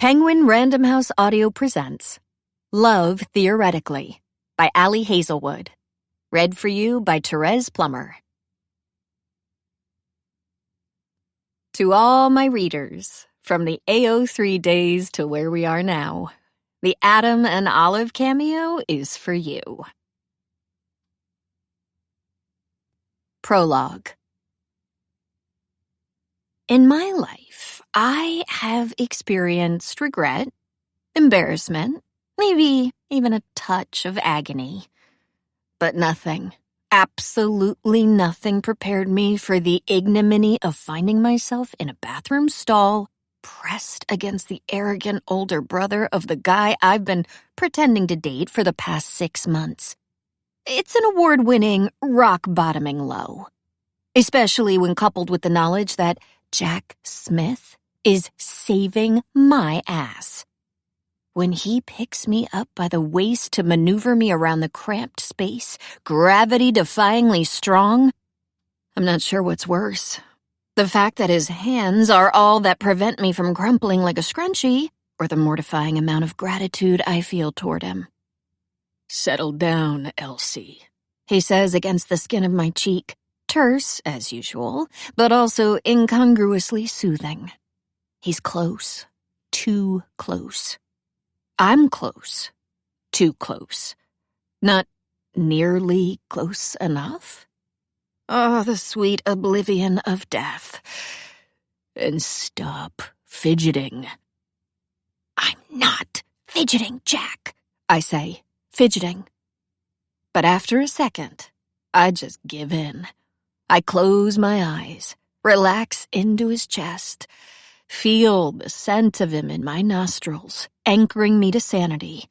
Penguin Random House Audio presents Love Theoretically by Allie Hazelwood. Read for you by Therese Plummer. To all my readers, from the AO3 days to where we are now, the Adam and Olive cameo is for you. Prologue. In my life, I have experienced regret, embarrassment, maybe even a touch of agony. But nothing, absolutely nothing prepared me for the ignominy of finding myself in a bathroom stall, pressed against the arrogant older brother of the guy I've been pretending to date for the past 6 months. It's an award-winning, rock-bottoming low. Especially when coupled with the knowledge that Jack Smith is saving my ass. When he picks me up by the waist to maneuver me around the cramped space, gravity-defyingly strong, I'm not sure what's worse. The fact that his hands are all that prevent me from crumpling like a scrunchie, or the mortifying amount of gratitude I feel toward him. "Settle down, Elsie," he says against the skin of my cheek. Terse, as usual, but also incongruously soothing. He's close. Too close. I'm close. Too close. Not nearly close enough? Oh, the sweet oblivion of death. And stop fidgeting. "I'm not fidgeting, Jack," I say, fidgeting. But after a second, I just give in. I close my eyes, relax into his chest, feel the scent of him in my nostrils, anchoring me to sanity,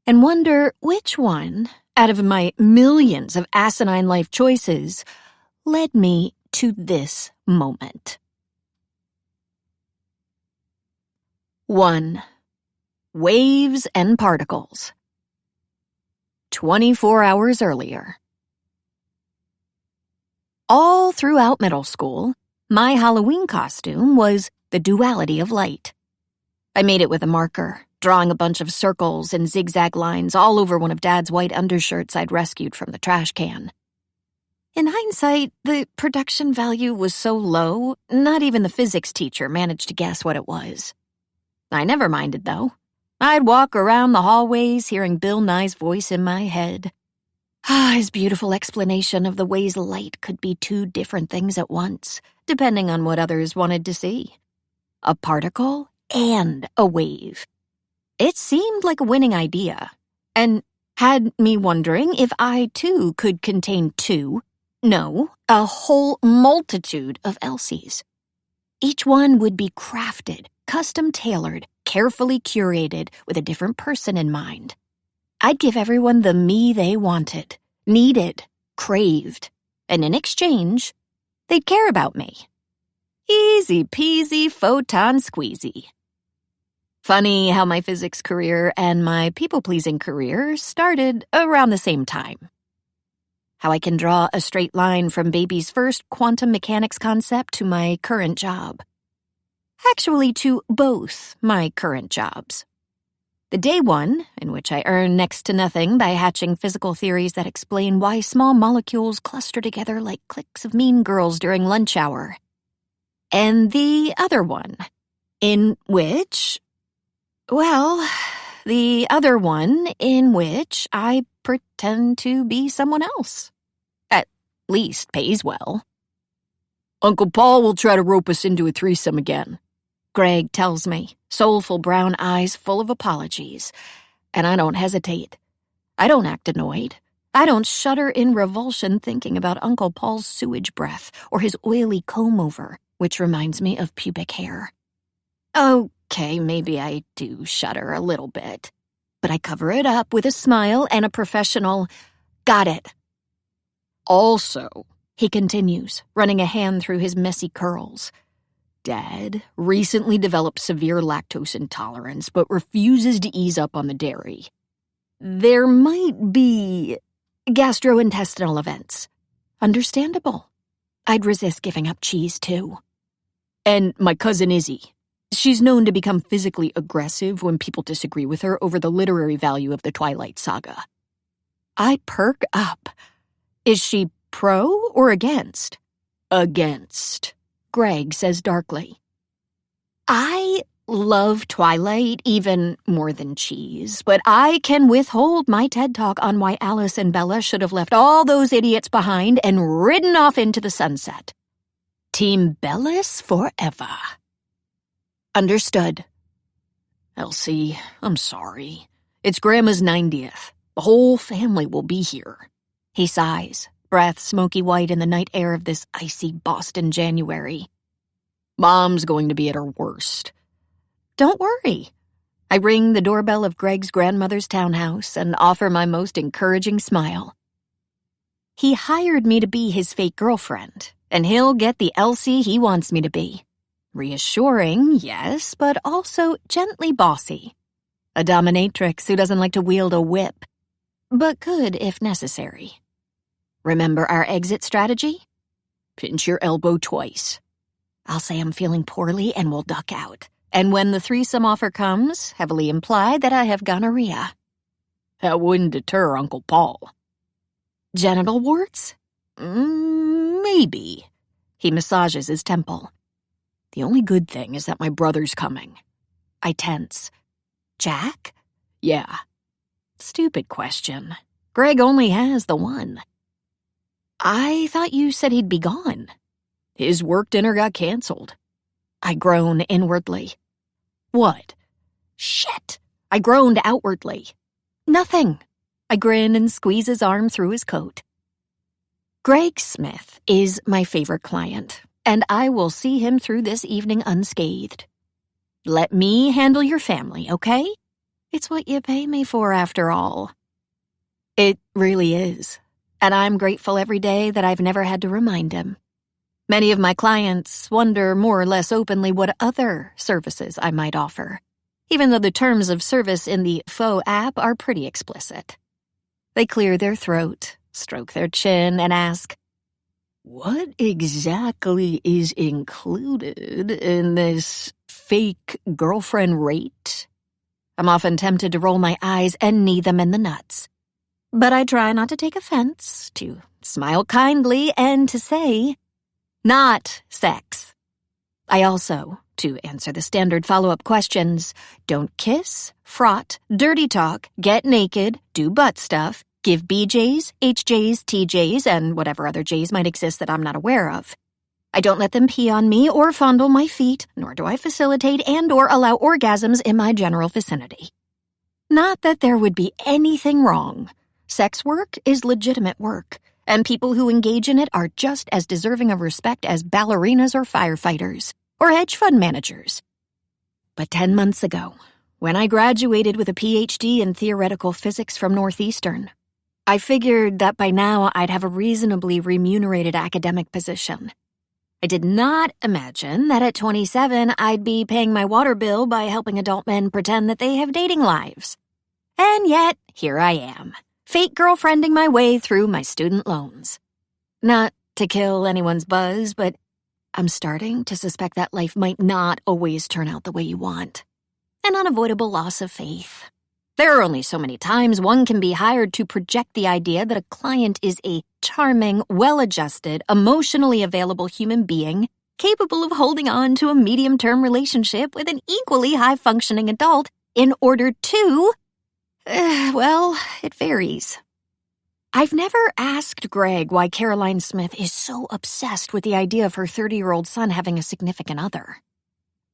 and wonder which one, out of my millions of asinine life choices, led me to this moment. 1. Waves and particles. 24 hours earlier. All throughout middle school, my Halloween costume was the duality of light. I made it with a marker, drawing a bunch of circles and zigzag lines all over one of Dad's white undershirts I'd rescued from the trash can. In hindsight, the production value was so low, not even the physics teacher managed to guess what it was. I never minded, though. I'd walk around the hallways hearing Bill Nye's voice in my head. His beautiful explanation of the ways light could be 2 different things at once, depending on what others wanted to see. A particle and a wave. It seemed like a winning idea, and had me wondering if I, too, could contain 2, no, a whole multitude of Elsies. Each one would be crafted, custom-tailored, carefully curated, with a different person in mind. I'd give everyone the me they wanted, needed, craved, and in exchange, they'd care about me. Easy peasy photon squeezy. Funny how my physics career and my people-pleasing career started around the same time. How I can draw a straight line from baby's first quantum mechanics concept to my current job. Actually, to both my current jobs. The day one, in which I earn next to nothing by hatching physical theories that explain why small molecules cluster together like cliques of mean girls during lunch hour. And the other one, in which... well, the other one in which I pretend to be someone else. At least pays well. "Uncle Paul will try to rope us into a threesome again," Greg tells me, soulful brown eyes full of apologies. And I don't hesitate. I don't act annoyed. I don't shudder in revulsion thinking about Uncle Paul's sewage breath or his oily comb-over, which reminds me of pubic hair. Okay, maybe I do shudder a little bit, but I cover it up with a smile and a professional, "Got it." "Also," he continues, running a hand through his messy curls, "Dad recently developed severe lactose intolerance but refuses to ease up on the dairy. There might be gastrointestinal events. Understandable. I'd resist giving up cheese, too. And my cousin Izzy. She's known to become physically aggressive when people disagree with her over the literary value of the Twilight Saga. I perk up. Is she pro or against? Against, Greg says darkly. I love Twilight even more than cheese, but I can withhold my TED Talk on why Alice and Bella should have left all those idiots behind and ridden off into the sunset. Team Bellis forever. Understood. Elsie, I'm sorry. It's Grandma's 90th. The whole family will be here. He sighs, breath smoky white in the night air of this icy Boston January. Mom's going to be at her worst. Don't worry. I ring the doorbell of Greg's grandmother's townhouse and offer my most encouraging smile. He hired me to be his fake girlfriend, and he'll get the Elsie he wants me to be. Reassuring, yes, but also gently bossy. A dominatrix who doesn't like to wield a whip, but could if necessary. Remember our exit strategy? Pinch your elbow twice. I'll say I'm feeling poorly and we'll duck out. And when the threesome offer comes, heavily imply that I have gonorrhea. That wouldn't deter Uncle Paul. Genital warts? Maybe. He massages his temple. The only good thing is that my brother's coming. I tense. Jack? Yeah. Stupid question. Greg only has the one. I thought you said he'd be gone. His work dinner got canceled. I groan inwardly. What? Shit! I groaned outwardly. Nothing. I grin and squeeze his arm through his coat. Greg Smith is my favorite client, and I will see him through this evening unscathed. Let me handle your family, okay? It's what you pay me for, after all. It really is, and I'm grateful every day that I've never had to remind him. Many of my clients wonder more or less openly what other services I might offer, even though the terms of service in the faux app are pretty explicit. They clear their throat, stroke their chin, and ask, what exactly is included in this fake girlfriend rate? I'm often tempted to roll my eyes and knee them in the nuts. But I try not to take offense, to smile kindly, and to say, not sex. I also, to answer the standard follow-up questions, don't kiss, fraught, dirty talk, get naked, do butt stuff, give BJs, HJs, TJs, and whatever other Js might exist that I'm not aware of. I don't let them pee on me or fondle my feet, nor do I facilitate and or allow orgasms in my general vicinity. Not that there would be anything wrong. Sex work is legitimate work, and people who engage in it are just as deserving of respect as ballerinas or firefighters, or hedge fund managers. But 10 months ago, when I graduated with a PhD in theoretical physics from Northeastern, I figured that by now I'd have a reasonably remunerated academic position. I did not imagine that at 27 I'd be paying my water bill by helping adult men pretend that they have dating lives. And yet, here I am, fake girlfriending my way through my student loans. Not to kill anyone's buzz, but I'm starting to suspect that life might not always turn out the way you want. An unavoidable loss of faith. There are only so many times one can be hired to project the idea that a client is a charming, well-adjusted, emotionally available human being capable of holding on to a medium-term relationship with an equally high-functioning adult in order to... well, it varies. I've never asked Greg why Caroline Smith is so obsessed with the idea of her 30-year-old son having a significant other.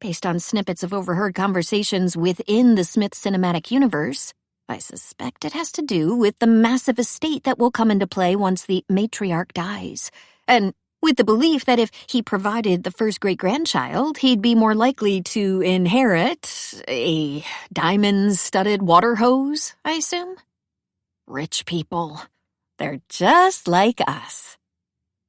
Based on snippets of overheard conversations within the Smith cinematic universe, I suspect it has to do with the massive estate that will come into play once the matriarch dies, and with the belief that if he provided the first great-grandchild, he'd be more likely to inherit a diamond-studded water hose, I assume? Rich people. They're just like us.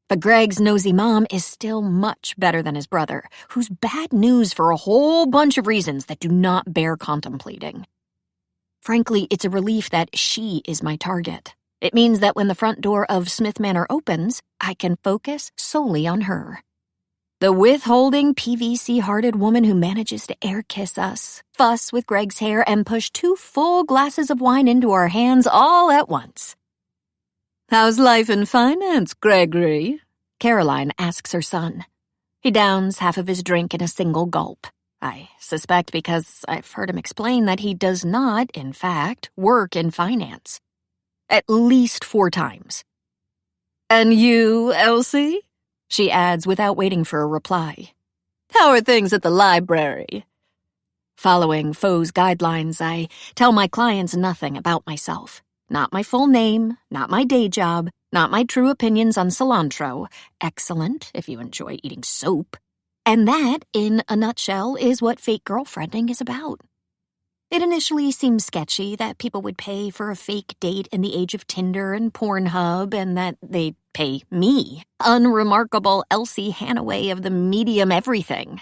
But Greg's nosy mom is still much better than his brother, who's bad news for a whole bunch of reasons that do not bear contemplating. Frankly, it's a relief that she is my target. It means that when the front door of Smith Manor opens, I can focus solely on her. The withholding, PVC-hearted woman who manages to air-kiss us, fuss with Greg's hair, and push 2 full glasses of wine into our hands all at once. "How's life in finance, Gregory?" Caroline asks her son. He downs half of his drink in a single gulp. I suspect because I've heard him explain that he does not, in fact, work in finance. At least 4 times. "And you, Elsie?" she adds without waiting for a reply. "How are things at the library?" Following Foe's guidelines, I tell my clients nothing about myself. Not my full name, not my day job, not my true opinions on cilantro. Excellent if you enjoy eating soap. And that, in a nutshell, is what fake girlfriending is about. It initially seemed sketchy that people would pay for a fake date in the age of Tinder and Pornhub, and that they'd pay me, unremarkable Elsie Hannaway of the medium everything.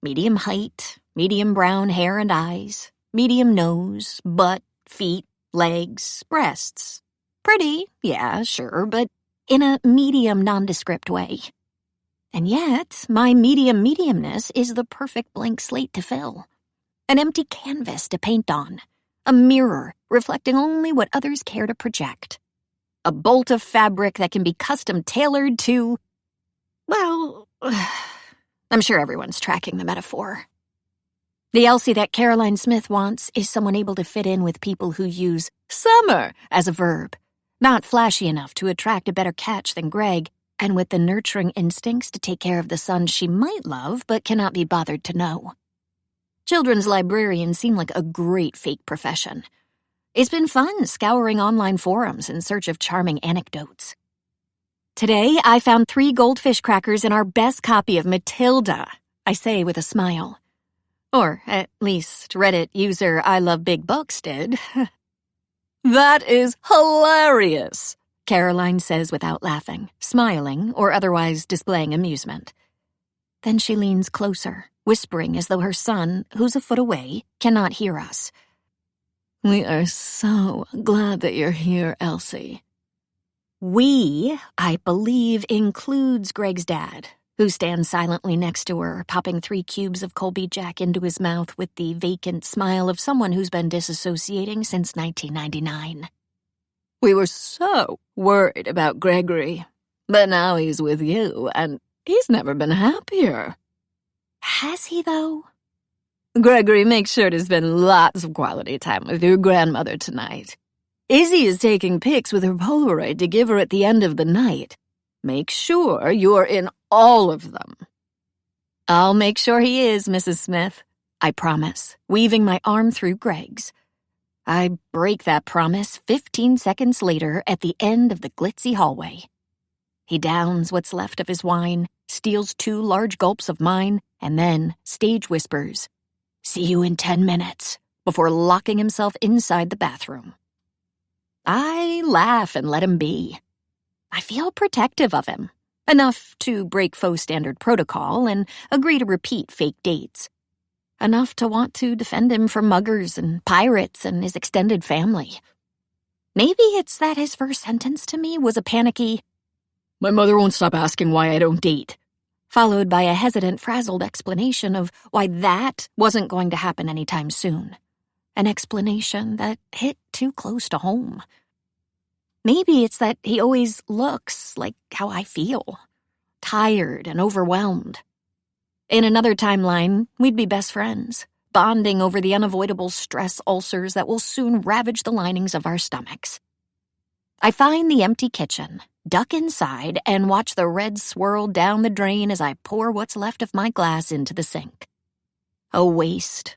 Medium height, medium brown hair and eyes, medium nose, butt, feet, legs, breasts. Pretty, yeah, sure, but in a medium nondescript way. And yet, my mediumness is the perfect blank slate to fill. An empty canvas to paint on. A mirror reflecting only what others care to project. A bolt of fabric that can be custom tailored to... Well, I'm sure everyone's tracking the metaphor. The Elsie that Caroline Smith wants is someone able to fit in with people who use summer as a verb. Not flashy enough to attract a better catch than Greg, and with the nurturing instincts to take care of the son she might love but cannot be bothered to know. Children's librarians seem like a great fake profession. It's been fun scouring online forums in search of charming anecdotes. Today, I found 3 goldfish crackers in our best copy of Matilda, I say with a smile. Or, at least, Reddit user I Love Big Books did. "That is hilarious," Caroline says without laughing, smiling, or otherwise displaying amusement. Then she leans closer, whispering as though her son, who's a foot away, cannot hear us. "We are so glad that you're here, Elsie." We, I believe, includes Greg's dad, who stands silently next to her, popping 3 cubes of Colby Jack into his mouth with the vacant smile of someone who's been disassociating since 1999. "We were so worried about Gregory, but now he's with you, and he's never been happier." Has he, though? "Gregory, make sure to spend lots of quality time with your grandmother tonight. Izzy is taking pics with her Polaroid to give her at the end of the night. Make sure you're in all of them." "I'll make sure he is, Mrs. Smith," I promise, weaving my arm through Greg's. I break that promise 15 seconds later at the end of the glitzy hallway. He downs what's left of his wine, steals 2 large gulps of mine, and then stage whispers, "See you in 10 minutes," before locking himself inside the bathroom. I laugh and let him be. I feel protective of him, enough to break faux standard protocol and agree to repeat fake dates. Enough to want to defend him from muggers and pirates and his extended family. Maybe it's that his first sentence to me was a panicky, "My mother won't stop asking why I don't date," followed by a hesitant, frazzled explanation of why that wasn't going to happen anytime soon. An explanation that hit too close to home. Maybe it's that he always looks like how I feel. Tired and overwhelmed. In another timeline, we'd be best friends, bonding over the unavoidable stress ulcers that will soon ravage the linings of our stomachs. I find the empty kitchen, duck inside, and watch the red swirl down the drain as I pour what's left of my glass into the sink. A waste.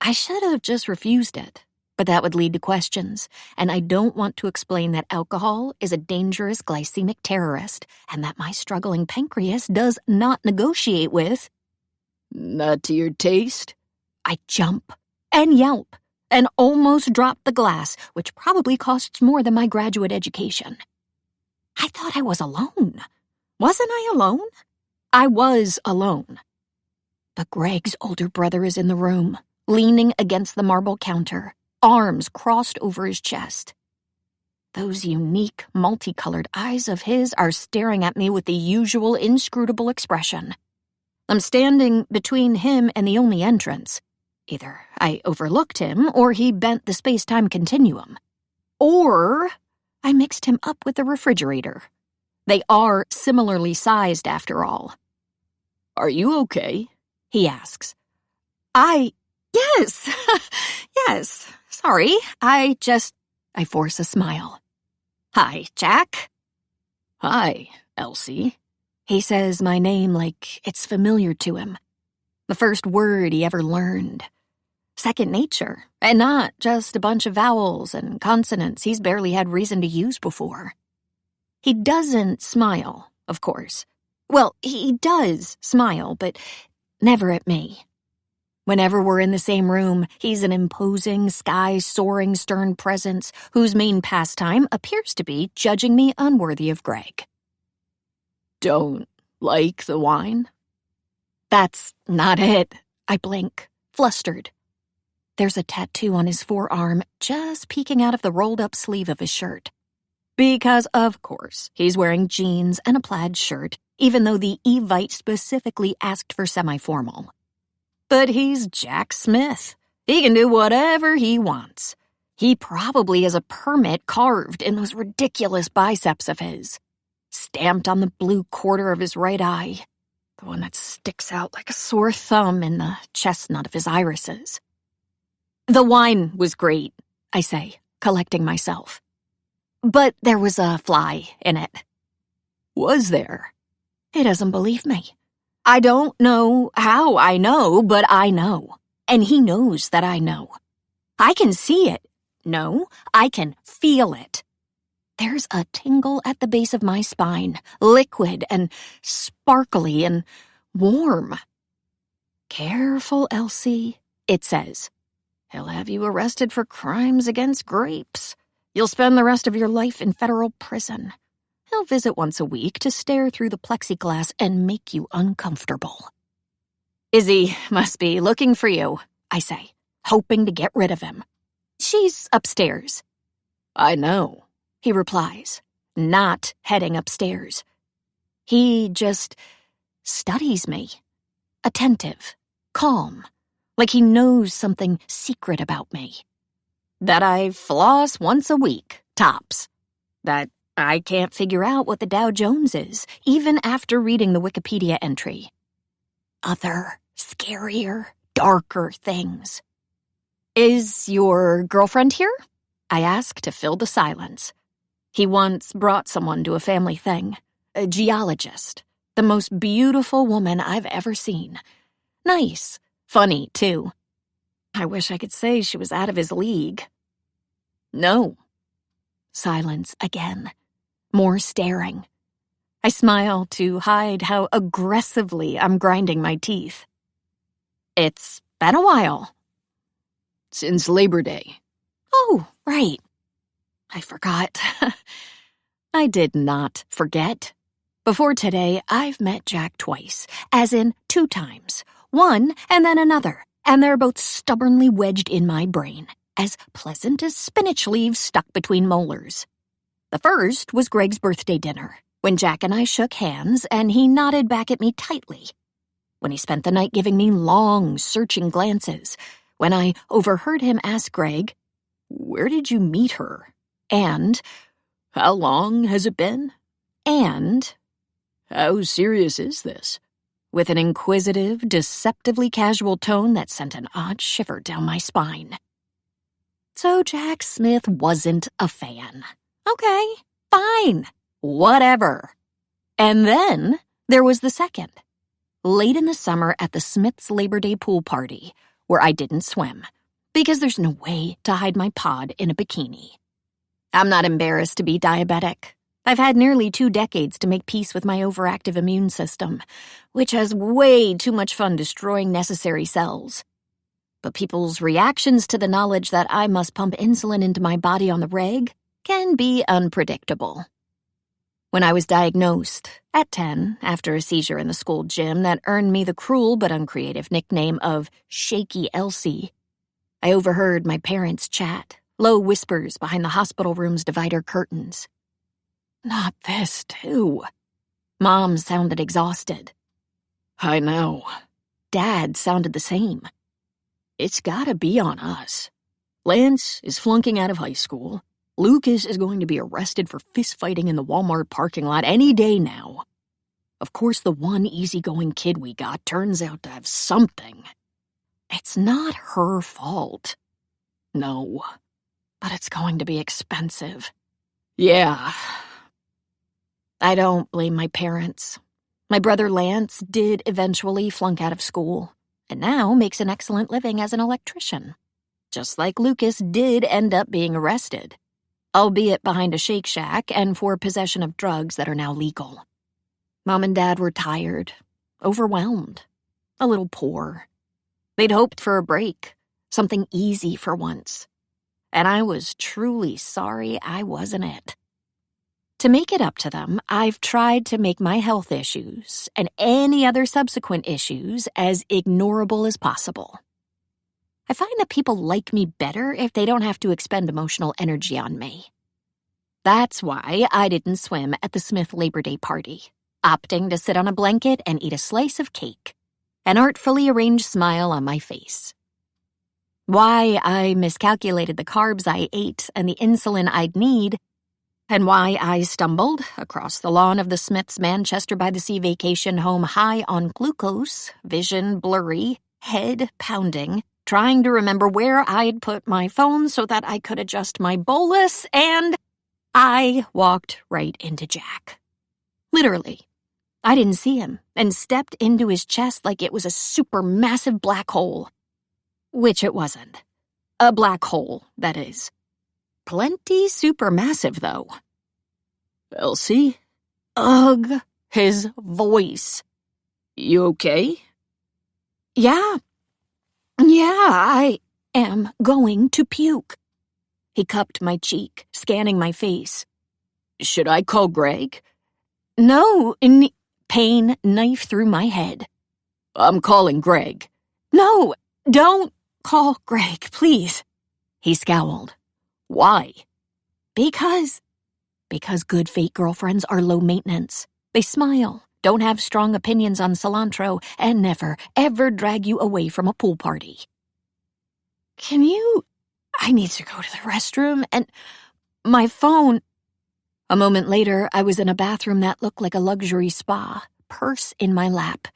I should have just refused it, but that would lead to questions, and I don't want to explain that alcohol is a dangerous glycemic terrorist and that my struggling pancreas does not negotiate with. "Not to your taste?" I jump and yelp and almost drop the glass, which probably costs more than my graduate education. I thought I was alone. Wasn't I alone? I was alone. But Greg's older brother is in the room, leaning against the marble counter, arms crossed over his chest. Those unique, multicolored eyes of his are staring at me with the usual inscrutable expression. I'm standing between him and the only entrance. Either I overlooked him, or he bent the space-time continuum. Or I mixed him up with the refrigerator. They are similarly sized, after all. "Are you okay?" he asks. Yes, yes, sorry, I force a smile. "Hi, Jack." "Hi, Elsie." He says my name like it's familiar to him. The first word he ever learned. Second nature, and not just a bunch of vowels and consonants he's barely had reason to use before. He doesn't smile, of course. Well, he does smile, but never at me. Whenever we're in the same room, he's an imposing, sky-soaring, stern presence whose main pastime appears to be judging me unworthy of Greg. "Don't like the wine?" "That's not it." I blink, flustered. There's a tattoo on his forearm just peeking out of the rolled-up sleeve of his shirt. Because, of course, he's wearing jeans and a plaid shirt, even though the Evite specifically asked for semi-formal. But he's Jack Smith. He can do whatever he wants. He probably has a permit carved in those ridiculous biceps of his, stamped on the blue quarter of his right eye, the one that sticks out like a sore thumb in the chestnut of his irises. "The wine was great," I say, collecting myself. "But there was a fly in it." "Was there?" He doesn't believe me. I don't know how I know, but I know. And he knows that I know. I can see it. No, I can feel it. There's a tingle at the base of my spine, liquid and sparkly and warm. "Careful, Elsie," it says. "He'll have you arrested for crimes against grapes. You'll spend the rest of your life in federal prison. He'll visit once a week to stare through the plexiglass and make you uncomfortable." "Izzy must be looking for you," I say, hoping to get rid of him. "She's upstairs." "I know," he replies, not heading upstairs. He just studies me, attentive, calm, like he knows something secret about me. That I floss once a week, tops. That I can't figure out what the Dow Jones is, even after reading the Wikipedia entry. Other, scarier, darker things. "Is your girlfriend here?" I ask to fill the silence. He once brought someone to a family thing. A geologist. The most beautiful woman I've ever seen. Nice. Funny, too. I wish I could say she was out of his league. "No." Silence again. More staring. I smile to hide how aggressively I'm grinding my teeth. "It's been a while." "Since Labor Day." "Oh, right. I forgot." I did not forget. Before today, I've met Jack twice, as in 2 times. One and then another, and they're both stubbornly wedged in my brain, as pleasant as spinach leaves stuck between molars. The first was Greg's birthday dinner, when Jack and I shook hands and he nodded back at me tightly. When he spent the night giving me long, searching glances. When I overheard him ask Greg, "Where did you meet her?" And, "How long has it been?" And, "How serious is this?" With an inquisitive, deceptively casual tone that sent an odd shiver down my spine. So Jack Smith wasn't a fan. Okay, fine, whatever. And then there was the second. Late in the summer at the Smiths' Labor Day pool party, where I didn't swim, because there's no way to hide my pod in a bikini. I'm not embarrassed to be diabetic. I've had nearly 2 decades to make peace with my overactive immune system, which has way too much fun destroying necessary cells. But people's reactions to the knowledge that I must pump insulin into my body on the reg can be unpredictable. When I was diagnosed, at 10, after a seizure in the school gym that earned me the cruel but uncreative nickname of Shaky Elsie, I overheard my parents chat, low whispers behind the hospital room's divider curtains. Not this, too. Mom sounded exhausted. I know. Dad sounded the same. It's gotta be on us. Lance is flunking out of high school. Lucas is going to be arrested for fistfighting in the Walmart parking lot any day now. Of course, the one easygoing kid we got turns out to have something. It's not her fault. No, but it's going to be expensive. Yeah. I don't blame my parents. My brother Lance did eventually flunk out of school, and now makes an excellent living as an electrician. Just like Lucas did end up being arrested, albeit behind a Shake Shack and for possession of drugs that are now legal. Mom and Dad were tired, overwhelmed, a little poor. They'd hoped for a break, something easy for once. And I was truly sorry I wasn't it. To make it up to them, I've tried to make my health issues and any other subsequent issues as ignorable as possible. I find that people like me better if they don't have to expend emotional energy on me. That's why I didn't swim at the Smith Labor Day party, opting to sit on a blanket and eat a slice of cake, an artfully arranged smile on my face. Why I miscalculated the carbs I ate and the insulin I'd need, and why I stumbled across the lawn of the Smiths' Manchester-by-the-Sea vacation home high on glucose, vision blurry, head pounding, trying to remember where I'd put my phone so that I could adjust my bolus, and I walked right into Jack. Literally. I didn't see him and stepped into his chest like it was a supermassive black hole. Which it wasn't. A black hole, that is. Plenty supermassive, though. Elsie? Ugh, his voice. You okay? Yeah, I am going to puke. He cupped my cheek, scanning my face. Should I call Greg? No, pain knife through my head. I'm calling Greg. No, don't call Greg, please. He scowled. Why? Because good fake girlfriends are low maintenance. They smile, don't have strong opinions on cilantro, and never, ever drag you away from a pool party. I need to go to the restroom, and my phone. A moment later, I was in a bathroom that looked like a luxury spa, purse in my lap.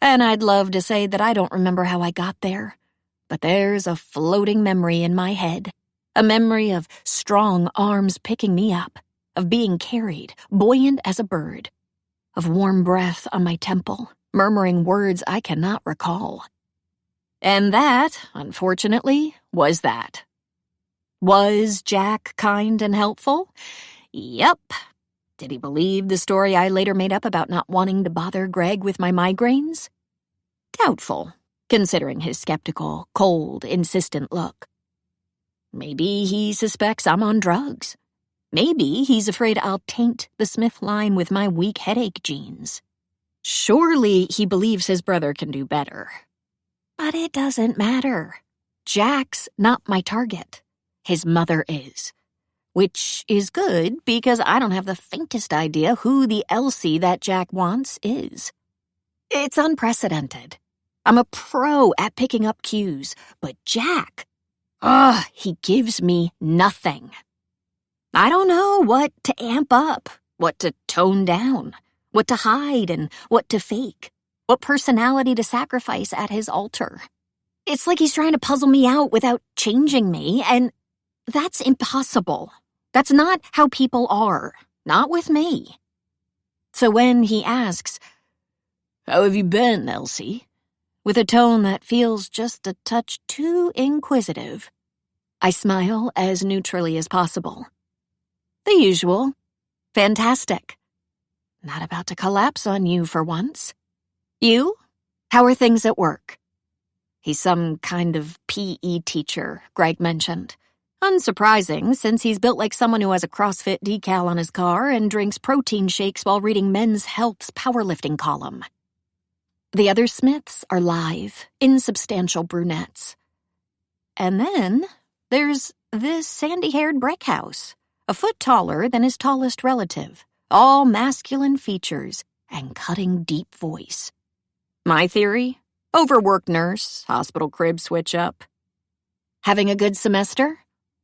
And I'd love to say that I don't remember how I got there. But there's a floating memory in my head. A memory of strong arms picking me up, of being carried, buoyant as a bird, of warm breath on my temple, murmuring words I cannot recall. And that, unfortunately, was that. Was Jack kind and helpful? Yep. Did he believe the story I later made up about not wanting to bother Greg with my migraines? Doubtful, considering his skeptical, cold, insistent look. Maybe he suspects I'm on drugs. Maybe he's afraid I'll taint the Smith line with my weak headache genes. Surely he believes his brother can do better. But it doesn't matter. Jack's not my target. His mother is. Which is good because I don't have the faintest idea who the Elsie that Jack wants is. It's unprecedented. I'm a pro at picking up cues, but Jack, he gives me nothing. I don't know what to amp up, what to tone down, what to hide and what to fake, what personality to sacrifice at his altar. It's like he's trying to puzzle me out without changing me, and that's impossible. That's not how people are, not with me. So when he asks, "How have you been, Elsie?" with a tone that feels just a touch too inquisitive, I smile as neutrally as possible. The usual. Fantastic. Not about to collapse on you for once. You? How are things at work? He's some kind of PE teacher, Greg mentioned. Unsurprising, since he's built like someone who has a CrossFit decal on his car and drinks protein shakes while reading Men's Health's powerlifting column. The other Smiths are live, insubstantial brunettes. And then there's this sandy-haired brick house, a foot taller than his tallest relative, all masculine features and cutting deep voice. My theory? Overworked nurse, hospital crib switch up. Having a good semester?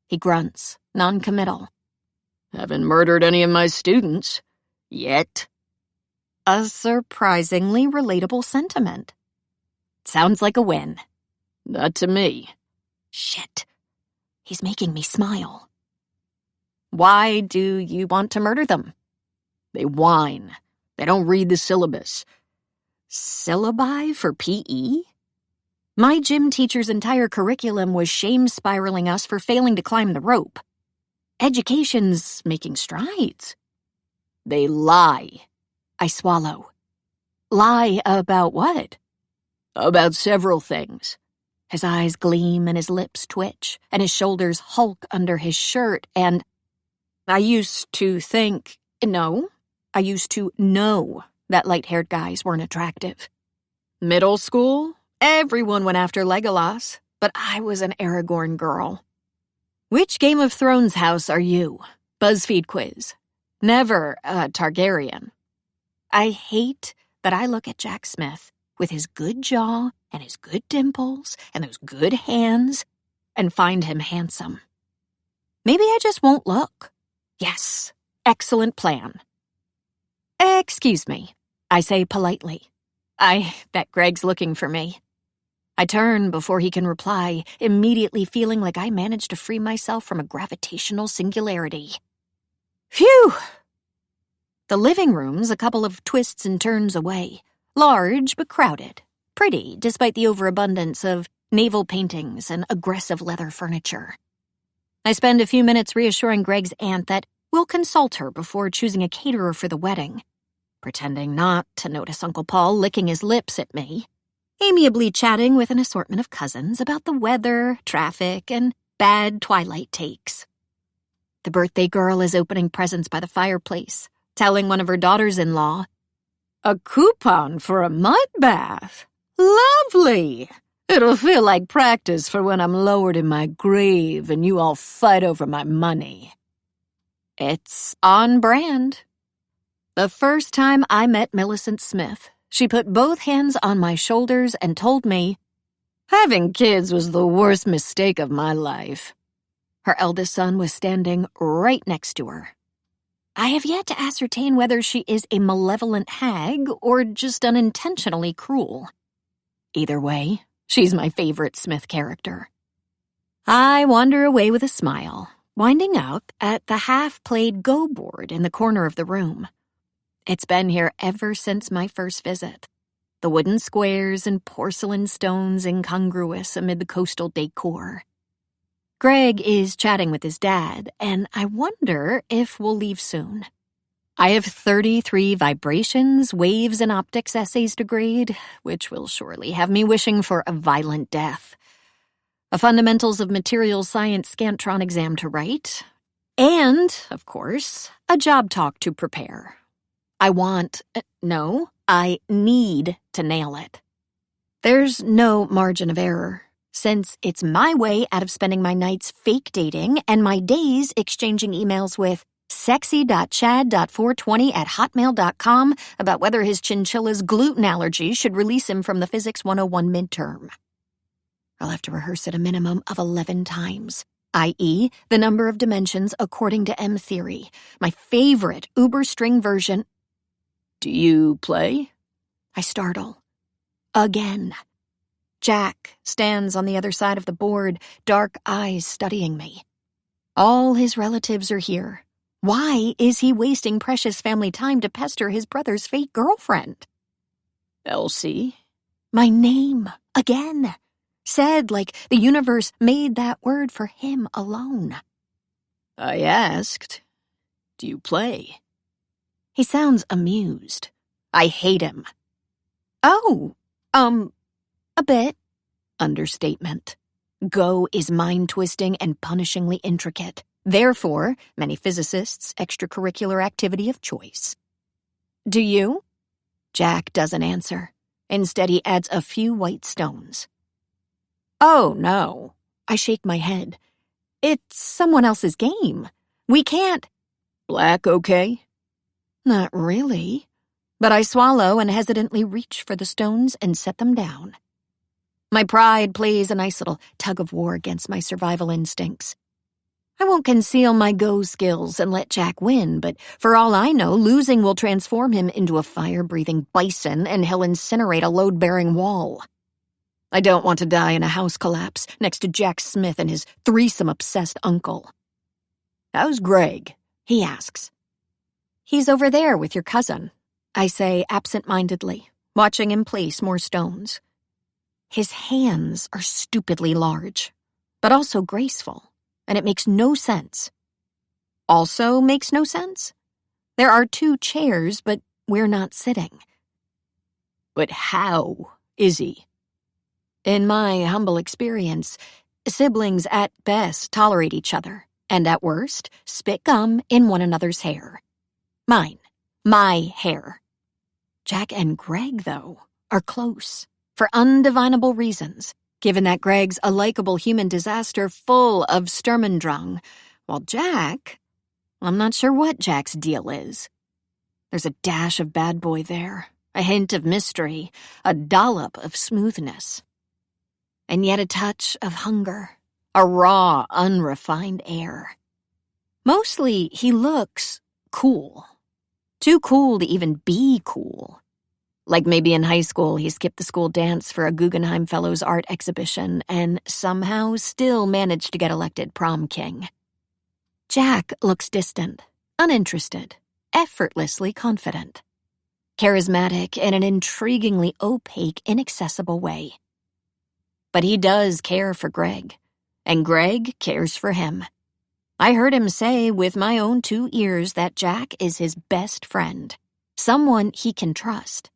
He grunts, non-committal. Haven't murdered any of my students. Yet. A surprisingly relatable sentiment. Sounds like a win. Not to me. Shit. He's making me smile. Why do you want to murder them? They whine. They don't read the syllabus. Syllabi for PE? My gym teacher's entire curriculum was shame-spiraling us for failing to climb the rope. Education's making strides. They lie. I swallow. Lie about what? About several things. His eyes gleam and his lips twitch, and his shoulders hulk under his shirt, and I used to know that light-haired guys weren't attractive. Middle school, everyone went after Legolas, but I was an Aragorn girl. Which Game of Thrones house are you? BuzzFeed quiz. Never a Targaryen. I hate that I look at Jack Smith with his good jaw and his good dimples and those good hands and find him handsome. Maybe I just won't look. Yes, excellent plan. Excuse me, I say politely. I bet Greg's looking for me. I turn before he can reply, immediately feeling like I managed to free myself from a gravitational singularity. Phew! The living room's a couple of twists and turns away, large but crowded, pretty despite the overabundance of naval paintings and aggressive leather furniture. I spend a few minutes reassuring Greg's aunt that we'll consult her before choosing a caterer for the wedding, pretending not to notice Uncle Paul licking his lips at me, amiably chatting with an assortment of cousins about the weather, traffic, and bad Twilight takes. The birthday girl is opening presents by the fireplace, telling one of her daughters-in-law, "A coupon for a mud bath? Lovely! It'll feel like practice for when I'm lowered in my grave and you all fight over my money." It's on brand. The first time I met Millicent Smith, she put both hands on my shoulders and told me, "Having kids was the worst mistake of my life." Her eldest son was standing right next to her. I have yet to ascertain whether she is a malevolent hag or just unintentionally cruel. Either way, she's my favorite Smith character. I wander away with a smile, winding up at the half-played Go board in the corner of the room. It's been here ever since my first visit. The wooden squares and porcelain stones incongruous amid the coastal decor. Greg is chatting with his dad, and I wonder if we'll leave soon. I have 33 vibrations, waves, and optics essays to grade, which will surely have me wishing for a violent death. A Fundamentals of Material Science Scantron exam to write. And, of course, a job talk to prepare. I need to nail it. There's no margin of error, since it's my way out of spending my nights fake dating and my days exchanging emails with sexy.chad.420@hotmail.com about whether his chinchilla's gluten allergy should release him from the Physics 101 midterm. I'll have to rehearse it a minimum of 11 times, i.e., the number of dimensions according to M theory, my favorite Uber string version. Do you play? I startle. Again. Jack stands on the other side of the board, dark eyes studying me. All his relatives are here. Why is he wasting precious family time to pester his brother's fake girlfriend? Elsie? My name, again. Said like the universe made that word for him alone. I asked, do you play? He sounds amused. I hate him. Oh, a bit. Understatement. Go is mind-twisting and punishingly intricate. Therefore, many physicists' extracurricular activity of choice. Do you? Jack doesn't answer. Instead, he adds a few white stones. Oh, no. I shake my head. It's someone else's game. We can't. Black okay? Not really. But I swallow and hesitantly reach for the stones and set them down. My pride plays a nice little tug-of-war against my survival instincts. I won't conceal my go skills and let Jack win, but for all I know, losing will transform him into a fire-breathing bison and he'll incinerate a load-bearing wall. I don't want to die in a house collapse next to Jack Smith and his threesome-obsessed uncle. "How's Greg?" he asks. "He's over there with your cousin," I say absent-mindedly, watching him place more stones. His hands are stupidly large, but also graceful, and it makes no sense. Also makes no sense? There are 2 chairs, but we're not sitting. But how is he? In my humble experience, siblings at best tolerate each other, and at worst, spit gum in one another's hair. Mine. My hair. Jack and Greg, though, are close, for undivinable reasons, given that Greg's a likable human disaster full of Sturmendrang, while Jack, I'm not sure what Jack's deal is. There's a dash of bad boy there, a hint of mystery, a dollop of smoothness. And yet a touch of hunger, a raw, unrefined air. Mostly, he looks cool. Too cool to even be cool. Like maybe in high school he skipped the school dance for a Guggenheim Fellows art exhibition and somehow still managed to get elected prom king. Jack looks distant, uninterested, effortlessly confident. Charismatic in an intriguingly opaque, inaccessible way. But he does care for Greg, and Greg cares for him. I heard him say with my own 2 ears that Jack is his best friend, someone he can trust.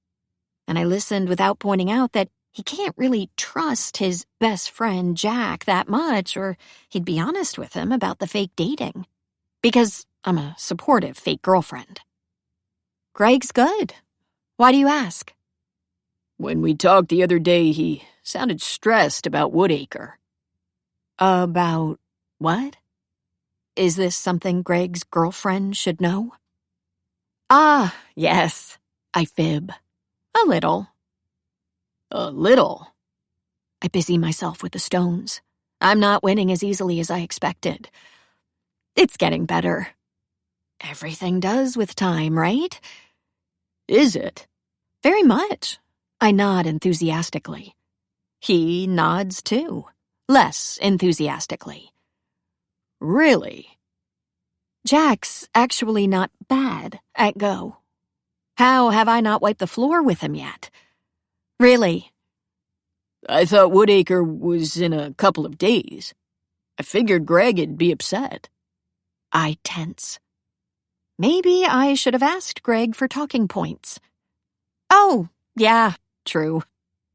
And I listened without pointing out that he can't really trust his best friend Jack that much, or he'd be honest with him about the fake dating. Because I'm a supportive fake girlfriend. Greg's good. Why do you ask? When we talked the other day, he sounded stressed about Woodacre. About what? Is this something Greg's girlfriend should know? Ah, yes, I fib. A little. A little? I busy myself with the stones. I'm not winning as easily as I expected. It's getting better. Everything does with time, right? Is it? Very much. I nod enthusiastically. He nods too, less enthusiastically. Really? Jack's actually not bad at Go. How have I not wiped the floor with him yet? Really? I thought Woodacre was in a couple of days. I figured Greg'd be upset. I tense. Maybe I should have asked Greg for talking points. Oh, yeah, true.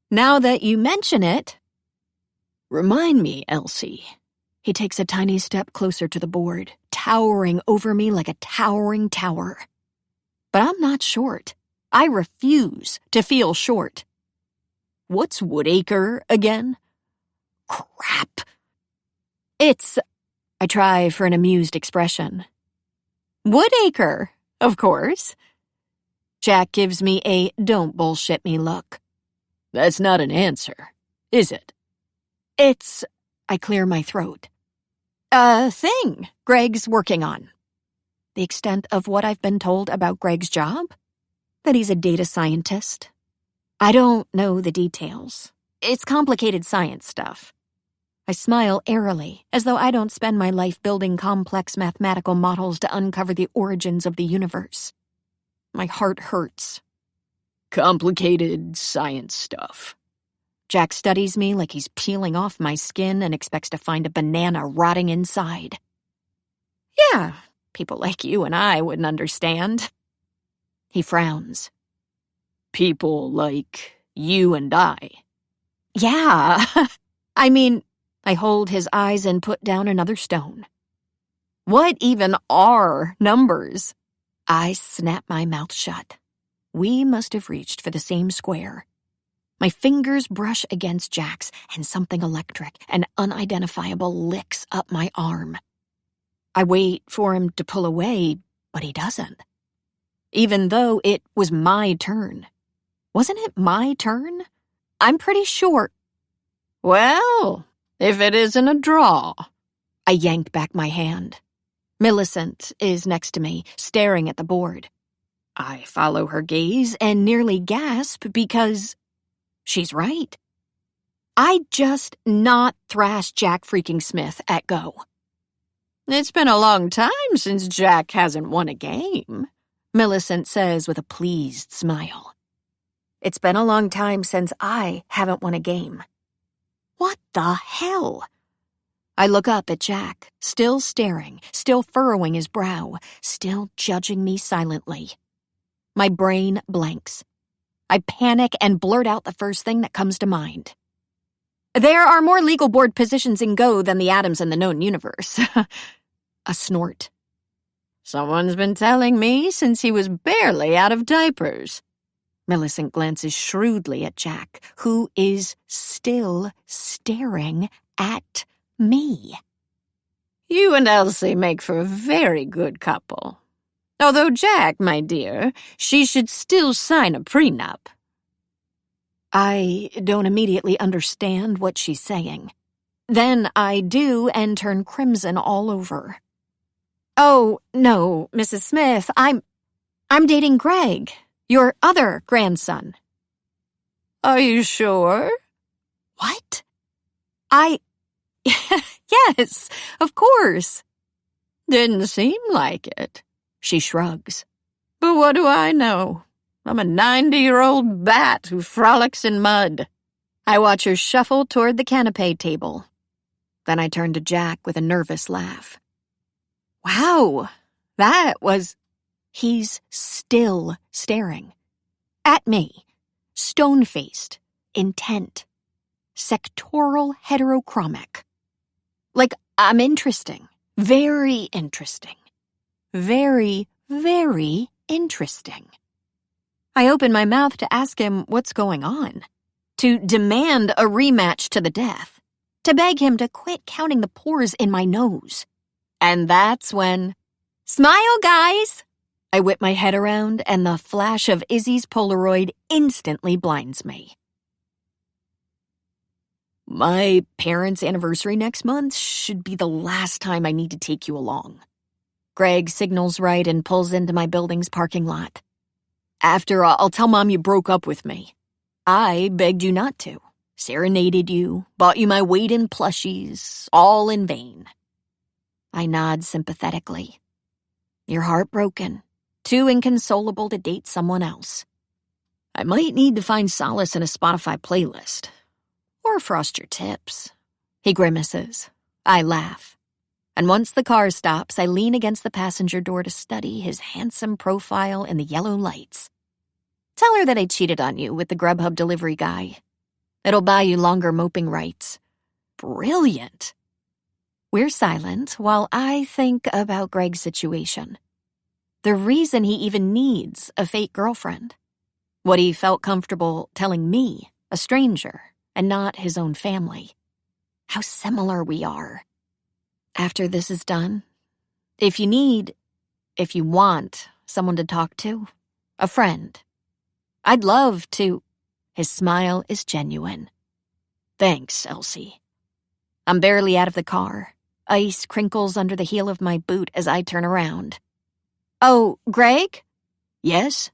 Now that you mention it. Remind me, Elsie. He takes a tiny step closer to the board, towering over me like a towering tower. But I'm not short. I refuse to feel short. What's Woodacre again? Crap. I try for an amused expression. Woodacre, of course. Jack gives me a don't bullshit me look. That's not an answer, is it? I clear my throat. A thing Greg's working on. The extent of what I've been told about Greg's job? That he's a data scientist. I don't know the details. It's complicated science stuff. I smile airily, as though I don't spend my life building complex mathematical models to uncover the origins of the universe. My heart hurts. Complicated science stuff. Jack studies me like he's peeling off my skin and expects to find a banana rotting inside. Yeah, people like you and I wouldn't understand. He frowns. People like you and I. Yeah, I mean, I hold his eyes and put down another stone. What even are numbers? I snap my mouth shut. We must have reached for the same square. My fingers brush against Jack's, and something electric and unidentifiable licks up my arm. I wait for him to pull away, but he doesn't. even though it was my turn. Wasn't it my turn? I'm pretty sure. Well, if it isn't a draw. I yanked back my hand. Millicent is next to me, staring at the board. I follow her gaze and nearly gasp because she's right. I just not thrashed Jack freaking Smith at go. It's been a long time since Jack hasn't won a game, Millicent says with a pleased smile. It's been a long time since I haven't won a game. What the hell? I look up at Jack, still staring, still furrowing his brow, still judging me silently. My brain blanks. I panic and blurt out the first thing that comes to mind. There are more legal board positions in Go than the atoms in the known universe. A snort. Someone's been telling me since he was barely out of diapers. Millicent glances shrewdly at Jack, who is still staring at me. You and Elsie make for a very good couple. Although Jack, my dear, she should still sign a prenup. I don't immediately understand what she's saying. Then I do and turn crimson all over. Oh, no, Mrs. Smith, I'm dating Greg, your other grandson. Are you sure? What? Yes, of course. Didn't seem like it. She shrugs. But what do I know? I'm a 90-year-old bat who frolics in mud. I watch her shuffle toward the canapé table. Then I turn to Jack with a nervous laugh. Wow, that was... He's still staring. At me. Stone-faced. Intent. Sectoral heterochromic. Like I'm interesting. Very interesting. Very, very interesting. I open my mouth to ask him what's going on. To demand a rematch to the death. To beg him to quit counting the pores in my nose. And that's when... Smile, guys! I whip my head around and the flash of Izzy's Polaroid instantly blinds me. My parents' anniversary next month should be the last time I need to take you along. Greg signals right and pulls into my building's parking lot. After, I'll tell Mom you broke up with me. I begged you not to, serenaded you, bought you my weight in plushies, all in vain. I nod sympathetically. You're heartbroken, too inconsolable to date someone else. I might need to find solace in a Spotify playlist. Or frost your tips. He grimaces. I laugh. And once the car stops, I lean against the passenger door to study his handsome profile in the yellow lights. Tell her that I cheated on you with the Grubhub delivery guy. It'll buy you longer moping rights. Brilliant. We're silent while I think about Greg's situation. The reason he even needs a fake girlfriend. What he felt comfortable telling me, a stranger, and not his own family. How similar we are. After this is done, if you want someone to talk to, a friend, I'd love to. His smile is genuine. Thanks, Elsie. I'm barely out of the car. Ice crinkles under the heel of my boot as I turn around. Oh, Greg? Yes?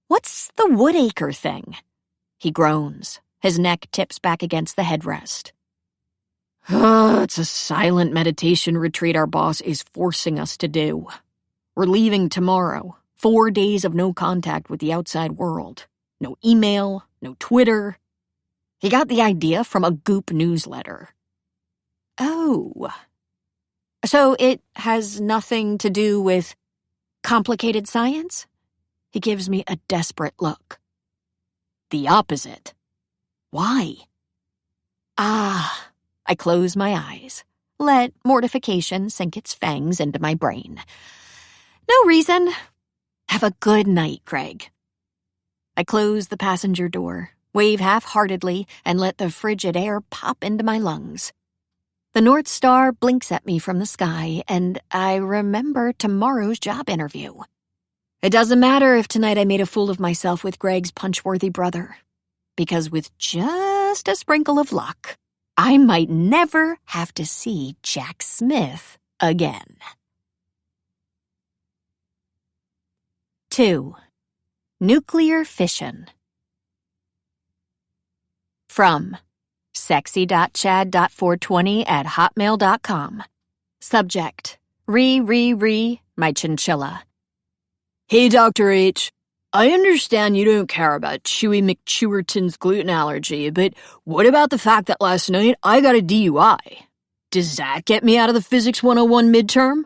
What's the Woodacre thing? He groans. His neck tips back against the headrest. It's a silent meditation retreat our boss is forcing us to do. We're leaving tomorrow. 4 days of no contact with the outside world. No email, no Twitter. He got the idea from a Goop newsletter. Oh. So it has nothing to do with complicated science? He gives me a desperate look. The opposite. Why? I close my eyes. Let mortification sink its fangs into my brain. No reason. Have a good night, Greg. I close the passenger door, wave half-heartedly, and let the frigid air pop into my lungs. The North Star blinks at me from the sky, and I remember tomorrow's job interview. It doesn't matter if tonight I made a fool of myself with Greg's punch-worthy brother, because with just a sprinkle of luck, I might never have to see Jack Smith again. 2. Nuclear fission. From sexy.chad.420@hotmail.com. Subject: my chinchilla. Hey, Dr. H. I understand you don't care about Chewy McChewerton's gluten allergy, but what about the fact that last night I got a DUI? Does that get me out of the Physics 101 midterm?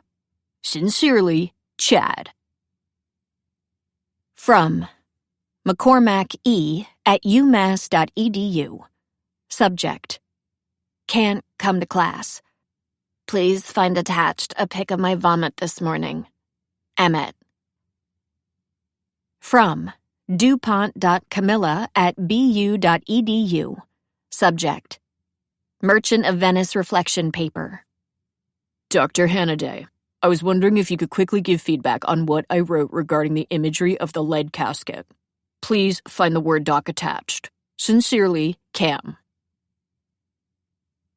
Sincerely, Chad. From McCormack E. at umass.edu. Subject: can't come to class. Please find attached a pic of my vomit this morning. Emmett. From dupont.camilla@bu.edu. Subject: Merchant of Venice reflection paper. Dr. Hannaday, I was wondering if you could quickly give feedback on what I wrote regarding the imagery of the lead casket. Please find the Word doc attached. Sincerely, Cam.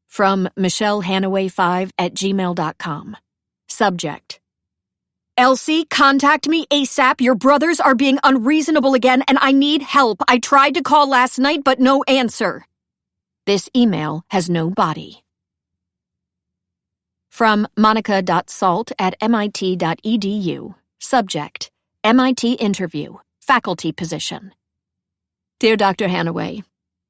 From michellehanaway5@gmail.com. Subject: Elsie, contact me ASAP. Your brothers are being unreasonable again, and I need help. I tried to call last night, but no answer. This email has no body. From monica.salt@mit.edu. Subject: MIT interview, faculty position. Dear Dr. Hanaway,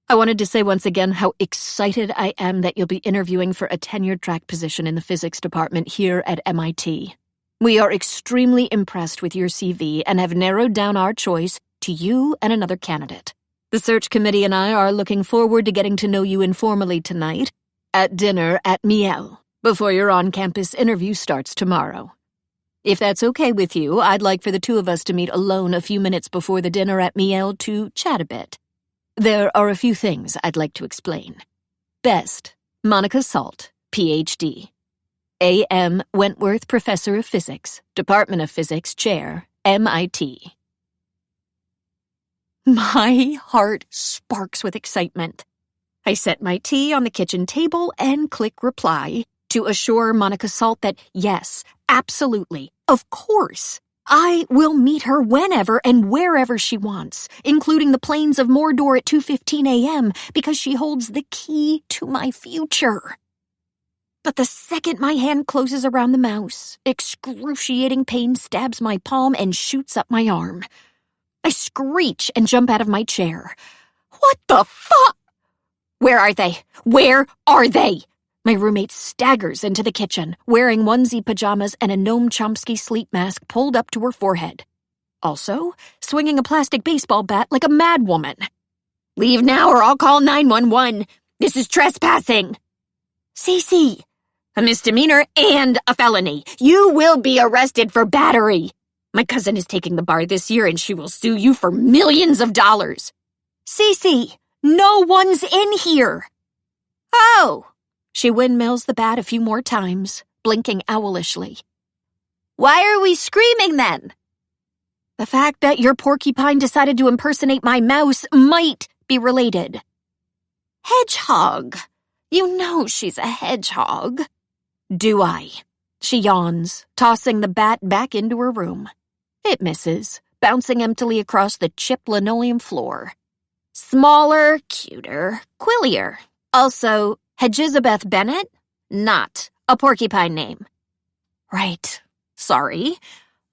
I wanted to say once again how excited I am that you'll be interviewing for a tenured-track position in the physics department here at MIT. We are extremely impressed with your CV and have narrowed down our choice to you and another candidate. The search committee and I are looking forward to getting to know you informally tonight at dinner at Miel before your on-campus interview starts tomorrow. If that's okay with you, I'd like for the two of us to meet alone a few minutes before the dinner at Miel to chat a bit. There are a few things I'd like to explain. Best, Monica Salt, Ph.D. A.M. Wentworth Professor of Physics, Department of Physics Chair, MIT. My heart sparks with excitement. I set my tea on the kitchen table and click reply to assure Monica Salt that yes, absolutely, of course, I will meet her whenever and wherever she wants, including the plains of Mordor at 2:15 a.m., because she holds the key to my future. But the second my hand closes around the mouse, excruciating pain stabs my palm and shoots up my arm. I screech and jump out of my chair. What the fuck? Where are they? Where are they? My roommate staggers into the kitchen, wearing onesie pajamas and a Noam Chomsky sleep mask pulled up to her forehead. Also, swinging a plastic baseball bat like a mad woman. Leave now or I'll call 911. This is trespassing. Cece. A misdemeanor and a felony. You will be arrested for battery. My cousin is taking the bar this year and she will sue you for millions of dollars. Cece, no one's in here. Oh. She windmills the bat a few more times, blinking owlishly. Why are we screaming then? The fact that your porcupine decided to impersonate my mouse might be related. Hedgehog. You know she's a hedgehog. Do I? She yawns, tossing the bat back into her room. It misses, bouncing emptily across the chipped linoleum floor. Smaller, cuter, quillier. Also, Hedgizabeth Bennett? Not a porcupine name. Right. Sorry.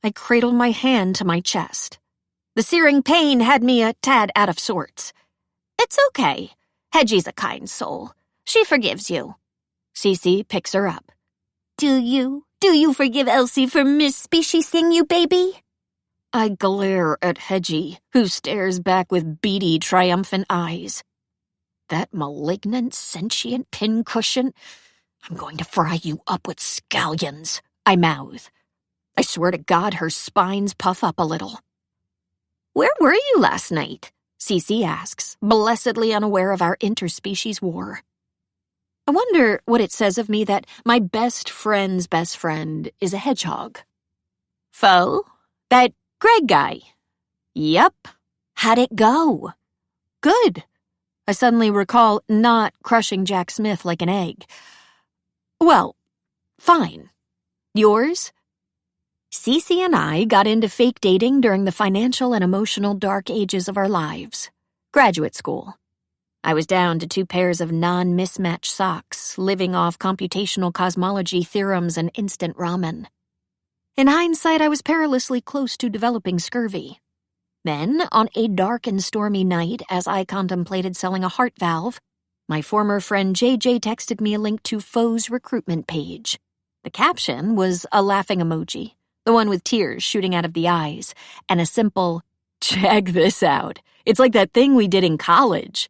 I cradled my hand to my chest. The searing pain had me a tad out of sorts. It's okay. Hedgie's a kind soul. She forgives you. Cece picks her up. Do you forgive Elsie for misspeciesing you, baby? I glare at Hedgie, who stares back with beady, triumphant eyes. That malignant, sentient pincushion. I'm going to fry you up with scallions, I mouth. I swear to God her spines puff up a little. Where were you last night? Cece asks, blessedly unaware of our interspecies war. I wonder what it says of me that my best friend's best friend is a hedgehog. Foe? That Greg guy. Yep. How'd it go? Good. I suddenly recall not crushing Jack Smith like an egg. Well, fine. Yours? Cece and I got into fake dating during the financial and emotional dark ages of our lives. Graduate school. I was down to 2 pairs of non-mismatched socks, living off computational cosmology theorems and instant ramen. In hindsight, I was perilously close to developing scurvy. Then, on a dark and stormy night, as I contemplated selling a heart valve, my former friend JJ texted me a link to Foe's recruitment page. The caption was a laughing emoji, the one with tears shooting out of the eyes, and a simple, "Check this out. It's like that thing we did in college."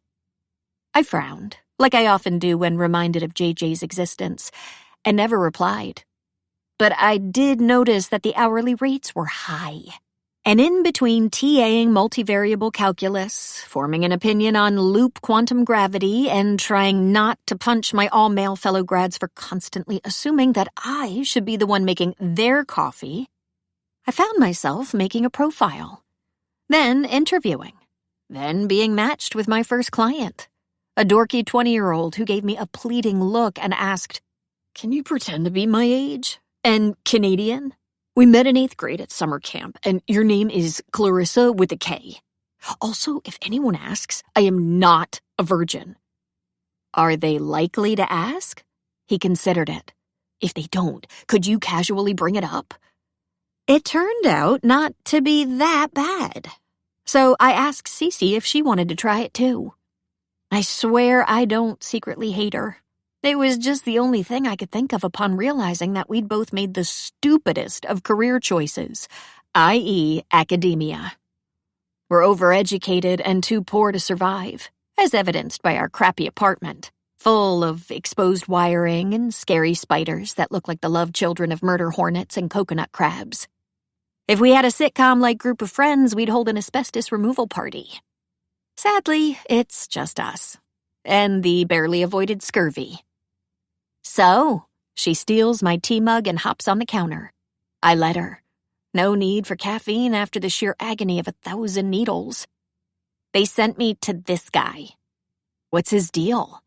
I frowned, like I often do when reminded of JJ's existence, and never replied. But I did notice that the hourly rates were high. And in between TAing multivariable calculus, forming an opinion on loop quantum gravity, and trying not to punch my all-male fellow grads for constantly assuming that I should be the one making their coffee, I found myself making a profile. Then interviewing. Then being matched with my first client. A dorky 20-year-old who gave me a pleading look and asked, "Can you pretend to be my age? And Canadian? We met in 8th grade at summer camp, and your name is Clarissa with a K. Also, if anyone asks, I am not a virgin." Are they likely to ask? He considered it. If they don't, could you casually bring it up? It turned out not to be that bad. So I asked Cece if she wanted to try it too. I swear I don't secretly hate her. It was just the only thing I could think of upon realizing that we'd both made the stupidest of career choices, i.e. academia. We're overeducated and too poor to survive, as evidenced by our crappy apartment, full of exposed wiring and scary spiders that look like the love children of murder hornets and coconut crabs. If we had a sitcom-like group of friends, we'd hold an asbestos removal party. Sadly, it's just us. And the barely avoided scurvy. So, she steals my tea mug and hops on the counter. I let her. No need for caffeine after the sheer agony of 1,000 needles. They sent me to this guy. What's his deal?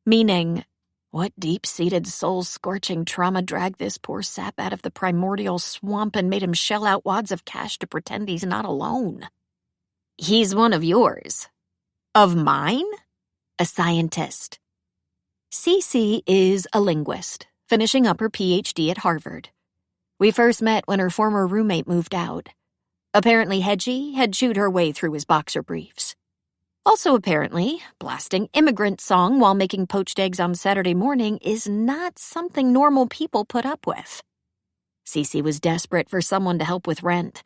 Meaning, what deep-seated soul-scorching trauma dragged this poor sap out of the primordial swamp and made him shell out wads of cash to pretend he's not alone? He's one of yours. Of mine? A scientist. Cece is a linguist, finishing up her PhD at Harvard. We first met when her former roommate moved out. Apparently Hedgie had chewed her way through his boxer briefs. Also apparently, blasting immigrant song while making poached eggs on Saturday morning is not something normal people put up with. Cece was desperate for someone to help with rent.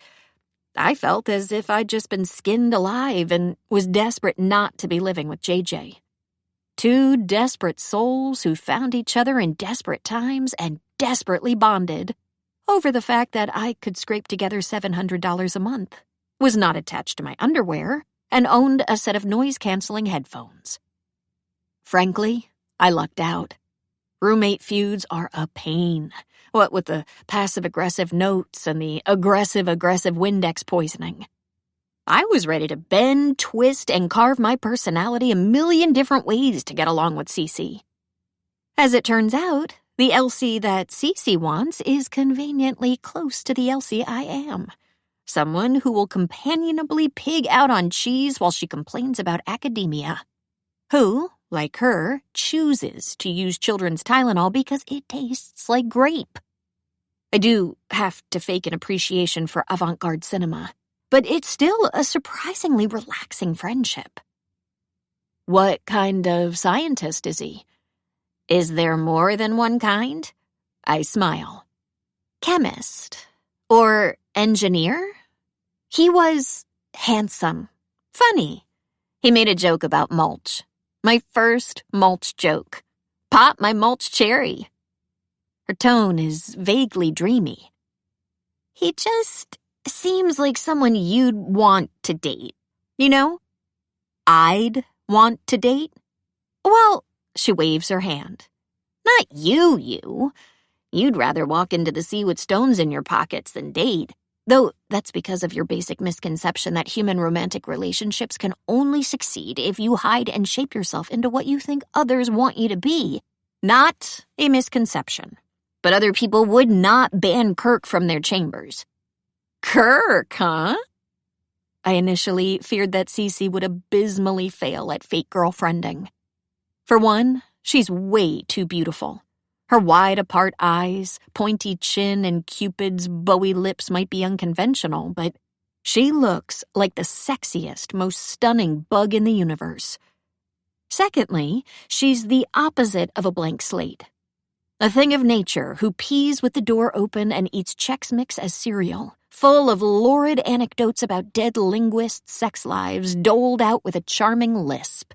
I felt as if I'd just been skinned alive and was desperate not to be living with JJ. 2 desperate souls who found each other in desperate times and desperately bonded over the fact that I could scrape together $700 a month, was not attached to my underwear, and owned a set of noise-canceling headphones. Frankly, I lucked out. Roommate feuds are a pain, what with the passive-aggressive notes and the aggressive-aggressive Windex poisoning. I was ready to bend, twist, and carve my personality a million different ways to get along with Cece. As it turns out, the Elsie that Cece wants is conveniently close to the Elsie I am. Someone who will companionably pig out on cheese while she complains about academia. Who, like her, chooses to use children's Tylenol because it tastes like grape. I do have to fake an appreciation for avant-garde cinema, but it's still a surprisingly relaxing friendship. What kind of scientist is he? Is there more than one kind? I smile. Chemist. Or engineer? He was handsome. Funny. He made a joke about mulch. My first mulch joke. Pop my mulch cherry. Her tone is vaguely dreamy. He just seems like someone you'd want to date. You know? I'd want to date. Well, she waves her hand. Not you. You'd rather walk into the sea with stones in your pockets than date. Though that's because of your basic misconception that human romantic relationships can only succeed if you hide and shape yourself into what you think others want you to be. Not a misconception. But other people would not ban Kirk from their chambers. Kirk, huh? I initially feared that Cece would abysmally fail at fake girlfriending. For one, she's way too beautiful. Her wide-apart eyes, pointy chin, and Cupid's bowy lips might be unconventional, but she looks like the sexiest, most stunning bug in the universe. Secondly, she's the opposite of a blank slate. A thing of nature who pees with the door open and eats Chex Mix as cereal, full of lurid anecdotes about dead linguists' sex lives doled out with a charming lisp.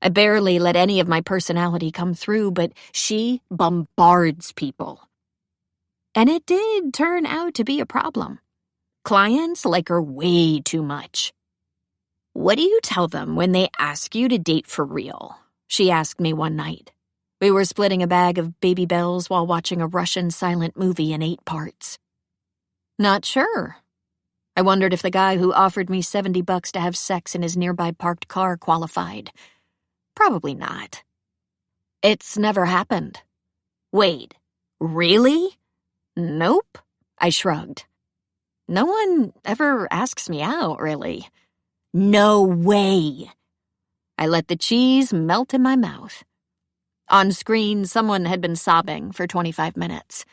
I barely let any of my personality come through, but she bombards people. And it did turn out to be a problem. Clients like her way too much. "What do you tell them when they ask you to date for real?" she asked me one night. We were splitting a bag of Baby Bells while watching a Russian silent movie in 8 parts. Not sure. I wondered if the guy who offered me $70 to have sex in his nearby parked car qualified. Probably not. It's never happened. Wait, really? Nope, I shrugged. No one ever asks me out, really. No way. I let the cheese melt in my mouth. On screen, someone had been sobbing for 25 minutes.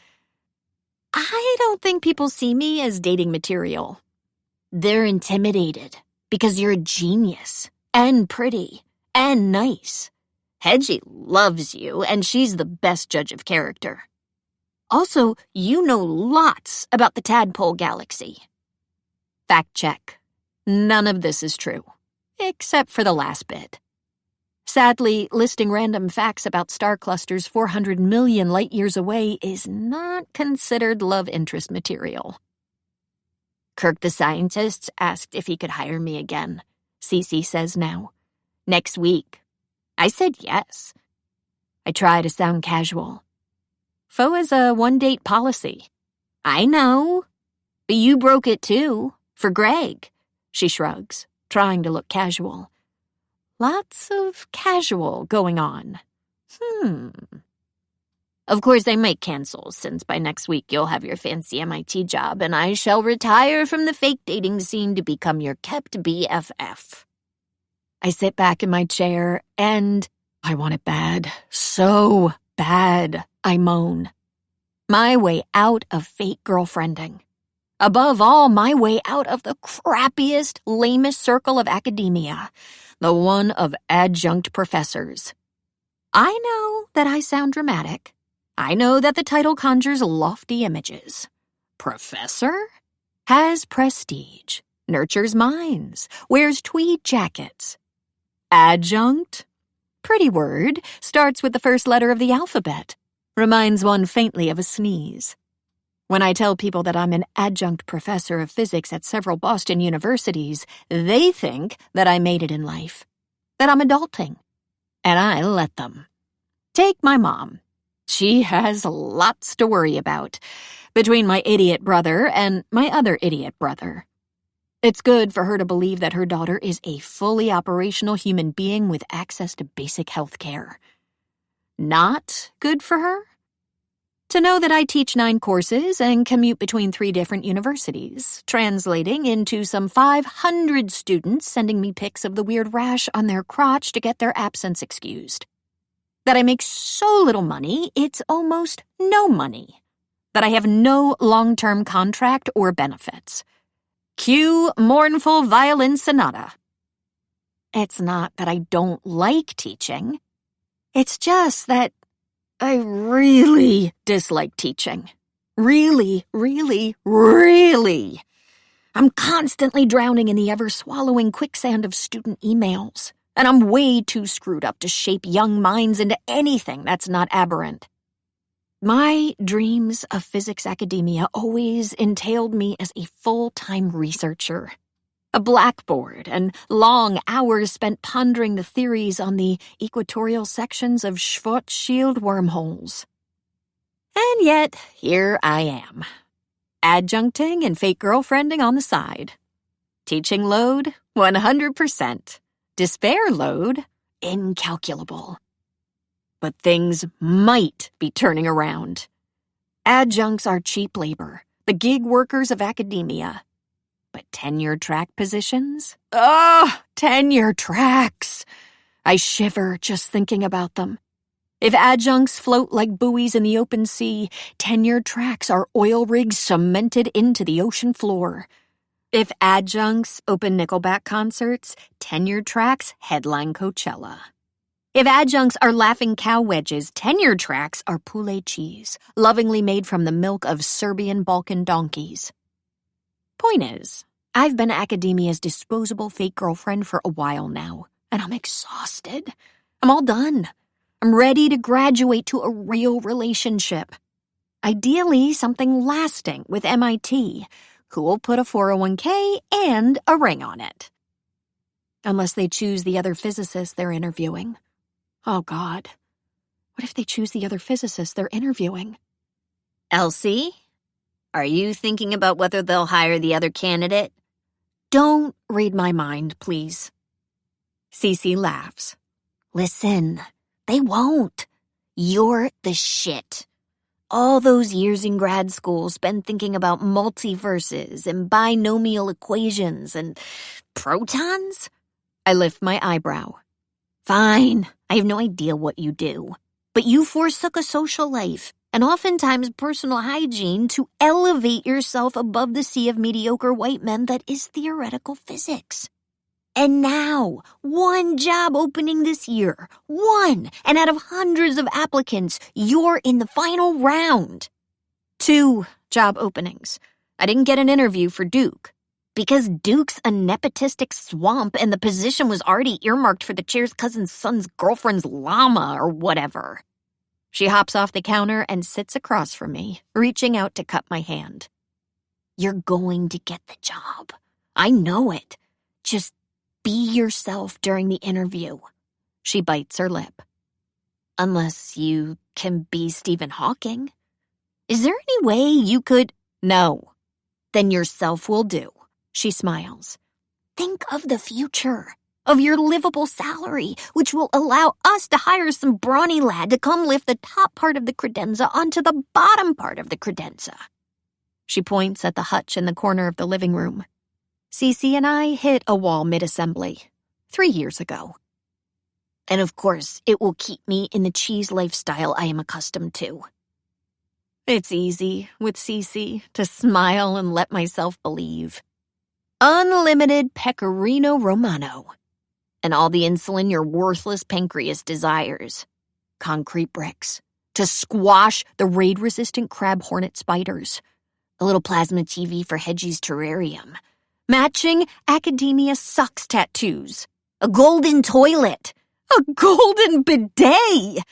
I don't think people see me as dating material. They're intimidated because you're a genius and pretty and nice. Hedgie loves you, and she's the best judge of character. Also, you know lots about the tadpole galaxy. Fact check. None of this is true, except for the last bit. Sadly, listing random facts about star clusters 400 million light-years away is not considered love interest material. Kirk the scientist asked if he could hire me again, Cece says now. Next week. I said yes. I try to sound casual. Faux is a one-date policy. I know. But you broke it too, for Greg. She shrugs, trying to look casual. Lots of casual going on. Of course, I might cancel, since by next week you'll have your fancy MIT job, and I shall retire from the fake dating scene to become your kept BFF. I sit back in my chair, and I want it bad. So bad, I moan. My way out of fake girlfriending. Above all, my way out of the crappiest, lamest circle of academia, the one of adjunct professors. I know that I sound dramatic. I know that the title conjures lofty images. Professor? Has prestige, nurtures minds, wears tweed jackets. Adjunct? Pretty word, starts with the first letter of the alphabet. Reminds one faintly of a sneeze. When I tell people that I'm an adjunct professor of physics at several Boston universities, they think that I made it in life, that I'm adulting, and I let them. Take my mom. She has lots to worry about, between my idiot brother and my other idiot brother. It's good for her to believe that her daughter is a fully operational human being with access to basic health care. Not good for her? To know that I teach 9 courses and commute between 3 different universities, translating into some 500 students sending me pics of the weird rash on their crotch to get their absence excused. That I make so little money, it's almost no money. That I have no long-term contract or benefits. Cue mournful violin sonata. It's not that I don't like teaching. It's just that I really dislike teaching. Really, really, really. I'm constantly drowning in the ever-swallowing quicksand of student emails, and I'm way too screwed up to shape young minds into anything that's not aberrant. My dreams of physics academia always entailed me as a full-time researcher. A blackboard and long hours spent pondering the theories on the equatorial sections of Schwarzschild wormholes. And yet, here I am. Adjuncting and fake girlfriending on the side. Teaching load, 100%. Despair load, incalculable. But things might be turning around. Adjuncts are cheap labor, the gig workers of academia. But tenure-track positions? Tenure tracks! I shiver just thinking about them. If adjuncts float like buoys in the open sea, tenure tracks are oil rigs cemented into the ocean floor. If adjuncts open Nickelback concerts, tenure tracks headline Coachella. If adjuncts are laughing cow wedges, tenure tracks are poulet cheese, lovingly made from the milk of Serbian Balkan donkeys. Point is, I've been academia's disposable fake girlfriend for a while now, and I'm exhausted. I'm all done. I'm ready to graduate to a real relationship. Ideally, something lasting with MIT, who will put a 401k and a ring on it. Unless they choose the other physicist they're interviewing. Oh, God. What if they choose the other physicist they're interviewing? Elsie, are you thinking about whether they'll hire the other candidate? Don't read my mind, please. Cece laughs. Listen, they won't. You're the shit. All those years in grad school spent thinking about multiverses and binomial equations and protons? I lift my eyebrow. Fine, I have no idea what you do. But you forsook a social life and oftentimes personal hygiene to elevate yourself above the sea of mediocre white men that is theoretical physics. And now, one job opening this year, one, and out of hundreds of applicants, you're in the final round. 2 job openings. I didn't get an interview for Duke. Because Duke's a nepotistic swamp and the position was already earmarked for the chair's cousin's son's girlfriend's llama or whatever. She hops off the counter and sits across from me, reaching out to cut my hand. You're going to get the job. I know it. Just be yourself during the interview. She bites her lip. Unless you can be Stephen Hawking. Is there any way you could? No. Then yourself will do. She smiles. Think of the future, of your livable salary, which will allow us to hire some brawny lad to come lift the top part of the credenza onto the bottom part of the credenza. She points at the hutch in the corner of the living room. Cece and I hit a wall mid-assembly 3 years ago. And of course, it will keep me in the cheese lifestyle I am accustomed to. It's easy with Cece to smile and let myself believe. Unlimited pecorino romano. And all the insulin your worthless pancreas desires. Concrete bricks. To squash the raid-resistant crab hornet spiders. A little plasma TV for Hedgie's terrarium. Matching academia sucks tattoos. A golden toilet. A golden bidet.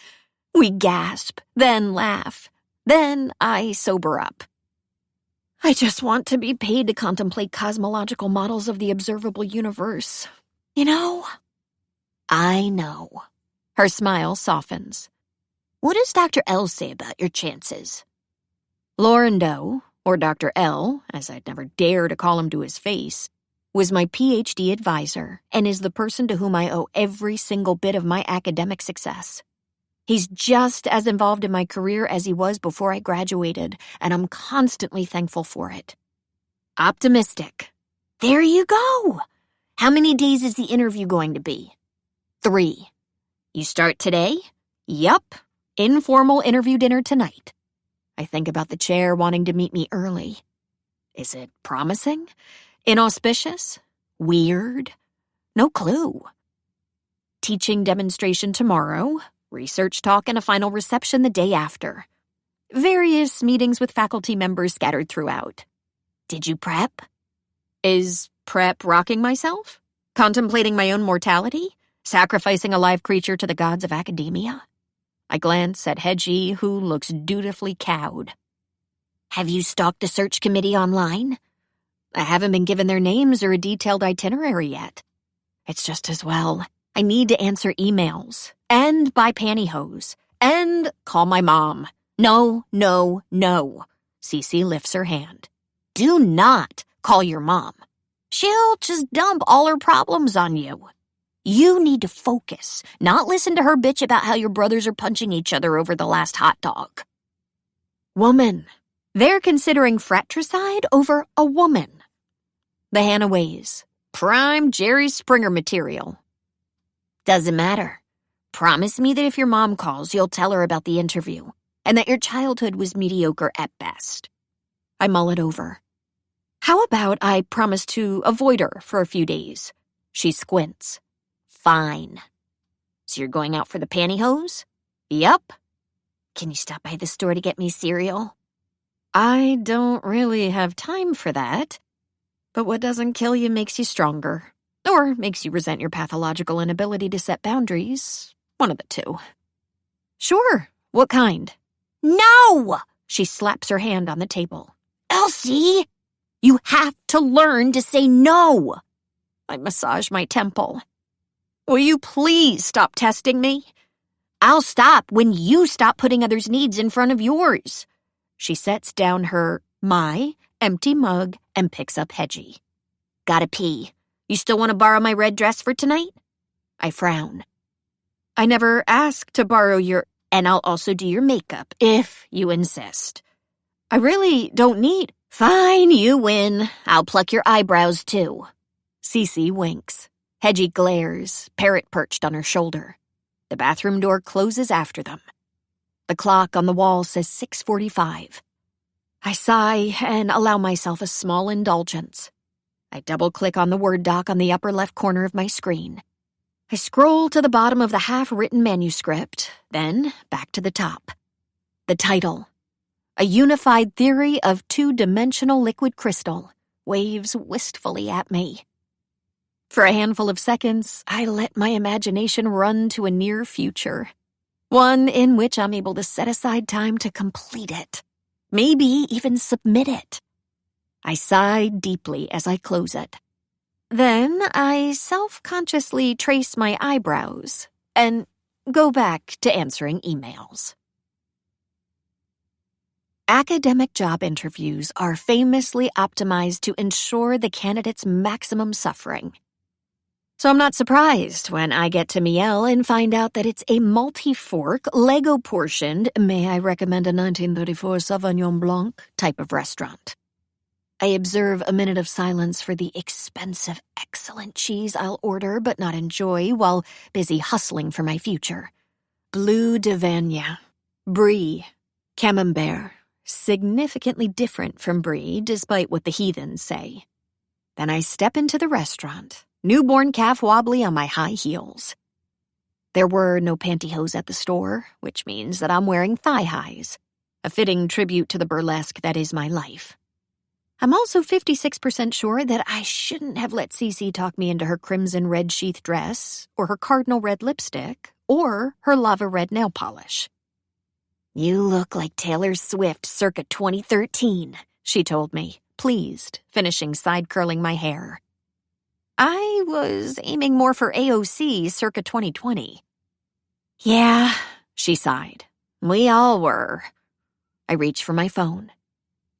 We gasp, then laugh. Then I sober up. I just want to be paid to contemplate cosmological models of the observable universe. You know? I know. Her smile softens. What does Dr. L say about your chances? Lauren Doe, or Dr. L, as I'd never dare to call him to his face, was my PhD advisor and is the person to whom I owe every single bit of my academic success. He's just as involved in my career as he was before I graduated, and I'm constantly thankful for it. Optimistic. There you go. How many days is the interview going to be? 3. You start today? Yup. Informal interview dinner tonight. I think about the chair wanting to meet me early. Is it promising? Inauspicious? Weird? No clue. Teaching demonstration tomorrow. Research talk and a final reception the day after. Various meetings with faculty members scattered throughout. Did you prep? Is prep rocking myself? Contemplating my own mortality? Sacrificing a live creature to the gods of academia? I glance at Hedgie, who looks dutifully cowed. Have you stalked the search committee online? I haven't been given their names or a detailed itinerary yet. It's just as well. I need to answer emails, and buy pantyhose, and call my mom. No, no, no. Cece lifts her hand. Do not call your mom. She'll just dump all her problems on you. You need to focus, not listen to her bitch about how your brothers are punching each other over the last hot dog. Woman. They're considering fratricide over a woman. The Hannah Ways. Prime Jerry Springer material. Doesn't matter. Promise me that if your mom calls, you'll tell her about the interview, and that your childhood was mediocre at best. I mull it over. How about I promise to avoid her for a few days? She squints. Fine. So you're going out for the pantyhose? Yup. Can you stop by the store to get me cereal? I don't really have time for that. But what doesn't kill you makes you stronger. Or makes you resent your pathological inability to set boundaries. One of the two. Sure. What kind? No! She slaps her hand on the table. Elsie! You have to learn to say no! I massage my temple. Will you please stop testing me? I'll stop when you stop putting others' needs in front of yours. She sets down my empty mug and picks up Hedgie. Gotta pee. You still want to borrow my red dress for tonight? I frown. I never asked to borrow your... And I'll also do your makeup, if you insist. I really don't need... Fine, you win. I'll pluck your eyebrows, too. Cece winks. Hedgie glares, parrot perched on her shoulder. The bathroom door closes after them. The clock on the wall says 6:45. I sigh and allow myself a small indulgence. I double-click on the Word doc on the upper left corner of my screen. I scroll to the bottom of the half-written manuscript, then back to the top. The title, A Unified Theory of Two-Dimensional Liquid Crystal, waves wistfully at me. For a handful of seconds, I let my imagination run to a near future, one in which I'm able to set aside time to complete it, maybe even submit it. I sigh deeply as I close it. Then I self-consciously trace my eyebrows and go back to answering emails. Academic job interviews are famously optimized to ensure the candidate's maximum suffering. So I'm not surprised when I get to Miel and find out that it's a multi-fork, Lego-portioned, may I recommend a 1934 Sauvignon Blanc type of restaurant. I observe a minute of silence for the expensive, excellent cheese I'll order but not enjoy while busy hustling for my future. Bleu de Vigne, Brie, Camembert, significantly different from Brie despite what the heathens say. Then I step into the restaurant, newborn calf wobbly on my high heels. There were no pantyhose at the store, which means that I'm wearing thigh highs, a fitting tribute to the burlesque that is my life. I'm also 56% sure that I shouldn't have let Cece talk me into her crimson red sheath dress, or her cardinal red lipstick, or her lava red nail polish. You look like Taylor Swift circa 2013, she told me, pleased, finishing side-curling my hair. I was aiming more for AOC circa 2020. Yeah, she sighed. We all were. I reach for my phone.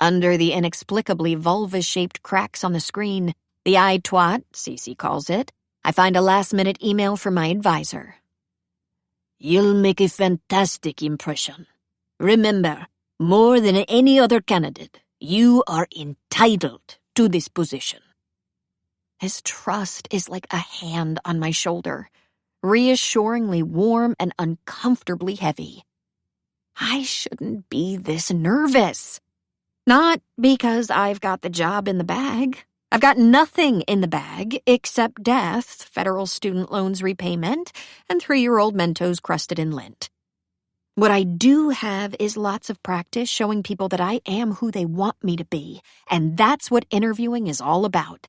Under the inexplicably vulva-shaped cracks on the screen, the eye twat, Cece calls it, I find a last-minute email from my advisor. You'll make a fantastic impression. Remember, more than any other candidate, you are entitled to this position. His trust is like a hand on my shoulder, reassuringly warm and uncomfortably heavy. I shouldn't be this nervous. Not because I've got the job in the bag. I've got nothing in the bag except death, federal student loans repayment, and 3-year-old Mentos crusted in lint. What I do have is lots of practice showing people that I am who they want me to be, and that's what interviewing is all about.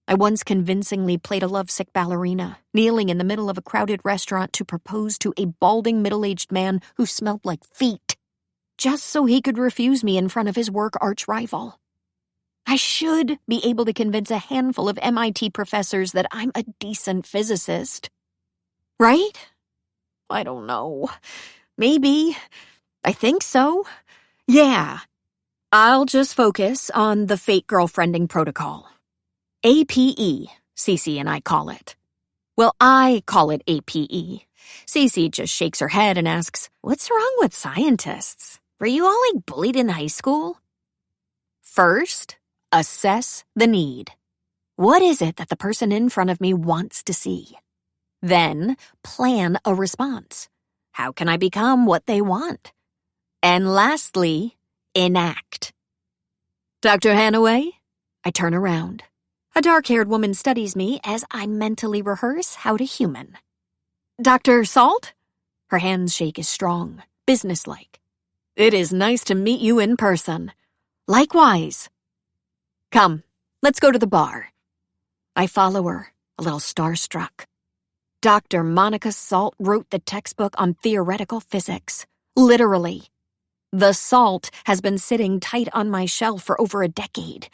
I once convincingly played a lovesick ballerina, kneeling in the middle of a crowded restaurant to propose to a balding middle-aged man who smelled like feet, just so he could refuse me in front of his work arch-rival. I should be able to convince a handful of MIT professors that I'm a decent physicist. Right? I don't know. Maybe. I think so. Yeah. I'll just focus on the fake girlfriending protocol. APE, Cece and I call it. Well, I call it APE. Cece just shakes her head and asks, "What's wrong with scientists? Were you all bullied in high school?" First, assess the need. What is it that the person in front of me wants to see? Then, plan a response. How can I become what they want? And lastly, enact. "Dr. Hanaway?" I turn around. A dark-haired woman studies me as I mentally rehearse how to human. "Dr. Salt?" Her handshake is strong, businesslike. "It is nice to meet you in person." "Likewise." "Come, let's go to the bar." I follow her, a little starstruck. Dr. Monica Salt wrote the textbook on theoretical physics. Literally. The Salt has been sitting tight on my shelf for over a decade.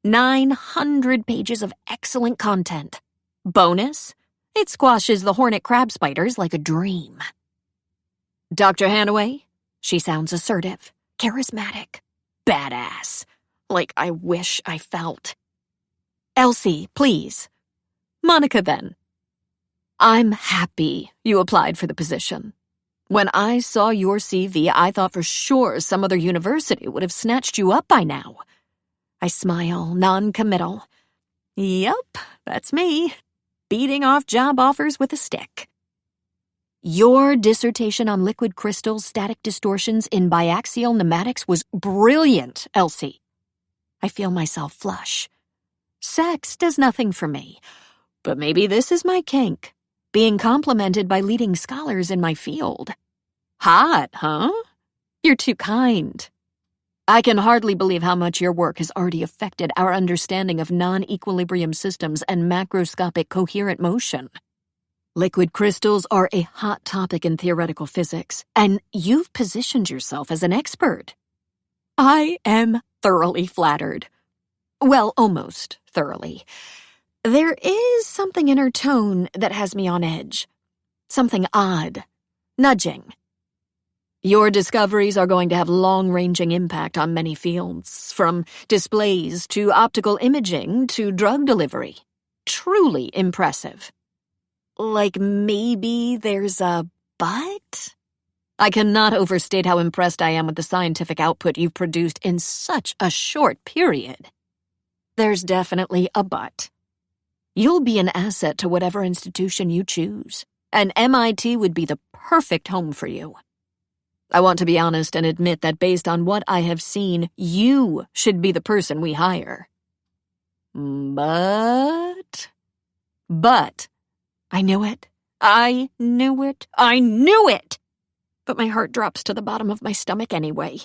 900 pages of excellent content. Bonus, it squashes the hornet crab spiders like a dream. "Dr. Hanaway?" She sounds assertive, charismatic, badass, like I wish I felt. "Elsie, please." "Monica, then." "I'm happy you applied for the position. When I saw your CV, I thought for sure some other university would have snatched you up by now." I smile, non-committal. Yup, that's me, beating off job offers with a stick. "Your dissertation on liquid crystals, static distortions in biaxial pneumatics was brilliant, Elsie." I feel myself flush. Sex does nothing for me, but maybe this is my kink. Being complimented by leading scholars in my field. Hot, huh? You're too kind. I can hardly believe how much your work has already affected our understanding of non-equilibrium systems and macroscopic coherent motion. Liquid crystals are a hot topic in theoretical physics, and you've positioned yourself as an expert. I am thoroughly flattered. Well, almost thoroughly. There is something in her tone that has me on edge. Something odd. Nudging. Your discoveries are going to have long-ranging impact on many fields, from displays to optical imaging to drug delivery. Truly impressive. Like maybe there's a but? I cannot overstate how impressed I am with the scientific output you've produced in such a short period. There's definitely a but. You'll be an asset to whatever institution you choose, and MIT would be the perfect home for you. I want to be honest and admit that based on what I have seen, you should be the person we hire. But, I knew it. I knew it! But my heart drops to the bottom of my stomach anyway.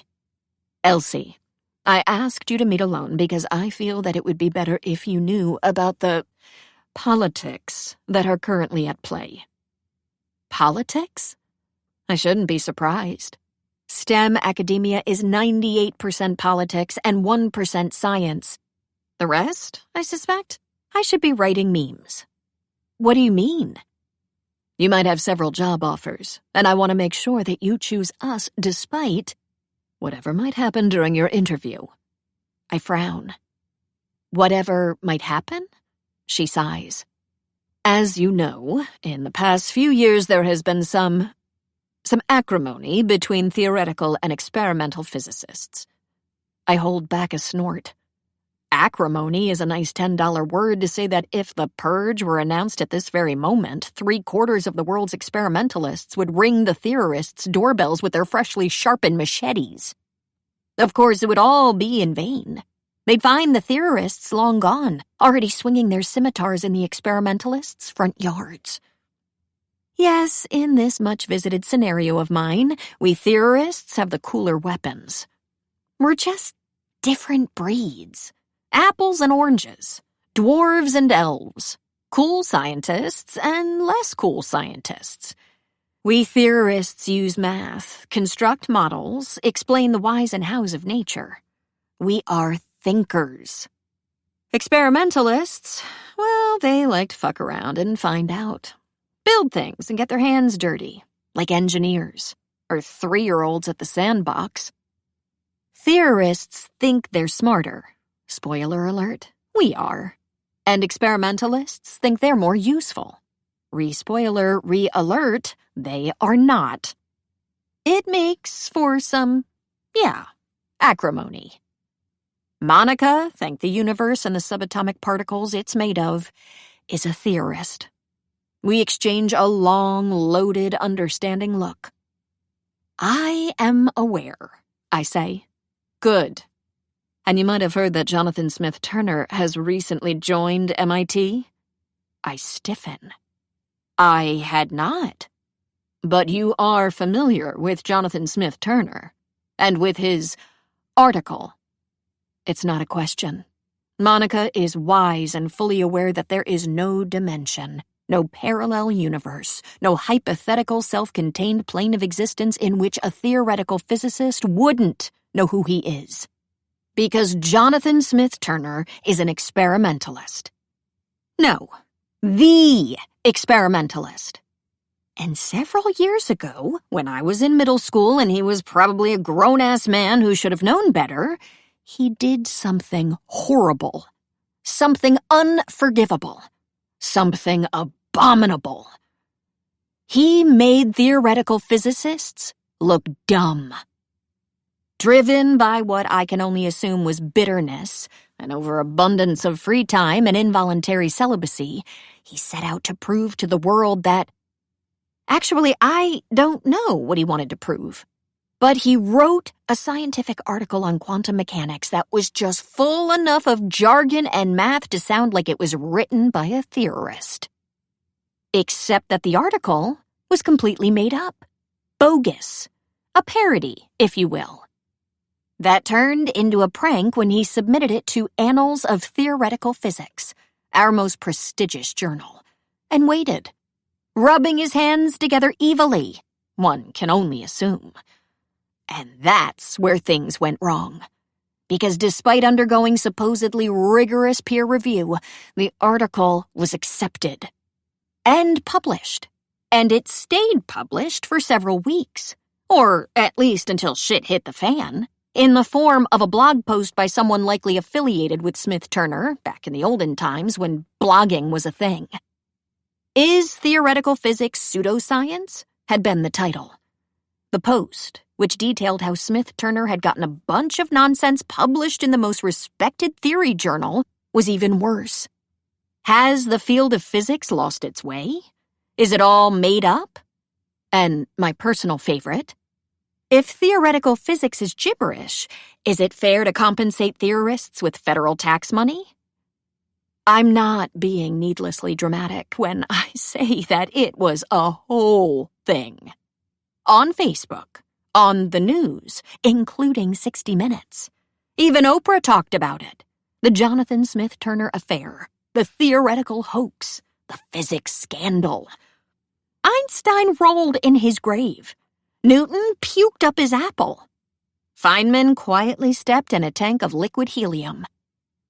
Elsie, I asked you to meet alone because I feel that it would be better if you knew about the politics that are currently at play. Politics? I shouldn't be surprised. STEM academia is 98% politics and 1% science. The rest, I suspect, I should be writing memes. What do you mean? You might have several job offers, and I want to make sure that you choose us despite whatever might happen during your interview. I frown. Whatever might happen? She sighs. As you know, in the past few years there has been some acrimony between theoretical and experimental physicists. I hold back a snort. Acrimony is a nice $10 word to say that if the purge were announced at this very moment, 3/4 of the world's experimentalists would ring the theorists' doorbells with their freshly sharpened machetes. Of course, it would all be in vain. They'd find the theorists long gone, already swinging their scimitars in the experimentalists' front yards. Yes, in this much-visited scenario of mine, we theorists have the cooler weapons. We're just different breeds. Apples and oranges. Dwarves and elves. Cool scientists and less cool scientists. We theorists use math, construct models, explain the whys and hows of nature. We are thinkers. Experimentalists, well, they like to fuck around and find out. Build things and get their hands dirty, like engineers, or 3-year-olds at the sandbox. Theorists think they're smarter. Spoiler alert, we are. And experimentalists think they're more useful. Re-spoiler, re-alert, they are not. It makes for some, acrimony. Monica, thank the universe and the subatomic particles it's made of, is a theorist. We exchange a long, loaded, understanding look. I am aware, I say. Good. And you might have heard that Jonathan Smith Turner has recently joined MIT? I stiffen. I had not. But you are familiar with Jonathan Smith Turner, and with his article. It's not a question. Monica is wise and fully aware that there is no dimension, no parallel universe, no hypothetical self-contained plane of existence in which a theoretical physicist wouldn't know who he is. Because Jonathan Smith Turner is an experimentalist. No, the experimentalist. And several years ago, when I was in middle school and he was probably a grown-ass man who should have known better, he did something horrible, something unforgivable, something abominable. He made theoretical physicists look dumb. Driven by what I can only assume was bitterness, an overabundance of free time and involuntary celibacy, he set out to prove to the world that... Actually, I don't know what he wanted to prove. But he wrote a scientific article on quantum mechanics that was just full enough of jargon and math to sound like it was written by a theorist. Except that the article was completely made up. Bogus. A parody, if you will. That turned into a prank when he submitted it to Annals of Theoretical Physics, our most prestigious journal, and waited, rubbing his hands together evilly, one can only assume. And that's where things went wrong. Because despite undergoing supposedly rigorous peer review, the article was accepted and published. And it stayed published for several weeks, or at least until shit hit the fan. In the form of a blog post by someone likely affiliated with Smith Turner back in the olden times when blogging was a thing. Is Theoretical Physics Pseudoscience? Had been the title. The post, which detailed how Smith Turner had gotten a bunch of nonsense published in the most respected theory journal, was even worse. Has the field of physics lost its way? Is it all made up? And my personal favorite, if theoretical physics is gibberish, is it fair to compensate theorists with federal tax money? I'm not being needlessly dramatic when I say that it was a whole thing. On Facebook, on the news, including 60 Minutes. Even Oprah talked about it. The Jonathan Smith Turner affair, the theoretical hoax, the physics scandal. Einstein rolled in his grave. Newton puked up his apple. Feynman quietly stepped in a tank of liquid helium.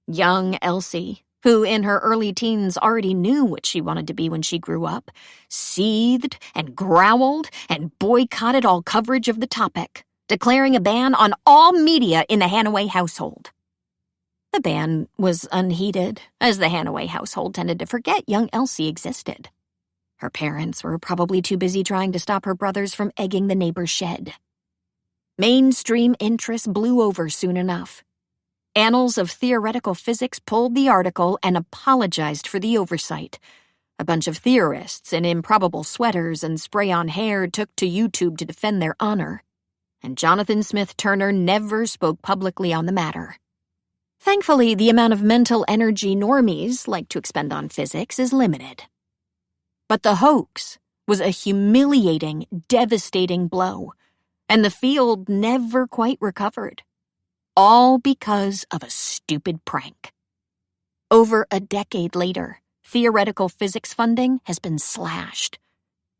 Young Elsie, who in her early teens already knew what she wanted to be when she grew up, seethed and growled and boycotted all coverage of the topic, declaring a ban on all media in the Hanaway household. The ban was unheeded, as the Hanaway household tended to forget young Elsie existed. Her parents were probably too busy trying to stop her brothers from egging the neighbor's shed. Mainstream interest blew over soon enough. Annals of Theoretical Physics pulled the article and apologized for the oversight. A bunch of theorists in improbable sweaters and spray-on hair took to YouTube to defend their honor. And Jonathan Smith Turner never spoke publicly on the matter. Thankfully, the amount of mental energy normies like to expend on physics is limited. But the hoax was a humiliating, devastating blow, and the field never quite recovered. All because of a stupid prank. Over a decade later, theoretical physics funding has been slashed.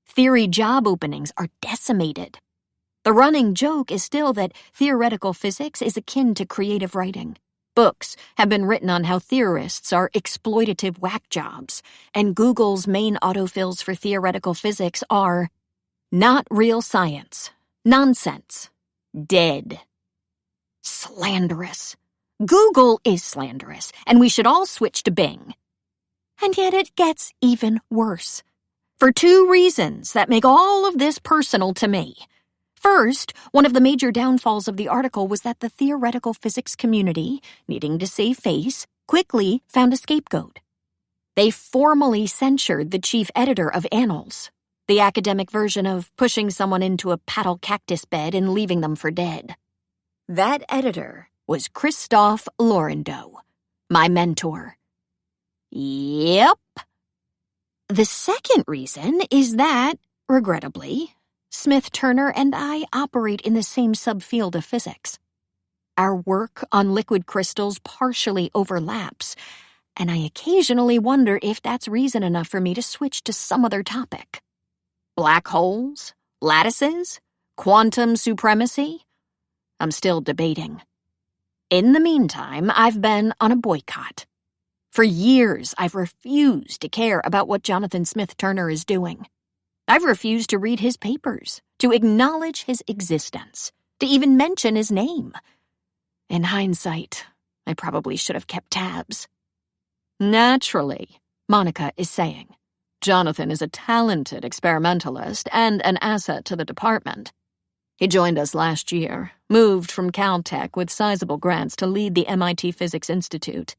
Theory job openings are decimated. The running joke is still that theoretical physics is akin to creative writing. Books have been written on how theorists are exploitative whack jobs, and Google's main autofills for theoretical physics are not real science, nonsense, dead. slanderous. Google is slanderous, and we should all switch to Bing. And yet it gets even worse. For 2 reasons that make all of this personal to me. First, one of the major downfalls of the article was that the theoretical physics community, needing to save face, quickly found a scapegoat. They formally censured the chief editor of Annals, the academic version of pushing someone into a paddle cactus bed and leaving them for dead. That editor was Christophe Laurendeau, my mentor. Yep. The second reason is that, regrettably, Smith-Turner and I operate in the same subfield of physics. Our work on liquid crystals partially overlaps, and I occasionally wonder if that's reason enough for me to switch to some other topic. Black holes? Lattices? Quantum supremacy? I'm still debating. In the meantime, I've been on a boycott. For years, I've refused to care about what Jonathan Smith-Turner is doing. I've refused to read his papers, to acknowledge his existence, to even mention his name. In hindsight, I probably should have kept tabs. Naturally, Monica is saying, Jonathan is a talented experimentalist and an asset to the department. He joined us last year, moved from Caltech with sizable grants to lead the MIT Physics Institute.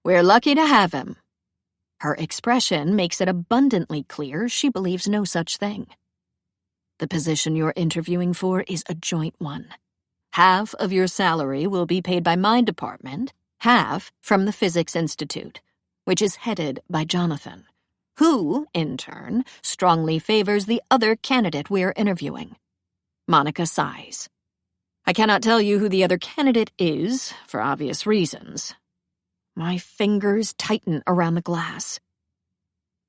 We're lucky to have him. Her expression makes it abundantly clear she believes no such thing. The position you're interviewing for is a joint one. Half of your salary will be paid by my department, half from the Physics Institute, which is headed by Jonathan, who, in turn, strongly favors the other candidate we're interviewing. Monica sighs. I cannot tell you who the other candidate is, for obvious reasons. My fingers tighten around the glass.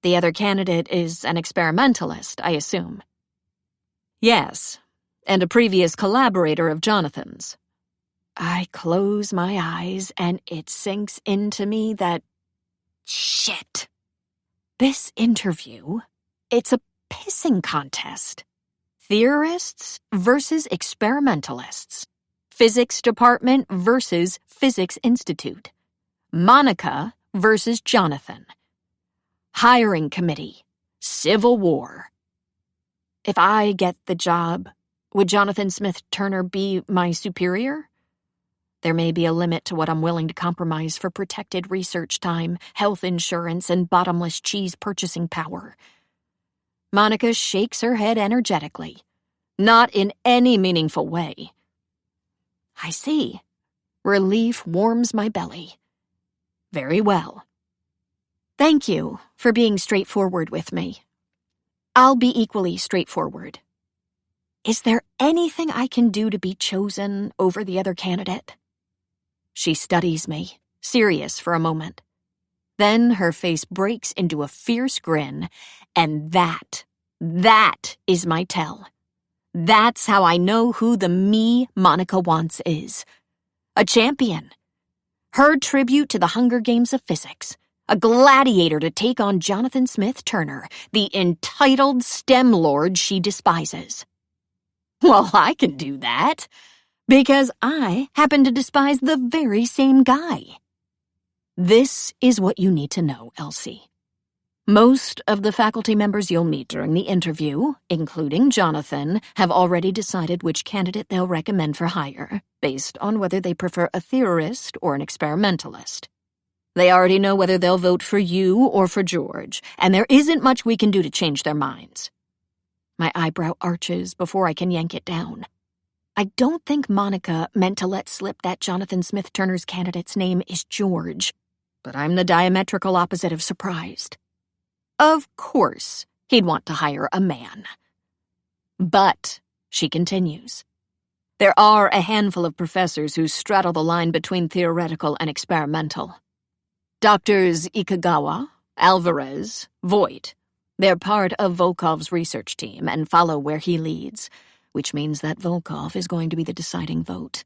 The other candidate is an experimentalist, I assume. Yes, and a previous collaborator of Jonathan's. I close my eyes and it sinks into me that, shit. This interview, it's a pissing contest. Theorists versus experimentalists. Physics department versus Physics Institute. Monica versus Jonathan. Hiring committee. Civil war. If I get the job, would Jonathan Smith-Turner be my superior? There may be a limit to what I'm willing to compromise for protected research time, health insurance, and bottomless cheese purchasing power. Monica shakes her head energetically. Not in any meaningful way. I see. Relief warms my belly. Very well. Thank you for being straightforward with me. I'll be equally straightforward. Is there anything I can do to be chosen over the other candidate? She studies me, serious for a moment. Then her face breaks into a fierce grin, and that is my tell. That's how I know who the me Monica wants is. A champion. Her tribute to the Hunger Games of Physics. A gladiator to take on Jonathan Smith-Turner, the entitled STEM lord she despises. Well, I can do that, because I happen to despise the very same guy. This is what you need to know, Elsie. Most of the faculty members you'll meet during the interview, including Jonathan, have already decided which candidate they'll recommend for hire, based on whether they prefer a theorist or an experimentalist. They already know whether they'll vote for you or for George, and there isn't much we can do to change their minds. My eyebrow arches before I can yank it down. I don't think Monica meant to let slip that Jonathan Smith-Turner's candidate's name is George, but I'm the diametrical opposite of surprised. Of course, he'd want to hire a man. But, she continues, there are a handful of professors who straddle the line between theoretical and experimental. Doctors Ikagawa, Alvarez, Voigt. They're part of Volkov's research team and follow where he leads, which means that Volkov is going to be the deciding vote.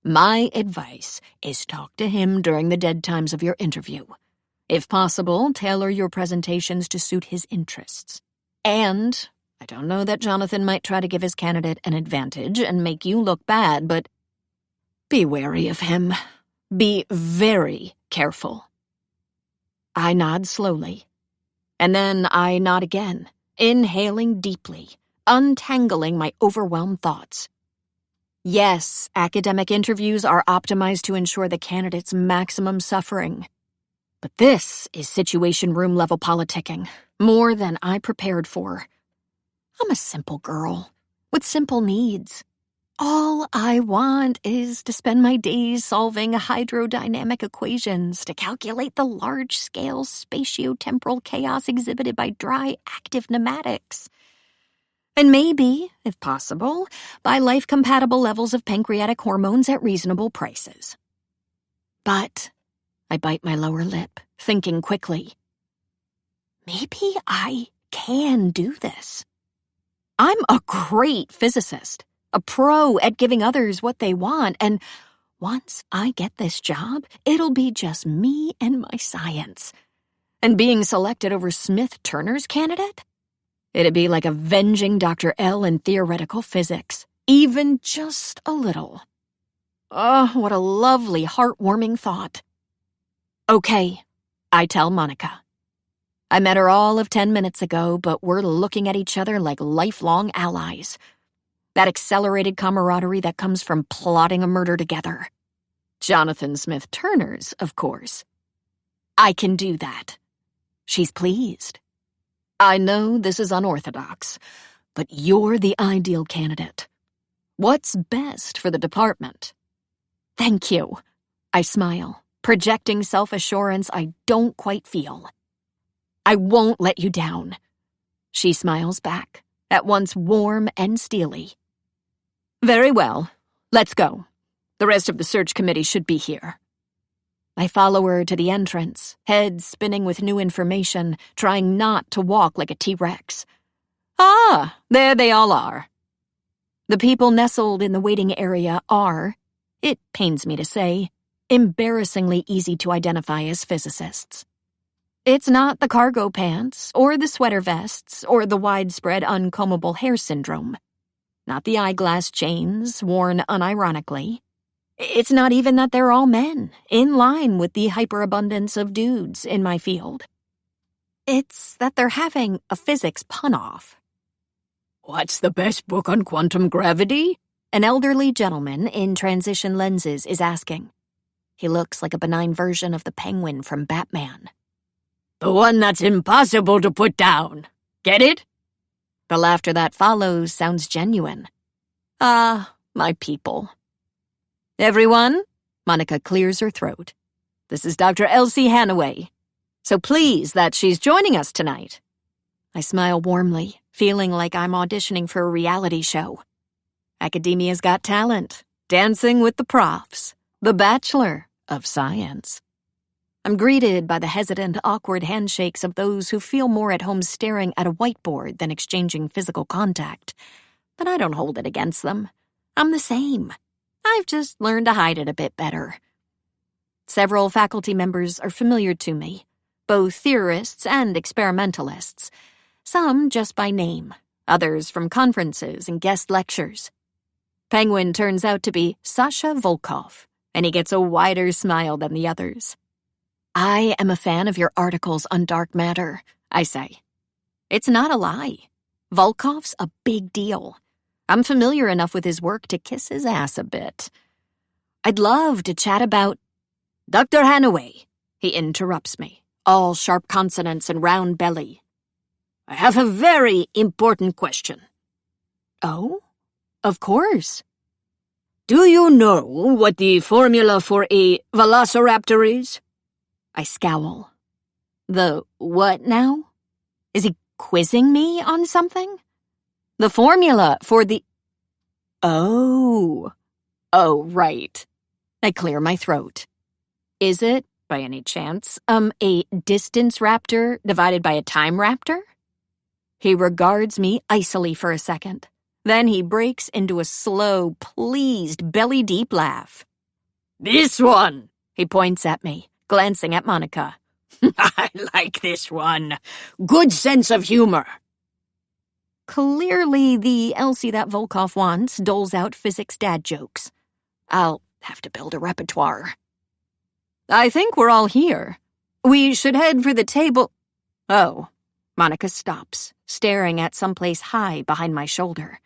My advice is talk to him during the dead times of your interview. If possible, tailor your presentations to suit his interests. And, I don't know that Jonathan might try to give his candidate an advantage and make you look bad, but Be wary of him. Be very careful. I nod slowly. And then I nod again, inhaling deeply, untangling my overwhelmed thoughts. Yes, academic interviews are optimized to ensure the candidate's maximum suffering. But this is situation room level politicking, more than I prepared for. I'm a simple girl, with simple needs. All I want is to spend my days solving hydrodynamic equations to calculate the large-scale spatiotemporal chaos exhibited by dry, active pneumatics. And maybe, if possible, buy life-compatible levels of pancreatic hormones at reasonable prices. But I bite my lower lip, thinking quickly. Maybe I can do this. I'm a great physicist. A pro at giving others what they want, and once I get this job, it'll be just me and my science. And being selected over Smith-Turner's candidate? It'd be like avenging Dr. L in theoretical physics, even just a little. Oh, what a lovely, heartwarming thought. Okay, I tell Monica. I met her all of 10 minutes ago, but we're looking at each other like lifelong allies. That accelerated camaraderie that comes from plotting a murder together. Jonathan Smith-Turner's, of course. I can do that. She's pleased. I know this is unorthodox, but you're the ideal candidate. What's best for the department? Thank you. I smile, projecting self-assurance I don't quite feel. I won't let you down. She smiles back, at once warm and steely. Very well. Let's go. The rest of the search committee should be here. I follow her to the entrance, head spinning with new information, trying not to walk like a T-Rex. Ah, there they all are. The people nestled in the waiting area are, it pains me to say, embarrassingly easy to identify as physicists. It's not the cargo pants, or the sweater vests, or the widespread uncombable hair syndrome. Not the eyeglass chains, worn unironically. It's not even that they're all men, in line with the hyperabundance of dudes in my field. It's that they're having a physics pun-off. What's the best book on quantum gravity? An elderly gentleman in transition lenses is asking. He looks like a benign version of the Penguin from Batman. The one that's impossible to put down. Get it? The laughter that follows sounds genuine. Ah, my people. Everyone, Monica clears her throat. This is Dr. Elsie Hanaway. So pleased that she's joining us tonight. I smile warmly, feeling like I'm auditioning for a reality show. Academia's Got Talent, Dancing with the Profs, The Bachelor of Science. I'm greeted by the hesitant, awkward handshakes of those who feel more at home staring at a whiteboard than exchanging physical contact. But I don't hold it against them. I'm the same. I've just learned to hide it a bit better. Several faculty members are familiar to me, both theorists and experimentalists. Some just by name, others from conferences and guest lectures. Penguin turns out to be Sasha Volkov, and he gets a wider smile than the others. I am a fan of your articles on dark matter, I say. It's not a lie. Volkov's a big deal. I'm familiar enough with his work to kiss his ass a bit. I'd love to chat about... Dr. Hanaway, he interrupts me, all sharp consonants and round belly. I have a very important question. Oh? Of course. Do you know what the formula for a velociraptor is? I scowl. The what now? Is he quizzing me on something? The formula for the... Oh, right. I clear my throat. Is it, by any chance, a distance raptor divided by a time raptor? He regards me icily for a second. Then he breaks into a slow, pleased, belly-deep laugh. This one, he points at me, glancing at Monica. I like this one. Good sense of humor. Clearly, the Elsie that Volkov wants doles out physics dad jokes. I'll Have to build a repertoire. I think we're all here. We should head for the table. Oh, Monica stops, staring at someplace high behind my shoulder.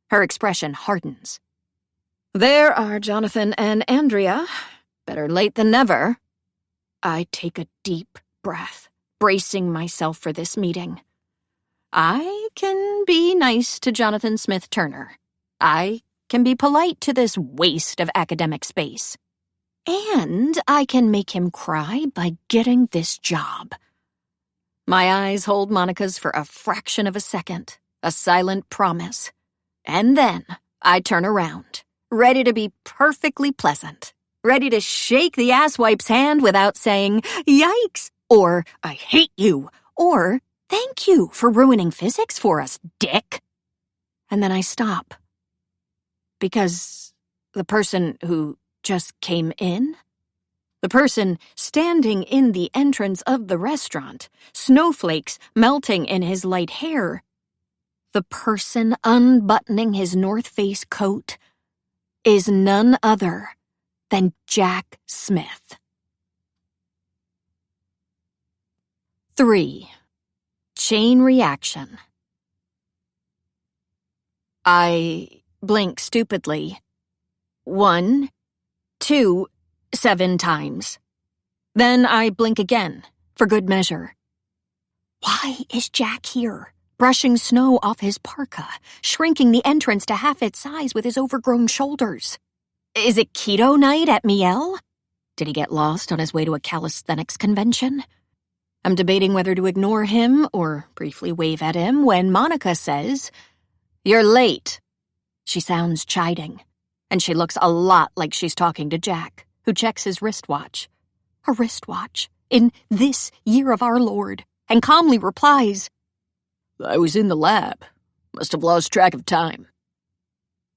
Her expression hardens. There are Jonathan and Andrea. Better late than never. I take a deep breath, bracing myself for this meeting. I can be nice to Jonathan Smith Turner. I can be polite to this waste of academic space. And I can make him cry by getting this job. My eyes hold Monica's for a fraction of a second, a silent promise. And then I turn around, ready to be perfectly pleasant, ready to shake the asswipe's hand without saying, "Yikes," or "I hate you," or "Thank you for ruining physics for us, dick." And then I stop. Because the person who just came in, the person standing in the entrance of the restaurant, snowflakes melting in his light hair, the person unbuttoning his North Face coat, is none other than Jack Smith. 3. Chain reaction. I blink stupidly. 1, 2, 7 times. Then I blink again, for good measure. Why is Jack here, brushing snow off his parka, shrinking the entrance to half its size with his overgrown shoulders? Is it keto night at Miel? Did he get lost on his way to a calisthenics convention? I'm debating whether to ignore him or briefly wave at him when Monica says, "You're late." She sounds chiding, and she looks a lot like she's talking to Jack, who checks his wristwatch. A wristwatch in this year of our Lord, and calmly replies, "I was in the lab. Must have lost track of time."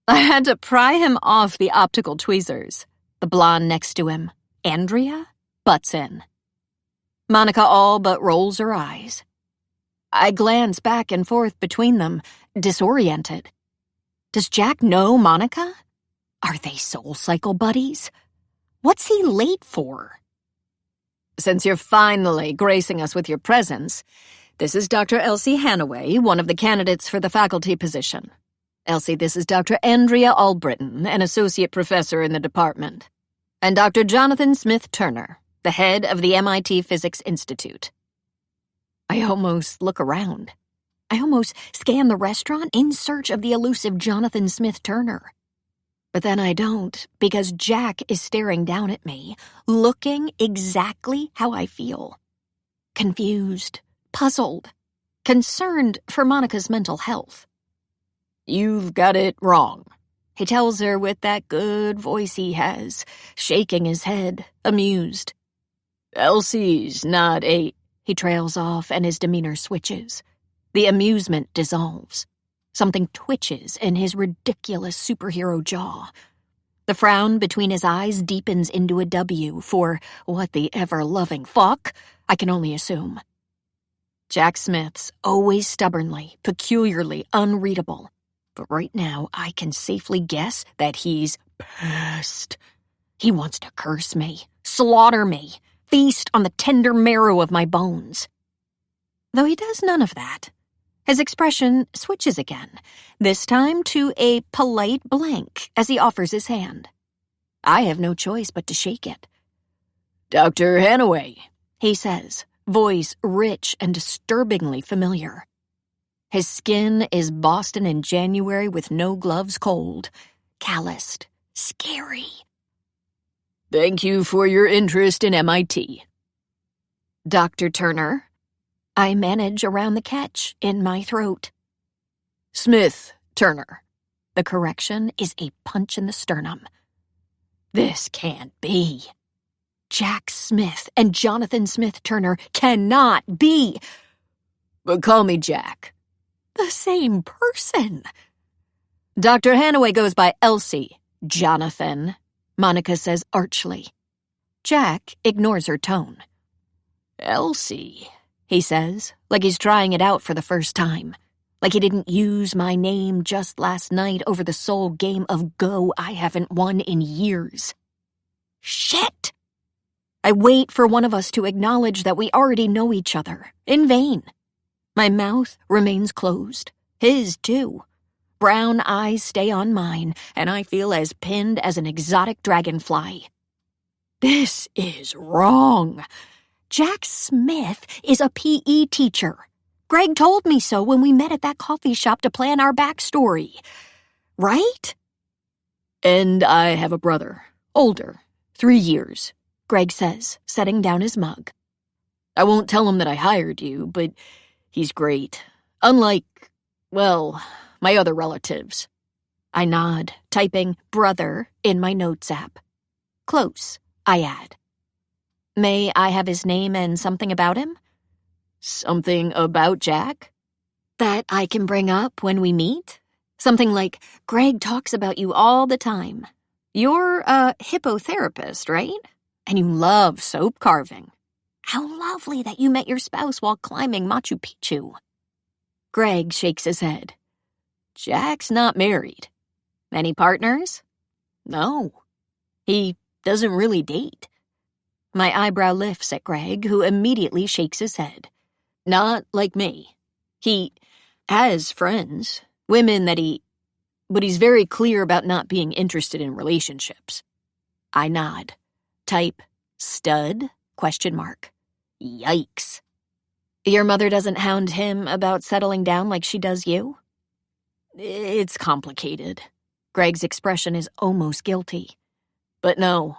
I had to pry him off the optical tweezers. The blonde next to him, Andrea, butts in. Monica all but rolls her eyes. I glance back and forth between them, disoriented. Does Jack know Monica? Are they soul cycle buddies? What's he late for? Since you're finally gracing us with your presence, this is Dr. Elsie Hanaway, one of the candidates for the faculty position. Elsie, this is Dr. Andrea Albritton, an associate professor in the department. And Dr. Jonathan Smith Turner, the head of the MIT Physics Institute. I almost look around. I almost scan the restaurant in search of the elusive Jonathan Smith Turner. But then I don't, because Jack is staring down at me, looking exactly how I feel. Confused, puzzled, concerned for Monica's mental health. "You've got it wrong," he tells her with that good voice he has, shaking his head, amused. "Elsie's not a—" He trails off and his demeanor switches. The amusement dissolves. Something twitches in his ridiculous superhero jaw. The frown between his eyes deepens into a W for what the ever-loving fuck, I can only assume. Jack Smith's always stubbornly, peculiarly unreadable. But right now, I can safely guess that he's pissed. He wants to curse me, slaughter me, feast on the tender marrow of my bones. Though he does none of that. His expression switches again, this time to a polite blank as he offers his hand. I have no choice but to shake it. "Dr. Hanaway," he says, voice rich and disturbingly familiar. His skin is Boston in January with no gloves cold, calloused, scary. "Thank you for your interest in MIT. Dr. Turner." I manage around the catch in my throat. "Smith Turner." The correction is a punch in the sternum. This can't be. Jack Smith and Jonathan Smith Turner cannot be. But call me Jack. The same person. Dr. Hanaway goes by Elsie. Jonathan, Monica says archly. Jack ignores her tone. "Elsie," he says, like he's trying it out for the first time. Like he didn't use my name just last night over the sole game of Go I haven't won in years. Shit! I wait for one of us to acknowledge that we already know each other, in vain. My mouth remains closed, his too. Brown eyes stay on mine, and I feel as pinned as an exotic dragonfly. This is wrong. Jack Smith is a PE teacher. Greg told me so when we met at that coffee shop to plan our backstory. Right? And I have a brother, older, 3 years, Greg says, setting down his mug. I won't tell him that I hired you, but he's great. Unlike, well, my other relatives. I nod, typing brother in my notes app. Close, I add. May I have his name and something about him? Something about Jack? That I can bring up when we meet? Something like, Greg talks about you all the time. You're a hippotherapist, right? And you love soap carving. How lovely that you met your spouse while climbing Machu Picchu. Greg shakes his head. Jack's not married. Any partners? No. He doesn't really date. My eyebrow lifts at Greg, who immediately shakes his head. Not like me. He has friends, women but he's very clear about not being interested in relationships. I nod. Type, stud, ? Yikes. Your mother doesn't hound him about settling down like she does you? It's complicated. Greg's expression is almost guilty. But no,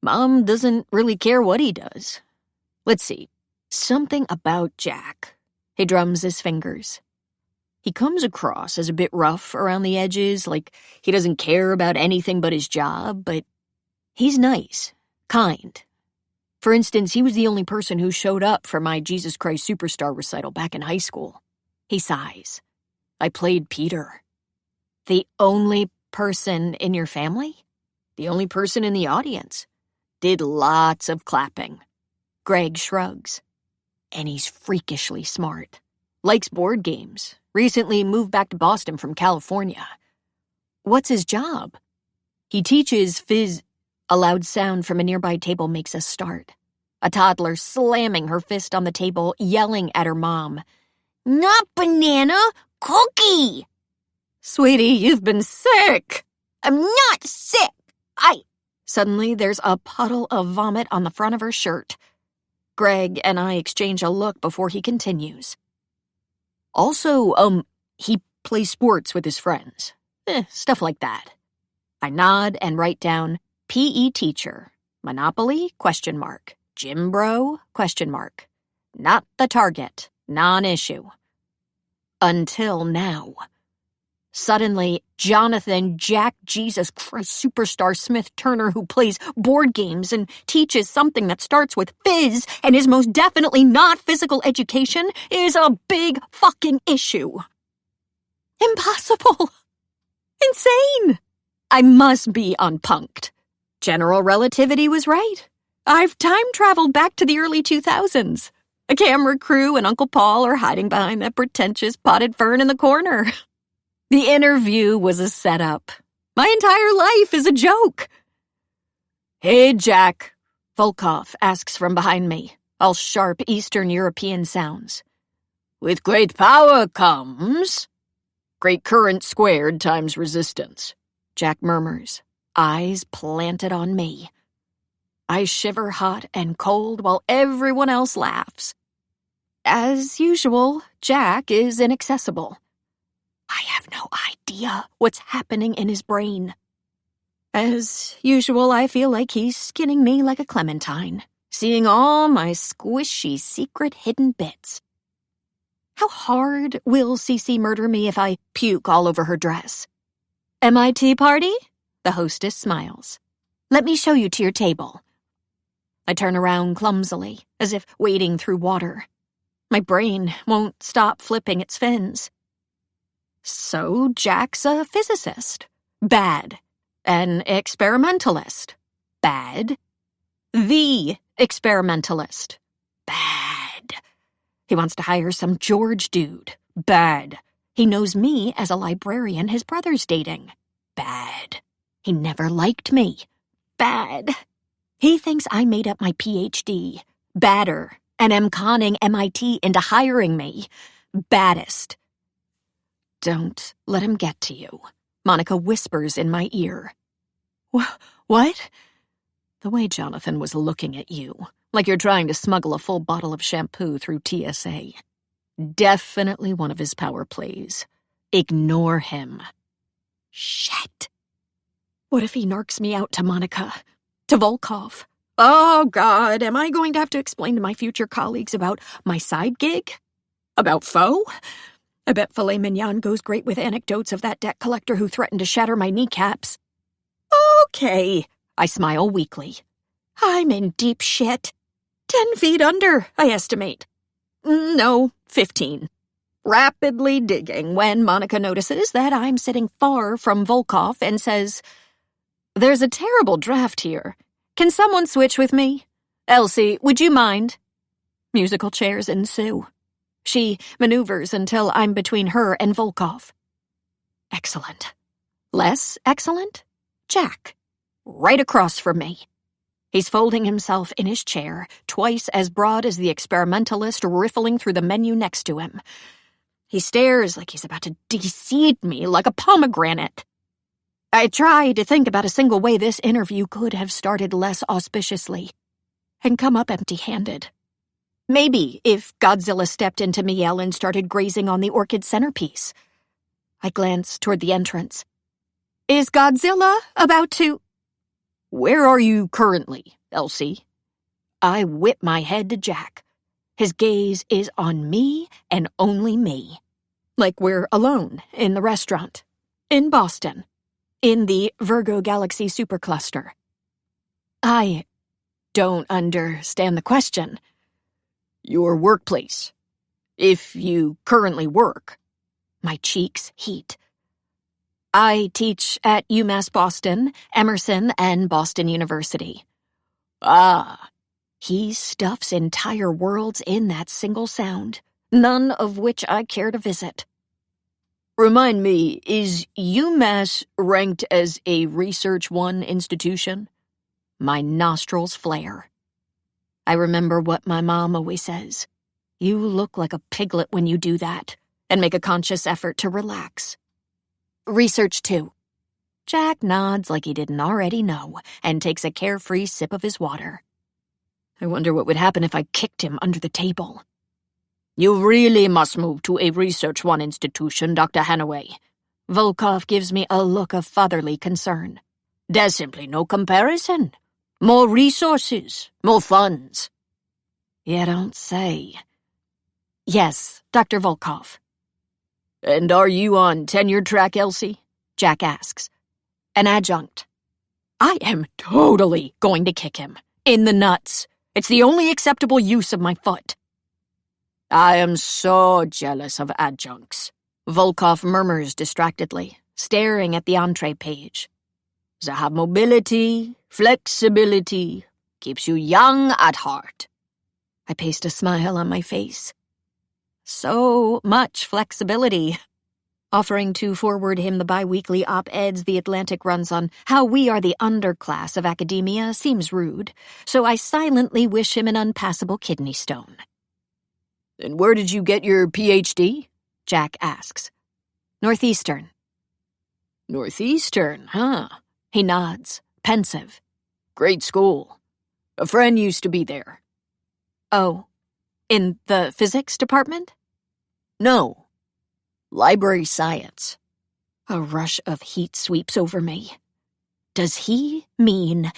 Mom doesn't really care what he does. Let's see. Something about Jack. He drums his fingers. He comes across as a bit rough around the edges, like he doesn't care about anything but his job, but he's nice, kind. For instance, he was the only person who showed up for my Jesus Christ Superstar recital back in high school. He sighs. I played Peter. The only person in your family? The only person in the audience. Did lots of clapping. Greg shrugs. And he's freakishly smart. Likes board games. Recently moved back to Boston from California. What's his job? He teaches A loud sound from a nearby table makes us start. A toddler slamming her fist on the table, yelling at her mom. Not banana, cookie! Sweetie, you've been sick. I'm not sick. Suddenly, there's a puddle of vomit on the front of her shirt. Greg and I exchange a look before he continues. Also, he plays sports with his friends. Stuff like that. I nod and write down, PE teacher, Monopoly, ? Gym bro, ? Not the target, non-issue. Until now. Suddenly, Jonathan Jack Jesus Christ Superstar Smith Turner, who plays board games and teaches something that starts with phys and is most definitely not physical education, is a big fucking issue. Impossible. Insane. I must be unpunked. General relativity was right. I've time-traveled back to the early 2000s. A camera crew and Uncle Paul are hiding behind that pretentious potted fern in the corner. The interview was a setup. My entire life is a joke. Hey, Jack, Volkov asks from behind me, all sharp Eastern European sounds. With great power comes... Great current squared times resistance, Jack murmurs, eyes planted on me. I shiver hot and cold while everyone else laughs. As usual, Jack is inaccessible. I have no idea what's happening in his brain. As usual, I feel like he's skinning me like a clementine, seeing all my squishy secret hidden bits. How hard will Cece murder me if I puke all over her dress? MIT party? The hostess smiles. Let me show you to your table. I turn around clumsily, as if wading through water. My brain won't stop flipping its fins. So Jack's a physicist. Bad. An experimentalist. Bad. The experimentalist. Bad. He wants to hire some George dude. Bad. He knows me as a librarian his brother's dating. Bad. He never liked me. Bad. He thinks I made up my PhD. Badder. And am conning MIT into hiring me. Baddest. Don't let him get to you, Monica whispers in my ear. What? The way Jonathan was looking at you, like you're trying to smuggle a full bottle of shampoo through TSA. Definitely one of his power plays. Ignore him. Shit. What if he narcs me out to Monica? To Volkov? Oh, God, am I going to have to explain to my future colleagues about my side gig? About Foe? I bet filet mignon goes great with anecdotes of that debt collector who threatened to shatter my kneecaps. Okay, I smile weakly. I'm in deep shit. 10 feet under, I estimate. No, 15. Rapidly digging when Monica notices that I'm sitting far from Volkov and says, "There's a terrible draft here. Can someone switch with me? Elsie, would you mind?" Musical chairs ensue. She maneuvers until I'm between her and Volkov. Excellent. Less excellent? Jack. Right across from me. He's folding himself in his chair, twice as broad as the experimentalist riffling through the menu next to him. He stares like he's about to de-seed me like a pomegranate. I try to think about a single way this interview could have started less auspiciously and come up empty-handed. Maybe if Godzilla stepped into Miel and started grazing on the orchid centerpiece. I glance toward the entrance. Is Godzilla about to... Where are you currently, Elsie? I whip my head to Jack. His gaze is on me and only me. Like we're alone in the restaurant. In Boston. In the Virgo Galaxy supercluster. I don't understand the question. Your workplace. If you currently work. My cheeks heat. I teach at UMass Boston, Emerson, and Boston University. Ah, he stuffs entire worlds in that single sound, none of which I care to visit. Remind me, is UMass ranked as a Research 1 institution? My nostrils flare. I remember what my mom always says. You look like a piglet when you do that, and make a conscious effort to relax. Research 2. Jack nods like he didn't already know, and takes a carefree sip of his water. I wonder what would happen if I kicked him under the table. You really must move to a Research 1 institution, Dr. Hanaway. Volkov gives me a look of fatherly concern. There's simply no comparison. More resources, more funds. You don't say. Yes, Dr. Volkov. And are you on tenure track, Elsie? Jack asks. An adjunct. I am totally going to kick him. In the nuts. It's the only acceptable use of my foot. I am so jealous of adjuncts, Volkov murmurs distractedly, staring at the entree page. They have mobility, flexibility, keeps you young at heart. I paste a smile on my face. So much flexibility. Offering to forward him the bi-weekly op-eds The Atlantic runs on how we are the underclass of academia seems rude, so I silently wish him an unpassable kidney stone. And where did you get your PhD? Jack asks. Northeastern. Northeastern, huh? He nods, pensive. Great school. A friend used to be there. Oh, in the physics department? No. Library science. A rush of heat sweeps over me. Does he mean...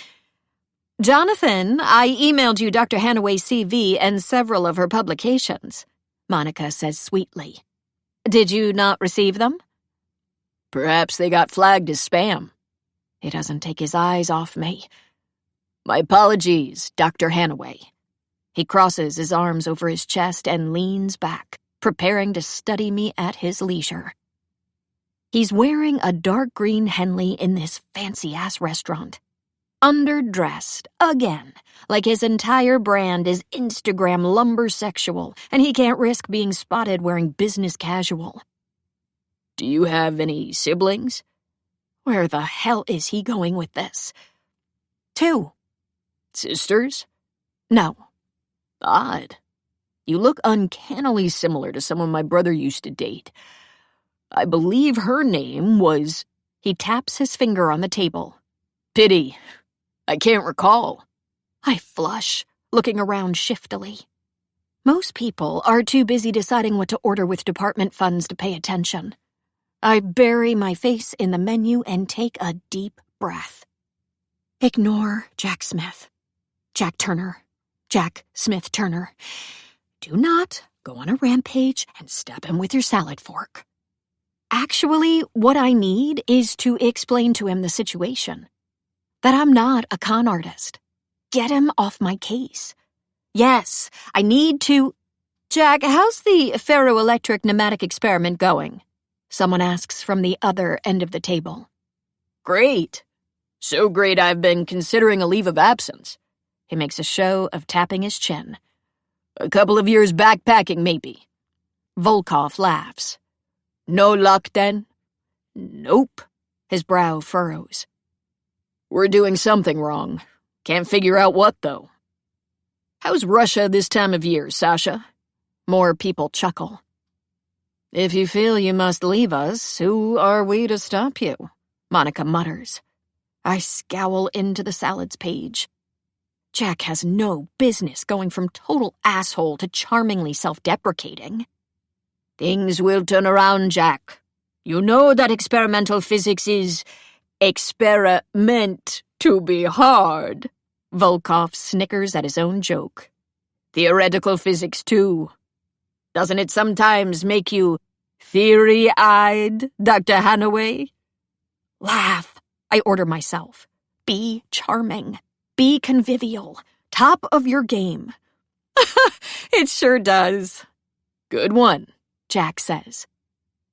Jonathan, I emailed you Dr. Hanaway's CV and several of her publications, Monica says sweetly. Did you not receive them? Perhaps they got flagged as spam. He doesn't take his eyes off me. My apologies, Dr. Hanaway. He crosses his arms over his chest and leans back, preparing to study me at his leisure. He's wearing a dark green Henley in this fancy-ass restaurant. Underdressed, again, like his entire brand is Instagram lumbersexual, and he can't risk being spotted wearing business casual. Do you have any siblings? Where the hell is he going with this? 2. Sisters? No. Odd. You look uncannily similar to someone my brother used to date. I believe her name was... He taps his finger on the table. Pity. I can't recall. I flush, looking around shiftily. Most people are too busy deciding what to order with department funds to pay attention. I bury my face in the menu and take a deep breath. Ignore Jack Smith. Jack Turner. Jack Smith Turner. Do not go on a rampage and stab him with your salad fork. Actually, what I need is to explain to him the situation. That I'm not a con artist. Get him off my case. Yes, I need to... Jack, how's the ferroelectric pneumatic experiment going? Someone asks from the other end of the table. Great. So great I've been considering a leave of absence. He makes a show of tapping his chin. A couple of years backpacking, maybe. Volkov laughs. No luck, then? Nope. His brow furrows. We're doing something wrong. Can't figure out what, though. How's Russia this time of year, Sasha? More people chuckle. If you feel you must leave us, who are we to stop you? Monica mutters. I scowl into the salads page. Jack has no business going from total asshole to charmingly self-deprecating. Things will turn around, Jack. You know that experimental physics is... experiment to be hard. Volkov snickers at his own joke. Theoretical physics, too. Doesn't it sometimes make you theory-eyed, Dr. Hanaway? Laugh, I order myself. Be charming. Be convivial. Top of your game. It sure does. Good one, Jack says.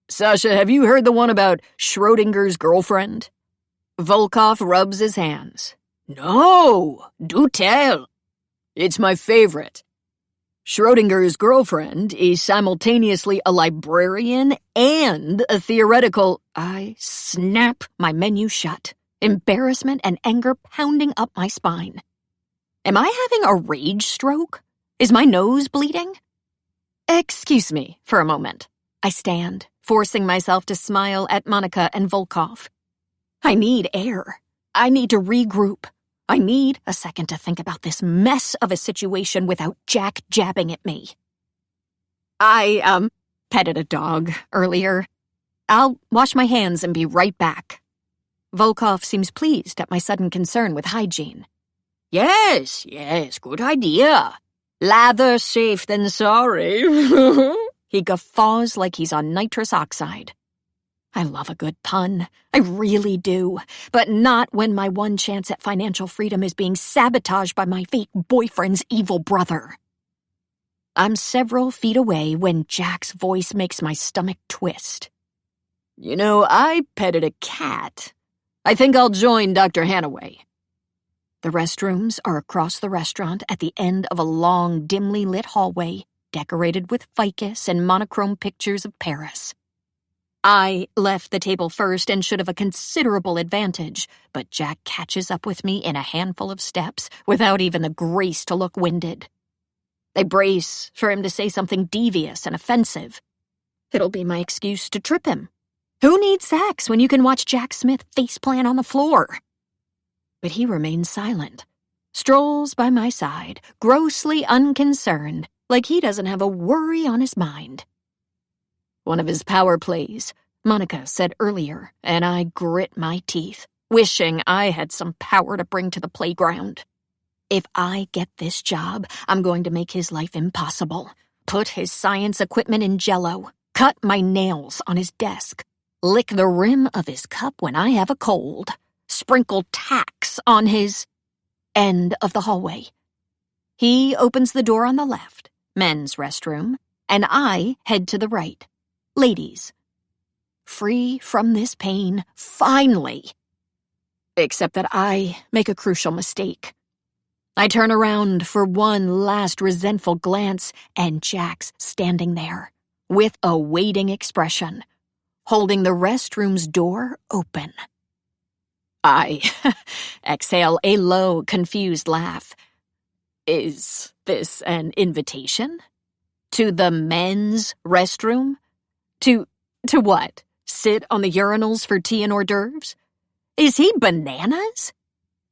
Sasha, have you heard the one about Schrodinger's girlfriend? Volkov rubs his hands. No, do tell. It's my favorite. Schrodinger's girlfriend is simultaneously a librarian and a theoretical... I snap my menu shut, embarrassment and anger pounding up my spine. Am I having a rage stroke? Is my nose bleeding? Excuse me for a moment. I stand, forcing myself to smile at Monica and Volkov. I need air. I need to regroup. I need a second to think about this mess of a situation without Jack jabbing at me. I, petted a dog earlier. I'll wash my hands and be right back. Volkov seems pleased at my sudden concern with hygiene. Yes, good idea. Lather safe than sorry. He guffaws like he's on nitrous oxide. I love a good pun. I really do. But not when my one chance at financial freedom is being sabotaged by my fake boyfriend's evil brother. I'm several feet away when Jack's voice makes my stomach twist. You know, I petted a cat. I think I'll join Dr. Hanaway. The restrooms are across the restaurant at the end of a long, dimly lit hallway, decorated with ficus and monochrome pictures of Paris. I left the table first and should have a considerable advantage, but Jack catches up with me in a handful of steps without even the grace to look winded. I brace for him to say something devious and offensive. It'll be my excuse to trip him. Who needs sex when you can watch Jack Smith faceplant on the floor? But he remains silent, strolls by my side, grossly unconcerned, like he doesn't have a worry on his mind. One of his power plays, Monica said earlier, and I grit my teeth, wishing I had some power to bring to the playground. If I get this job, I'm going to make his life impossible, put his science equipment in jello, cut my nails on his desk, lick the rim of his cup when I have a cold, sprinkle tacks on his end of the hallway. He opens the door on the left, men's restroom, and I head to the right. Ladies. Free from this pain, finally. Except that I make a crucial mistake. I turn around for one last resentful glance, and Jack's standing there, with a waiting expression, holding the restroom's door open. I exhale a low, confused laugh. Is this an invitation? To the men's restroom? To what? Sit on the urinals for tea and hors d'oeuvres? Is he bananas?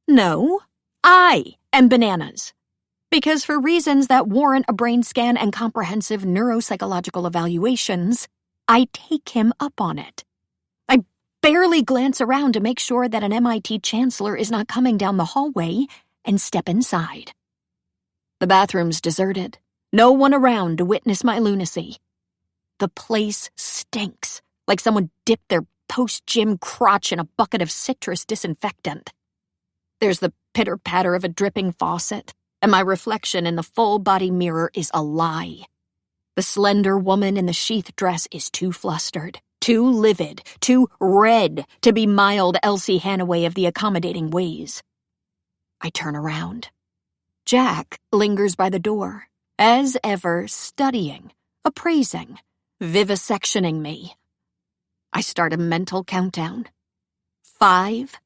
No, I am bananas. Because for reasons that warrant a brain scan and comprehensive neuropsychological evaluations, I take him up on it. I barely glance around to make sure that an MIT chancellor is not coming down the hallway and step inside. The bathroom's deserted. No one around to witness my lunacy. The place stinks, like someone dipped their post-gym crotch in a bucket of citrus disinfectant. There's the pitter-patter of a dripping faucet, and my reflection in the full-body mirror is a lie. The slender woman in the sheath dress is too flustered, too livid, too red to be mild Elsie Hannaway of the accommodating ways. I turn around. Jack lingers by the door, as ever studying, appraising, vivisectioning me. I start a mental countdown. 5,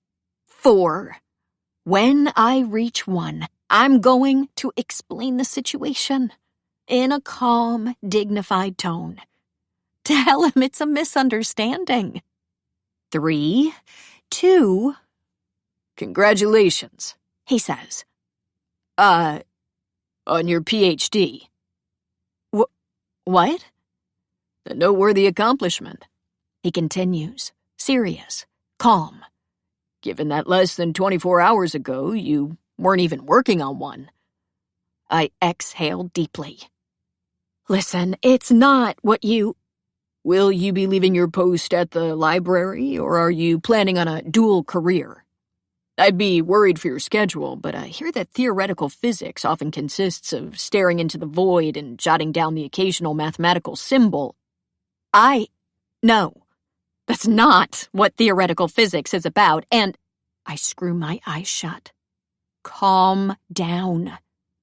4. When I reach 1, I'm going to explain the situation in a calm, dignified tone. Tell him it's a misunderstanding. 3, 2. Congratulations, he says. On your PhD. What? A noteworthy accomplishment. He continues, serious, calm. Given that less than 24 hours ago, you weren't even working on one. I exhale deeply. Listen, it's not what you... Will you be leaving your post at the library, or are you planning on a dual career? I'd be worried for your schedule, but I hear that theoretical physics often consists of staring into the void and jotting down the occasional mathematical symbol. No, that's not what theoretical physics is about, and I screw my eyes shut. Calm down.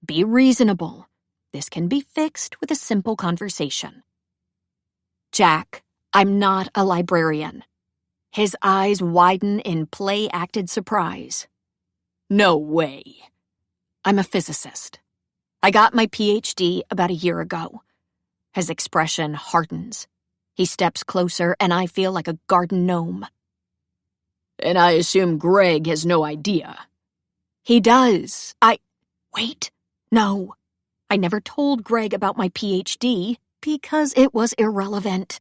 Be reasonable. This can be fixed with a simple conversation. Jack, I'm not a librarian. His eyes widen in play-acted surprise. No way. I'm a physicist. I got my PhD about a year ago. His expression hardens. He steps closer, and I feel like a garden gnome. And I assume Greg has no idea. He does. Wait. No. I never told Greg about my PhD because it was irrelevant.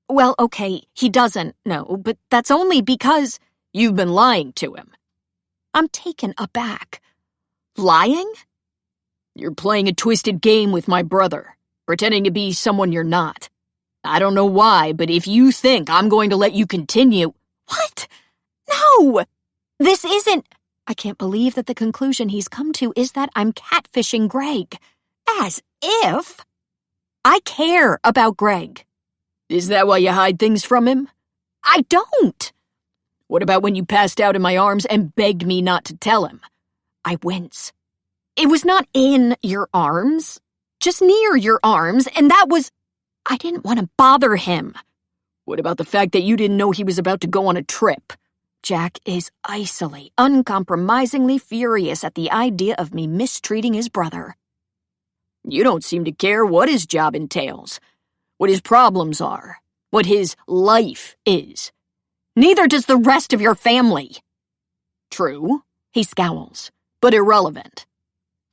Well, okay, he doesn't know, but that's only because you've been lying to him. I'm taken aback. Lying? You're playing a twisted game with my brother, pretending to be someone you're not. I don't know why, but if you think I'm going to let you continue... What? No! This isn't... I can't believe that the conclusion he's come to is that I'm catfishing Greg. As if... I care about Greg. Is that why you hide things from him? I don't. What about when you passed out in my arms and begged me not to tell him? I wince. It was not in your arms, just near your arms, and that was... I didn't want to bother him. What about the fact that you didn't know he was about to go on a trip? Jack is icily, uncompromisingly furious at the idea of me mistreating his brother. You don't seem to care what his job entails, what his problems are, what his life is. Neither does the rest of your family. True, he scowls, but irrelevant.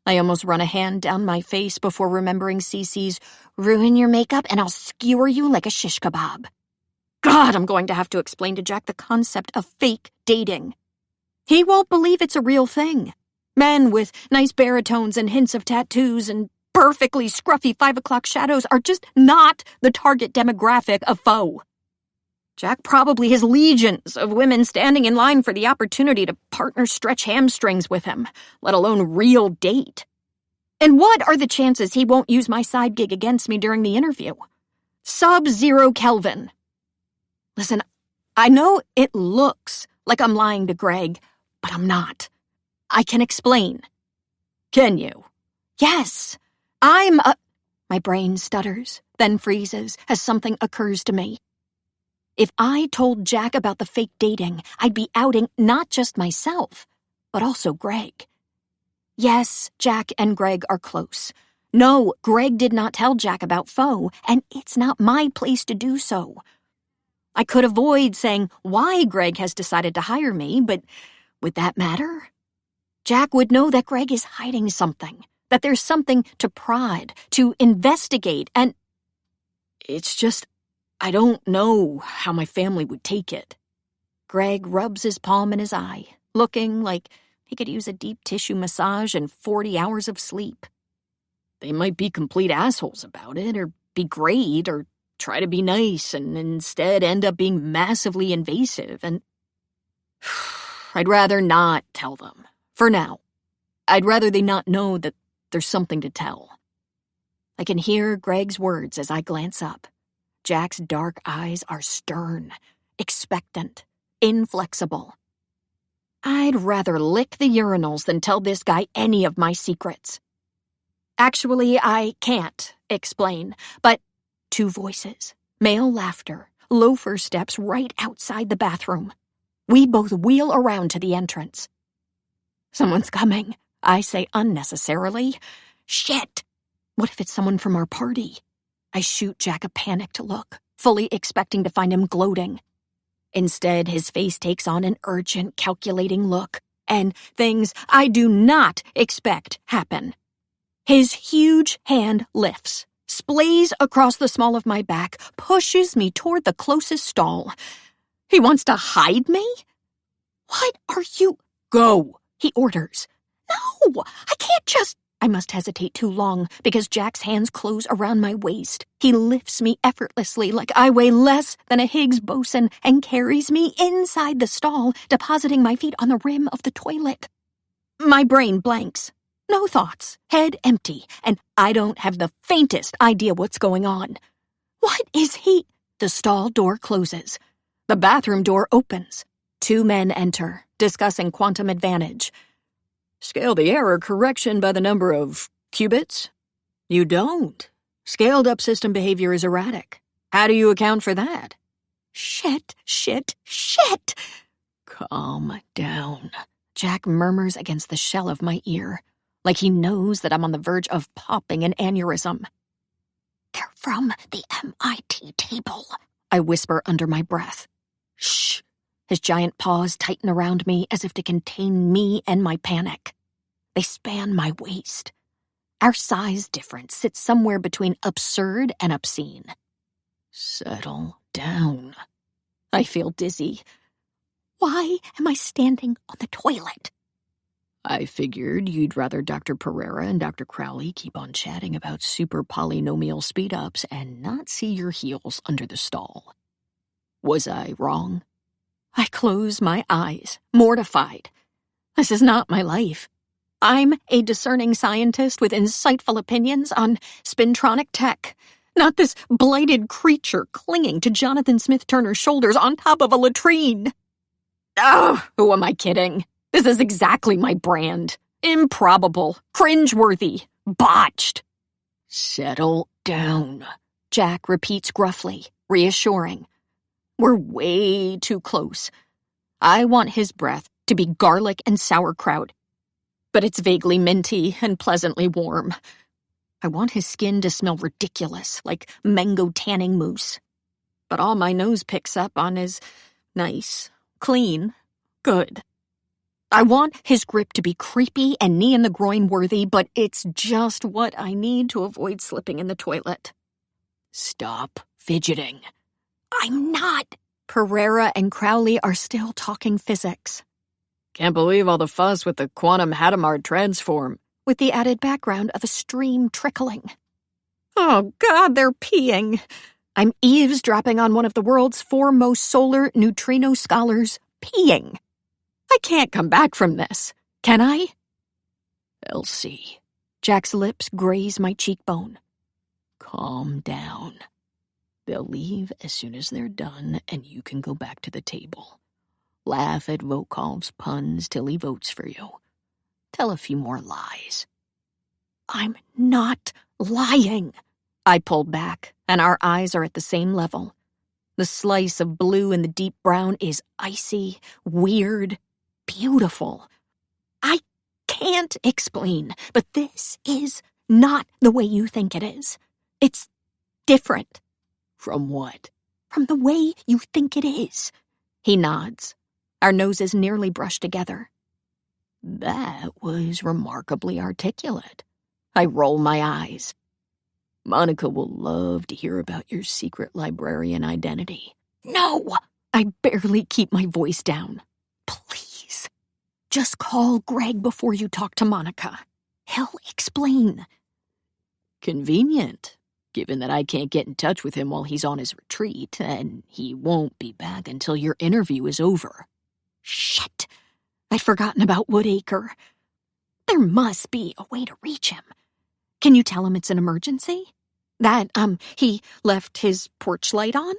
I almost run a hand down my face before remembering Cece's ruin your makeup and I'll skewer you like a shish kebab. God, I'm going to have to explain to Jack the concept of fake dating. He won't believe it's a real thing. Men with nice baritones and hints of tattoos and perfectly scruffy 5 o'clock shadows are just not the target demographic of foe. Jack probably has legions of women standing in line for the opportunity to partner stretch hamstrings with him, let alone real date. And what are the chances he won't use my side gig against me during the interview? Sub-zero Kelvin. Listen, I know it looks like I'm lying to Greg, but I'm not. I can explain. Can you? Yes. My brain stutters, then freezes as something occurs to me. If I told Jack about the fake dating, I'd be outing not just myself, but also Greg. Yes, Jack and Greg are close. No, Greg did not tell Jack about Foe, and it's not my place to do so. I could avoid saying why Greg has decided to hire me, but would that matter? Jack would know that Greg is hiding something, that there's something to prod, to investigate, and it's just, I don't know how my family would take it. Greg rubs his palm in his eye, looking like he could use a deep tissue massage and 40 hours of sleep. They might be complete assholes about it, or be great, or try to be nice, and instead end up being massively invasive, and I'd rather not tell them. For now. I'd rather they not know that there's something to tell. I can hear Greg's words as I glance up. Jack's dark eyes are stern, expectant, inflexible. I'd rather lick the urinals than tell this guy any of my secrets. Actually, I can't explain, but 2 voices, male laughter, loafer steps right outside the bathroom. We both wheel around to the entrance. Someone's coming, I say unnecessarily. Shit! What if it's someone from our party? I shoot Jack a panicked look, fully expecting to find him gloating. Instead, his face takes on an urgent, calculating look, and things I do not expect happen. His huge hand lifts, splays across the small of my back, pushes me toward the closest stall. He wants to hide me? What are you— Go! He orders. No, I can't just— I must hesitate too long because Jack's hands close around my waist. He lifts me effortlessly like I weigh less than a Higgs boson and carries me inside the stall, depositing my feet on the rim of the toilet. My brain blanks. No thoughts, head empty, and I don't have the faintest idea what's going on. What is he— The stall door closes. The bathroom door opens. 2 men enter, discussing quantum advantage. Scale the error correction by the number of qubits? You don't. Scaled-up system behavior is erratic. How do you account for that? Shit. Calm down, Jack murmurs against the shell of my ear, like he knows that I'm on the verge of popping an aneurysm. They're from the MIT table, I whisper under my breath. Shh. His giant paws tighten around me as if to contain me and my panic. They span my waist. Our size difference sits somewhere between absurd and obscene. Settle down. I feel dizzy. Why am I standing on the toilet? I figured you'd rather Dr. Pereira and Dr. Crowley keep on chatting about super polynomial speed-ups and not see your heels under the stall. Was I wrong? I close my eyes, mortified. This is not my life. I'm a discerning scientist with insightful opinions on spintronic tech, not this blighted creature clinging to Jonathan Smith Turner's shoulders on top of a latrine. Oh, who am I kidding? This is exactly my brand. Improbable, cringeworthy, botched. Settle down, Jack repeats gruffly, reassuring. We're way too close. I want his breath to be garlic and sauerkraut, but it's vaguely minty and pleasantly warm. I want his skin to smell ridiculous, like mango tanning mousse. But all my nose picks up on is nice, clean, good. I want his grip to be creepy and knee-in-the-groin worthy, but it's just what I need to avoid slipping in the toilet. Stop fidgeting. I'm not. Pereira and Crowley are still talking physics. Can't believe all the fuss with the quantum Hadamard transform, with the added background of a stream trickling. Oh, God, they're peeing. I'm eavesdropping on one of the world's foremost solar neutrino scholars peeing. I can't come back from this, can I? Elsie. Jack's lips graze my cheekbone. Calm down. They'll leave as soon as they're done, and you can go back to the table. Laugh at Vokov's puns till he votes for you. Tell a few more lies. I'm not lying. I pull back, and our eyes are at the same level. The slice of blue in the deep brown is icy, weird, beautiful. I can't explain, but this is not the way you think it is. It's different. From what? From the way you think it is. He nods. Our noses nearly brush together. That was remarkably articulate. I roll my eyes. Monica will love to hear about your secret librarian identity. No! I barely keep my voice down. Please. Just call Greg before you talk to Monica. He'll explain. Convenient, given that I can't get in touch with him while he's on his retreat, and he won't be back until your interview is over. Shit! I'd forgotten about Woodacre. There must be a way to reach him. Can you tell him it's an emergency? That, he left his porch light on?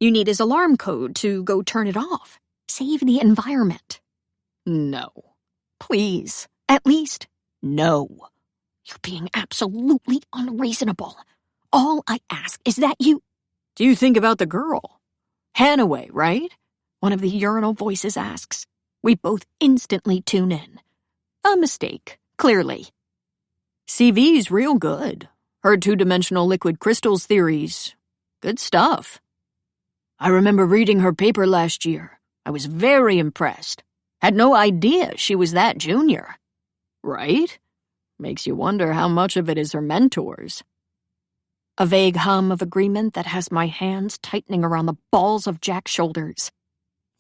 You need his alarm code to go turn it off. Save the environment. No. Please, at least. No. You're being absolutely unreasonable. All I ask is that you... Do you think about the girl? Hannaway, right? One of the urinal voices asks. We both instantly tune in. A mistake, clearly. CV's real good. Her two-dimensional liquid crystals theories. Good stuff. I remember reading her paper last year. I was very impressed. Had no idea she was that junior. Right? Makes you wonder how much of it is her mentors. A vague hum of agreement that has my hands tightening around the balls of Jack's shoulders.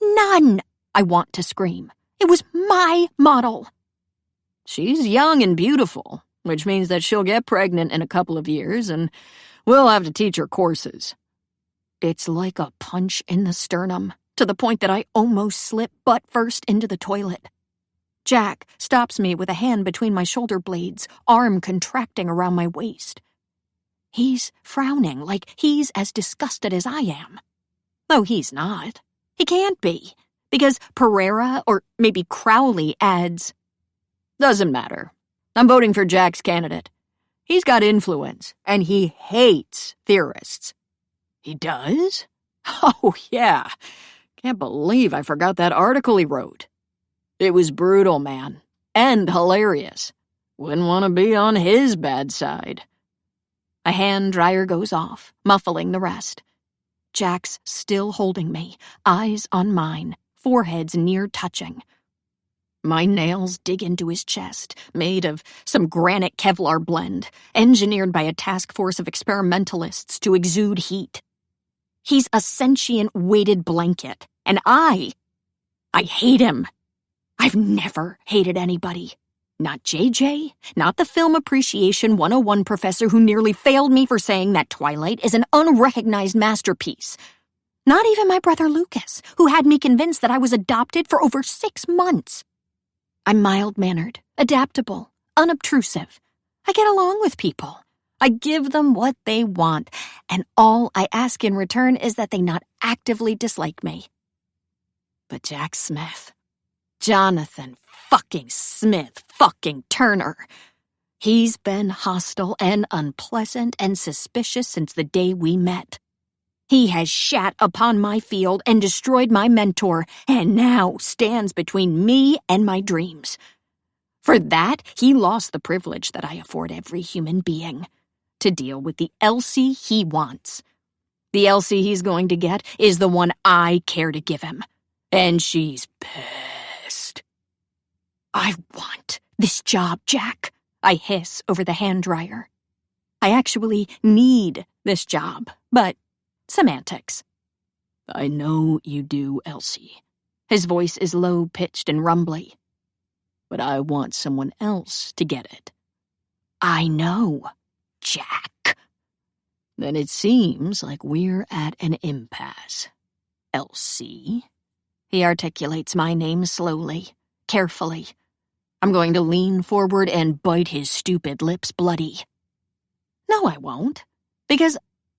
None! I want to scream. It was my model. She's young and beautiful, which means that she'll get pregnant in a couple of years, and we'll have to teach her courses. It's like a punch in the sternum, to the point that I almost slip butt first into the toilet. Jack stops me with a hand between my shoulder blades, arm contracting around my waist. He's frowning like he's as disgusted as I am. Though he's not. He can't be, because Pereira or maybe Crowley adds, Doesn't matter. I'm voting for Jack's candidate. He's got influence, and he hates theorists. He does? Oh, yeah. Can't believe I forgot that article he wrote. It was brutal, man. And hilarious. Wouldn't want to be on his bad side. A hand dryer goes off, muffling the rest. Jack's still holding me, eyes on mine, foreheads near touching. My nails dig into his chest, made of some granite Kevlar blend, engineered by a task force of experimentalists to exude heat. He's a sentient weighted blanket, and I hate him. I've never hated anybody. Not JJ, not the film appreciation 101 professor who nearly failed me for saying that Twilight is an unrecognized masterpiece. Not even my brother Lucas, who had me convinced that I was adopted for over 6 months. I'm mild-mannered, adaptable, unobtrusive. I get along with people. I give them what they want, and all I ask in return is that they not actively dislike me. But Jack Smith, Jonathan fucking Smith fucking Turner, he's been hostile and unpleasant and suspicious since the day we met. He has shat upon my field and destroyed my mentor, and now stands between me and my dreams. For that, he lost the privilege that I afford every human being, to deal with the Elsie he wants. The Elsie he's going to get is the one I care to give him, and she's pissed. I want this job, Jack, I hiss over the hand dryer. I actually need this job, but semantics. I know you do, Elsie. His voice is low-pitched and rumbly. But I want someone else to get it. I know, Jack. Then it seems like we're at an impasse. Elsie? He articulates my name slowly, carefully. I'm going to lean forward and bite his stupid lips bloody. No, I won't, because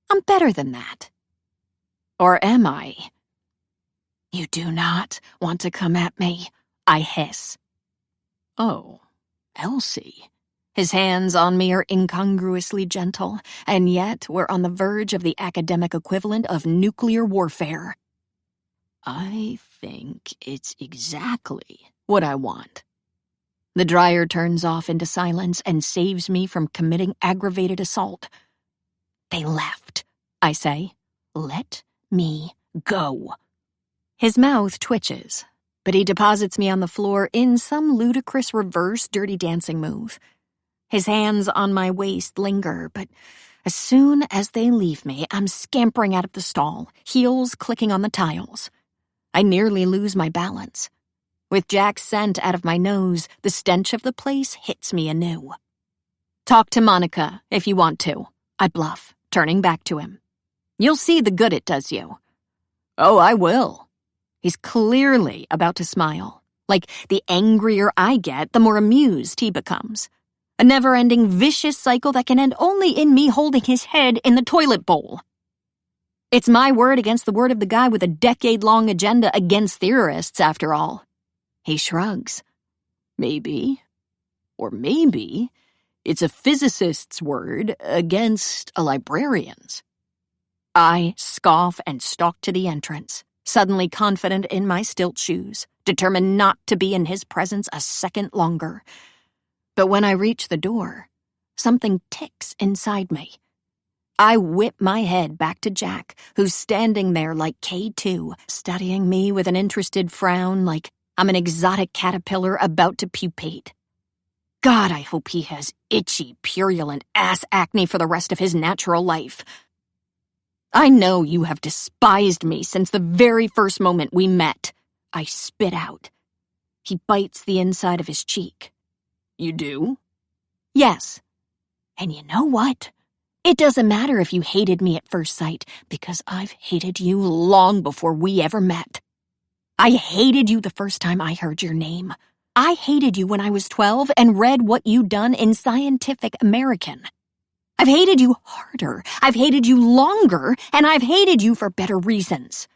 I'm better than that. Or am I? You do not want to come at me, I hiss. Oh, Elsie. His hands on me are incongruously gentle, and yet we're on the verge of the academic equivalent of nuclear warfare. I think it's exactly what I want. The dryer turns off into silence and saves me from committing aggravated assault. They left, I say. Let me go. His mouth twitches, but he deposits me on the floor in some ludicrous reverse Dirty Dancing move. His hands on my waist linger, but as soon as they leave me, I'm scampering out of the stall, heels clicking on the tiles. I nearly lose my balance. With Jack's scent out of my nose, the stench of the place hits me anew. Talk to Monica, if you want to, I bluff, turning back to him. You'll see the good it does you. Oh, I will. He's clearly about to smile. Like, the angrier I get, the more amused he becomes. A never-ending vicious cycle that can end only in me holding his head in the toilet bowl. It's my word against the word of the guy with a decade-long agenda against theorists, after all. He shrugs. Maybe, or maybe, it's a physicist's word against a librarian's. I scoff and stalk to the entrance, suddenly confident in my stilt shoes, determined not to be in his presence a second longer. But when I reach the door, something ticks inside me. I whip my head back to Jack, who's standing there like K2, studying me with an interested frown like I'm an exotic caterpillar about to pupate. God, I hope he has itchy, purulent ass acne for the rest of his natural life. I know you have despised me since the very first moment we met. I spit out. He bites the inside of his cheek. You do? Yes. And you know what? It doesn't matter if you hated me at first sight, because I've hated you long before we ever met. I hated you the first time I heard your name. I hated you when I was 12 and read what you'd done in Scientific American. I've hated you harder, I've hated you longer, and I've hated you for better reasons.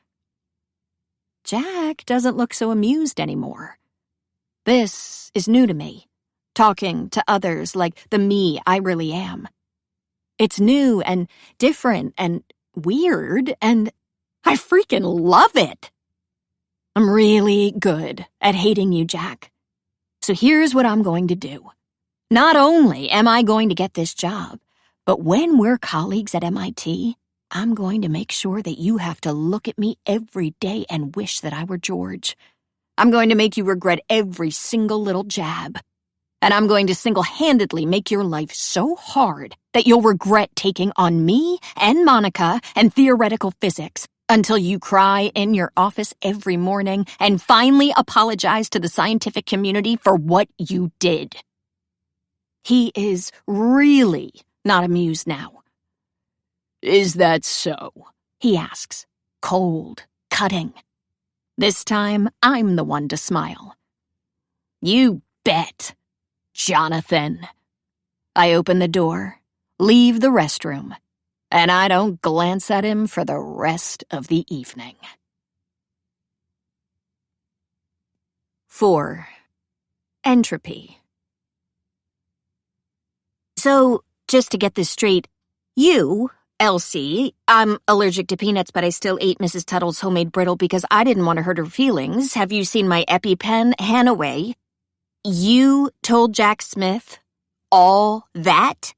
Jack doesn't look so amused anymore. This is new to me, talking to others like the me I really am. It's new and different and weird, and I freaking love it. I'm really good at hating you, Jack. So here's what I'm going to do. Not only am I going to get this job, but when we're colleagues at MIT, I'm going to make sure that you have to look at me every day and wish that I were George. I'm going to make you regret every single little jab. And I'm going to single-handedly make your life so hard that you'll regret taking on me and Monica and theoretical physics until you cry in your office every morning and finally apologize to the scientific community for what you did. He is really not amused now. Is that so? He asks, cold, cutting. This time, I'm the one to smile. You bet, Jonathan. I open the door, leave the restroom, and I don't glance at him for the rest of the evening. 4. Entropy. So, just to get this straight, you, Elsie, I'm allergic to peanuts, but I still ate Mrs. Tuttle's homemade brittle because I didn't want to hurt her feelings. Have you seen my EpiPen? Hannaway. You told Jack Smith all that?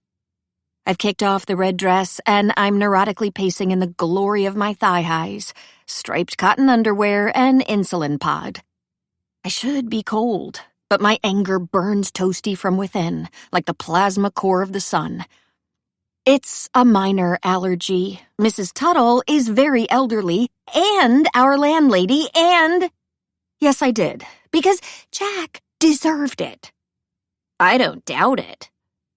I've kicked off the red dress, and I'm neurotically pacing in the glory of my thigh-highs, striped cotton underwear, and insulin pod. I should be cold, but my anger burns toasty from within, like the plasma core of the sun. It's a minor allergy. Mrs. Tuttle is very elderly, and our landlady, and... Yes, I did, because Jack deserved it. I don't doubt it.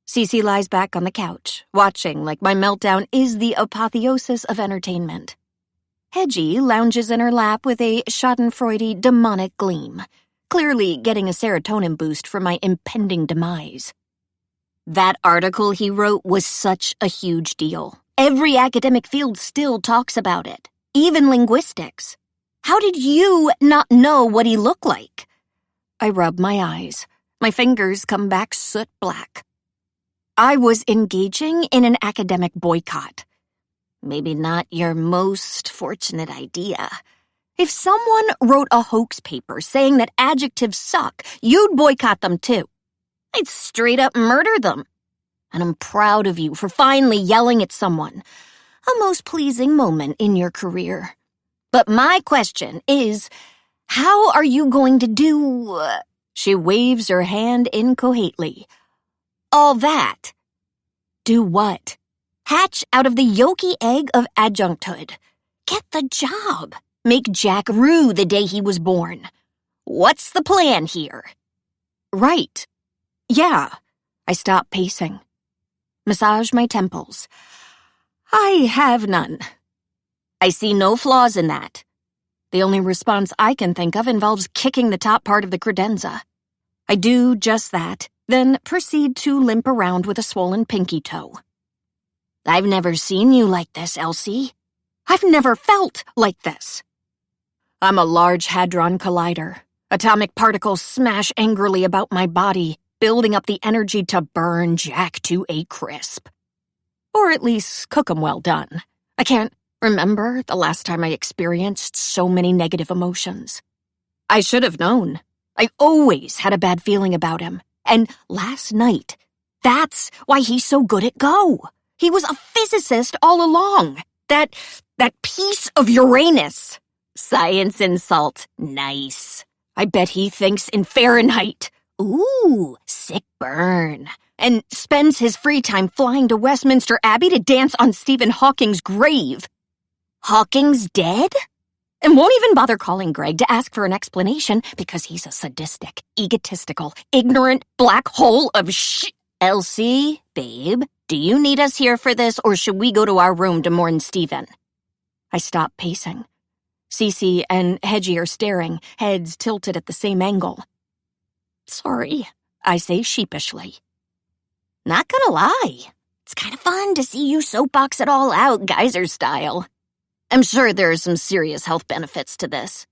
Cece lies back on the couch, watching like my meltdown is the apotheosis of entertainment. Hedgie lounges in her lap with a schadenfreude demonic gleam, clearly getting a serotonin boost from my impending demise. That article he wrote was such a huge deal. Every academic field still talks about it, even linguistics. How did you not know what he looked like? I rub my eyes. My fingers come back soot black. I was engaging in an academic boycott. Maybe not your most fortunate idea. If someone wrote a hoax paper saying that adjectives suck, you'd boycott them too. I'd straight up murder them. And I'm proud of you for finally yelling at someone. A most pleasing moment in your career. But my question is, how are you going to do... She waves her hand incoherently. All that. Do what? Hatch out of the yolky egg of adjuncthood. Get the job. Make Jack rue the day he was born. What's the plan here? Right. Yeah. I stop pacing. Massage my temples. I have none. I see no flaws in that. The only response I can think of involves kicking the top part of the credenza. I do just that, then proceed to limp around with a swollen pinky toe. I've never seen you like this, Elsie. I've never felt like this. I'm a Large Hadron Collider. Atomic particles smash angrily about my body, building up the energy to burn Jack to a crisp. Or at least cook 'em well done. I can't remember the last time I experienced so many negative emotions. I should have known. I always had a bad feeling about him. And last night, that's why he's so good at Go. He was a physicist all along. That piece of Uranus. Science insult. Nice. I bet he thinks in Fahrenheit. Ooh, sick burn. And spends his free time flying to Westminster Abbey to dance on Stephen Hawking's grave. Hawking's dead? And won't even bother calling Greg to ask for an explanation because he's a sadistic, egotistical, ignorant black hole of Elsie, babe, do you need us here for this, or should we go to our room to mourn Stephen? I stop pacing. Cece and Hedgie are staring, heads tilted at the same angle. Sorry, I say sheepishly. Not gonna lie, it's kind of fun to see you soapbox it all out, geyser style. I'm sure there are some serious health benefits to this.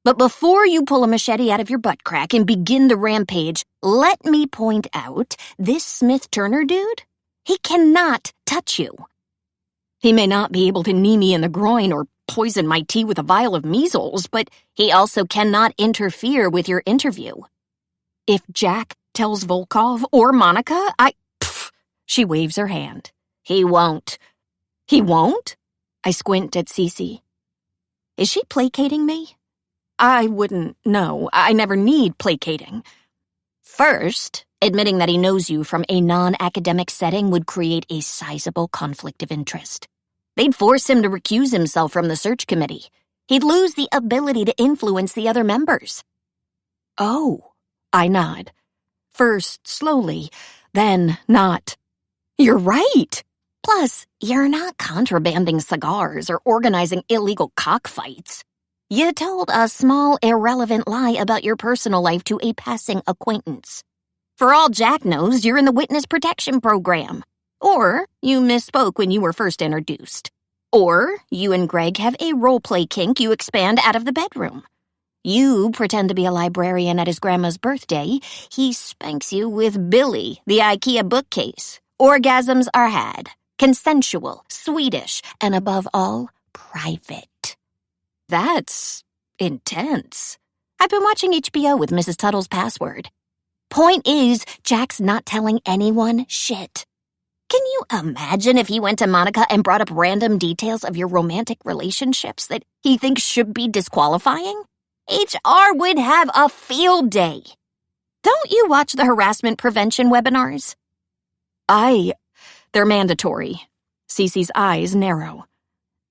But before you pull a machete out of your butt crack and begin the rampage, let me point out, this Smith-Turner dude, he cannot touch you. He may not be able to knee me in the groin or poison my tea with a vial of measles, but he also cannot interfere with your interview. If Jack tells Volkov or Monica, she waves her hand. He won't. He won't? I squint at Cece. Is she placating me? I wouldn't know. I never need placating. First, admitting that he knows you from a non-academic setting would create a sizable conflict of interest. They'd force him to recuse himself from the search committee. He'd lose the ability to influence the other members. Oh, I nod. First slowly, then not. You're right. Plus, you're not contrabanding cigars or organizing illegal cockfights. You told a small, irrelevant lie about your personal life to a passing acquaintance. For all Jack knows, you're in the witness protection program. Or you misspoke when you were first introduced. Or you and Greg have a role-play kink you expand out of the bedroom. You pretend to be a librarian at his grandma's birthday. He spanks you with Billy, the IKEA bookcase. Orgasms are had. Consensual, Swedish, and above all, private. That's intense. I've been watching HBO with Mrs. Tuttle's Password. Point is, Jack's not telling anyone shit. Can you imagine if he went to Monica and brought up random details of your romantic relationships that he thinks should be disqualifying? HR would have a field day. Don't you watch the harassment prevention webinars? They're mandatory. Cece's eyes narrow.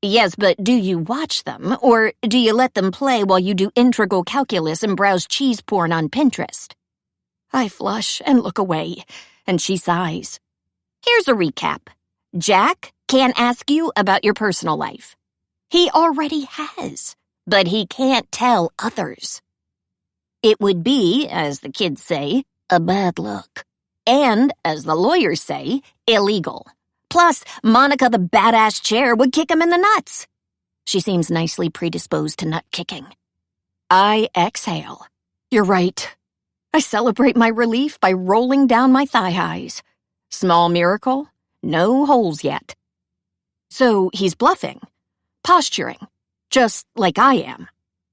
Yes, but do you watch them, or do you let them play while you do integral calculus and browse cheese porn on Pinterest? I flush and look away, and she sighs. Here's a recap. Jack can't ask you about your personal life. He already has, but he can't tell others. It would be, as the kids say, a bad look. And, as the lawyers say, illegal. Plus, Monica the badass chair would kick him in the nuts. She seems nicely predisposed to nut kicking. I exhale. You're right. I celebrate my relief by rolling down my thigh highs. Small miracle, no holes yet. So he's bluffing, posturing, just like I am.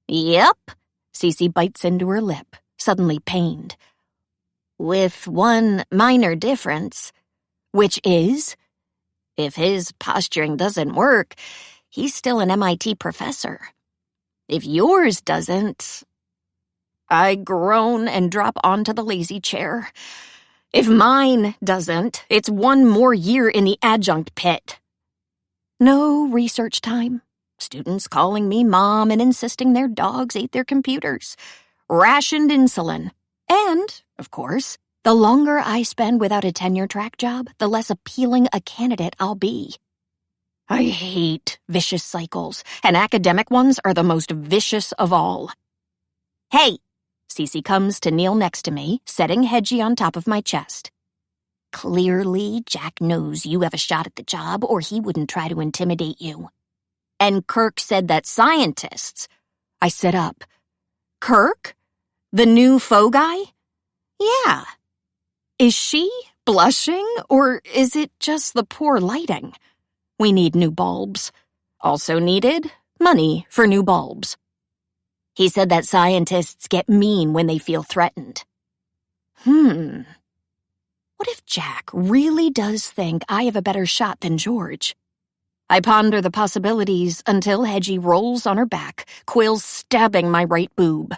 Yep, Cece bites into her lip, suddenly pained. with one minor difference. Which is? If his posturing doesn't work, he's still an MIT professor. If yours doesn't... I groan and drop onto the lazy chair. If mine doesn't, it's one more year in the adjunct pit. No research time. Students calling me mom and insisting their dogs ate their computers. Rationed insulin. And, of course, the longer I spend without a tenure-track job, the less appealing a candidate I'll be. I hate vicious cycles, and academic ones are the most vicious of all. Hey! Cece comes to kneel next to me, setting Hedgie on top of my chest. Clearly, Jack knows you have a shot at the job, or he wouldn't try to intimidate you. And Kirk said that scientists... I sit up. Kirk? The new faux guy? Yeah. Is she blushing, or is it just the poor lighting? We need new bulbs. Also needed, money for new bulbs. He said that scientists get mean when they feel threatened. What if Jack really does think I have a better shot than George? I ponder the possibilities until Hedgie rolls on her back, quills stabbing my right boob.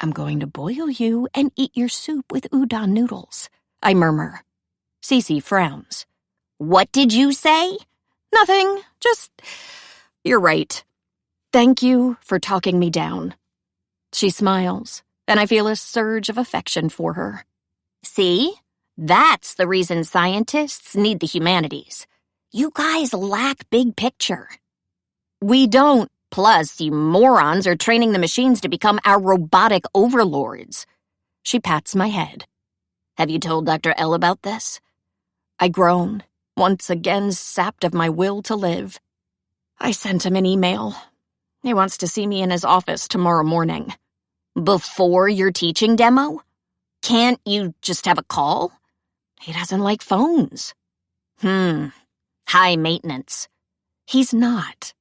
I'm going to boil you and eat your soup with udon noodles, I murmur. Cece frowns. What did you say? Nothing, just... You're right. Thank you for talking me down. She smiles, and I feel a surge of affection for her. See? That's the reason scientists need the humanities. You guys lack big picture. We don't. Plus, you morons are training the machines to become our robotic overlords. She pats my head. Have you told Dr. L about this? I groan, once again sapped of my will to live. I sent him an email. He wants to see me in his office tomorrow morning. Before your teaching demo? Can't you just have a call? He doesn't like phones. High maintenance. He's not.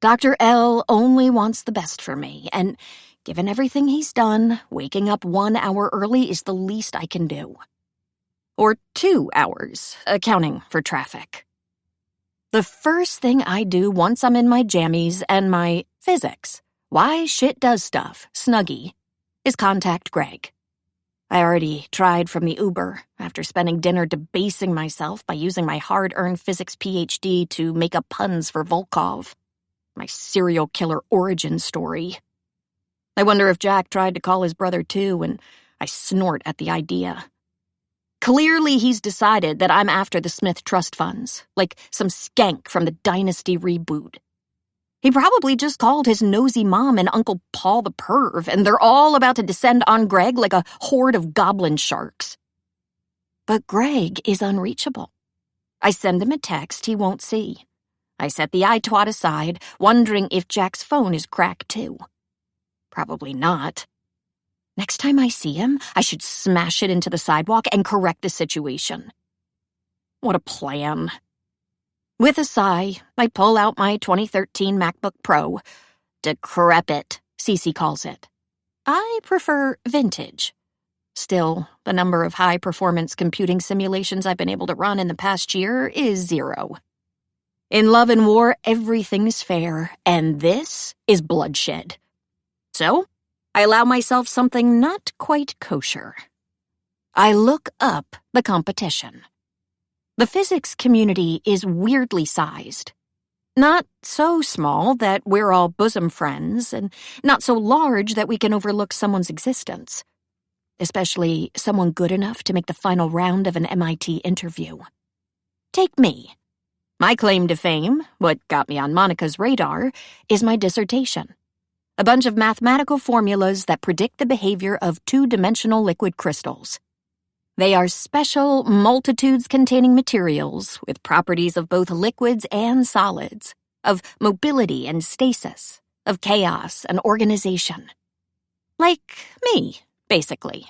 Dr. L only wants the best for me, and given everything he's done, waking up 1 hour early is the least I can do. Or 2 hours, accounting for traffic. The first thing I do once I'm in my jammies and my physics, why shit does stuff, snuggie, is contact Greg. I already tried from the Uber after spending dinner debasing myself by using my hard-earned physics PhD to make up puns for Volkov, my serial killer origin story. I wonder if Jack tried to call his brother too, and I snort at the idea. Clearly he's decided that I'm after the Smith Trust funds, like some skank from the Dynasty reboot. He probably just called his nosy mom and Uncle Paul the perv, and they're all about to descend on Greg like a horde of goblin sharks. But Greg is unreachable. I send him a text he won't see. I set the eye-twat aside, wondering if Jack's phone is cracked too. Probably not. Next time I see him, I should smash it into the sidewalk and correct the situation. What a plan. With a sigh, I pull out my 2013 MacBook Pro. Decrepit, Cece calls it. I prefer vintage. Still, the number of high-performance computing simulations I've been able to run in the past year is 0. In love and war, everything's fair, and this is bloodshed. So, I allow myself something not quite kosher. I look up the competition. The physics community is weirdly sized. Not so small that we're all bosom friends, and not so large that we can overlook someone's existence. Especially someone good enough to make the final round of an MIT interview. Take me. My claim to fame, what got me on Monica's radar, is my dissertation. A bunch of mathematical formulas that predict the behavior of two-dimensional liquid crystals. They are special multitudes-containing materials with properties of both liquids and solids, of mobility and stasis, of chaos and organization. Like me, basically.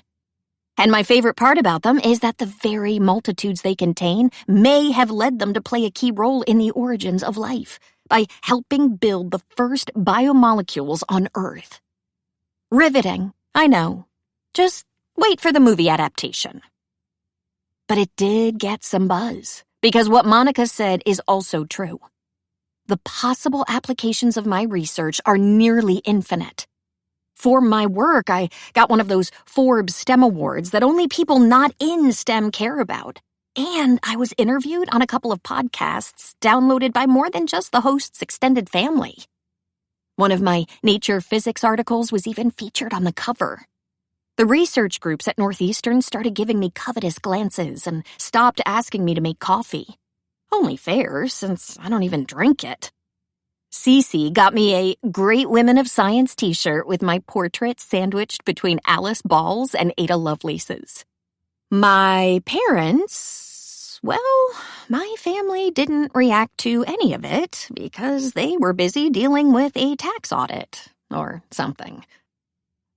And my favorite part about them is that the very multitudes they contain may have led them to play a key role in the origins of life by helping build the first biomolecules on Earth. Riveting, I know. Just wait for the movie adaptation. But it did get some buzz, because what Monica said is also true. The possible applications of my research are nearly infinite. For my work, I got one of those Forbes STEM awards that only people not in STEM care about. And I was interviewed on a couple of podcasts downloaded by more than just the host's extended family. One of my Nature Physics articles was even featured on the cover. The research groups at Northeastern started giving me covetous glances and stopped asking me to make coffee. Only fair, since I don't even drink it. Cece got me a Great Women of Science t-shirt with my portrait sandwiched between Alice Balls and Ada Lovelace's. My parents, well, my family didn't react to any of it because they were busy dealing with a tax audit or something.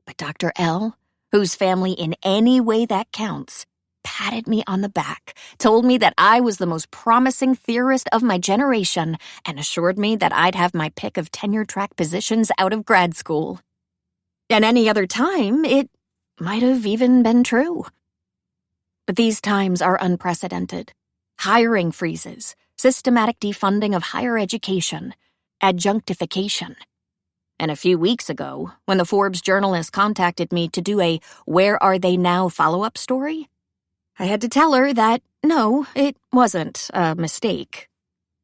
But Dr. L, whose family in any way that counts, patted me on the back, told me that I was the most promising theorist of my generation, and assured me that I'd have my pick of tenure-track positions out of grad school. At any other time, it might have even been true. But these times are unprecedented. Hiring freezes, systematic defunding of higher education, adjunctification. And a few weeks ago, when the Forbes journalist contacted me to do a Where Are They Now follow-up story, I had to tell her that, no, it wasn't a mistake.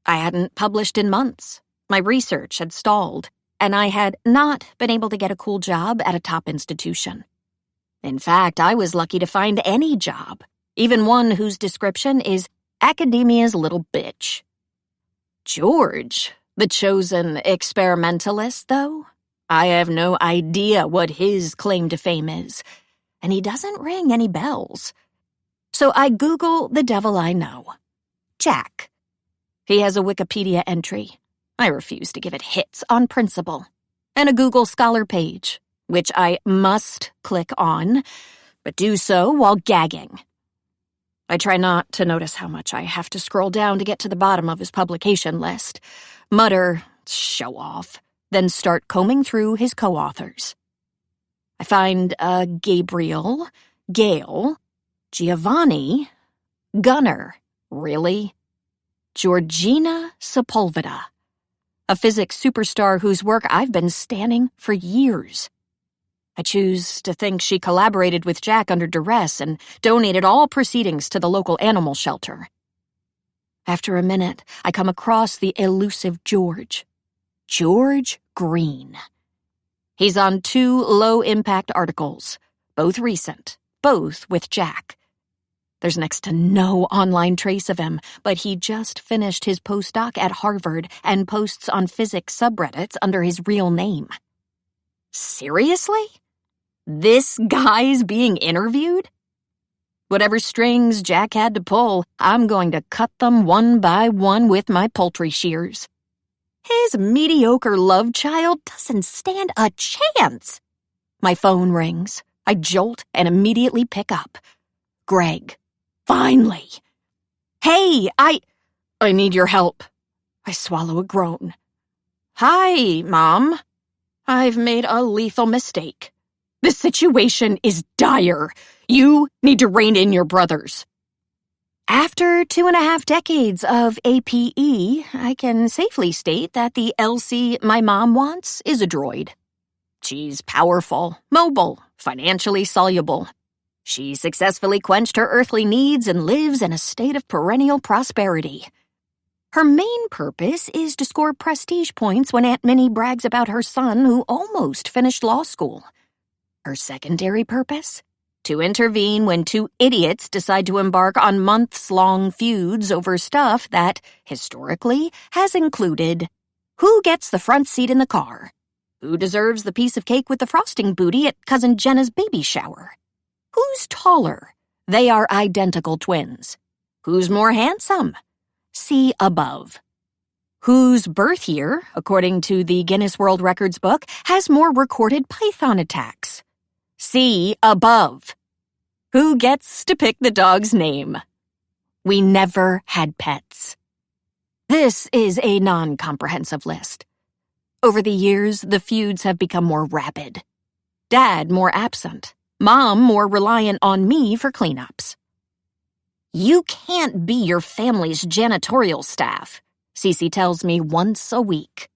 I hadn't published in months. My research had stalled, and I had not been able to get a cool job at a top institution. In fact, I was lucky to find any job, even one whose description is academia's little bitch. George, the chosen experimentalist, though, I have no idea what his claim to fame is, and he doesn't ring any bells. So I Google the devil I know. Jack. He has a Wikipedia entry. I refuse to give it hits on principle. And a Google Scholar page, which I must click on, but do so while gagging. I try not to notice how much I have to scroll down to get to the bottom of his publication list, mutter, show off, then start combing through his co-authors. I find Gabriel, Gail, Giovanni, Gunnar, really? Georgina Sepulveda, a physics superstar whose work I've been standing for years. I choose to think she collaborated with Jack under duress and donated all proceedings to the local animal shelter. After a minute, I come across the elusive George Green. He's on 2 low-impact articles, both recent, both with Jack. There's next to no online trace of him, but he just finished his postdoc at Harvard and posts on physics subreddits under his real name. Seriously? This guy's being interviewed? Whatever strings Jack had to pull, I'm going to cut them one by one with my poultry shears. His mediocre love child doesn't stand a chance. My phone rings. I jolt and immediately pick up. Greg. Finally. Hey, I need your help. I swallow a groan. Hi, Mom. I've made a lethal mistake. The situation is dire. You need to rein in your brothers. After 2.5 decades of APE, I can safely state that the Elsie my mom wants is a droid. She's powerful, mobile, financially soluble. She successfully quenched her earthly needs and lives in a state of perennial prosperity. Her main purpose is to score prestige points when Aunt Minnie brags about her son who almost finished law school. Her secondary purpose? To intervene when 2 idiots decide to embark on months-long feuds over stuff that, historically, has included who gets the front seat in the car, who deserves the piece of cake with the frosting booty at Cousin Jenna's baby shower, who's taller? They are identical twins. Who's more handsome? See above. Whose birth year, according to the Guinness World Records book, has more recorded python attacks? See above. Who gets to pick the dog's name? We never had pets. This is a non-comprehensive list. Over the years, the feuds have become more rabid. Dad more absent. Mom more reliant on me for cleanups. You can't be your family's janitorial staff, Cece tells me once a week.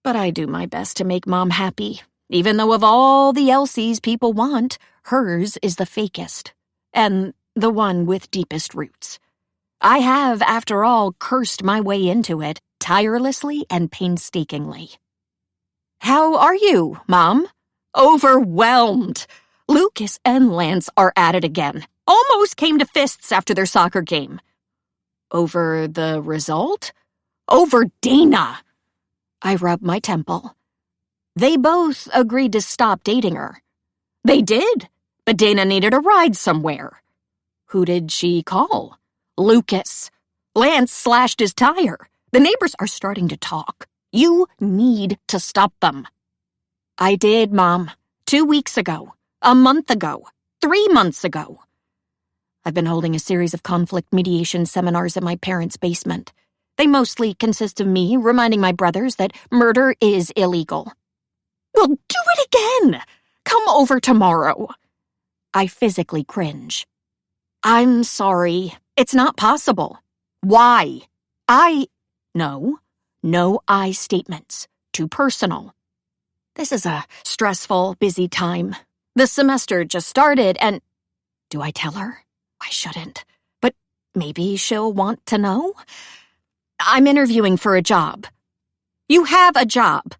But I do my best to make Mom happy, even though of all the Elsies people want, hers is the fakest, and the one with deepest roots. I have, after all, cursed my way into it, tirelessly and painstakingly. How are you, Mom? Overwhelmed. Lucas and Lance are at it again. Almost came to fists after their soccer game. Over the result? Over Dana. I rub my temple. They both agreed to stop dating her. They did, but Dana needed a ride somewhere. Who did she call? Lucas. Lance slashed his tire. The neighbors are starting to talk. You need to stop them. I did, Mom. 2 weeks ago. A month ago. 3 months ago. I've been holding a series of conflict mediation seminars in my parents' basement. They mostly consist of me reminding my brothers that murder is illegal. Well, do it again! Come over tomorrow. I physically cringe. I'm sorry. It's not possible. Why? No I statements. Too personal. This is a stressful, busy time. The semester just started and... Do I tell her? I shouldn't. But maybe she'll want to know? I'm interviewing for a job. You have a job.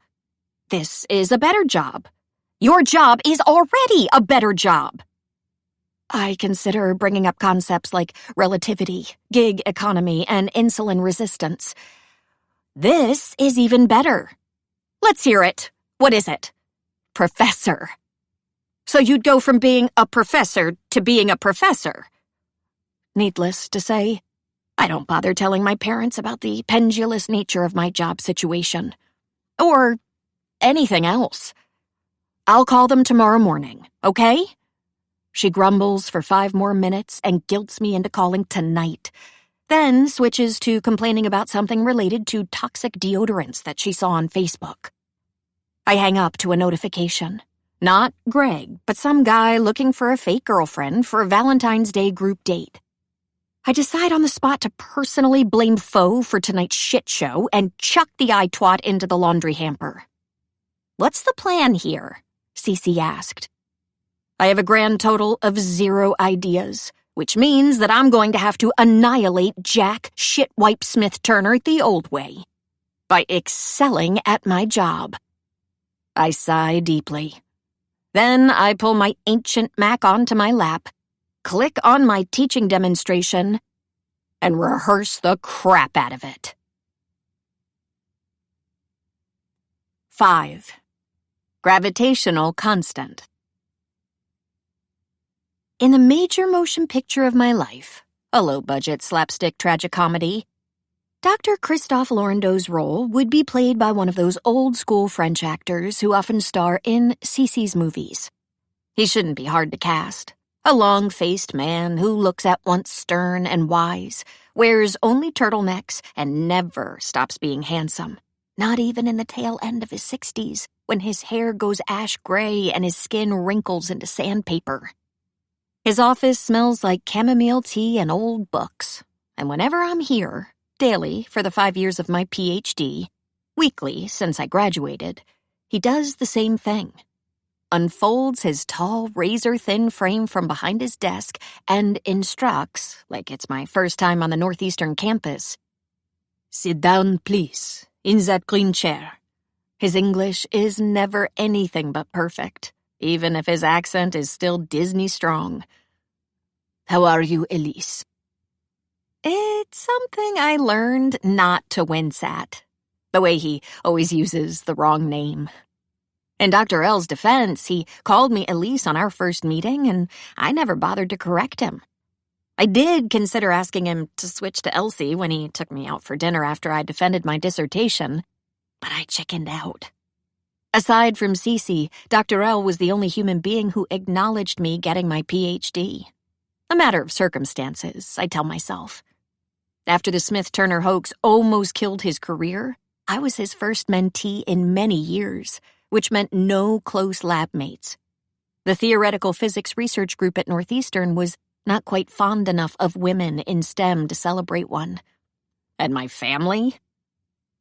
This is a better job. Your job is already a better job. I consider bringing up concepts like relativity, gig economy, and insulin resistance. This is even better. Let's hear it. What is it? Professor. So you'd go from being a professor to being a professor. Needless to say, I don't bother telling my parents about the pendulous nature of my job situation. Or anything else. I'll call them tomorrow morning, okay? She grumbles for 5 more minutes and guilts me into calling tonight, then switches to complaining about something related to toxic deodorants that she saw on Facebook. I hang up to a notification. Not Greg, but some guy looking for a fake girlfriend for a Valentine's Day group date. I decide on the spot to personally blame Foe for tonight's shit show and chuck the eye twat into the laundry hamper. What's the plan here? Cece asked. I have a grand total of 0 ideas, which means that I'm going to have to annihilate Jack Shitwipe Smith Turner the old way, by excelling at my job. I sigh deeply. Then I pull my ancient Mac onto my lap, click on my teaching demonstration, and rehearse the crap out of it. 5. Gravitational constant. In the major motion picture of my life, a low-budget slapstick tragicomedy, Dr. Christophe Laurendeau's role would be played by one of those old-school French actors who often star in Cece's movies. He shouldn't be hard to cast. A long-faced man who looks at once stern and wise, wears only turtlenecks, and never stops being handsome, not even in the tail end of his 60s, when his hair goes ash gray and his skin wrinkles into sandpaper. His office smells like chamomile tea and old books, and whenever I'm here, daily for the 5 years of my PhD, weekly since I graduated, he does the same thing. Unfolds his tall, razor-thin frame from behind his desk and instructs, like it's my first time on the Northeastern campus, "Sit down, please, in that green chair." His English is never anything but perfect, even if his accent is still Disney strong. "How are you, Elise?" It's something I learned not to wince at. The way he always uses the wrong name. In Dr. L's defense, he called me Elise on our first meeting, and I never bothered to correct him. I did consider asking him to switch to Elsie when he took me out for dinner after I defended my dissertation, but I chickened out. Aside from Cece, Dr. L was the only human being who acknowledged me getting my PhD, A matter of circumstances, I tell myself. After the Smith-Turner hoax almost killed his career, I was his first mentee in many years, which meant no close lab mates. The theoretical physics research group at Northeastern was not quite fond enough of women in STEM to celebrate one. And my family?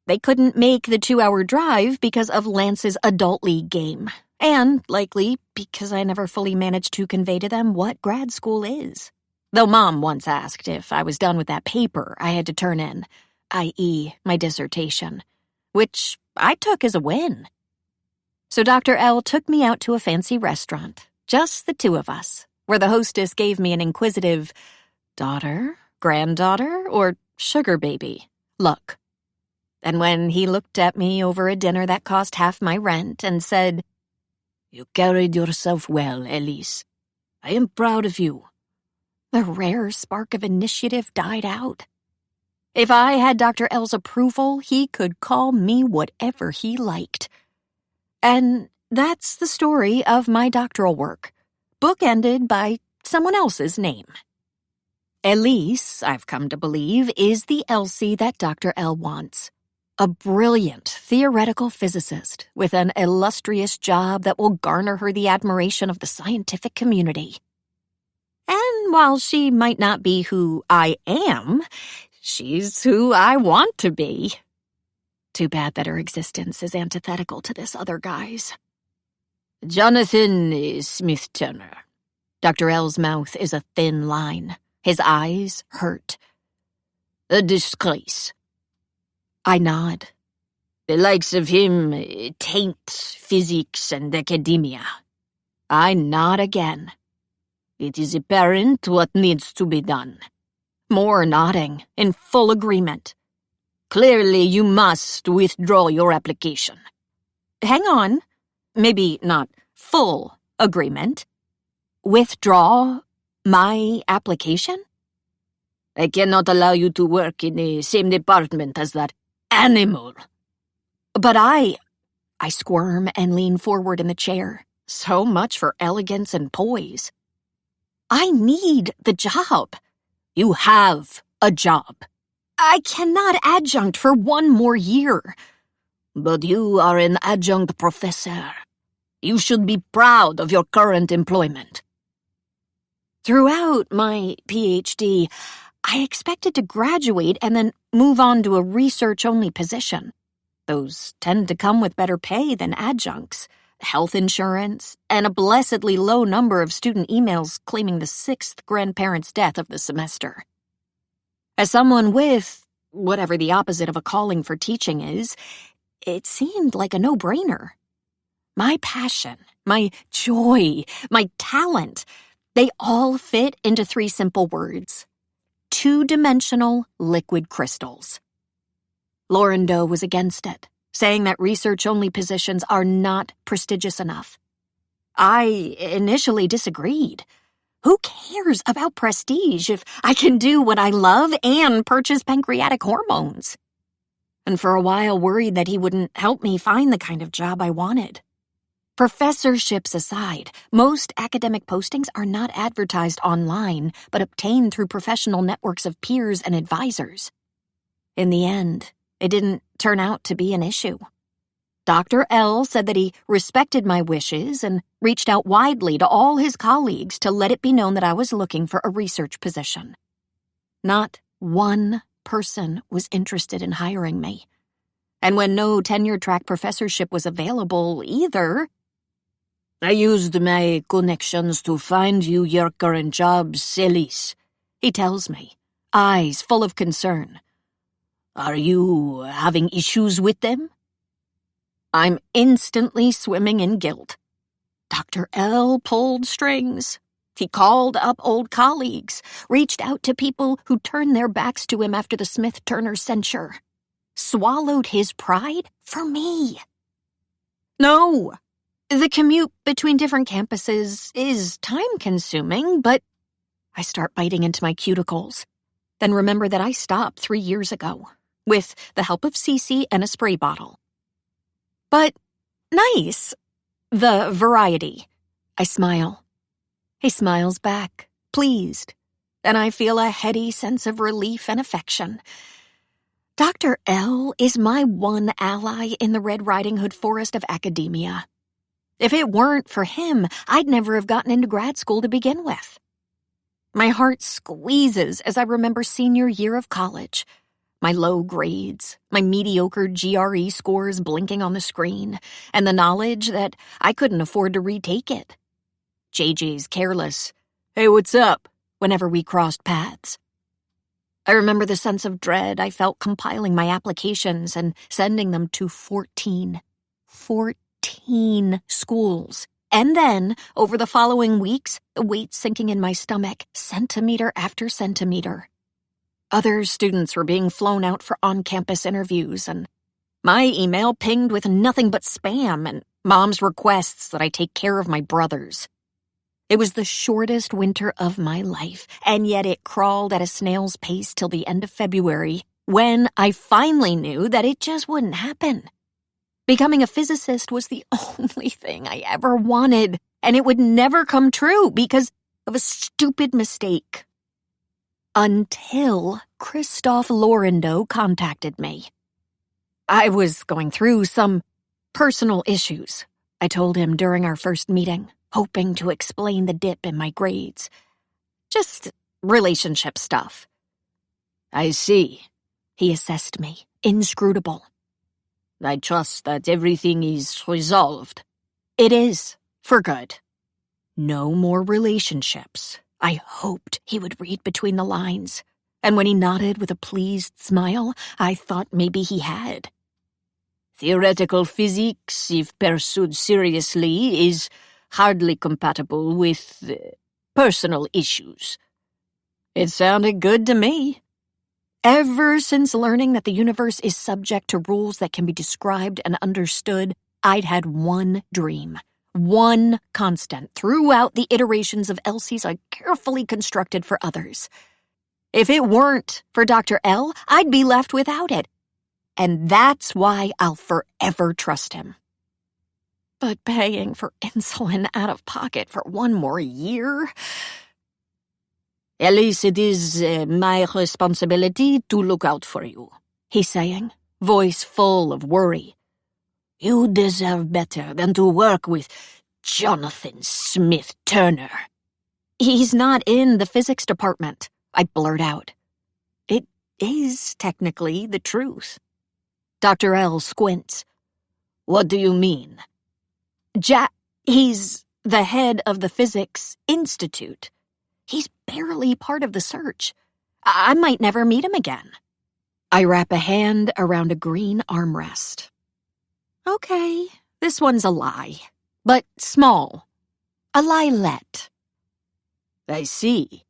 They couldn't make the 2-hour drive because of Lance's adult league game, and, likely, because I never fully managed to convey to them what grad school is. Though Mom once asked if I was done with that paper I had to turn in, i.e. my dissertation, which I took as a win. So Dr. L took me out to a fancy restaurant, just the two of us, where the hostess gave me an inquisitive, daughter, granddaughter, or sugar baby look. And when he looked at me over a dinner that cost half my rent and said, "You carried yourself well, Elise. I am proud of you," the rare spark of initiative died out. If I had Dr. L's approval, he could call me whatever he liked. And that's the story of my doctoral work, bookended by someone else's name. Elise, I've come to believe, is the Elsie that Dr. L wants. A brilliant theoretical physicist with an illustrious job that will garner her the admiration of the scientific community. And while she might not be who I am, she's who I want to be. Too bad that her existence is antithetical to this other guy's. Jonathan Smith-Turner. Dr. L's mouth is a thin line. His eyes hurt. A disgrace. I nod. The likes of him taint physics and academia. I nod again. It is apparent what needs to be done. More nodding, in full agreement. Clearly you must withdraw your application. Hang on. Maybe not full agreement. Withdraw my application? I cannot allow you to work in the same department as that animal. But I squirm and lean forward in the chair. So much for elegance and poise. I need the job. You have a job. I cannot adjunct for one more year. But you are an adjunct professor. You should be proud of your current employment. Throughout my PhD, I expected to graduate and then move on to a research-only position. Those tend to come with better pay than adjuncts, health insurance, and a blessedly low number of student emails claiming the 6th grandparent's death of the semester. As someone with, whatever the opposite of a calling for teaching is, it seemed like a no-brainer. My passion, my joy, my talent, they all fit into 3 simple words. 2-dimensional liquid crystals. Lauren Doe was against it, saying that research-only positions are not prestigious enough. I initially disagreed. Who cares about prestige if I can do what I love and purchase pancreatic hormones? And for a while worried that he wouldn't help me find the kind of job I wanted. Professorships aside, most academic postings are not advertised online, but obtained through professional networks of peers and advisors. In the end, it didn't turn out to be an issue. Dr. L said that he respected my wishes and reached out widely to all his colleagues to let it be known that I was looking for a research position. Not one person was interested in hiring me. And when no tenure-track professorship was available either, I used my connections to find you your current job, Elise, he tells me, eyes full of concern. Are you having issues with them? I'm instantly swimming in guilt. Dr. L pulled strings. He called up old colleagues, reached out to people who turned their backs to him after the Smith-Turner censure. Swallowed his pride for me. No. The commute between different campuses is time-consuming, but I start biting into my cuticles, then remember that I stopped 3 years ago, with the help of Cece and a spray bottle. But nice. The variety. I smile. He smiles back, pleased, and I feel a heady sense of relief and affection. Dr. L is my one ally in the Red Riding Hood forest of academia. If it weren't for him, I'd never have gotten into grad school to begin with. My heart squeezes as I remember senior year of college. My low grades, my mediocre GRE scores blinking on the screen, and the knowledge that I couldn't afford to retake it. JJ's careless, "Hey, what's up?" whenever we crossed paths. I remember the sense of dread I felt compiling my applications and sending them to 14 schools. And then, over the following weeks, the weight sinking in my stomach, centimeter after centimeter. Other students were being flown out for on-campus interviews, and my email pinged with nothing but spam and Mom's requests that I take care of my brothers. It was the shortest winter of my life, and yet it crawled at a snail's pace till the end of February, when I finally knew that it just wouldn't happen. Becoming a physicist was the only thing I ever wanted, and it would never come true because of a stupid mistake. Until Christophe Laurando contacted me. I was going through some personal issues, I told him during our first meeting, hoping to explain the dip in my grades. Just relationship stuff. "I see," he assessed me, inscrutable. "I trust that everything is resolved." It is, for good. No more relationships. I hoped he would read between the lines, and when he nodded with a pleased smile, I thought maybe he had. "Theoretical physics, if pursued seriously, is hardly compatible with personal issues." It sounded good to me. Ever since learning that the universe is subject to rules that can be described and understood, I'd had one dream. One constant throughout the iterations of Elsie's I carefully constructed for others. If it weren't for Dr. L, I'd be left without it. And that's why I'll forever trust him. But paying for insulin out of pocket for one more year? "Elise, it is my responsibility to look out for you," he's saying, voice full of worry. "You deserve better than to work with Jonathan Smith Turner." "He's not in the physics department," I blurt out. It is technically the truth. Dr. L squints. "What do you mean?" He's the head of the Physics Institute. He's barely part of the search. I might never meet him again. I wrap a hand around a green armrest. Okay, this one's a lie, but small. A lielet. "I see."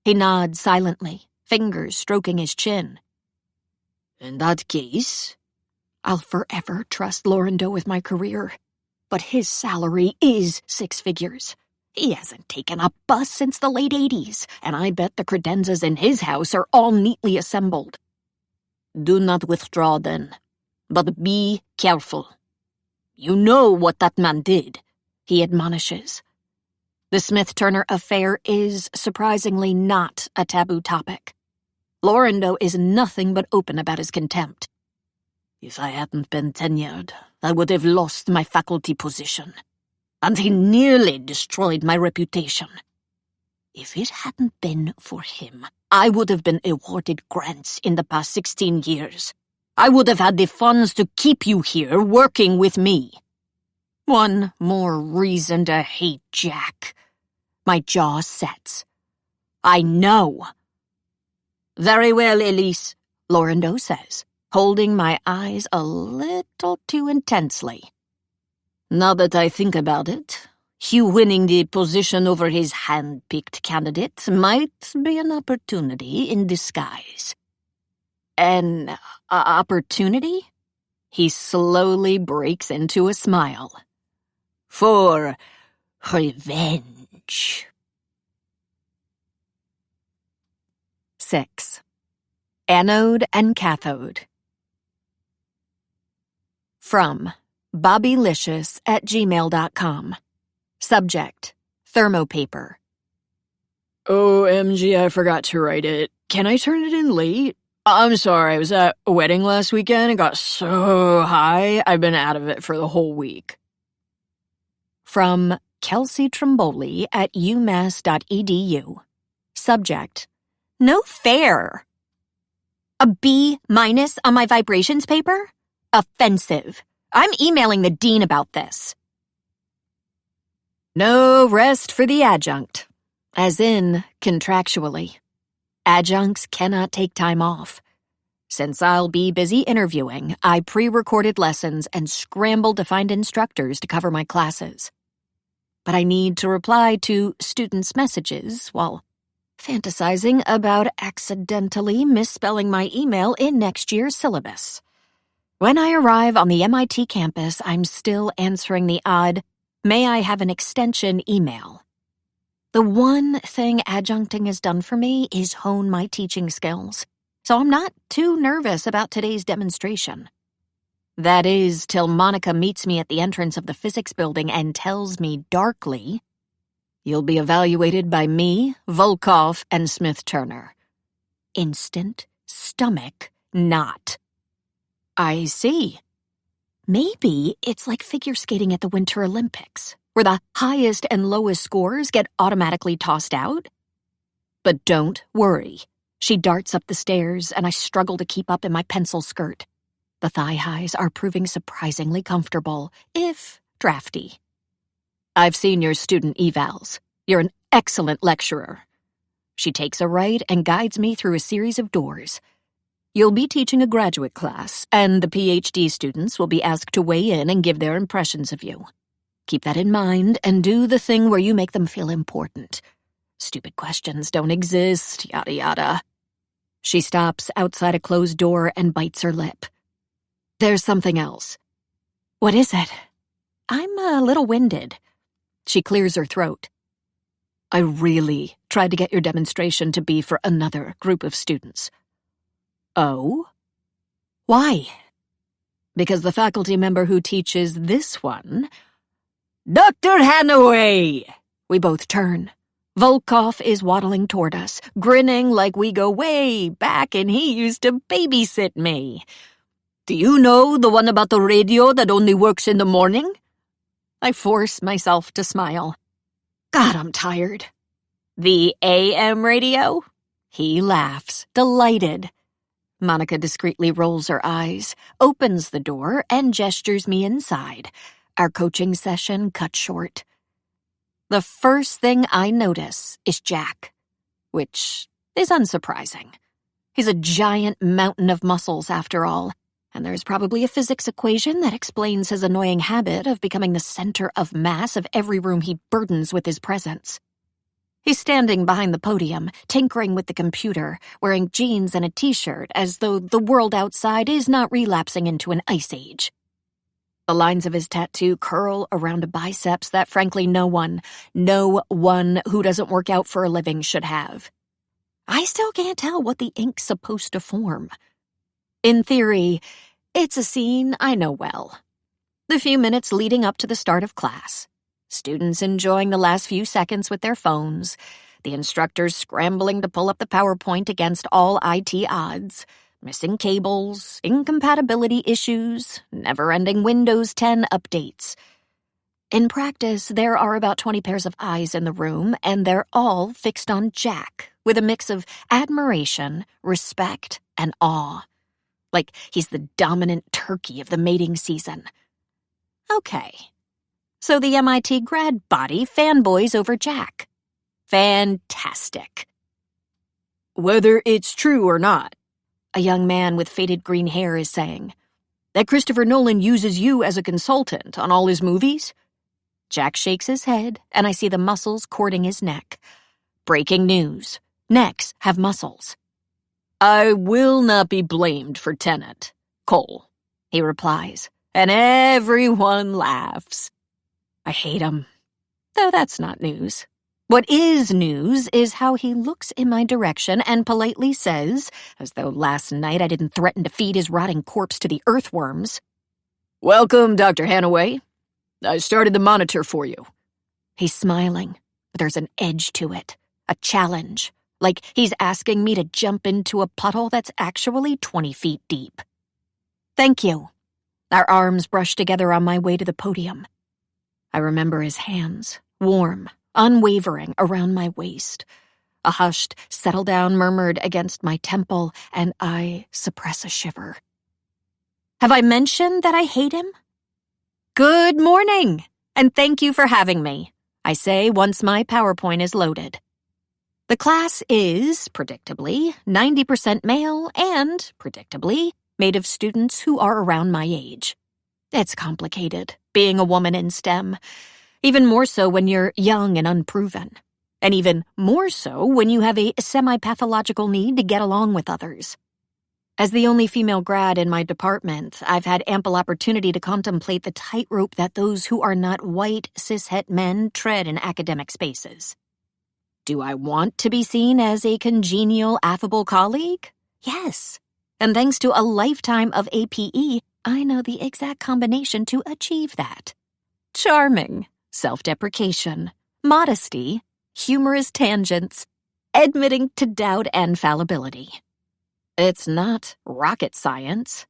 He nods silently, fingers stroking his chin. "In that case, I'll forever trust Laurando with my career, but his salary is 6 figures. He hasn't taken a bus since the late 80s, and I bet the credenzas in his house are all neatly assembled." "Do not withdraw then, but be careful. You know what that man did," he admonishes. The Smith-Turner affair is surprisingly not a taboo topic. Laurando is nothing but open about his contempt. "If I hadn't been tenured, I would have lost my faculty position. And he nearly destroyed my reputation. If it hadn't been for him, I would have been awarded grants in the past 16 years. I would have had the funds to keep you here working with me." One more reason to hate Jack. My jaw sets. I know. "Very well, Elise," Laurando says, holding my eyes a little too intensely. "Now that I think about it, Hugh winning the position over his hand-picked candidate might be an opportunity in disguise." "An opportunity?" He slowly breaks into a smile. "For revenge." 6. Anode and Cathode. From bobbylicious@gmail.com. Subject: thermopaper. OMG, I forgot to write it. Can I turn it in late? I'm sorry, I was at a wedding last weekend and got so high, I've been out of it for the whole week. From Kelsey Trimboli at umass.edu. Subject: No fair. A B- on my vibrations paper? Offensive. I'm emailing the dean about this. No rest for the adjunct. As in, contractually. Adjuncts cannot take time off. Since I'll be busy interviewing, I pre-recorded lessons and scrambled to find instructors to cover my classes. But I need to reply to students' messages while fantasizing about accidentally misspelling my email in next year's syllabus. When I arrive on the MIT campus, I'm still answering the odd, "May I have an extension?" email. The one thing adjuncting has done for me is hone my teaching skills, so I'm not too nervous about today's demonstration. That is, till Monica meets me at the entrance of the physics building and tells me darkly, "You'll be evaluated by me, Volkov, and Smith-Turner." Instant stomach knot. I see. Maybe it's like figure skating at the Winter Olympics, where the highest and lowest scores get automatically tossed out. But don't worry. She darts up the stairs, and I struggle to keep up in my pencil skirt. The thigh highs are proving surprisingly comfortable, if drafty. "I've seen your student evals. You're an excellent lecturer." She takes a right and guides me through a series of doors. "You'll be teaching a graduate class, and the PhD students will be asked to weigh in and give their impressions of you. Keep that in mind and do the thing where you make them feel important. Stupid questions don't exist, yada yada." She stops outside a closed door and bites her lip. "There's something else." "What is it?" I'm a little winded. She clears her throat. "I really tried to get your demonstration to be for another group of students." "Oh? Why?" "Because the faculty member who teaches this one—" "Dr. Hanaway!" We both turn. Volkov is waddling toward us, grinning like we go way back and he used to babysit me. "Do you know the one about the radio that only works in the morning?" I force myself to smile. God, I'm tired. "The AM radio?" He laughs, delighted. Monica discreetly rolls her eyes, opens the door, and gestures me inside. Our coaching session cut short. The first thing I notice is Jack, which is unsurprising. He's a giant mountain of muscles, after all, and there's probably a physics equation that explains his annoying habit of becoming the center of mass of every room he burdens with his presence. He's standing behind the podium, tinkering with the computer, wearing jeans and a t-shirt, as though the world outside is not relapsing into an ice age. The lines of his tattoo curl around a biceps that frankly no one who doesn't work out for a living should have. I still can't tell what the ink's supposed to form. In theory, it's a scene I know well. The few minutes leading up to the start of class. Students enjoying the last few seconds with their phones. The instructors scrambling to pull up the PowerPoint against all IT odds. Missing cables, incompatibility issues, never-ending Windows 10 updates. In practice, there are about 20 pairs of eyes in the room, and they're all fixed on Jack, with a mix of admiration, respect, and awe. Like he's the dominant turkey of the mating season. Okay. So the MIT grad body fanboys over Jack. Fantastic. "Whether it's true or not," a young man with faded green hair is saying, "that Christopher Nolan uses you as a consultant on all his movies?" Jack shakes his head, and I see the muscles cording his neck. Breaking news. Necks have muscles. "I will not be blamed for Tenet, Cole," he replies, and everyone laughs. I hate him. Though that's not news. What is news is how he looks in my direction and politely says, as though last night I didn't threaten to feed his rotting corpse to the earthworms, "Welcome, Dr. Hanaway. I started the monitor for you." He's smiling, but there's an edge to it. a challenge, like he's asking me to jump into a puddle that's actually 20 feet deep. Thank you. Our arms brushed together on my way to the podium. I remember his hands, warm, unwavering, around my waist. A hushed, settle down murmured against my temple, and I suppress a shiver. Have I mentioned that I hate him? Good morning, and thank you for having me, I say once my PowerPoint is loaded. The class is, predictably, 90% male and, predictably, made of students who are around my age. It's complicated, being a woman in STEM, even more so when you're young and unproven. And even more so when you have a semi-pathological need to get along with others. As the only female grad in my department, I've had ample opportunity to contemplate the tightrope that those who are not white, cishet men tread in academic spaces. Do I want to be seen as a congenial, affable colleague? Yes. And thanks to a lifetime of APE, I know the exact combination to achieve that. Charming, self-deprecation, modesty, humorous tangents, admitting to doubt and fallibility. It's not rocket science.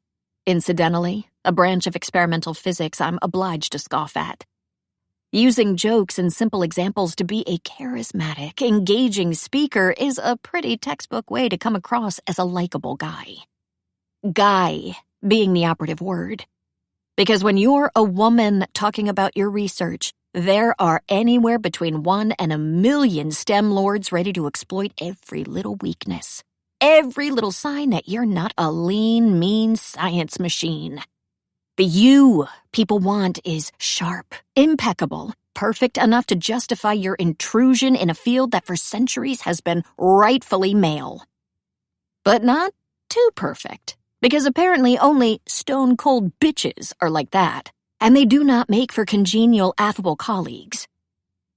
Incidentally, a branch of experimental physics I'm obliged to scoff at. Using jokes and simple examples to be a charismatic, engaging speaker is a pretty textbook way to come across as a likable guy. Guy being the operative word. Because when you're a woman talking about your research, there are anywhere between 1 and 1,000,000 STEM lords ready to exploit every little weakness. Every little sign that you're not a lean, mean science machine. The you people want is sharp, impeccable, perfect enough to justify your intrusion in a field that for centuries has been rightfully male. But not too perfect, because apparently only stone-cold bitches are like that, and they do not make for congenial, affable colleagues.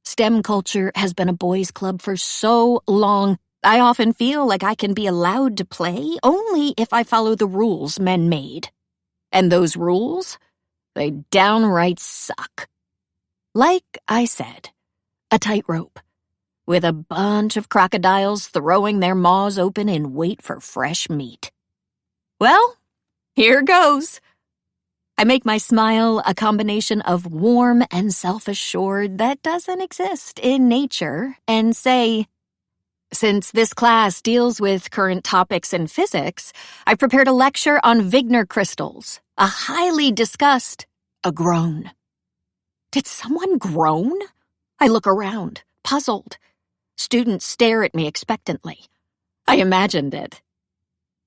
STEM culture has been a boys' club for so long, I often feel like I can be allowed to play only if I follow the rules men made. And those rules? They downright suck. Like I said, a tightrope, with a bunch of crocodiles throwing their maws open in wait for fresh meat. Well, here goes. I make my smile a combination of warm and self-assured that doesn't exist in nature and say, since this class deals with current topics in physics, I prepared a lecture on Wigner crystals, a highly discussed, a groan. Did someone groan? I look around, puzzled. Students stare at me expectantly. I imagined it.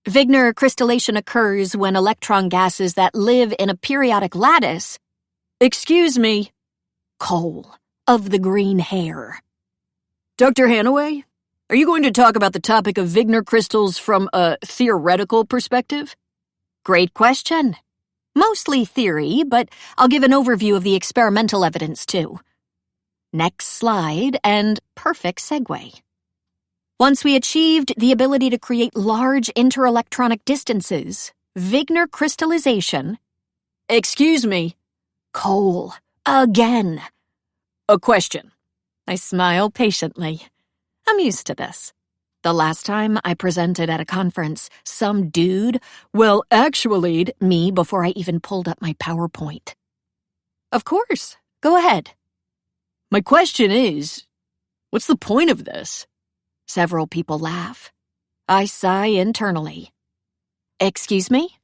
Wigner crystallation occurs when electron gases that live in a periodic lattice, excuse me, coal of the green hair. Dr. Hanaway? Are you going to talk about the topic of Wigner crystals from a theoretical perspective? Great question. Mostly theory, but I'll give an overview of the experimental evidence too. Next slide, and perfect segue. Once we achieved the ability to create large interelectronic distances, Wigner crystallization, excuse me, coal, again. A question. I smile patiently. I'm used to this. The last time I presented at a conference, some dude, actually'd me before I even pulled up my PowerPoint. Of course, go ahead. My question is, what's the point of this? Several people laugh. I sigh internally. Excuse me?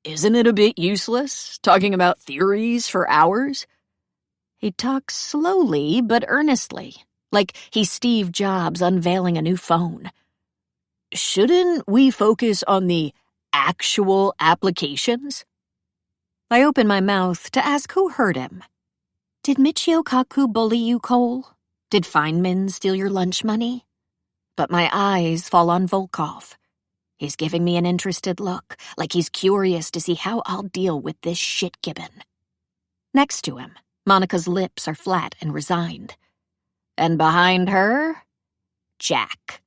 Isn't it a bit useless, talking about theories for hours? He talks slowly but earnestly, like he's Steve Jobs unveiling a new phone. Shouldn't we focus on the actual applications? I open my mouth to ask who hurt him. Did Michio Kaku bully you, Cole? Did Feynman steal your lunch money? But my eyes fall on Volkov. He's giving me an interested look, like he's curious to see how I'll deal with this shit-gibbon. Next to him, Monica's lips are flat and resigned. And behind her, Jack,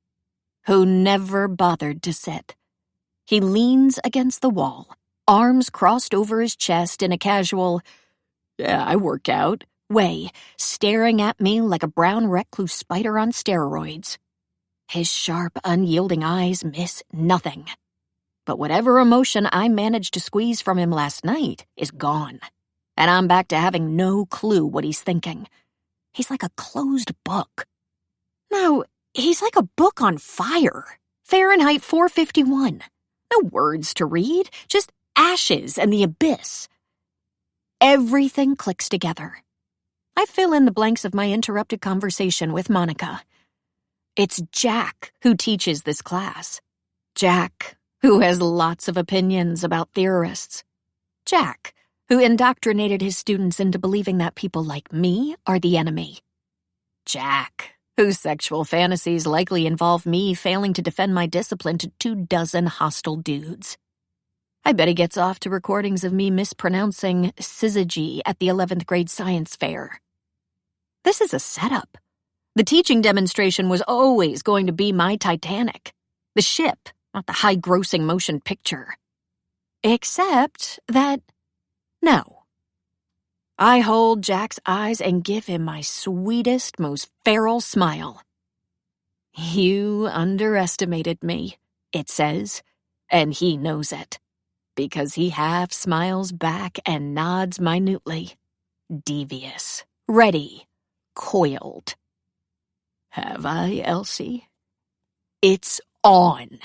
who never bothered to sit. He leans against the wall, arms crossed over his chest in a casual, "Yeah, I work out," way, staring at me like a brown recluse spider on steroids. His sharp, unyielding eyes miss nothing. But whatever emotion I managed to squeeze from him last night is gone, and I'm back to having no clue what he's thinking. He's like a closed book. No, he's like a book on fire. Fahrenheit 451. No words to read, just ashes and the abyss. Everything clicks together. I fill in the blanks of my interrupted conversation with Monica. It's Jack who teaches this class. Jack, who has lots of opinions about theorists. Jack, who indoctrinated his students into believing that people like me are the enemy. Jack, whose sexual fantasies likely involve me failing to defend my discipline to 24 hostile dudes. I bet he gets off to recordings of me mispronouncing syzygy at the 11th grade science fair. This is a setup. The teaching demonstration was always going to be my Titanic. The ship, not the high-grossing motion picture. Except that, no. I hold Jack's eyes and give him my sweetest, most feral smile. You underestimated me, it says, and he knows it, because he half smiles back and nods minutely. Devious, ready, coiled. Have I, Elsie? It's on.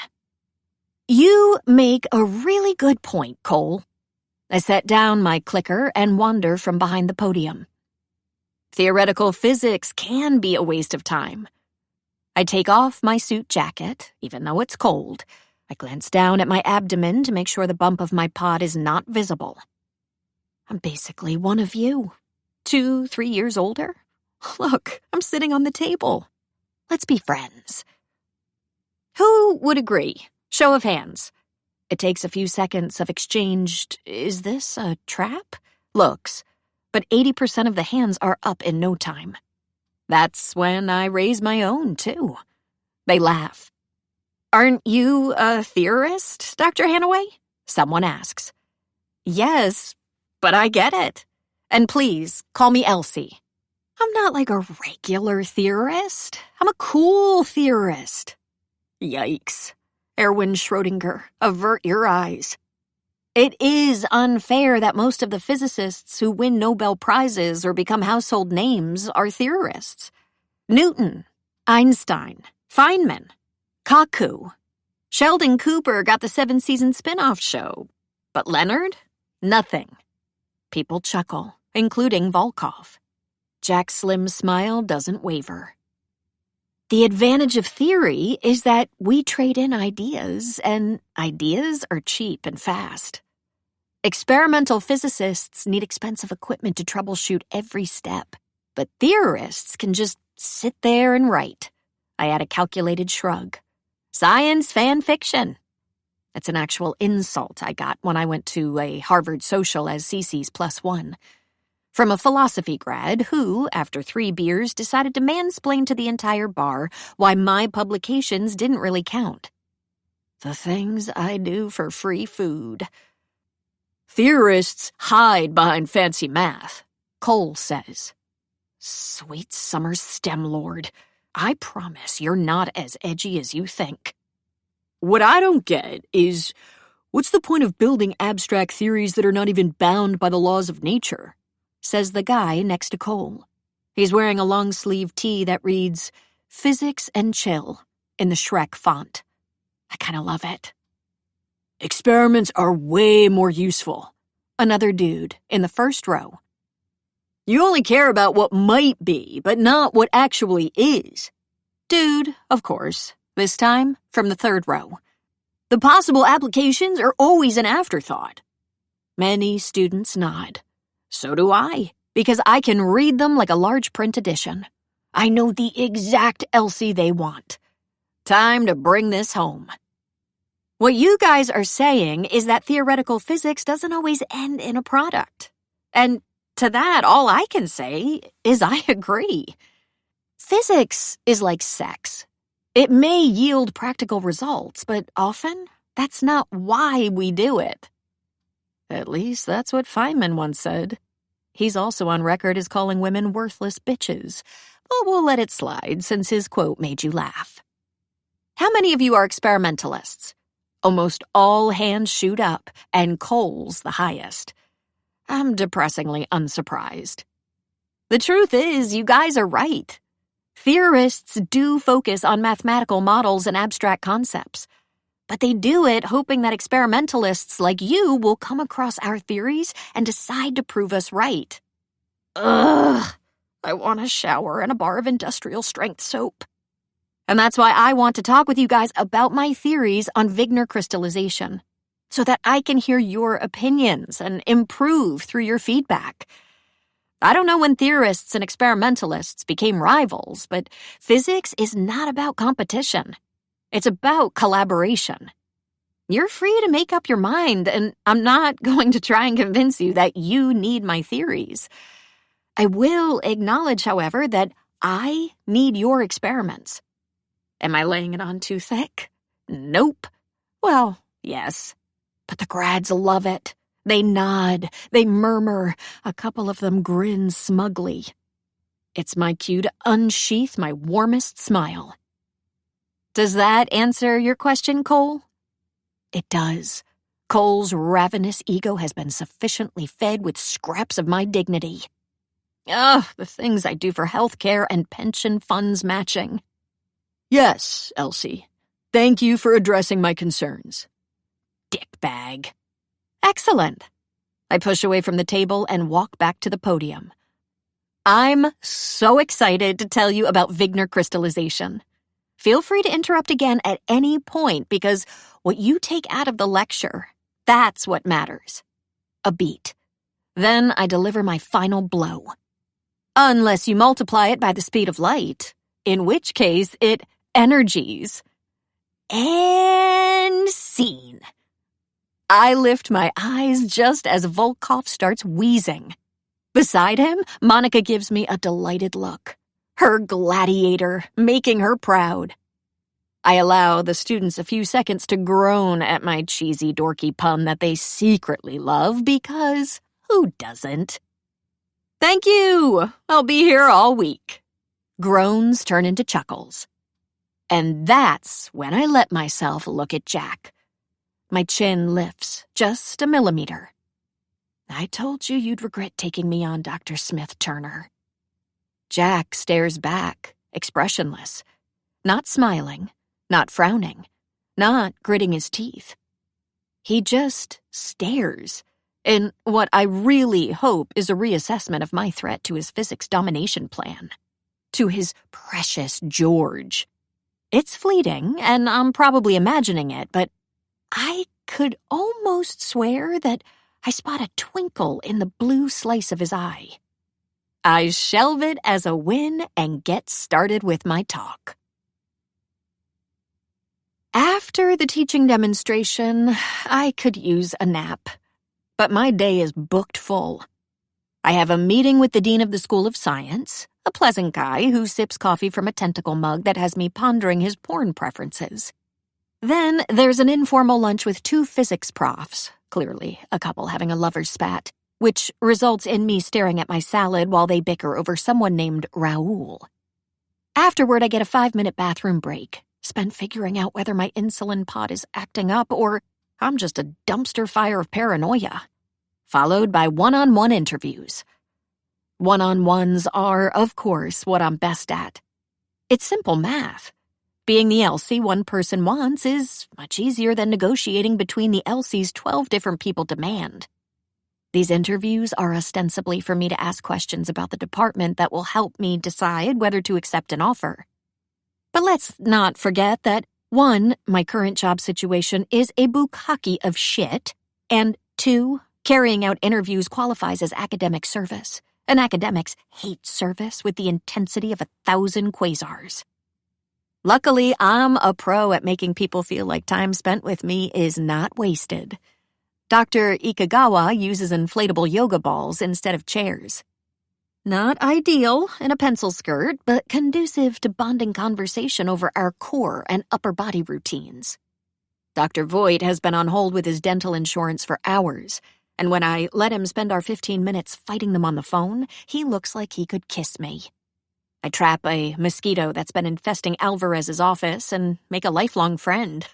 You make a really good point, Cole. I set down my clicker and wander from behind the podium. Theoretical physics can be a waste of time. I take off my suit jacket, even though it's cold. I glance down at my abdomen to make sure the bump of my pod is not visible. I'm basically one of you. 2, 3 years older. Look, I'm sitting on the table. Let's be friends. Who would agree? Show of hands. It takes a few seconds of exchanged, is this a trap? Looks. But 80% of the hands are up in no time. That's when I raise my own, too. They laugh. Aren't you a theorist, Dr. Hanaway? Someone asks. Yes, but I get it. And please, call me Elsie. I'm not like a regular theorist. I'm a cool theorist. Yikes. Erwin Schrödinger, avert your eyes. It is unfair that most of the physicists who win Nobel Prizes or become household names are theorists. Newton, Einstein, Feynman, Kaku. Sheldon Cooper got the 7-season spin-off show. But Leonard? Nothing. People chuckle, including Volkov. Jack's slim smile doesn't waver. The advantage of theory is that we trade in ideas, and ideas are cheap and fast. Experimental physicists need expensive equipment to troubleshoot every step, but theorists can just sit there and write. I add a calculated shrug. Science fan fiction. It's an actual insult I got when I went to a Harvard social as CC's +1. From a philosophy grad who, after 3 beers, decided to mansplain to the entire bar why my publications didn't really count. The things I do for free food. Theorists hide behind fancy math, Cole says. Sweet summer STEM lord, I promise you're not as edgy as you think. What I don't get is, what's the point of building abstract theories that are not even bound by the laws of nature? Says the guy next to Cole. He's wearing a long-sleeve tee that reads, Physics and Chill, in the Shrek font. I kind of love it. Experiments are way more useful. Another dude, in the first row. You only care about what might be, but not what actually is. Dude, of course, this time from the 3rd row. The possible applications are always an afterthought. Many students nod. So do I, because I can read them like a large print edition. I know the exact Elsie they want. Time to bring this home. What you guys are saying is that theoretical physics doesn't always end in a product. And to that, all I can say is I agree. Physics is like sex. It may yield practical results, but often that's not why we do it. At least that's what Feynman once said. He's also on record as calling women worthless bitches, but we'll let it slide since his quote made you laugh. How many of you are experimentalists? Almost all hands shoot up, and Cole's the highest. I'm depressingly unsurprised. The truth is, you guys are right. Theorists do focus on mathematical models and abstract concepts, but they do it hoping that experimentalists like you will come across our theories and decide to prove us right. Ugh, I want a shower and a bar of industrial-strength soap. And that's why I want to talk with you guys about my theories on Wigner crystallization, so that I can hear your opinions and improve through your feedback. I don't know when theorists and experimentalists became rivals, but physics is not about competition. It's about collaboration. You're free to make up your mind, and I'm not going to try and convince you that you need my theories. I will acknowledge, however, that I need your experiments. Am I laying it on too thick? Nope. Well, yes. But the grads love it. They nod, they murmur, a couple of them grin smugly. It's my cue to unsheath my warmest smile. Does that answer your question, Cole? It does. Cole's ravenous ego has been sufficiently fed with scraps of my dignity. Ugh, the things I do for healthcare and pension funds matching. Yes, Elsie. Thank you for addressing my concerns. Dickbag. Excellent. I push away from the table and walk back to the podium. I'm so excited to tell you about Wigner crystallization. Feel free to interrupt again at any point because what you take out of the lecture, that's what matters. A beat. Then I deliver my final blow. Unless you multiply it by the speed of light, in which case it energies. And scene. I lift my eyes just as Volkov starts wheezing. Beside him, Monica gives me a delighted look. Her gladiator, making her proud. I allow the students a few seconds to groan at my cheesy, dorky pun that they secretly love because who doesn't? Thank you! I'll be here all week. Groans turn into chuckles. And that's when I let myself look at Jack. My chin lifts just a millimeter. I told you you'd regret taking me on, Dr. Smith-Turner. Jack stares back, expressionless, not smiling, not frowning, not gritting his teeth. He just stares, in what I really hope is a reassessment of my threat to his physics domination plan, to his precious George. It's fleeting, and I'm probably imagining it, but I could almost swear that I spot a twinkle in the blue slice of his eye. I shelve it as a win and get started with my talk. After the teaching demonstration, I could use a nap, but my day is booked full. I have a meeting with the dean of the School of Science, a pleasant guy who sips coffee from a tentacle mug that has me pondering his porn preferences. Then there's an informal lunch with two physics profs, clearly a couple having a lover's spat, which results in me staring at my salad while they bicker over someone named Raoul. Afterward, I get a 5-minute bathroom break, spent figuring out whether my insulin pod is acting up or I'm just a dumpster fire of paranoia, followed by one-on-one interviews. One-on-ones are, of course, what I'm best at. It's simple math. Being the Elsie one person wants is much easier than negotiating between the Elsies 12 different people demand. These interviews are ostensibly for me to ask questions about the department that will help me decide whether to accept an offer. But let's not forget that 1, my current job situation is a bukkake of shit, and 2, carrying out interviews qualifies as academic service, and academics hate service with the intensity of 1,000 quasars. Luckily, I'm a pro at making people feel like time spent with me is not wasted. Dr. Ikagawa uses inflatable yoga balls instead of chairs. Not ideal in a pencil skirt, but conducive to bonding conversation over our core and upper body routines. Dr. Voigt has been on hold with his dental insurance for hours, and when I let him spend our 15 minutes fighting them on the phone, he looks like he could kiss me. I trap a mosquito that's been infesting Alvarez's office and make a lifelong friend.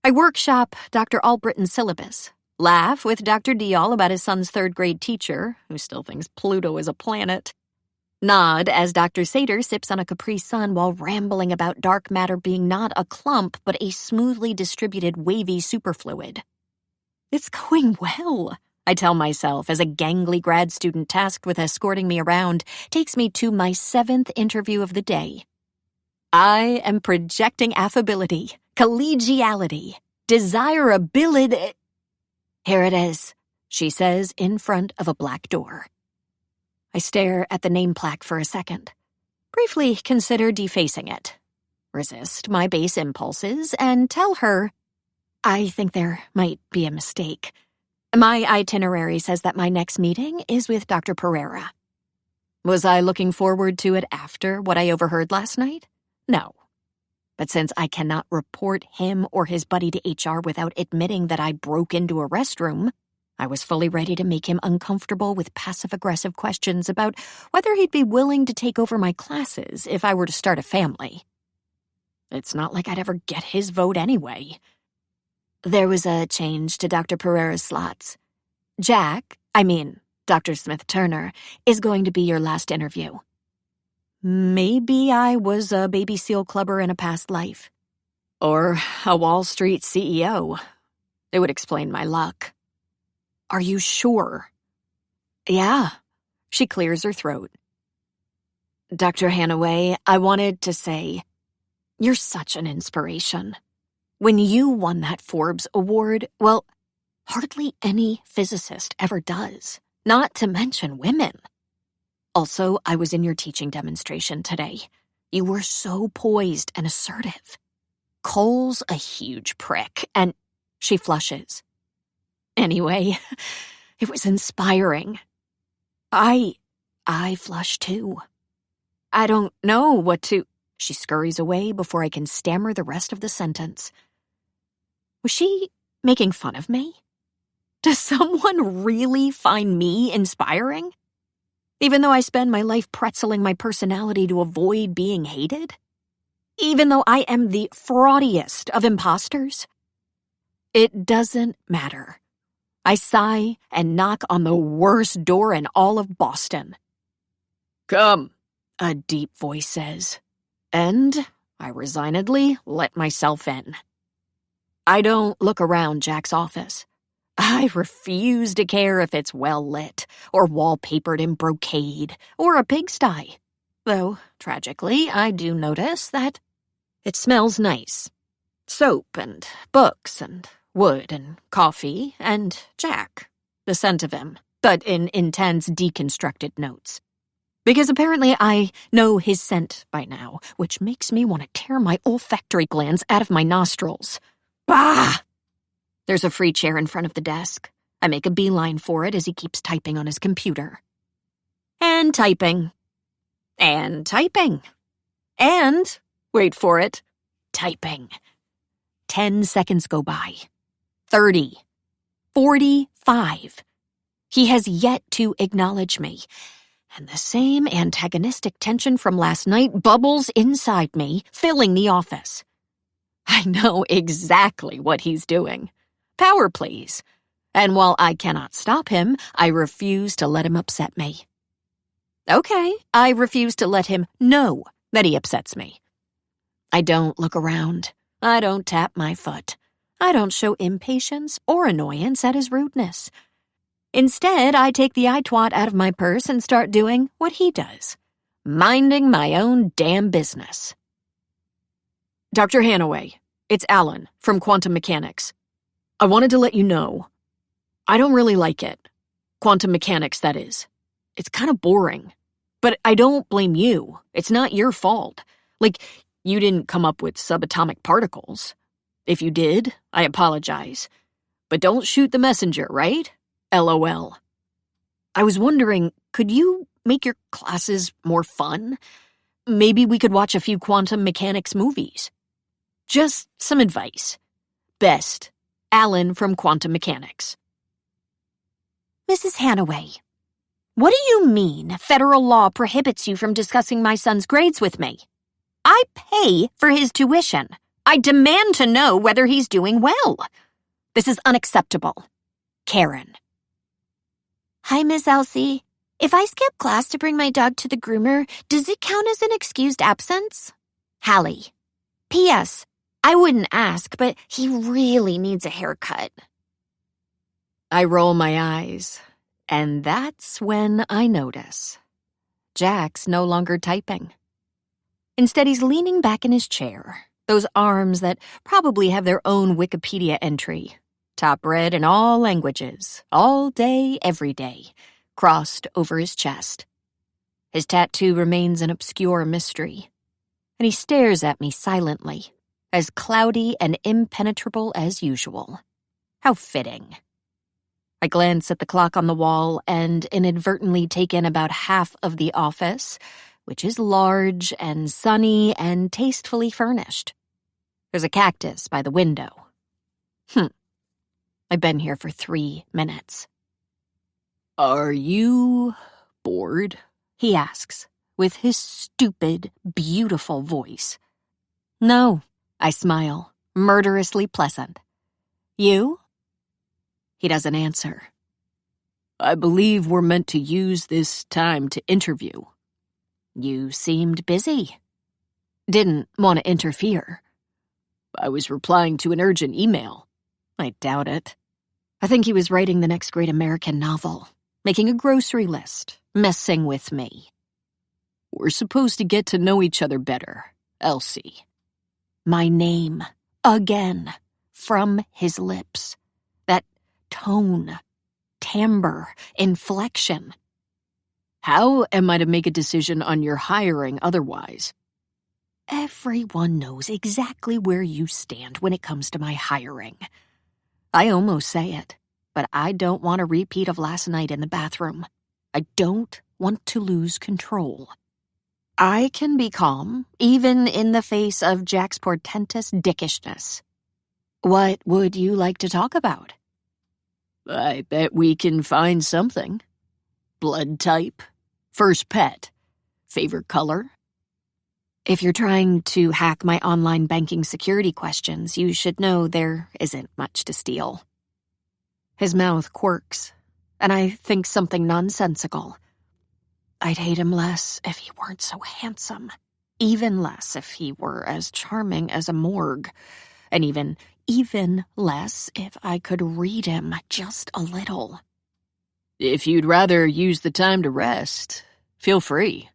I workshop Dr. Albritton's syllabus, laugh with Dr. Dial about his son's third-grade teacher, who still thinks Pluto is a planet, nod as Dr. Sater sips on a Capri Sun while rambling about dark matter being not a clump but a smoothly distributed wavy superfluid. It's going well, I tell myself as a gangly grad student tasked with escorting me around takes me to my 7th interview of the day. I am projecting affability, collegiality, desirability. Here it is, she says in front of a black door. I stare at the name plaque for a second, briefly consider defacing it, resist my base impulses, and tell her, I think there might be a mistake. My itinerary says that my next meeting is with Dr. Pereira. Was I looking forward to it after what I overheard last night? No. But since I cannot report him or his buddy to HR without admitting that I broke into a restroom, I was fully ready to make him uncomfortable with passive-aggressive questions about whether he'd be willing to take over my classes if I were to start a family. It's not like I'd ever get his vote anyway. There was a change to Dr. Pereira's slots. Dr. Smith-Turner, is going to be your last interview. Maybe I was a baby seal clubber in a past life. Or a Wall Street CEO. It would explain my luck. Are you sure? Yeah. She clears her throat. Dr. Hanaway, I wanted to say, you're such an inspiration. When you won that Forbes award, well, hardly any physicist ever does, not to mention women. Also, I was in your teaching demonstration today. You were so poised and assertive. Cole's a huge prick, and she flushes. Anyway, it was inspiring. I flush too. I don't know what to... She scurries away before I can stammer the rest of the sentence. Was she making fun of me? Does someone really find me inspiring? Even though I spend my life pretzeling my personality to avoid being hated? Even though I am the fraudiest of imposters? It doesn't matter. I sigh and knock on the worst door in all of Boston. Come, a deep voice says, and I resignedly let myself in. I don't look around Jack's office. I refuse to care if it's well lit, or wallpapered in brocade, or a pigsty. Though, tragically, I do notice that it smells nice. Soap and books and wood and coffee and Jack, the scent of him, but in intense deconstructed notes. Because apparently I know his scent by now, which makes me want to tear my olfactory glands out of my nostrils. Bah! There's a free chair in front of the desk. I make a beeline for it as he keeps typing on his computer. And typing. And typing. And, wait for it, typing. 10 seconds go by. 30. 45. He has yet to acknowledge me. And the same antagonistic tension from last night bubbles inside me, filling the office. I know exactly what he's doing. Power plays. And while I cannot stop him, I refuse to let him upset me. Okay, I refuse to let him know that he upsets me. I don't look around. I don't tap my foot. I don't show impatience or annoyance at his rudeness. Instead, I take the eye-twat out of my purse and start doing what he does, minding my own damn business. Dr. Hanaway, it's Alan from Quantum Mechanics. I wanted to let you know, I don't really like it. Quantum mechanics, that is. It's kind of boring. But I don't blame you. It's not your fault. Like, you didn't come up with subatomic particles. If you did, I apologize. But don't shoot the messenger, right? LOL. I was wondering, could you make your classes more fun? Maybe we could watch a few quantum mechanics movies. Just some advice. Best, Alan from Quantum Mechanics. Mrs. Hanaway, What do you mean federal law prohibits you from discussing my son's grades with me? I pay for his tuition. I demand to know whether he's doing well. This is unacceptable. Karen. Hi, Miss Elsie. If I skip class to bring my dog to the groomer, does it count as an excused absence? Hallie. P.S. I wouldn't ask, but he really needs a haircut. I roll my eyes, and that's when I notice. Jack's no longer typing. Instead, he's leaning back in his chair, those arms that probably have their own Wikipedia entry, top read in all languages, all day, every day, crossed over his chest. His tattoo remains an obscure mystery, and he stares at me silently, as cloudy and impenetrable as usual. How fitting. I glance at the clock on the wall and inadvertently take in about half of the office, which is large and sunny and tastefully furnished. There's a cactus by the window. I've been here for 3 minutes. Are you bored? He asks, with his stupid, beautiful voice. No, I smile, murderously pleasant. You? He doesn't answer. I believe we're meant to use this time to interview. You seemed busy. Didn't want to interfere. I was replying to an urgent email. I doubt it. I think he was writing the next great American novel, making a grocery list, messing with me. We're supposed to get to know each other better, Elsie. My name, again, from his lips. That tone, timbre, inflection. How am I to make a decision on your hiring otherwise? Everyone knows exactly where you stand when it comes to my hiring. I almost say it, but I don't want a repeat of last night in the bathroom. I don't want to lose control. I can be calm, even in the face of Jack's portentous dickishness. What would you like to talk about? I bet we can find something. Blood type, first pet, favorite color. If you're trying to hack my online banking security questions, you should know there isn't much to steal. His mouth quirks, and I think something nonsensical. I'd hate him less if he weren't so handsome, even less if he were as charming as a morgue, and even less if I could read him just a little. If you'd rather use the time to rest, feel free.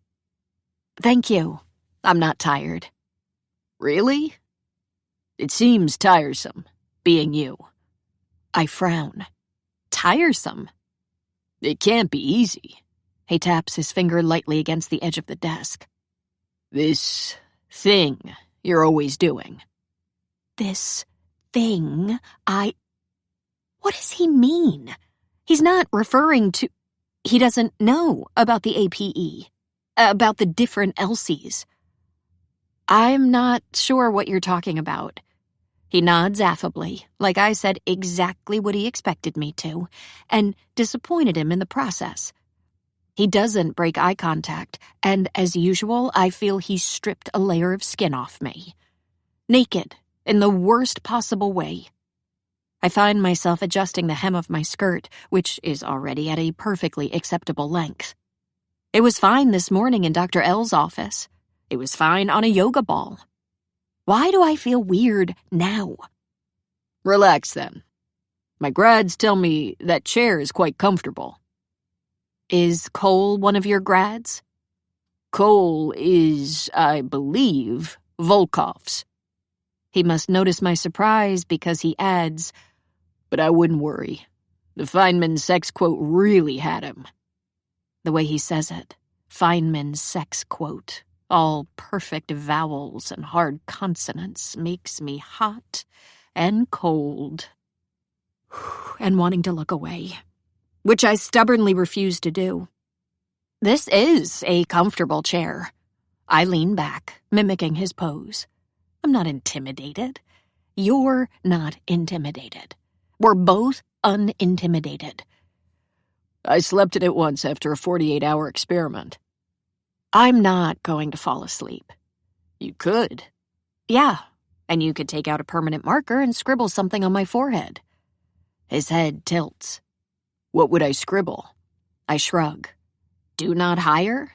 Thank you. I'm not tired. Really? It seems tiresome, being you. I frown. Tiresome? It can't be easy. He taps his finger lightly against the edge of the desk. This thing you're always doing. This thing What does he mean? He's not referring to... He doesn't know about the APE, about the different Elsies. I'm not sure what you're talking about. He nods affably, like I said exactly what he expected me to, and disappointed him in the process. He doesn't break eye contact, and as usual, I feel he's stripped a layer of skin off me. Naked, in the worst possible way. I find myself adjusting the hem of my skirt, which is already at a perfectly acceptable length. It was fine this morning in Dr. L's office. It was fine on a yoga ball. Why do I feel weird now? Relax, then. My grads tell me that chair is quite comfortable. Is Cole one of your grads? Cole is, I believe, Volkov's. He must notice my surprise because he adds, but I wouldn't worry. The Feynman sex quote really had him. The way he says it, Feynman's sex quote, all perfect vowels and hard consonants, makes me hot and cold and wanting to look away, which I stubbornly refuse to do. This is a comfortable chair. I lean back, mimicking his pose. I'm not intimidated. You're not intimidated. We're both unintimidated. I slept in it once after a 48-hour experiment. I'm not going to fall asleep. You could. Yeah, and you could take out a permanent marker and scribble something on my forehead. His head tilts. What would I scribble? I shrug. Do not hire?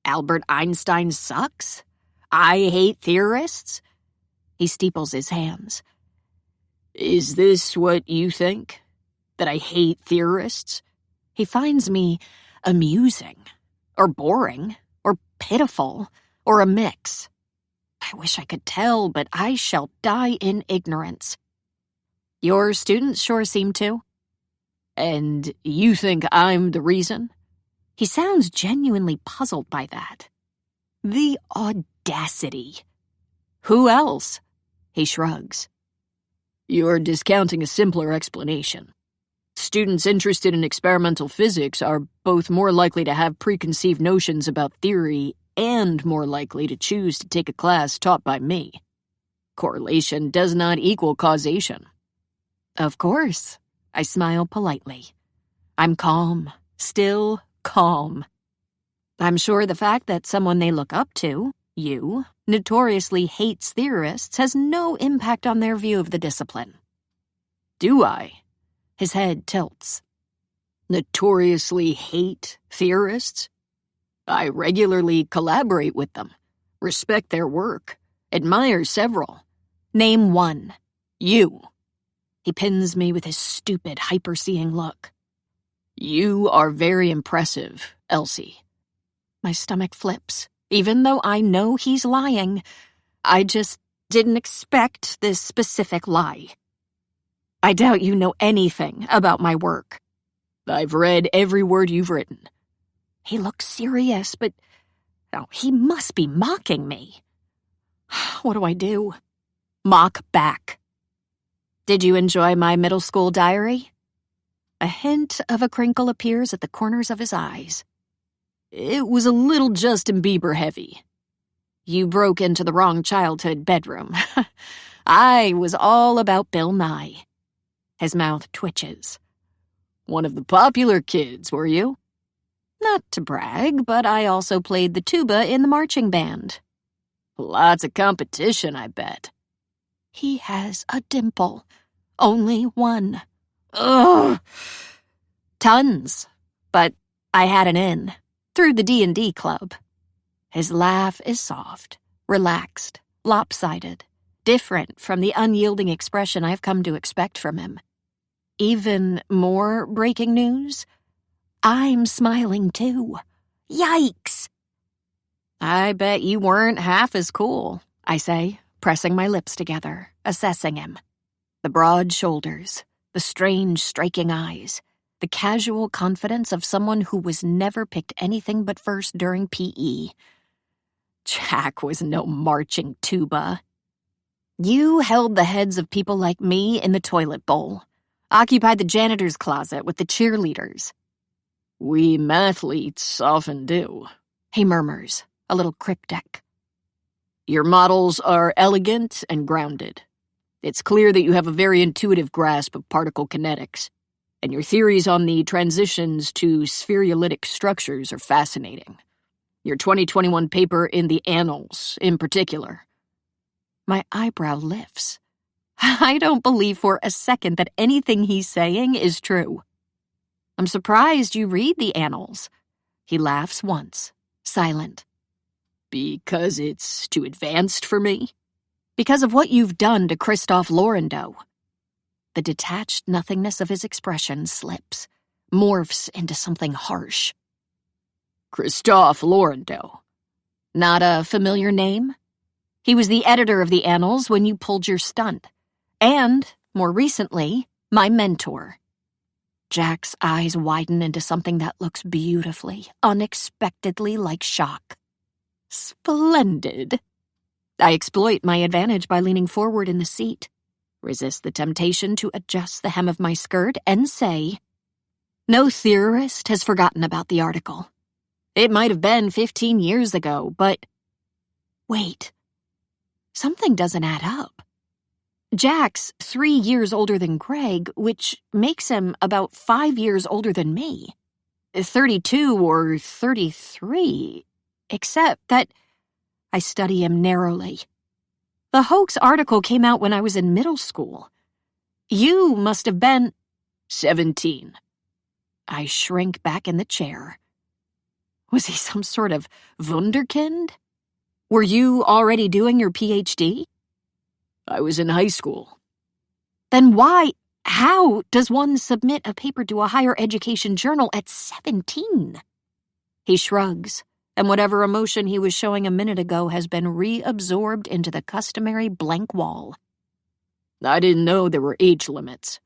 Albert Einstein sucks? I hate theorists? He steeples his hands. Is this what you think? That I hate theorists? He finds me amusing, or boring, or pitiful, or a mix. I wish I could tell, but I shall die in ignorance. Your students sure seem to. And you think I'm the reason? He sounds genuinely puzzled by that. The audacity. Who else? He shrugs. You're discounting a simpler explanation. Students interested in experimental physics are both more likely to have preconceived notions about theory and more likely to choose to take a class taught by me. Correlation does not equal causation. Of course, I smile politely. I'm calm, still calm. I'm sure the fact that someone they look up to, you, notoriously hates theorists has no impact on their view of the discipline. Do I? His head tilts. Notoriously hate theorists? I regularly collaborate with them, respect their work, admire several. Name one. You. He pins me with his stupid, hyper-seeing look. You are very impressive, Elsie. My stomach flips. Even though I know he's lying, I just didn't expect this specific lie. I doubt you know anything about my work. I've read every word you've written. He looks serious, but he must be mocking me. What do I do? Mock back. Did you enjoy my middle school diary? A hint of a crinkle appears at the corners of his eyes. It was a little Justin Bieber heavy. You broke into the wrong childhood bedroom. I was all about Bill Nye. His mouth twitches. One of the popular kids, were you? Not to brag, but I also played the tuba in the marching band. Lots of competition, I bet. He has a dimple. Only one. Ugh! Tons. But I had an in. Through the D&D club. His laugh is soft, relaxed, lopsided, different from the unyielding expression I've come to expect from him. Even more breaking news? I'm smiling too. Yikes! I bet you weren't half as cool, I say, pressing my lips together, assessing him. The broad shoulders, the strange striking eyes, the casual confidence of someone who was never picked anything but first during PE. Jack was no marching tuba. You held the heads of people like me in the toilet bowl, occupied the janitor's closet with the cheerleaders. We mathletes often do, he murmurs, a little cryptic. Your models are elegant and grounded. It's clear that you have a very intuitive grasp of particle kinetics, and your theories on the transitions to spherolytic structures are fascinating. Your 2021 paper in the Annals, in particular. My eyebrow lifts. I don't believe for a second that anything he's saying is true. I'm surprised you read the Annals. He laughs once, silent. Because it's too advanced for me? Because of what you've done to Christophe Laurendeau. The detached nothingness of his expression slips, morphs into something harsh. Christophe Laurendeau. Not a familiar name? He was the editor of the Annals when you pulled your stunt. And, more recently, my mentor. Jack's eyes widen into something that looks beautifully, unexpectedly like shock. Splendid. I exploit my advantage by leaning forward in the seat, resist the temptation to adjust the hem of my skirt, and say, no theorist has forgotten about the article. It might have been 15 years ago, but... Wait. Something doesn't add up. Jack's 3 years older than Greg, which makes him about 5 years older than me. 32 or 33, except that I study him narrowly. The hoax article came out when I was in middle school. You must have been 17. I shrink back in the chair. Was he some sort of wunderkind? Were you already doing your PhD? I was in high school. Then how does one submit a paper to a higher education journal at 17? He shrugs, and whatever emotion he was showing a minute ago has been reabsorbed into the customary blank wall. I didn't know there were age limits.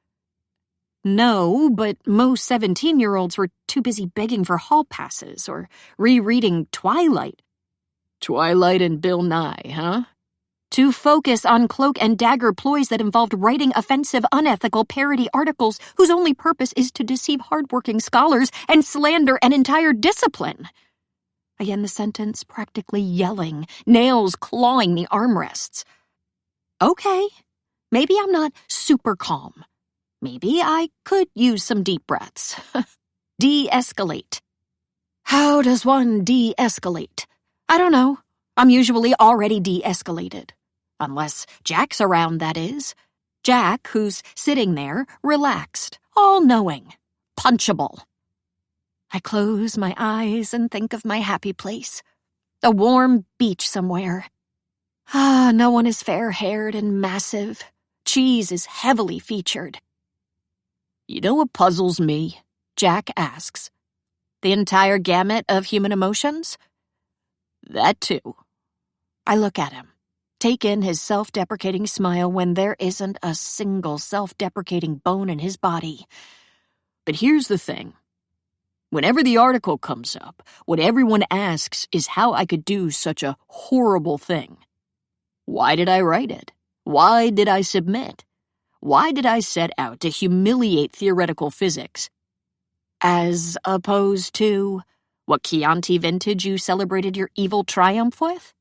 No, but most 17-year-olds were too busy begging for hall passes or rereading Twilight. Twilight and Bill Nye, huh? To focus on cloak and dagger ploys that involved writing offensive, unethical parody articles whose only purpose is to deceive hardworking scholars and slander an entire discipline. I end the sentence practically yelling, nails clawing the armrests. Okay, maybe I'm not super calm. Maybe I could use some deep breaths. De-escalate. How does one de-escalate? I don't know. I'm usually already de-escalated. Unless Jack's around, that is. Jack, who's sitting there, relaxed, all-knowing, punchable. I close my eyes and think of my happy place. A warm beach somewhere. No one is fair-haired and massive. Cheese is heavily featured. You know what puzzles me? Jack asks. The entire gamut of human emotions? That too. I look at him, take in his self-deprecating smile when there isn't a single self-deprecating bone in his body. But here's the thing. Whenever the article comes up, what everyone asks is how I could do such a horrible thing. Why did I write it? Why did I submit? Why did I set out to humiliate theoretical physics? As opposed to what Chianti vintage you celebrated your evil triumph with?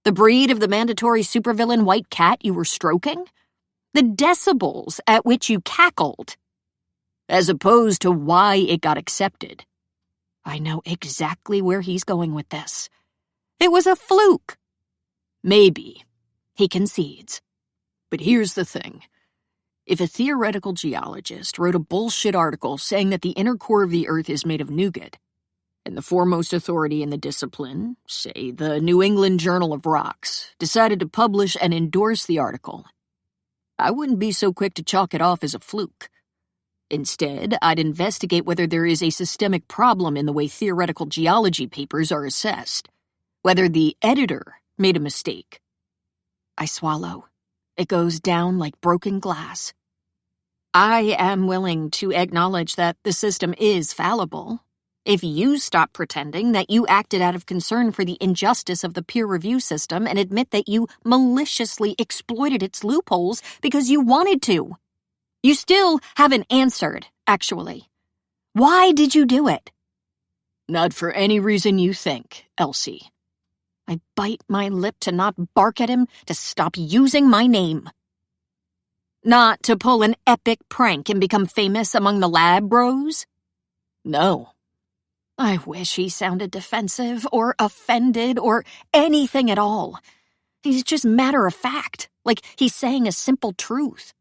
The breed of the mandatory supervillain white cat you were stroking? The decibels at which you cackled? As opposed to why it got accepted. I know exactly where he's going with this. It was a fluke. Maybe, he concedes. But here's the thing. If a theoretical geologist wrote a bullshit article saying that the inner core of the Earth is made of nougat, and the foremost authority in the discipline, say the New England Journal of Rocks, decided to publish and endorse the article, I wouldn't be so quick to chalk it off as a fluke. Instead, I'd investigate whether there is a systemic problem in the way theoretical geology papers are assessed, whether the editor made a mistake. I swallow. It goes down like broken glass. I am willing to acknowledge that the system is fallible. If you stop pretending that you acted out of concern for the injustice of the peer review system and admit that you maliciously exploited its loopholes because you wanted to. You still haven't answered, actually. Why did you do it? Not for any reason you think, Elsie. I bite my lip to not bark at him, to stop using my name. Not to pull an epic prank and become famous among the lab bros? No. I wish he sounded defensive or offended or anything at all. He's just matter of fact, like he's saying a simple truth.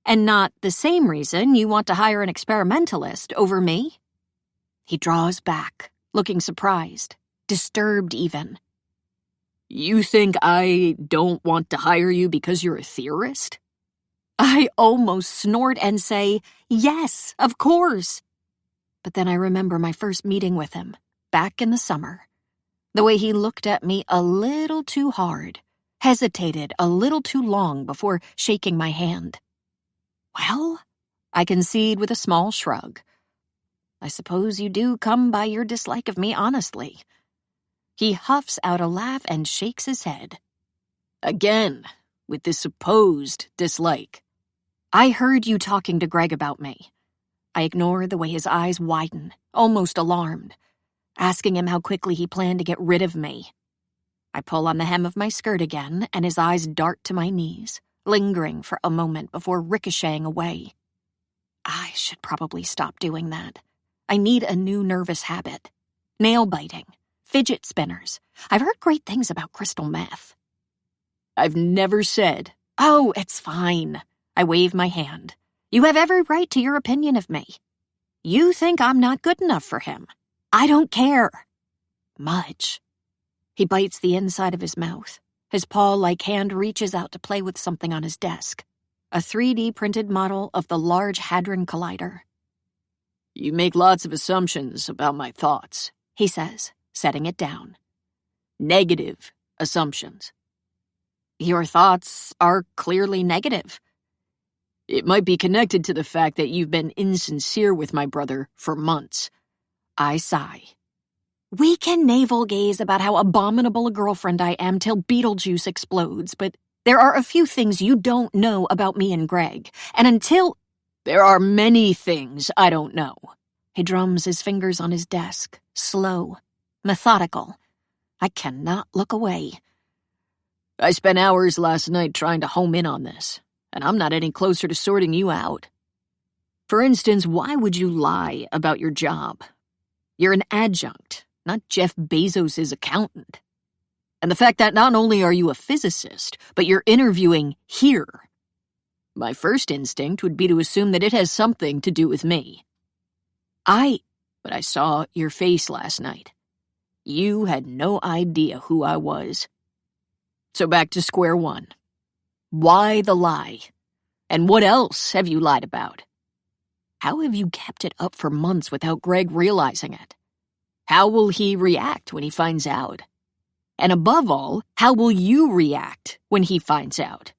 And not the same reason you want to hire an experimentalist over me. He draws back, looking surprised, disturbed even. You think I don't want to hire you because you're a theorist? I almost snort and say, yes, of course. But then I remember my first meeting with him, back in the summer. The way he looked at me a little too hard, hesitated a little too long before shaking my hand. Well, I concede with a small shrug. I suppose you do come by your dislike of me honestly. He huffs out a laugh and shakes his head. Again, with this supposed dislike. I heard you talking to Greg about me. I ignore the way his eyes widen, almost alarmed, asking him how quickly he planned to get rid of me. I pull on the hem of my skirt again, and his eyes dart to my knees, lingering for a moment before ricocheting away. I should probably stop doing that. I need a new nervous habit. Nail biting. Fidget spinners. I've heard great things about crystal meth. I've never said. Oh, it's fine. I wave my hand. You have every right to your opinion of me. You think I'm not good enough for him. I don't care. Much. He bites the inside of his mouth. His paw-like hand reaches out to play with something on his desk. A 3D printed model of the Large Hadron Collider. You make lots of assumptions about my thoughts, he says, setting it down. Negative assumptions. Your thoughts are clearly negative. It might be connected to the fact that you've been insincere with my brother for months. I sigh. We can navel-gaze about how abominable a girlfriend I am till Beetlejuice explodes, but there are a few things you don't know about me and Greg, and until— There are many things I don't know. He drums his fingers on his desk, slow, methodical. I cannot look away. I spent hours last night trying to home in on this, and I'm not any closer to sorting you out. For instance, why would you lie about your job? You're an adjunct, not Jeff Bezos' accountant. And the fact that not only are you a physicist, but you're interviewing here. My first instinct would be to assume that it has something to do with me. But I saw your face last night. You had no idea who I was. So back to square one. Why the lie? And what else have you lied about? How have you kept it up for months without Greg realizing it? How will he react when he finds out? And above all, how will you react when he finds out?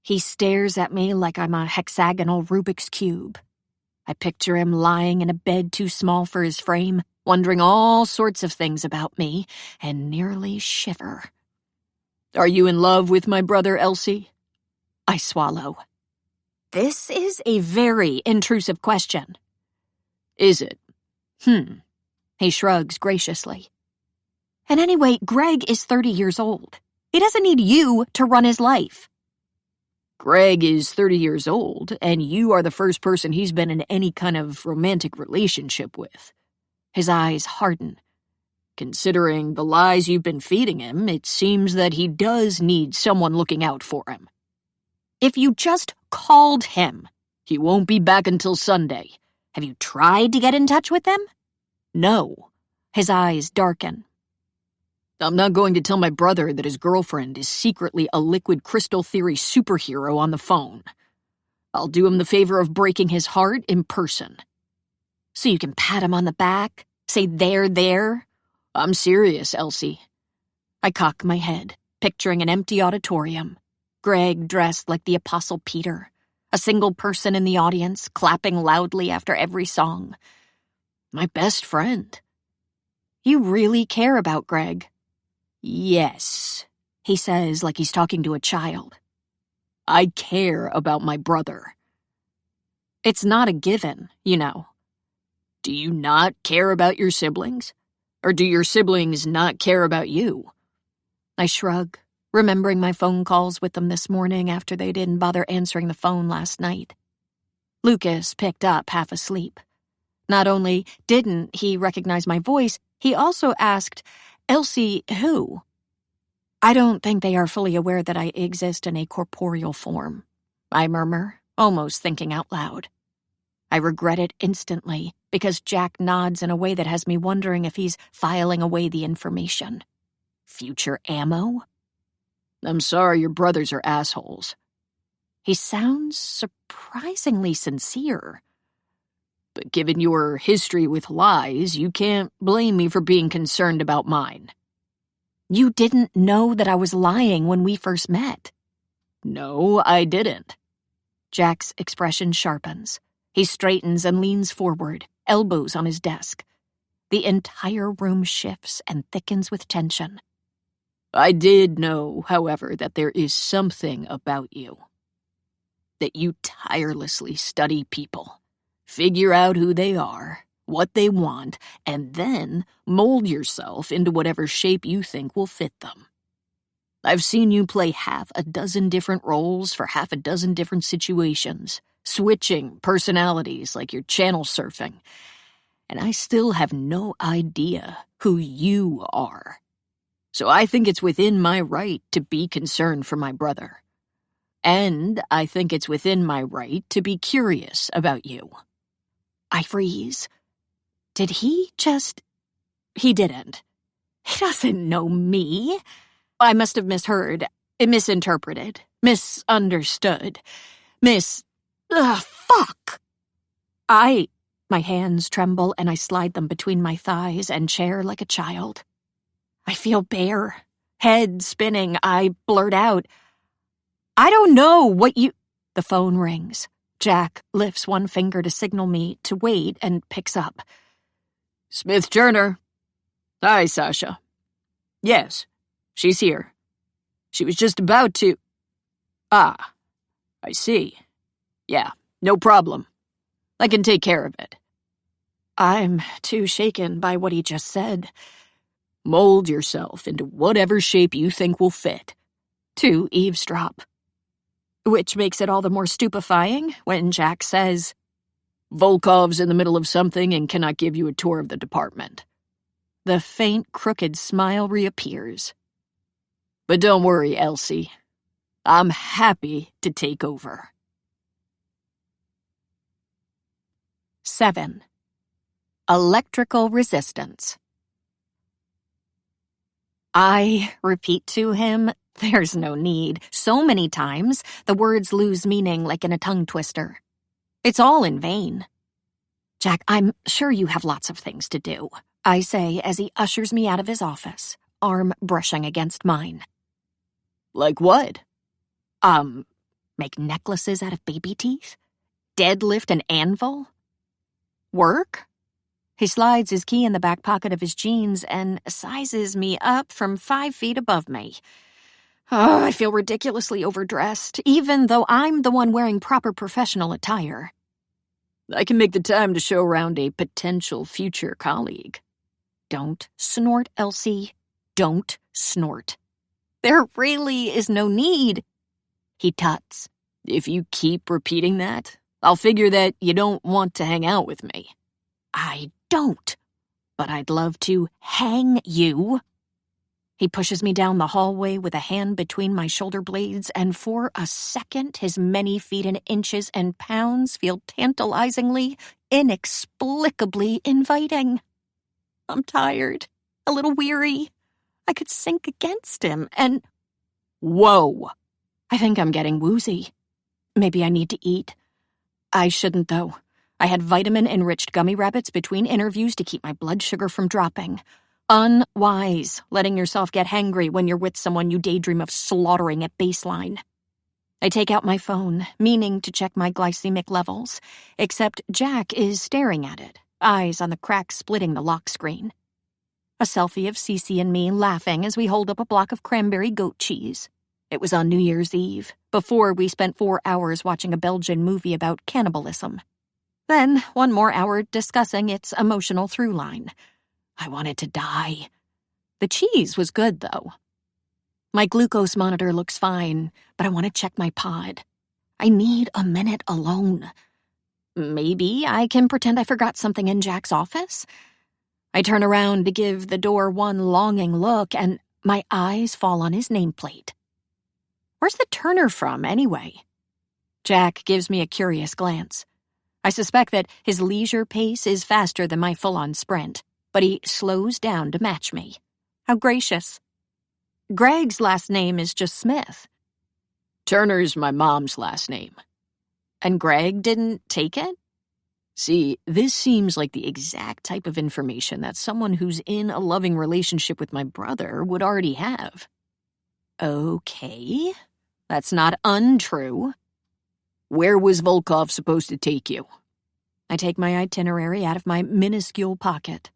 He stares at me like I'm a hexagonal Rubik's Cube. I picture him lying in a bed too small for his frame, wondering all sorts of things about me, and nearly shiver. Are you in love with my brother, Elsie? I swallow. This is a very intrusive question. Is it? He shrugs graciously. And anyway, Greg is 30 years old. He doesn't need you to run his life. Greg is 30 years old, and you are the first person he's been in any kind of romantic relationship with. His eyes harden. Considering the lies you've been feeding him, it seems that he does need someone looking out for him. If you just called him, he won't be back until Sunday. Have you tried to get in touch with him? No. His eyes darken. I'm not going to tell my brother that his girlfriend is secretly a liquid crystal theory superhero on the phone. I'll do him the favor of breaking his heart in person. So you can pat him on the back, say there. I'm serious, Elsie. I cock my head, picturing an empty auditorium. Greg dressed like the Apostle Peter, a single person in the audience clapping loudly after every song. My best friend. You really care about Greg? Yes, he says like he's talking to a child. I care about my brother. It's not a given, you know. Do you not care about your siblings? Or do your siblings not care about you? I shrug, remembering my phone calls with them this morning after they didn't bother answering the phone last night. Lucas picked up half asleep. Not only didn't he recognize my voice, he also asked, Elsie, who? I don't think they are fully aware that I exist in a corporeal form, I murmur, almost thinking out loud. I regret it instantly, because Jack nods in a way that has me wondering if he's filing away the information. Future ammo? I'm sorry your brothers are assholes. He sounds surprisingly sincere. But given your history with lies, you can't blame me for being concerned about mine. You didn't know that I was lying when we first met. No, I didn't. Jack's expression sharpens. He straightens and leans forward, elbows on his desk. The entire room shifts and thickens with tension. I did know, however, that there is something about you. That you tirelessly study people, figure out who they are, what they want, and then mold yourself into whatever shape you think will fit them. I've seen you play half a dozen different roles for half a dozen different situations, switching personalities like you're channel surfing. and I still have no idea who you are. So I think it's within my right to be concerned for my brother. And I think it's within my right to be curious about you." I freeze. Did he just... He didn't. He doesn't know me. I must have misheard, misinterpreted, misunderstood, fuck! My hands tremble and I slide them between my thighs and chair like a child. I feel bare, head spinning. I blurt out, "I don't know what you..." The phone rings. Jack lifts one finger to signal me to wait and picks up. "Smith Turner." "Hi, Sasha." "Yes, she's here. She was just about to..." "Ah, I see. Yeah, no problem. I can take care of it." I'm too shaken by what he just said. "Mold yourself into whatever shape you think will fit." To eavesdrop. Which makes it all the more stupefying when Jack says, "Volkov's in the middle of something and cannot give you a tour of the department." The faint, crooked smile reappears. "But don't worry, Elsie. I'm happy to take over." 7. Electrical resistance. I repeat to him, there's no need, so many times the words lose meaning like in a tongue twister. It's all in vain. "Jack, I'm sure you have lots of things to do," I say as he ushers me out of his office, arm brushing against mine. "Like what?" Make necklaces out of baby teeth? Deadlift an anvil? Work?" He slides his key in the back pocket of his jeans and sizes me up from 5 feet above me. Oh, I feel ridiculously overdressed, even though I'm the one wearing proper professional attire. "I can make the time to show around a potential future colleague." Don't snort, Elsie. Don't snort. There really is no need. He tuts. "If you keep repeating that, I'll figure that you don't want to hang out with me." I don't, but I'd love to hang you. He pushes me down the hallway with a hand between my shoulder blades, and for a second his many feet in inches and pounds feel tantalizingly, inexplicably inviting. I'm tired, a little weary. I could sink against him and... Whoa! I think I'm getting woozy. Maybe I need to eat. I shouldn't, though. I had vitamin-enriched gummy rabbits between interviews to keep my blood sugar from dropping. Unwise, letting yourself get hangry when you're with someone you daydream of slaughtering at baseline. I take out my phone, meaning to check my glycemic levels, except Jack is staring at it, eyes on the crack splitting the lock screen. A selfie of Cece and me laughing as we hold up a block of cranberry goat cheese. It was on New Year's Eve, before we spent 4 hours watching a Belgian movie about cannibalism. Then 1 more hour discussing its emotional through line. I wanted to die. The cheese was good, though. My glucose monitor looks fine, but I want to check my pod. I need a minute alone. Maybe I can pretend I forgot something in Jack's office? I turn around to give the door one longing look, and my eyes fall on his nameplate. Where's the Turner from, anyway? Jack gives me a curious glance. I suspect that his leisure pace is faster than my full-on sprint, but he slows down to match me. How gracious. Greg's last name is just Smith. Turner's my mom's last name. And Greg didn't take it? See, this seems like the exact type of information that someone who's in a loving relationship with my brother would already have. Okay, that's not untrue. Where was Volkov supposed to take you? I take my itinerary out of my minuscule pocket.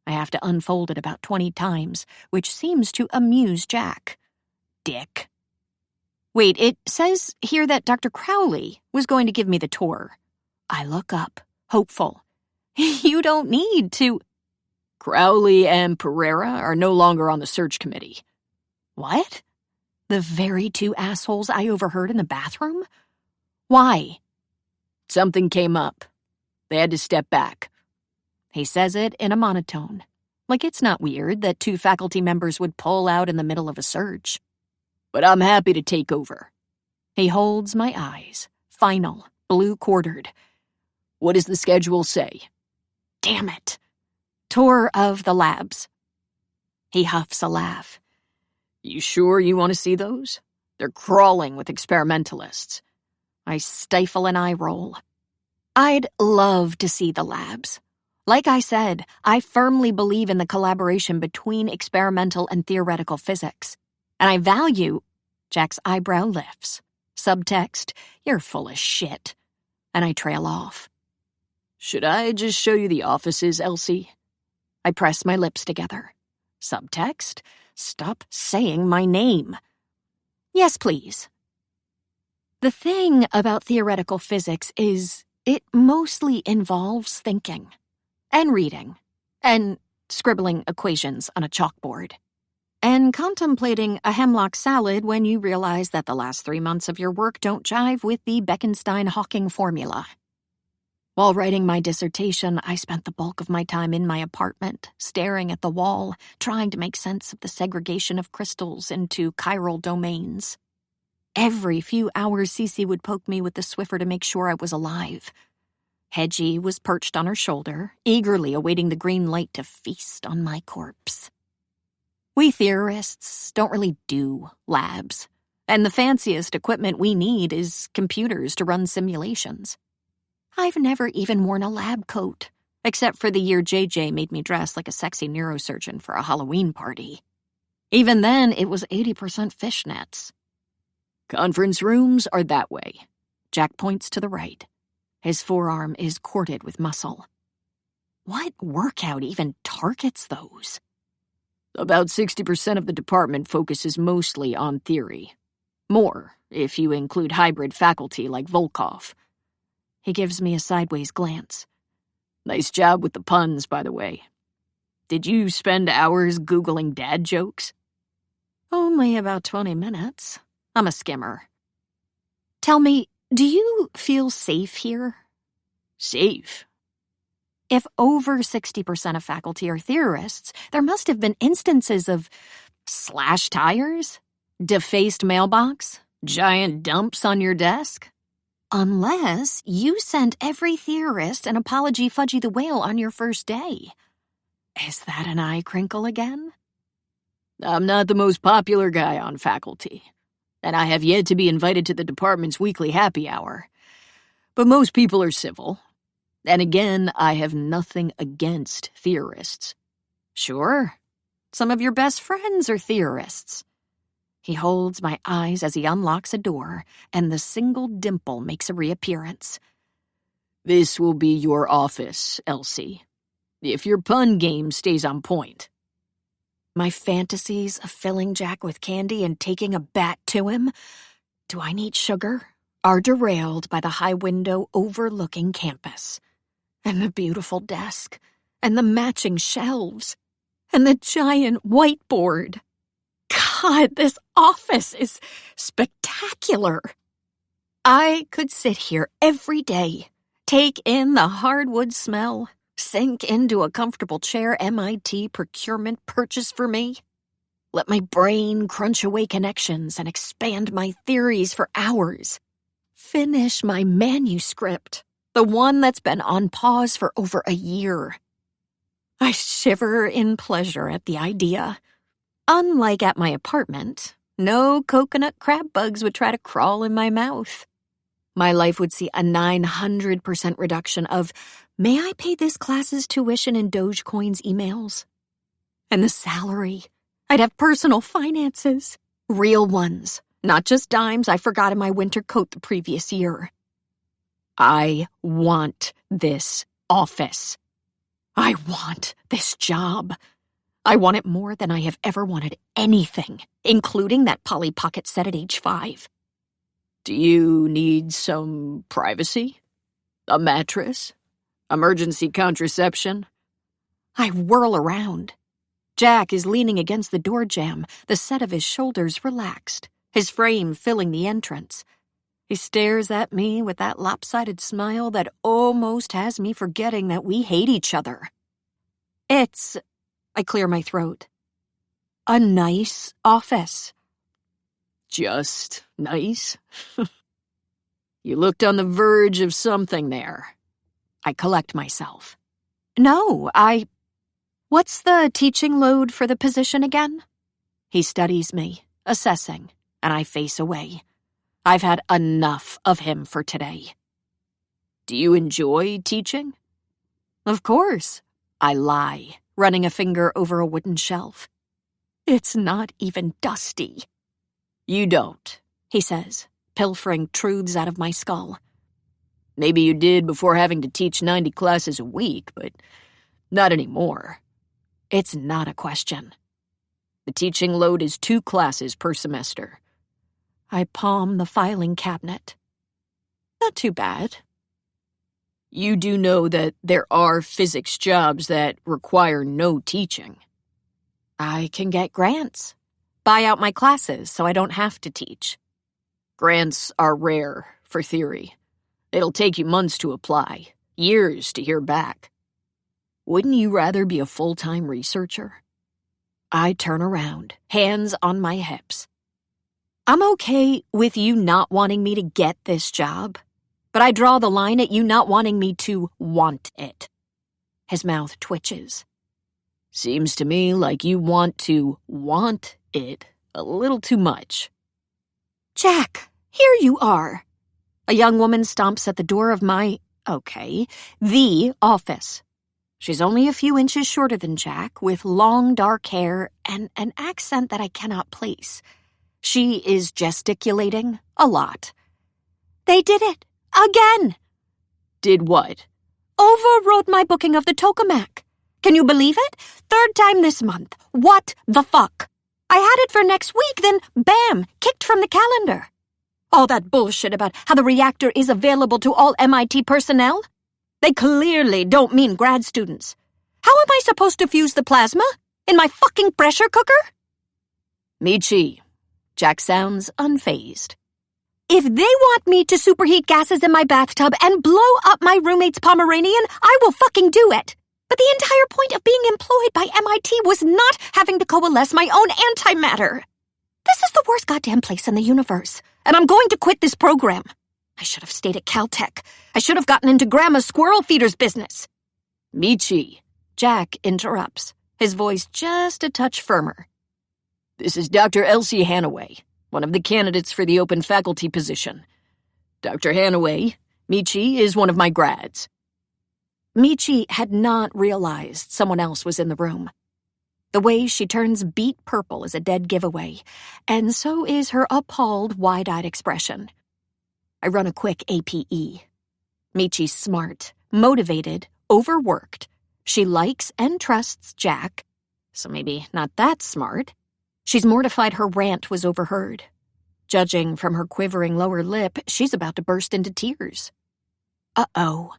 I have to unfold it about 20 times, which seems to amuse Jack. Dick. Wait, it says here that Dr. Crowley was going to give me the tour. I look up, hopeful. You don't need to... Crowley and Pereira are no longer on the search committee. What? The very 2 assholes I overheard in the bathroom? Why? Something came up. They had to step back. He says it in a monotone, like it's not weird that 2 faculty members would pull out in the middle of a search. But I'm happy to take over. He holds my eyes, final, blue-quartered. What does the schedule say? Damn it. Tour of the labs. He huffs a laugh. You sure you want to see those? They're crawling with experimentalists. I stifle an eye roll. I'd love to see the labs. Like I said, I firmly believe in the collaboration between experimental and theoretical physics. And I value... Jack's eyebrow lifts. Subtext, you're full of shit. And I trail off. Should I just show you the offices, Elsie? I press my lips together. Subtext, stop saying my name. Yes, please. The thing about theoretical physics is it mostly involves thinking. And reading. And scribbling equations on a chalkboard. And contemplating a hemlock salad when you realize that the last 3 months of your work don't jive with the Bekenstein-Hawking formula. While writing my dissertation, I spent the bulk of my time in my apartment, staring at the wall, trying to make sense of the segregation of crystals into chiral domains. Every few hours, Cece would poke me with the Swiffer to make sure I was alive. Hedgie was perched on her shoulder, eagerly awaiting the green light to feast on my corpse. We theorists don't really do labs, and the fanciest equipment we need is computers to run simulations. I've never even worn a lab coat, except for the year JJ made me dress like a sexy neurosurgeon for a Halloween party. Even then, it was 80% fishnets. Conference rooms are that way. Jack points to the right. His forearm is corded with muscle. What workout even targets those? About 60% of the department focuses mostly on theory. More, if you include hybrid faculty like Volkov. He gives me a sideways glance. Nice job with the puns, by the way. Did you spend hours Googling dad jokes? Only about 20 minutes. I'm a skimmer. Tell me, do you feel safe here? Safe? If over 60% of faculty are theorists, there must have been instances of slashed tires, defaced mailbox, giant dumps on your desk. Unless you sent every theorist an apology Fudgy the Whale on your first day. Is that an eye crinkle again? I'm not the most popular guy on faculty, and I have yet to be invited to the department's weekly happy hour. But most people are civil. And again, I have nothing against theorists. Sure, some of your best friends are theorists. He holds my eyes as he unlocks a door, and the single dimple makes a reappearance. This will be your office, Elsie. If your pun game stays on point. My fantasies of filling Jack with candy and taking a bat to him, do I need sugar? Are derailed by the high window overlooking campus. And the beautiful desk, and the matching shelves, and the giant whiteboard. God, this office is spectacular. I could sit here every day, take in the hardwood smell, sink into a comfortable chair MIT procurement purchased for me, let my brain crunch away connections and expand my theories for hours, finish my manuscript. The one that's been on pause for over a year. I shiver in pleasure at the idea. Unlike at my apartment, no coconut crab bugs would try to crawl in my mouth. My life would see a 900% reduction of, may I pay this class's tuition in Dogecoin's emails? And the salary. I'd have personal finances. Real ones, not just dimes I forgot in my winter coat the previous year. I want this office. I want this job. I want it more than I have ever wanted anything, including that Polly Pocket set at age 5. Do you need some privacy? A mattress? Emergency contraception? I whirl around. Jack is leaning against the door jamb, the set of his shoulders relaxed, his frame filling the entrance. He stares at me with that lopsided smile that almost has me forgetting that we hate each other. It's, I clear my throat, a nice office. Just nice? You looked on the verge of something there. I collect myself. No, What's the teaching load for the position again? He studies me, assessing, and I face away. I've had enough of him for today. Do you enjoy teaching? Of course. I lie, running a finger over a wooden shelf. It's not even dusty. You don't, he says, pilfering truths out of my skull. Maybe you did before having to teach 90 classes a week, but not anymore. It's not a question. The teaching load is 2 classes per semester. I palm the filing cabinet. Not too bad. You do know that there are physics jobs that require no teaching. I can get grants. Buy out my classes so I don't have to teach. Grants are rare for theory. It'll take you months to apply, years to hear back. Wouldn't you rather be a full-time researcher? I turn around, hands on my hips. I'm okay with you not wanting me to get this job, but I draw the line at you not wanting me to want it. His mouth twitches. Seems to me like you want it a little too much. Jack, here you are. A young woman stomps at the door of the office. She's only a few inches shorter than Jack, with long dark hair and an accent that I cannot place. She is gesticulating a lot. They did it. Again. Did what? Overrode my booking of the tokamak. Can you believe it? 3rd time this month. What the fuck? I had it for next week, then bam, kicked from the calendar. All that bullshit about how the reactor is available to all MIT personnel? They clearly don't mean grad students. How am I supposed to fuse the plasma? In my fucking pressure cooker? Michi. Jack sounds unfazed. If they want me to superheat gases in my bathtub and blow up my roommate's Pomeranian, I will fucking do it. But the entire point of being employed by MIT was not having to coalesce my own antimatter. This is the worst goddamn place in the universe, and I'm going to quit this program. I should have stayed at Caltech. I should have gotten into Grandma's squirrel feeder's business. Michi. Jack interrupts, his voice just a touch firmer. This is Dr. Elsie Hanaway, one of the candidates for the open faculty position. Dr. Hanaway, Michi is one of my grads. Michi had not realized someone else was in the room. The way she turns beet purple is a dead giveaway, and so is her appalled, wide-eyed expression. I run a quick APE. Michi's smart, motivated, overworked. She likes and trusts Jack, so maybe not that smart. She's mortified her rant was overheard. Judging from her quivering lower lip, she's about to burst into tears. Uh-oh.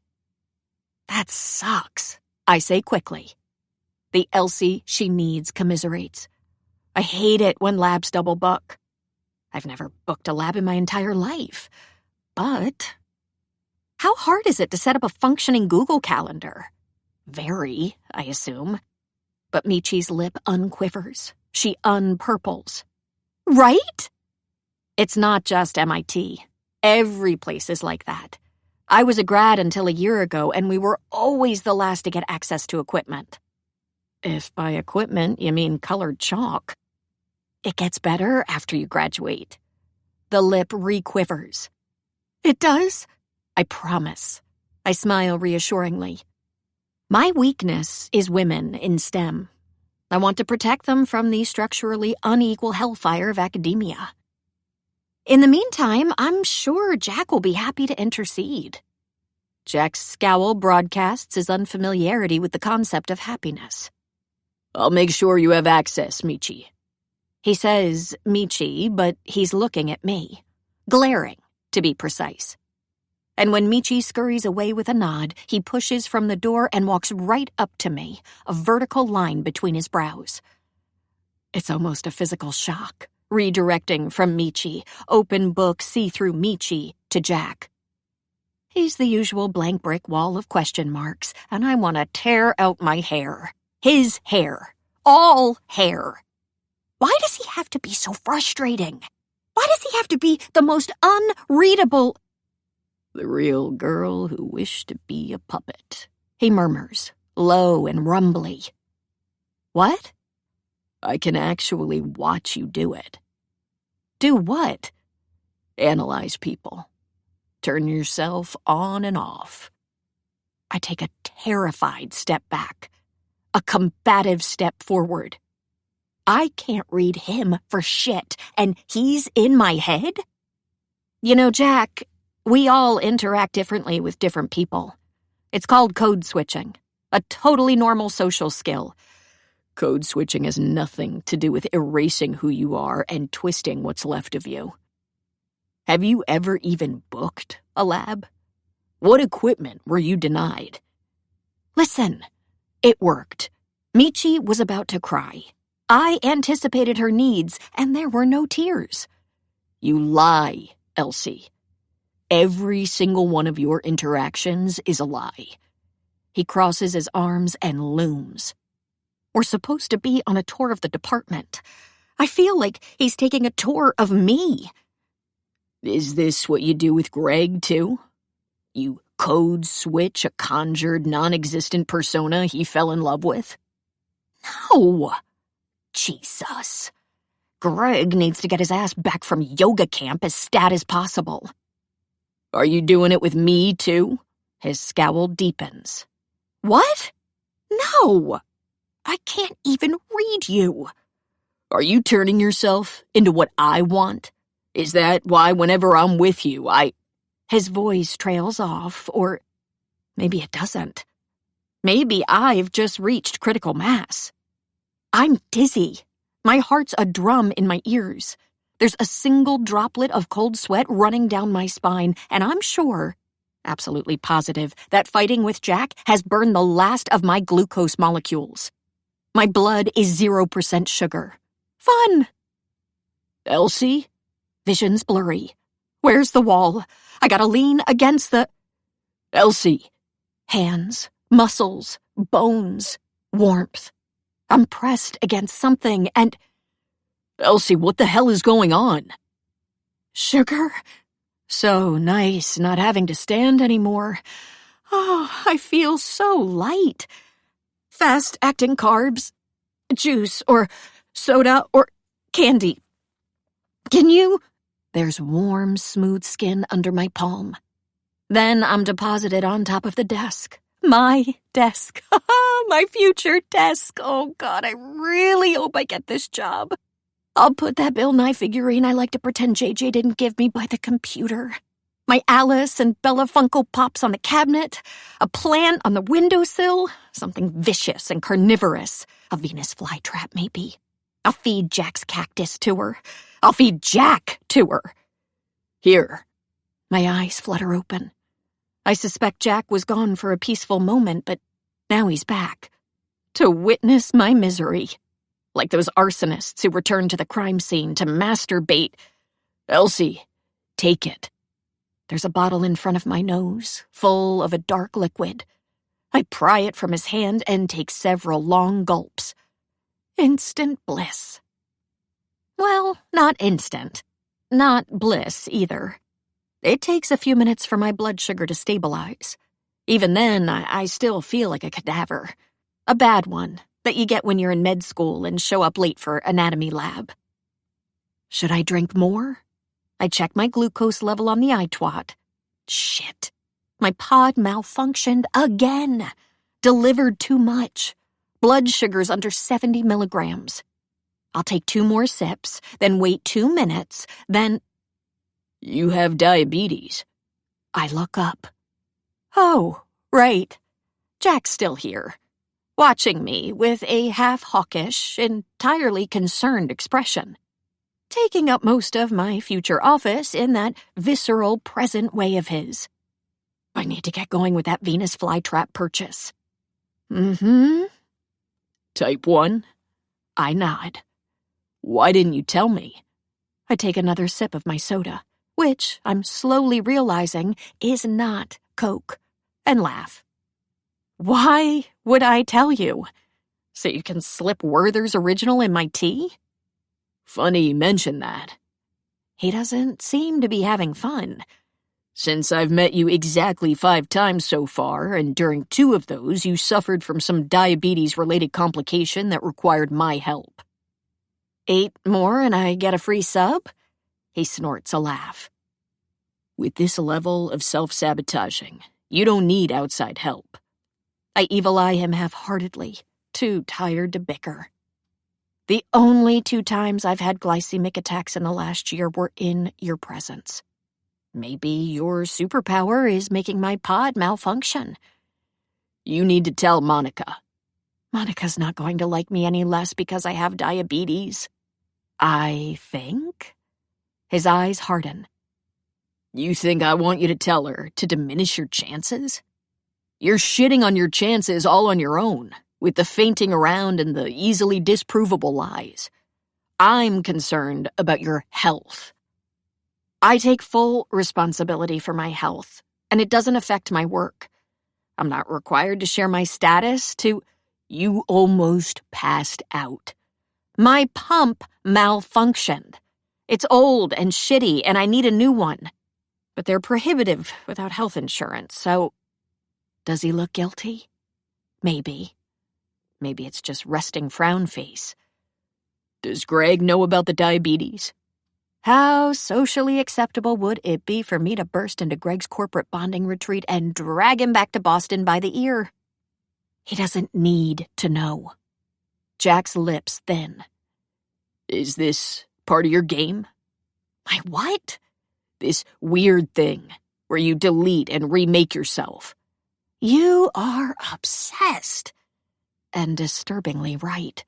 That sucks, I say quickly. The Elsie she needs commiserates. I hate it when labs double book. I've never booked a lab in my entire life. But how hard is it to set up a functioning Google Calendar? Very, I assume. But Michi's lip unquivers. She unpurples. Right? It's not just MIT. Every place is like that. I was a grad until a year ago, and we were always the last to get access to equipment. If by equipment you mean colored chalk. It gets better after you graduate. The lip re-quivers. It does? I promise. I smile reassuringly. My weakness is women in STEM. I want to protect them from the structurally unequal hellfire of academia. In the meantime, I'm sure Jack will be happy to intercede. Jack's scowl broadcasts his unfamiliarity with the concept of happiness. I'll make sure you have access, Michi. He says Michi, but he's looking at me. Glaring, to be precise. And when Michi scurries away with a nod, he pushes from the door and walks right up to me, a vertical line between his brows. It's almost a physical shock, redirecting from Michi, open book, see-through Michi, to Jack. He's the usual blank brick wall of question marks, and I want to tear out my hair. His hair. All hair. Why does he have to be so frustrating? Why does he have to be the most unreadable... The real girl who wished to be a puppet, he murmurs, low and rumbly. What? I can actually watch you do it. Do what? Analyze people. Turn yourself on and off. I take a terrified step back, a combative step forward. I can't read him for shit, and he's in my head? You know, Jack, we all interact differently with different people. It's called code switching, a totally normal social skill. Code switching has nothing to do with erasing who you are and twisting what's left of you. Have you ever even booked a lab? What equipment were you denied? Listen, it worked. Michi was about to cry. I anticipated her needs, and there were no tears. You lie, Elsie. Every single one of your interactions is a lie. He crosses his arms and looms. We're supposed to be on a tour of the department. I feel like he's taking a tour of me. Is this what you do with Greg, too? You code switch a conjured, non-existent persona he fell in love with? No. Jesus. Greg needs to get his ass back from yoga camp as stat as possible. Are you doing it with me, too? His scowl deepens. What? No. I can't even read you. Are you turning yourself into what I want? Is that why whenever I'm with you, His voice trails off, or maybe it doesn't. Maybe I've just reached critical mass. I'm dizzy. My heart's a drum in my ears. There's a single droplet of cold sweat running down my spine, and I'm sure, absolutely positive, that fighting with Jack has burned the last of my glucose molecules. My blood is 0% sugar. Fun! Elsie? Vision's blurry. Where's the wall? I gotta lean against the... Elsie. Hands, muscles, bones, warmth. I'm pressed against something and... Elsie, what the hell is going on? Sugar? So nice not having to stand anymore. Oh, I feel so light. Fast-acting carbs, juice or soda or candy. Can you... There's warm, smooth skin under my palm. Then I'm deposited on top of the desk. My desk. My future desk. Oh, God, I really hope I get this job. I'll put that Bill Nye figurine I like to pretend JJ didn't give me by the computer. My Alice and Bella Funko Pops on the cabinet. A plant on the windowsill. Something vicious and carnivorous. A Venus flytrap, maybe. I'll feed Jack's cactus to her. I'll feed Jack to her. Here. My eyes flutter open. I suspect Jack was gone for a peaceful moment, but now he's back. To witness my misery. Like those arsonists who return to the crime scene to masturbate. Elsie, take it. There's a bottle in front of my nose, full of a dark liquid. I pry it from his hand and take several long gulps. Instant bliss. Well, not instant. Not bliss, either. It takes a few minutes for my blood sugar to stabilize. Even then, I still feel like a cadaver. A bad one that you get when you're in med school and show up late for anatomy lab. Should I drink more? I check my glucose level on the iTwat. Shit. My pod malfunctioned again. Delivered too much. Blood sugar's under 70 milligrams. I'll take 2 more sips, then wait 2 minutes, then... You have diabetes. I look up. Oh, right. Jack's still here, watching me with a half-hawkish, entirely concerned expression, taking up most of my future office in that visceral, present way of his. I need to get going with that Venus flytrap purchase. Mm-hmm. Type 1? I nod. Why didn't you tell me? I take another sip of my soda, which I'm slowly realizing is not Coke, and laugh. Why would I tell you? So you can slip Werther's Original in my tea? Funny you mention that. He doesn't seem to be having fun. Since I've met you exactly 5 times so far, and during 2 of those you suffered from some diabetes-related complication that required my help. 8 more and I get a free sub? He snorts a laugh. With this level of self-sabotaging, you don't need outside help. I evil eye him half-heartedly, too tired to bicker. The only 2 times I've had glycemic attacks in the last year were in your presence. Maybe your superpower is making my pod malfunction. You need to tell Monica. Monica's not going to like me any less because I have diabetes. I think? His eyes harden. You think I want you to tell her to diminish your chances? You're shitting on your chances all on your own, with the fainting around and the easily disprovable lies. I'm concerned about your health. I take full responsibility for my health, and it doesn't affect my work. I'm not required to share my status to... You almost passed out. My pump malfunctioned. It's old and shitty, and I need a new one. But they're prohibitive without health insurance, so... Does he look guilty? Maybe. Maybe it's just resting frown face. Does Greg know about the diabetes? How socially acceptable would it be for me to burst into Greg's corporate bonding retreat and drag him back to Boston by the ear? He doesn't need to know. Jack's lips thin. Is this part of your game? My what? This weird thing where you delete and remake yourself. You are obsessed. And disturbingly right.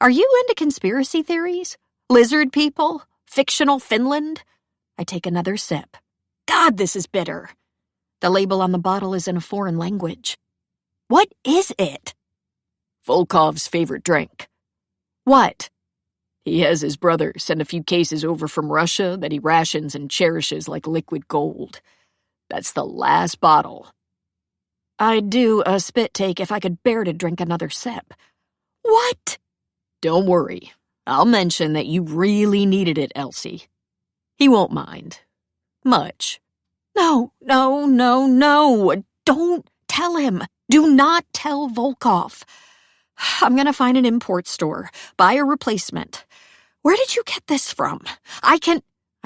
Are you into conspiracy theories? Lizard people? Fictional Finland? I take another sip. God, this is bitter. The label on the bottle is in a foreign language. What is it? Volkov's favorite drink. What? He has his brother send a few cases over from Russia that he rations and cherishes like liquid gold. That's the last bottle. I'd do a spit take if I could bear to drink another sip. What? Don't worry. I'll mention that you really needed it, Elsie. He won't mind. Much. No. Don't tell him. Do not tell Volkov. I'm gonna find an import store, buy a replacement. Where did you get this from? I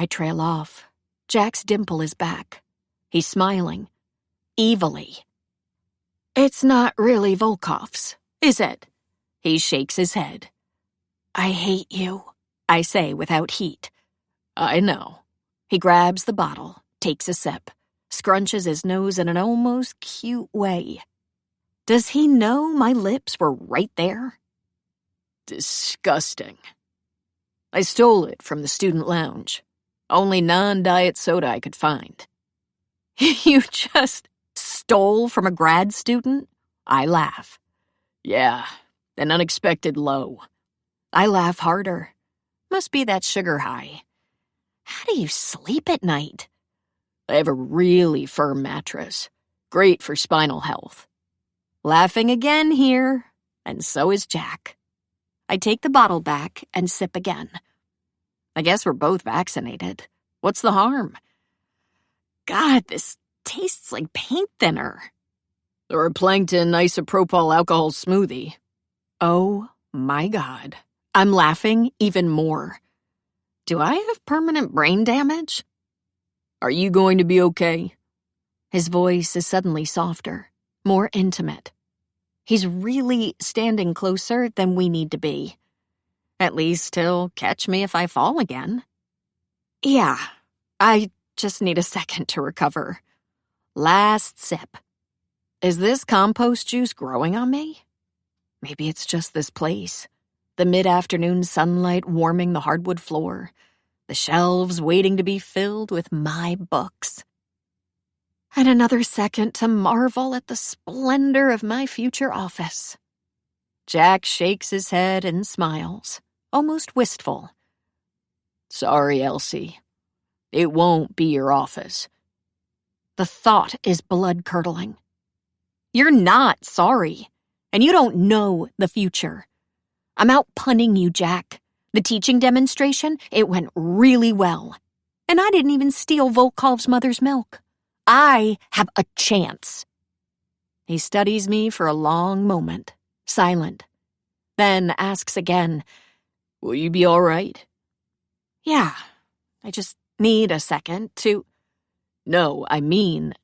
trail off. Jack's dimple is back. He's smiling. Evilly. It's not really Volkov's, is it? He shakes his head. I hate you, I say without heat. I know. He grabs the bottle, takes a sip, scrunches his nose in an almost cute way. Does he know my lips were right there? Disgusting. I stole it from the student lounge. Only non-diet soda I could find. You just stole from a grad student? I laugh. Yeah, an unexpected low. I laugh harder. Must be that sugar high. How do you sleep at night? I have a really firm mattress. Great for spinal health. Laughing again here, and so is Jack. I take the bottle back and sip again. I guess we're both vaccinated. What's the harm? God, this tastes like paint thinner. Or a plankton isopropyl alcohol smoothie. Oh my God. I'm laughing even more. Do I have permanent brain damage? Are you going to be okay? His voice is suddenly softer, more intimate. He's really standing closer than we need to be. At least he'll catch me if I fall again. Yeah, I just need a second to recover. Last sip. Is this compost juice growing on me? Maybe it's just this place. The mid-afternoon sunlight warming the hardwood floor. The shelves waiting to be filled with my books. And another second to marvel at the splendor of my future office. Jack shakes his head and smiles, almost wistful. Sorry, Elsie. It won't be your office. The thought is blood-curdling. You're not sorry. And you don't know the future. I'm out punning you, Jack. The teaching demonstration, it went really well. And I didn't even steal Volkov's mother's milk. I have a chance. He studies me for a long moment, silent. Then asks again, "Will you be all right?" "Yeah, I just need a second to—" "No, I mean,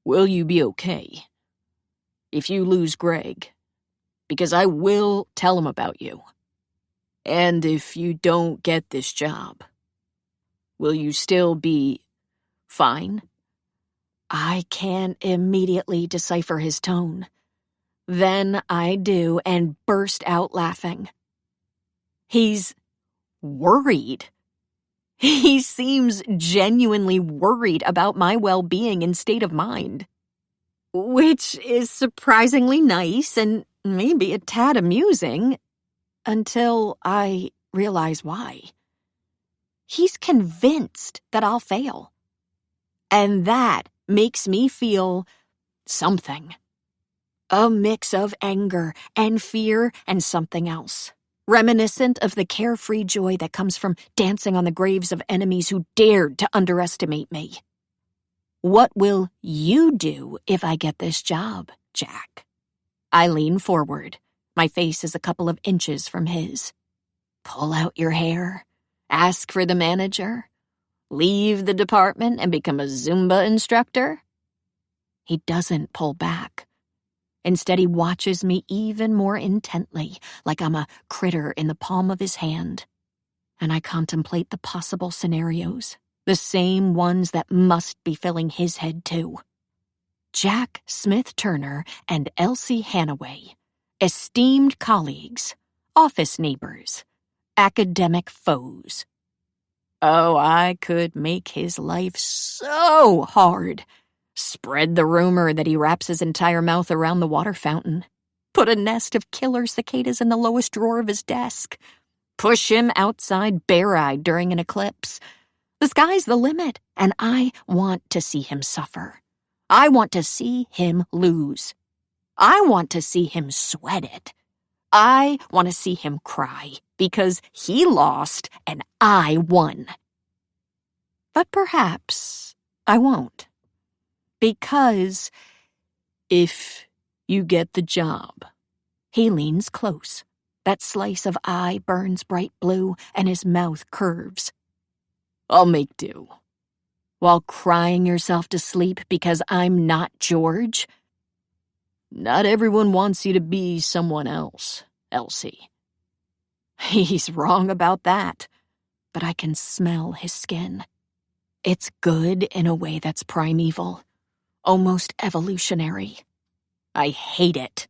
will you be okay? If you lose Greg, because I will tell him about you. And if you don't get this job, will you still be fine?" I can immediately decipher his tone. Then I do and burst out laughing. He's worried. He seems genuinely worried about my well-being and state of mind. Which is surprisingly nice and maybe a tad amusing, until I realize why. He's convinced that I'll fail. And that makes me feel something. A mix of anger and fear and something else, reminiscent of the carefree joy that comes from dancing on the graves of enemies who dared to underestimate me. What will you do if I get this job, Jack? I lean forward. My face is a couple of inches from his. Pull out your hair, ask for the manager, leave the department and become a Zumba instructor? He doesn't pull back. Instead, he watches me even more intently, like I'm a critter in the palm of his hand. And I contemplate the possible scenarios, the same ones that must be filling his head too. Jack Smith-Turner and Elsie Hannaway, esteemed colleagues, office neighbors, academic foes. Oh, I could make his life so hard. Spread the rumor that he wraps his entire mouth around the water fountain. Put a nest of killer cicadas in the lowest drawer of his desk. Push him outside bare-eyed during an eclipse. The sky's the limit, and I want to see him suffer. I want to see him lose. I want to see him sweat it. I want to see him cry because he lost and I won. But perhaps I won't. Because if you get the job, he leans close. That slice of eye burns bright blue and his mouth curves. I'll make do. While crying yourself to sleep because I'm not George? Not everyone wants you to be someone else, Elsie. He's wrong about that, but I can smell his skin. It's good in a way that's primeval, almost evolutionary. I hate it.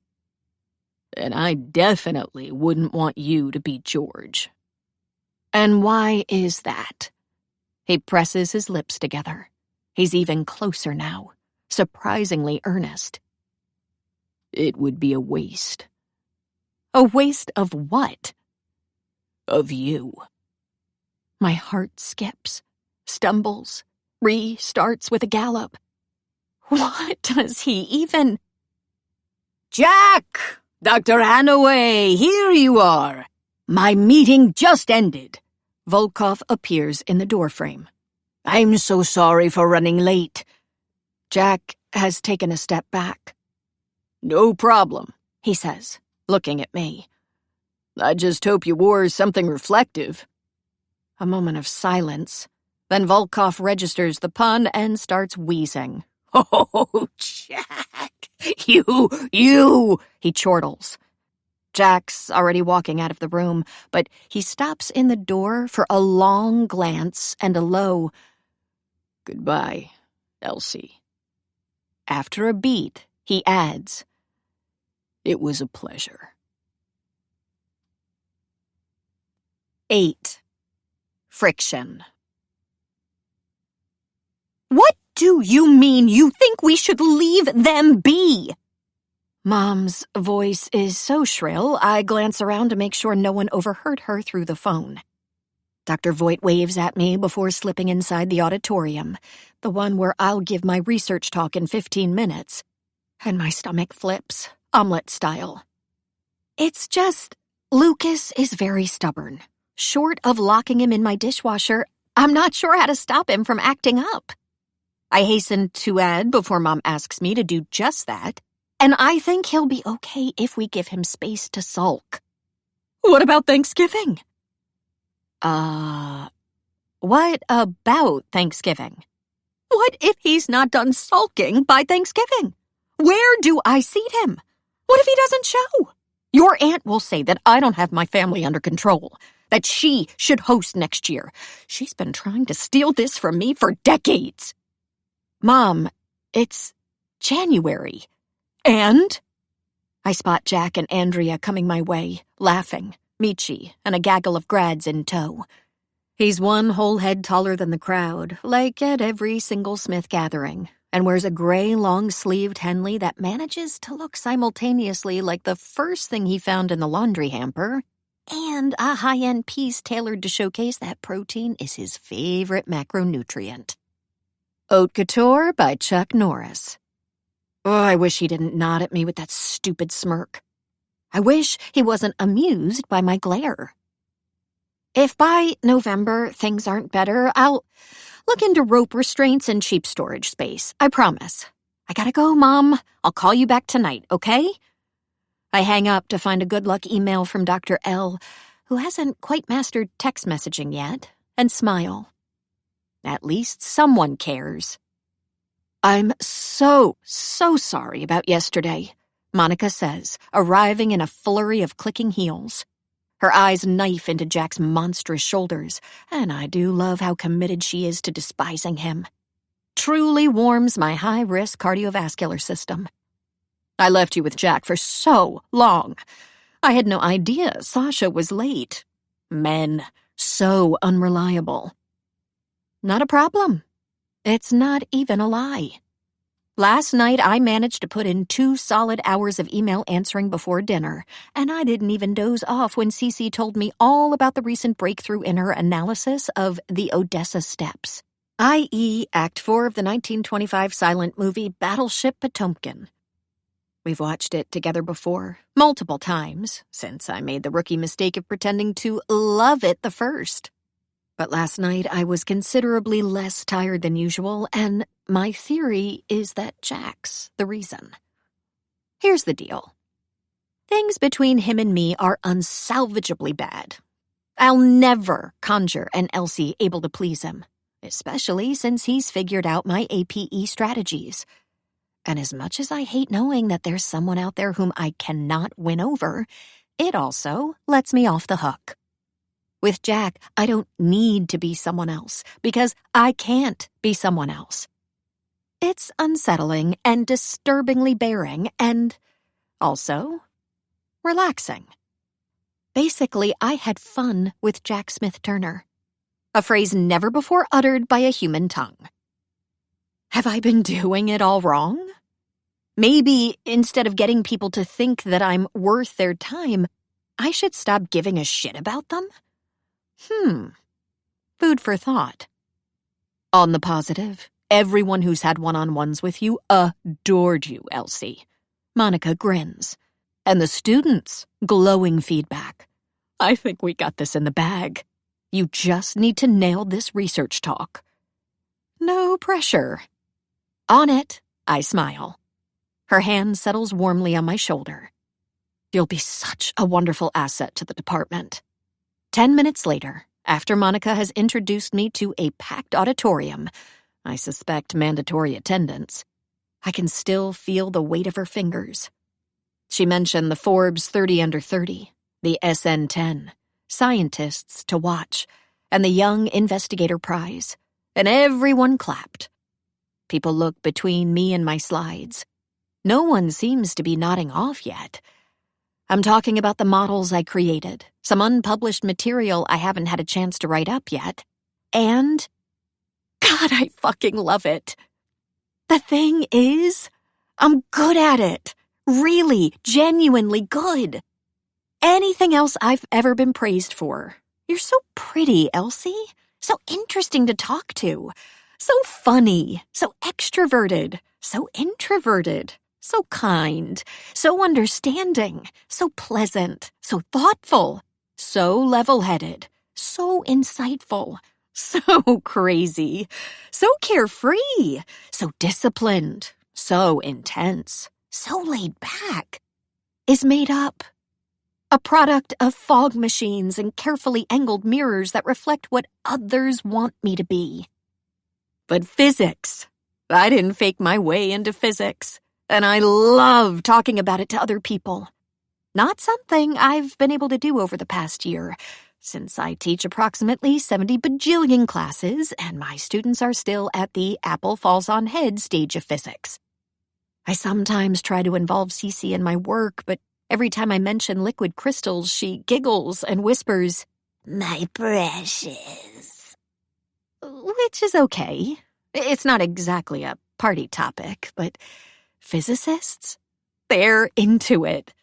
And I definitely wouldn't want you to be George. And why is that? He presses his lips together. He's even closer now, surprisingly earnest. It would be a waste. A waste of what? Of you. My heart skips, stumbles, restarts with a gallop. What does he even... Jack! Dr. Hannaway, here you are. My meeting just ended. Volkov appears in the doorframe. I'm so sorry for running late. Jack has taken a step back. No problem, he says, looking at me. I just hope you wore something reflective. A moment of silence. Then Volkov registers the pun and starts wheezing. Oh, Jack, you, he chortles. Jack's already walking out of the room, but he stops in the door for a long glance and a low, "Goodbye, Elsie." After a beat, he adds, "It was a pleasure." 8. Friction. What do you mean you think we should leave them be? Mom's voice is so shrill, I glance around to make sure no one overheard her through the phone. Dr. Voigt waves at me before slipping inside the auditorium, the one where I'll give my research talk in 15 minutes. And my stomach flips, omelet style. It's just, Lucas is very stubborn. Short of locking him in my dishwasher, I'm not sure how to stop him from acting up. I hasten to add before Mom asks me to do just that, and I think he'll be okay if we give him space to sulk. What about Thanksgiving? What about Thanksgiving? What if he's not done sulking by Thanksgiving? Where do I seat him? What if he doesn't show? Your aunt will say that I don't have my family under control, that she should host next year. She's been trying to steal this from me for decades. Mom, it's January. And? I spot Jack and Andrea coming my way, laughing, Michi, and a gaggle of grads in tow. He's one whole head taller than the crowd, like at every single Smith gathering, and wears a gray long-sleeved Henley that manages to look simultaneously like the first thing he found in the laundry hamper, and a high-end piece tailored to showcase that protein is his favorite macronutrient. Haute Couture by Chuck Norris. Oh, I wish he didn't nod at me with that stupid smirk. I wish he wasn't amused by my glare. If by November things aren't better, I'll look into rope restraints and cheap storage space. I promise. I gotta go, Mom. I'll call you back tonight, okay? I hang up to find a good luck email from Dr. L, who hasn't quite mastered text messaging yet, and smile. At least someone cares. I'm so sorry about yesterday, Monica says, arriving in a flurry of clicking heels. Her eyes knife into Jack's monstrous shoulders, and I do love how committed she is to despising him. Truly warms my high-risk cardiovascular system. I left you with Jack for so long. I had no idea Sasha was late. Men, so unreliable. Not a problem. It's not even a lie. Last night, I managed to put in 2 solid hours of email answering before dinner, and I didn't even doze off when Cece told me all about the recent breakthrough in her analysis of the Odessa Steps, i.e. Act 4 of the 1925 silent movie Battleship Potemkin. We've watched it together before, multiple times, since I made the rookie mistake of pretending to love it the first. But last night I was considerably less tired than usual, and my theory is that Jack's the reason. Here's the deal. Things between him and me are unsalvageably bad. I'll never conjure an Elsie able to please him, especially since he's figured out my APE strategies. And as much as I hate knowing that there's someone out there whom I cannot win over, it also lets me off the hook. With Jack, I don't need to be someone else, because I can't be someone else. It's unsettling and disturbingly bearing, and also relaxing. Basically, I had fun with Jack Smith Turner, a phrase never before uttered by a human tongue. Have I been doing it all wrong? Maybe instead of getting people to think that I'm worth their time, I should stop giving a shit about them? Food for thought. On the positive, everyone who's had one-on-ones with you adored you, Elsie. Monica grins. And the students, glowing feedback. I think we got this in the bag. You just need to nail this research talk. No pressure. On it, I smile. Her hand settles warmly on my shoulder. You'll be such a wonderful asset to the department. 10 minutes later, after Monica has introduced me to a packed auditorium, I suspect mandatory attendance, I can still feel the weight of her fingers. She mentioned the Forbes 30 Under 30, the SN10, scientists to watch, and the Young Investigator Prize, and everyone clapped. People look between me and my slides. No one seems to be nodding off yet. I'm talking about the models I created, some unpublished material I haven't had a chance to write up yet, and God, I fucking love it. The thing is, I'm good at it. Really, genuinely good. Anything else I've ever been praised for. You're so pretty, Elsie. So interesting to talk to. So funny. So extroverted. So introverted. So kind, so understanding, so pleasant, so thoughtful, so level-headed, so insightful, so crazy, so carefree, so disciplined, so intense, so laid back, is made up. A product of fog machines and carefully angled mirrors that reflect what others want me to be. But physics. I didn't fake my way into physics, and I love talking about it to other people. Not something I've been able to do over the past year, since I teach approximately 70 bajillion classes, and my students are still at the apple falls on head stage of physics. I sometimes try to involve Cece in my work, but every time I mention liquid crystals, she giggles and whispers, "My precious." Which is okay. It's not exactly a party topic, but physicists? They're into it.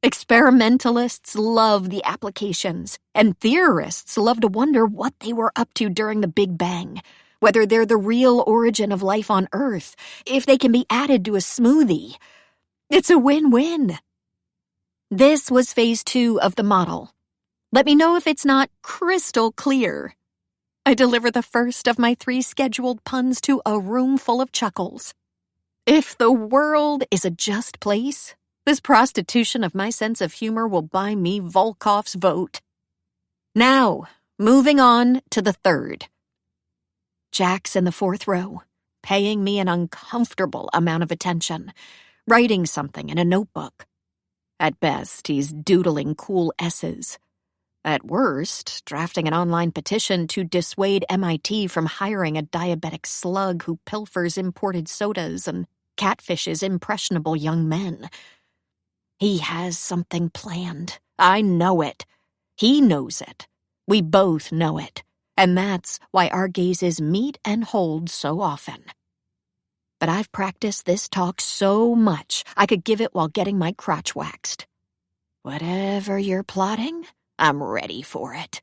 Experimentalists love the applications, and theorists love to wonder what they were up to during the Big Bang, whether they're the real origin of life on Earth, if they can be added to a smoothie. It's a win-win. This was phase 2 of the model. Let me know if it's not crystal clear. I deliver the first of my 3 scheduled puns to a room full of chuckles. If the world is a just place, this prostitution of my sense of humor will buy me Volkov's vote. Now, moving on to the 3rd. Jack's in the 4th row, paying me an uncomfortable amount of attention, writing something in a notebook. At best, he's doodling cool S's. At worst, drafting an online petition to dissuade MIT from hiring a diabetic slug who pilfers imported sodas and catfishes impressionable young men. He has something planned. I know it. He knows it. We both know it. And that's why our gazes meet and hold so often. But I've practiced this talk so much, I could give it while getting my crotch waxed. Whatever you're plotting, I'm ready for it.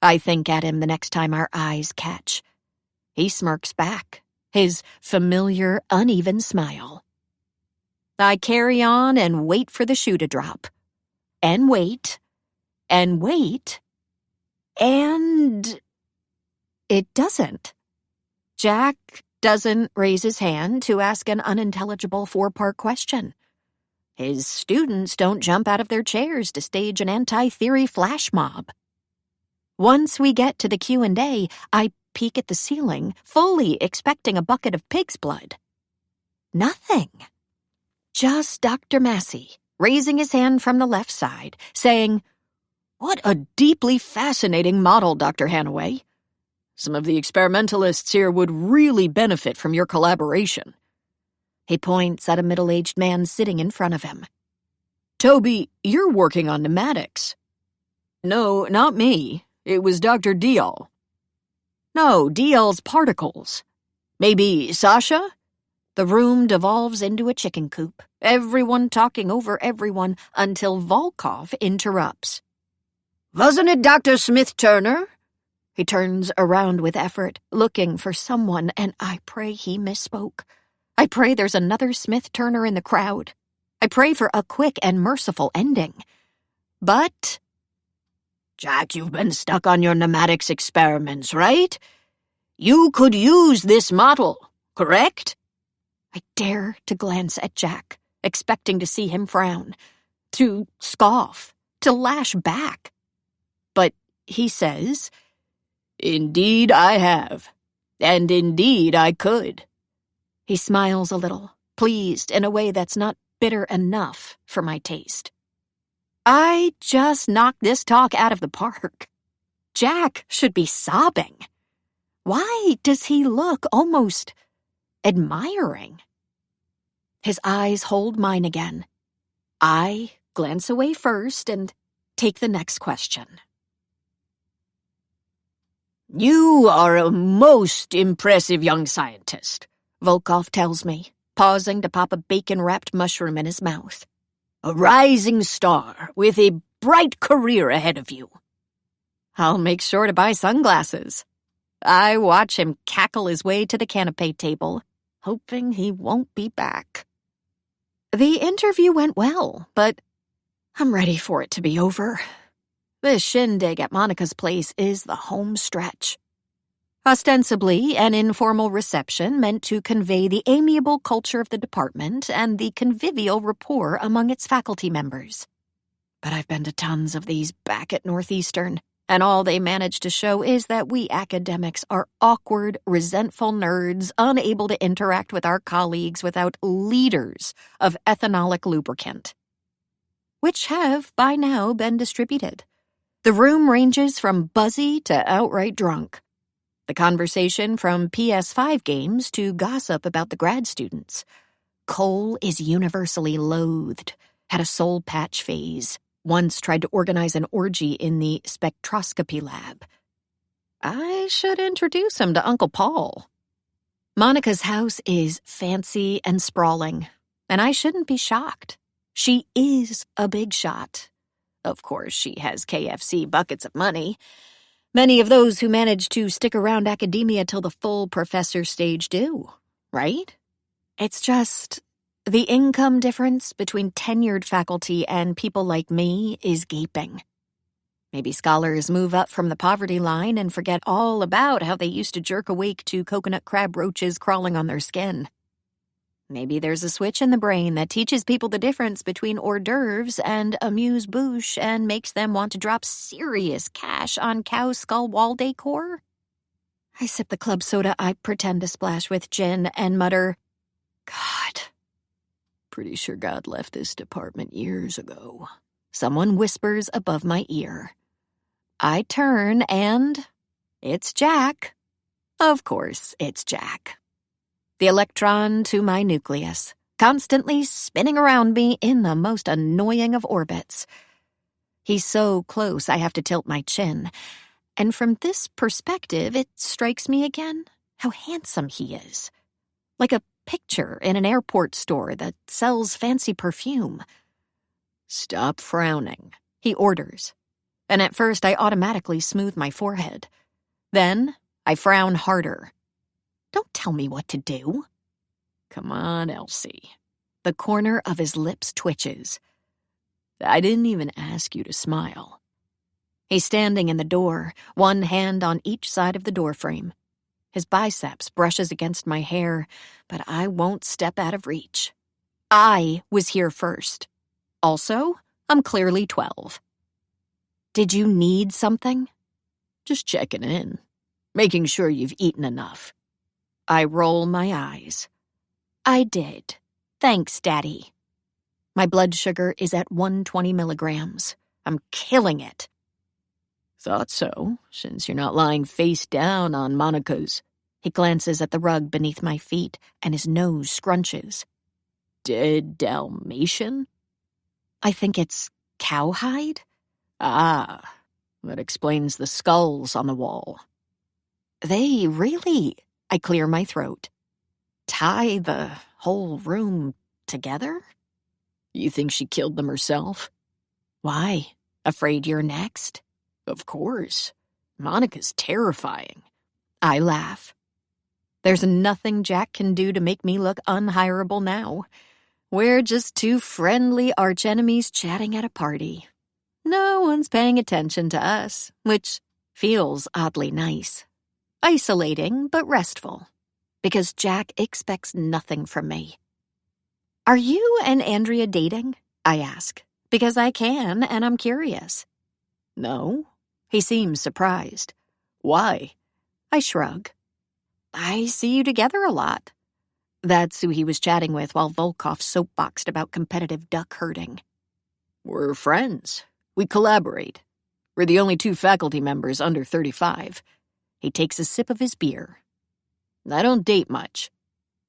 I think at him the next time our eyes catch. He smirks back, his familiar, uneven smile. I carry on and wait for the shoe to drop. And wait. And wait. And it doesn't. Jack doesn't raise his hand to ask an unintelligible 4-part question. His students don't jump out of their chairs to stage an anti-theory flash mob. Once we get to the Q&A, I peek at the ceiling, fully expecting a bucket of pig's blood. Nothing. Just Dr. Massey, raising his hand from the left side, saying, "What a deeply fascinating model, Dr. Hanaway. Some of the experimentalists here would really benefit from your collaboration." He points at a middle-aged man sitting in front of him. "Toby, you're working on pneumatics." "No, not me. It was Dr. Dial." "No, Dial's particles. Maybe Sasha?" The room devolves into a chicken coop, everyone talking over everyone until Volkov interrupts. "Wasn't it Dr. Smith-Turner?" He turns around with effort, looking for someone, and I pray he misspoke. I pray there's another Smith-Turner in the crowd. I pray for a quick and merciful ending. But, "Jack, you've been stuck on your pneumatics experiments, right? You could use this model, correct?" I dare to glance at Jack, expecting to see him frown, to scoff, to lash back. But he says, "Indeed I have, and indeed I could." He smiles a little, pleased in a way that's not bitter enough for my taste. I just knocked this talk out of the park. Jack should be sobbing. Why does he look almost admiring? His eyes hold mine again. I glance away first and take the next question. "You are a most impressive young scientist," Volkov tells me, pausing to pop a bacon-wrapped mushroom in his mouth. "A rising star with a bright career ahead of you." I'll make sure to buy sunglasses. I watch him cackle his way to the canapé table, hoping he won't be back. The interview went well, but I'm ready for it to be over. This shindig at Monica's place is the home stretch. Ostensibly, an informal reception meant to convey the amiable culture of the department and the convivial rapport among its faculty members. But I've been to tons of these back at Northeastern, and all they manage to show is that we academics are awkward, resentful nerds unable to interact with our colleagues without liters of ethanolic lubricant, which have, by now, been distributed. The room ranges from buzzy to outright drunk. The conversation from PS5 games to gossip about the grad students. Cole is universally loathed, had a soul patch phase, once tried to organize an orgy in the spectroscopy lab. I should introduce him to Uncle Paul. Monica's house is fancy and sprawling, and I shouldn't be shocked. She is a big shot. Of course, she has KFC buckets of money. Many of those who manage to stick around academia till the full professor stage do, right? It's just the income difference between tenured faculty and people like me is gaping. Maybe scholars move up from the poverty line and forget all about how they used to jerk awake to coconut crab roaches crawling on their skin. Maybe there's a switch in the brain that teaches people the difference between hors d'oeuvres and amuse-bouche and makes them want to drop serious cash on cow skull wall decor. I sip the club soda I pretend to splash with gin and mutter, God. Pretty sure God left this department years ago. Someone whispers above my ear. I turn and it's Jack. Of course, it's Jack. The electron to my nucleus, constantly spinning around me in the most annoying of orbits. He's so close I have to tilt my chin, and from this perspective it strikes me again how handsome he is. Like a picture in an airport store that sells fancy perfume. Stop frowning, he orders, and at first I automatically smooth my forehead. Then I frown harder. Don't tell me what to do. Come on, Elsie. The corner of his lips twitches. I didn't even ask you to smile. He's standing in the door, one hand on each side of the doorframe. His biceps brushes against my hair, but I won't step out of reach. I was here first. Also, I'm clearly 12. Did you need something? Just checking in. Making sure you've eaten enough. I roll my eyes. I did. Thanks, Daddy. My blood sugar is at 120 milligrams. I'm killing it. Thought so, since you're not lying face down on Monica's. He glances at the rug beneath my feet, and his nose scrunches. Dead Dalmatian? I think it's cowhide? Ah, that explains the skulls on the wall. They really... I clear my throat. Tie the whole room together? You think she killed them herself? Why? Afraid you're next? Of course. Monica's terrifying. I laugh. There's nothing Jack can do to make me look unhireable now. We're just two friendly archenemies chatting at a party. No one's paying attention to us, which feels oddly nice. Isolating, but restful, because Jack expects nothing from me. Are you and Andrea dating? I ask, because I can and I'm curious. No. He seems surprised. Why? I shrug. I see you together a lot. That's who he was chatting with while Volkov soapboxed about competitive duck herding. We're friends. We collaborate. We're the only two faculty members under 35. He takes a sip of his beer. I don't date much.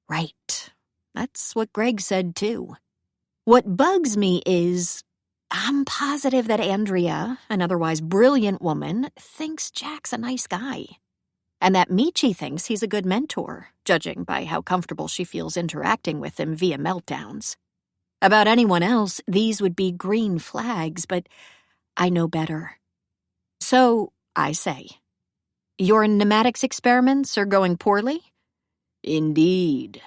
Right. That's what Greg said, too. What bugs me is, I'm positive that Andrea, an otherwise brilliant woman, thinks Jack's a nice guy. And that Michi thinks he's a good mentor, judging by how comfortable she feels interacting with him via meltdowns. About anyone else, these would be green flags, but I know better. So, I say, your pneumatics experiments are going poorly? Indeed.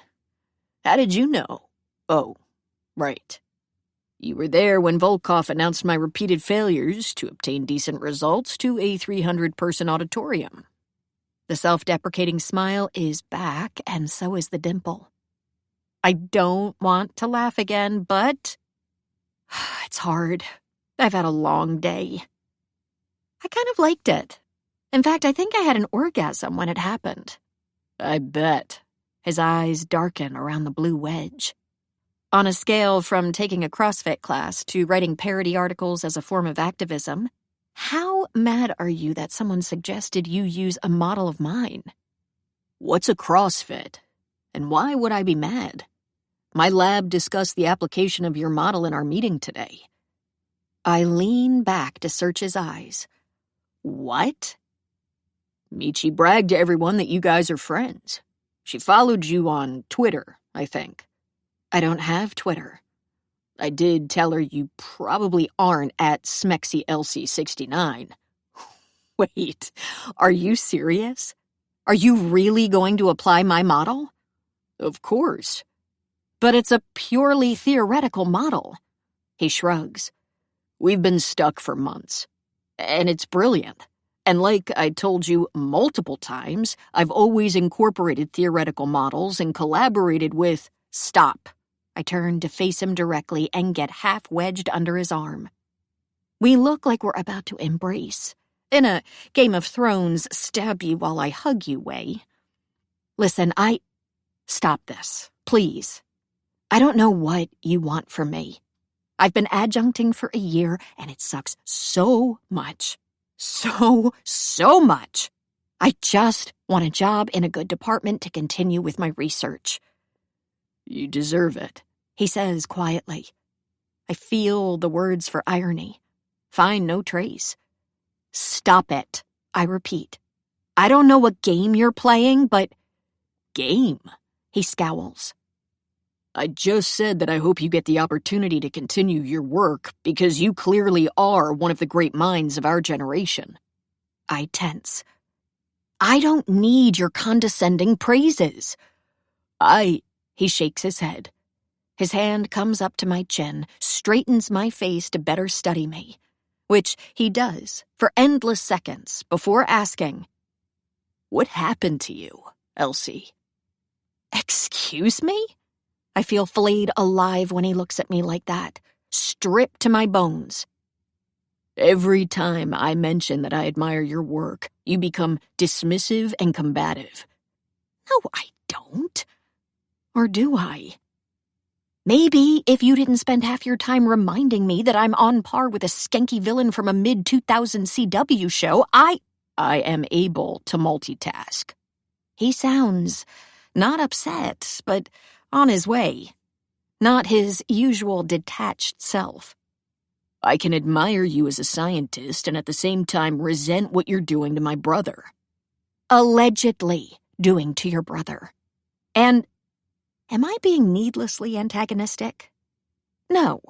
How did you know? Oh, Right. You were there when Volkov announced my repeated failures to obtain decent results to a 300-person auditorium. The self-deprecating smile is back, and so is the dimple. I don't want to laugh again, but it's hard. I've had a long day. I kind of liked it. In fact, I think I had an orgasm when it happened. I bet. His eyes darken around the blue wedge. On a scale from taking a CrossFit class to writing parody articles as a form of activism, how mad are you that someone suggested you use a model of mine? What's a CrossFit? And why would I be mad? My lab discussed the application of your model in our meeting today. I lean back to search his eyes. What? Michi bragged to everyone that you guys are friends. She followed you on Twitter, I think. I don't have Twitter. I did tell her you probably aren't at SmexyLC69. Wait, are you serious? Are you really going to apply my model? Of course. But it's a purely theoretical model. He shrugs. We've been stuck for months. And it's brilliant. And like I told you multiple times, I've always incorporated theoretical models and collaborated with... Stop. I turn to face him directly and get half-wedged under his arm. We look like we're about to embrace. In a Game of Thrones stab-you-while-I-hug-you way. Listen, Stop this, please. I don't know what you want from me. I've been adjuncting for a year, and it sucks so much. So much. I just want a job in a good department to continue with my research. You deserve it, he says quietly. I feel the words for irony. Find no trace. Stop it, I repeat. I don't know what game you're playing, but... Game? He scowls. I just said that I hope you get the opportunity to continue your work because you clearly are one of the great minds of our generation. I tense. I don't need your condescending praises. He shakes his head. His hand comes up to my chin, straightens my face to better study me, which he does for endless seconds before asking, What happened to you, Elsie? Excuse me? I feel flayed alive when he looks at me like that, stripped to my bones. Every time I mention that I admire your work, you become dismissive and combative. No, I don't. Or do I? Maybe if you didn't spend half your time reminding me that I'm on par with a skanky villain from a mid-2000 CW show, I am able to multitask. He sounds not upset, but on his way. Not his usual detached self. I can admire you as a scientist and at the same time resent what you're doing to my brother. Allegedly doing to your brother. And am I being needlessly antagonistic? No.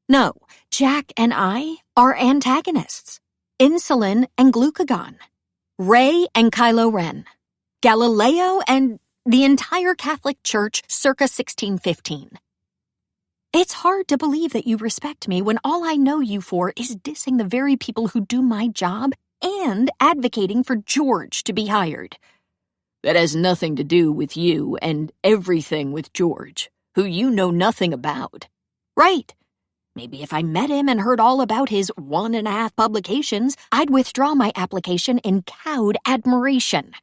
No, Jack and I are antagonists. Insulin and glucagon. Rey and Kylo Ren. Galileo and the entire Catholic Church circa 1615. It's hard to believe that you respect me when all I know you for is dissing the very people who do my job and advocating for George to be hired. That has nothing to do with you and everything with George, who you know nothing about. Right. Maybe if I met him and heard all about his 1.5 publications, I'd withdraw my application in cowed admiration.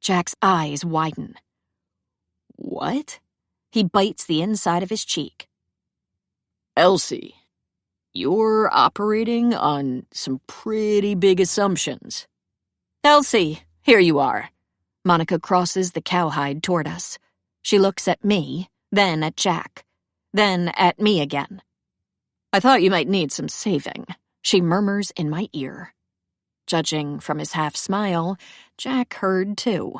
Jack's eyes widen. What? He bites the inside of his cheek. Elsie, you're operating on some pretty big assumptions. Elsie, here you are. Monica crosses the cowhide toward us. She looks at me, then at Jack, then at me again. I thought you might need some saving, she murmurs in my ear. Judging from his half-smile, Jack heard too.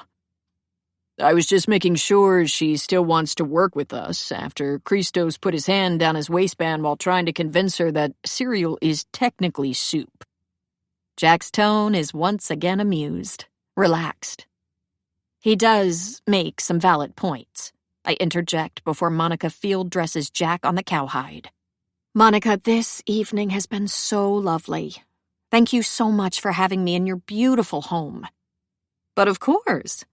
I was just making sure she still wants to work with us after Christos put his hand down his waistband while trying to convince her that cereal is technically soup. Jack's tone is once again amused, relaxed. He does make some valid points. I interject before Monica field dresses Jack on the cowhide. Monica, this evening has been so lovely. Thank you so much for having me in your beautiful home. But of course.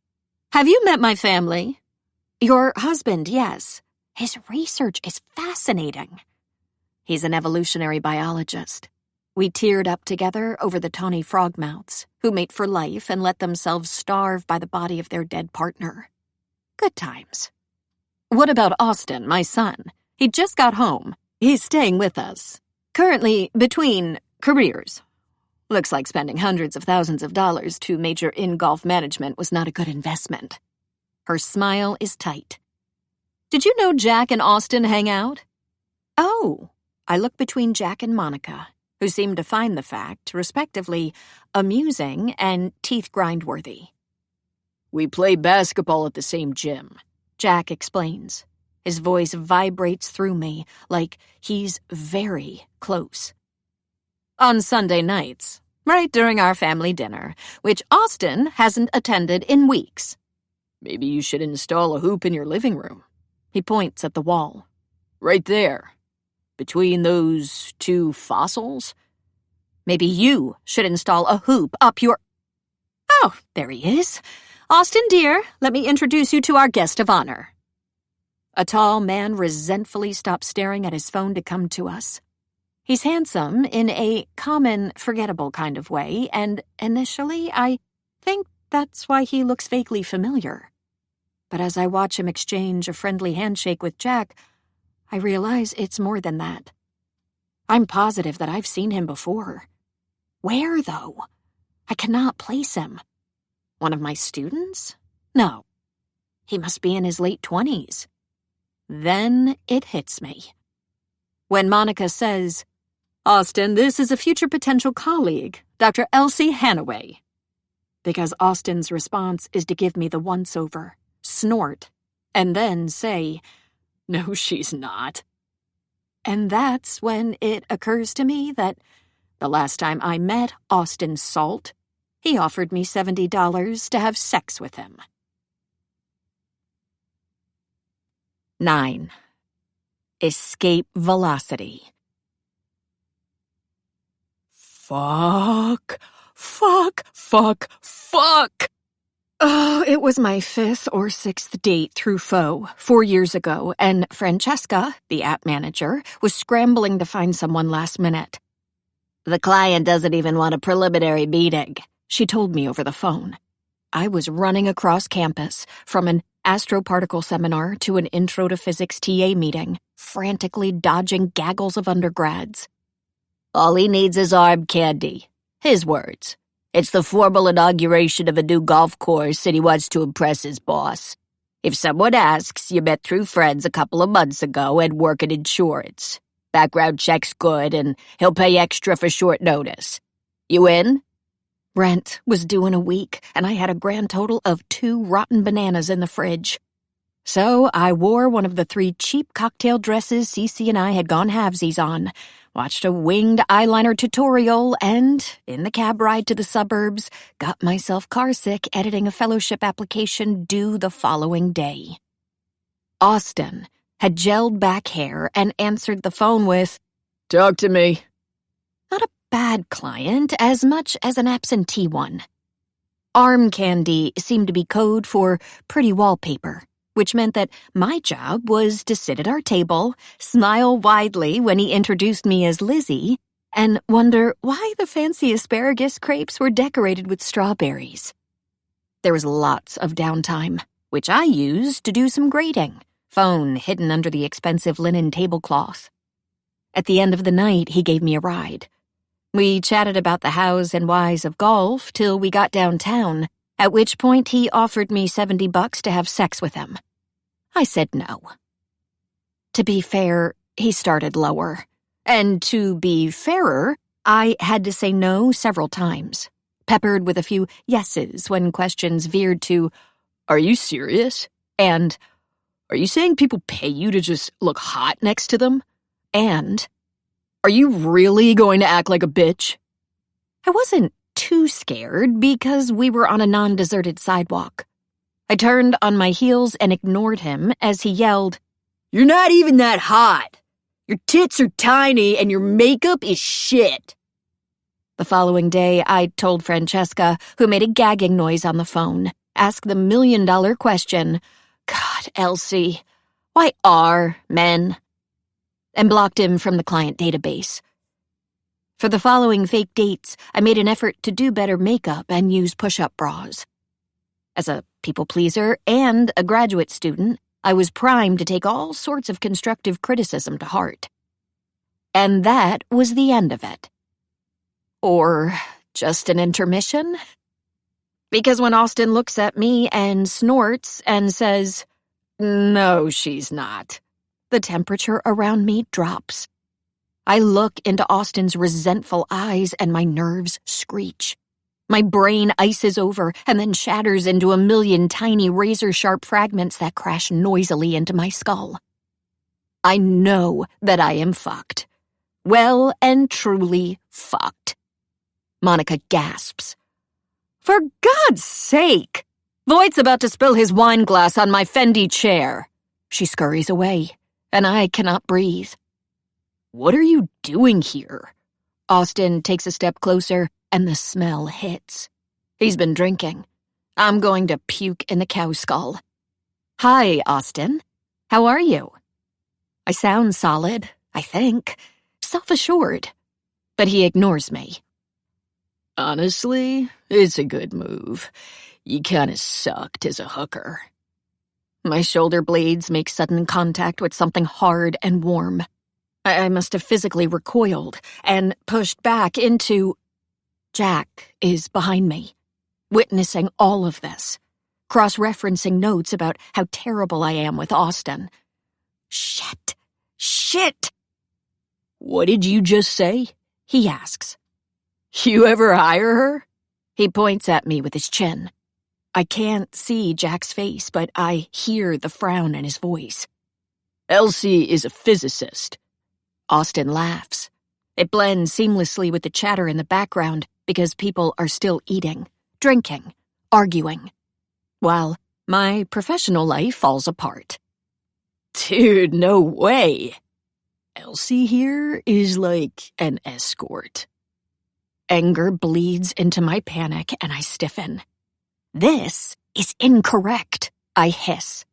Have you met my family? Your husband, yes. His research is fascinating. He's an evolutionary biologist. We teared up together over the tawny frogmouths, who mate for life and let themselves starve by the body of their dead partner. Good times. What about Austin, my son? He just got home. He's staying with us. Currently between careers. Looks like spending hundreds of thousands of dollars to major in golf management was not a good investment. Her smile is tight. Did you know Jack and Austin hang out? Oh, I look between Jack and Monica, who seem to find the fact, respectively, amusing and teeth-grind-worthy. We play basketball at the same gym, Jack explains. His voice vibrates through me like he's very close. On Sunday nights, right during our family dinner, which Austin hasn't attended in weeks. Maybe you should install a hoop in your living room. He points at the wall. Right there. Between those two fossils? Maybe you should install a hoop up your... Oh, there he is. Austin, dear, let me introduce you to our guest of honor. A tall man resentfully stops staring at his phone to come to us. He's handsome in a common, forgettable kind of way, and initially I think that's why he looks vaguely familiar. But as I watch him exchange a friendly handshake with Jack, I realize it's more than that. I'm positive that I've seen him before. Where, though? I cannot place him. One of my students? No. He must be in his late 20s. Then it hits me. When Monica says, Austin, this is a future potential colleague, Dr. Elsie Hannaway. Because Austin's response is to give me the once-over, snort, and then say, No, she's not. And that's when it occurs to me that the last time I met Austin Salt, he offered me $70 to have sex with him. 9. Escape velocity. Fuck. Oh, it was my 5th or 6th date through Faux 4 years ago, and Francesca, the app manager, was scrambling to find someone last minute. The client doesn't even want a preliminary meeting, she told me over the phone. I was running across campus, from an astroparticle seminar to an intro to physics TA meeting, frantically dodging gaggles of undergrads. All he needs is arm candy. His words. It's the formal inauguration of a new golf course and he wants to impress his boss. If someone asks, you met through friends a couple of months ago and work in insurance. Background check's good and he'll pay extra for short notice. You in? Rent was due in a week and I had a grand total of 2 rotten bananas in the fridge. So I wore one of the 3 cheap cocktail dresses Cece and I had gone halvesies on, watched a winged eyeliner tutorial, and, in the cab ride to the suburbs, got myself carsick editing a fellowship application due the following day. Austin had gelled back hair and answered the phone with, Talk to me. Not a bad client as much as an absentee one. Arm candy seemed to be code for pretty wallpaper, which meant that my job was to sit at our table, smile widely when he introduced me as Lizzie, and wonder why the fancy asparagus crepes were decorated with strawberries. There was lots of downtime, which I used to do some grading, phone hidden under the expensive linen tablecloth. At the end of the night, he gave me a ride. We chatted about the hows and whys of golf till we got downtown, at which point he offered me $70 to have sex with him. I said no. To be fair, he started lower. And to be fairer, I had to say no several times, peppered with a few yeses when questions veered to, Are you serious? And, Are you saying people pay you to just look hot next to them? And, Are you really going to act like a bitch? I wasn't too scared because we were on a non-deserted sidewalk. I turned on my heels and ignored him as he yelled, "You're not even that hot. Your tits are tiny and your makeup is shit." The following day, I told Francesca, who made a gagging noise on the phone, ask the million-dollar question, "God, Elsie, why are men?" and blocked him from the client database. For the following fake dates, I made an effort to do better makeup and use push-up bras. As a people-pleaser and a graduate student, I was primed to take all sorts of constructive criticism to heart. And that was the end of it. Or just an intermission? Because when Austin looks at me and snorts and says, "No, she's not," the temperature around me drops. I look into Austin's resentful eyes and my nerves screech. My brain ices over and then shatters into a million tiny razor-sharp fragments that crash noisily into my skull. I know that I am fucked. Well and truly fucked. Monica gasps. "For God's sake! Voight's about to spill his wine glass on my Fendi chair." She scurries away, and I cannot breathe. "What are you doing here?" Austin takes a step closer, and the smell hits. He's been drinking. I'm going to puke in the cow skull. "Hi, Austin. How are you?" I sound solid, I think, self-assured, but he ignores me. "Honestly, it's a good move. You kinda sucked as a hooker." My shoulder blades make sudden contact with something hard and warm. I must have physically recoiled and pushed back into... Jack is behind me, witnessing all of this, cross-referencing notes about how terrible I am with Austin. Shit! "What did you just say?" he asks. "You ever hire her?" He points at me with his chin. I can't see Jack's face, but I hear the frown in his voice. "Elsie is a physicist." Austin laughs. It blends seamlessly with the chatter in the background because people are still eating, drinking, arguing, while my professional life falls apart. "Dude, no way. Elsie here is like an escort." Anger bleeds into my panic and I stiffen. "This is incorrect," I hiss.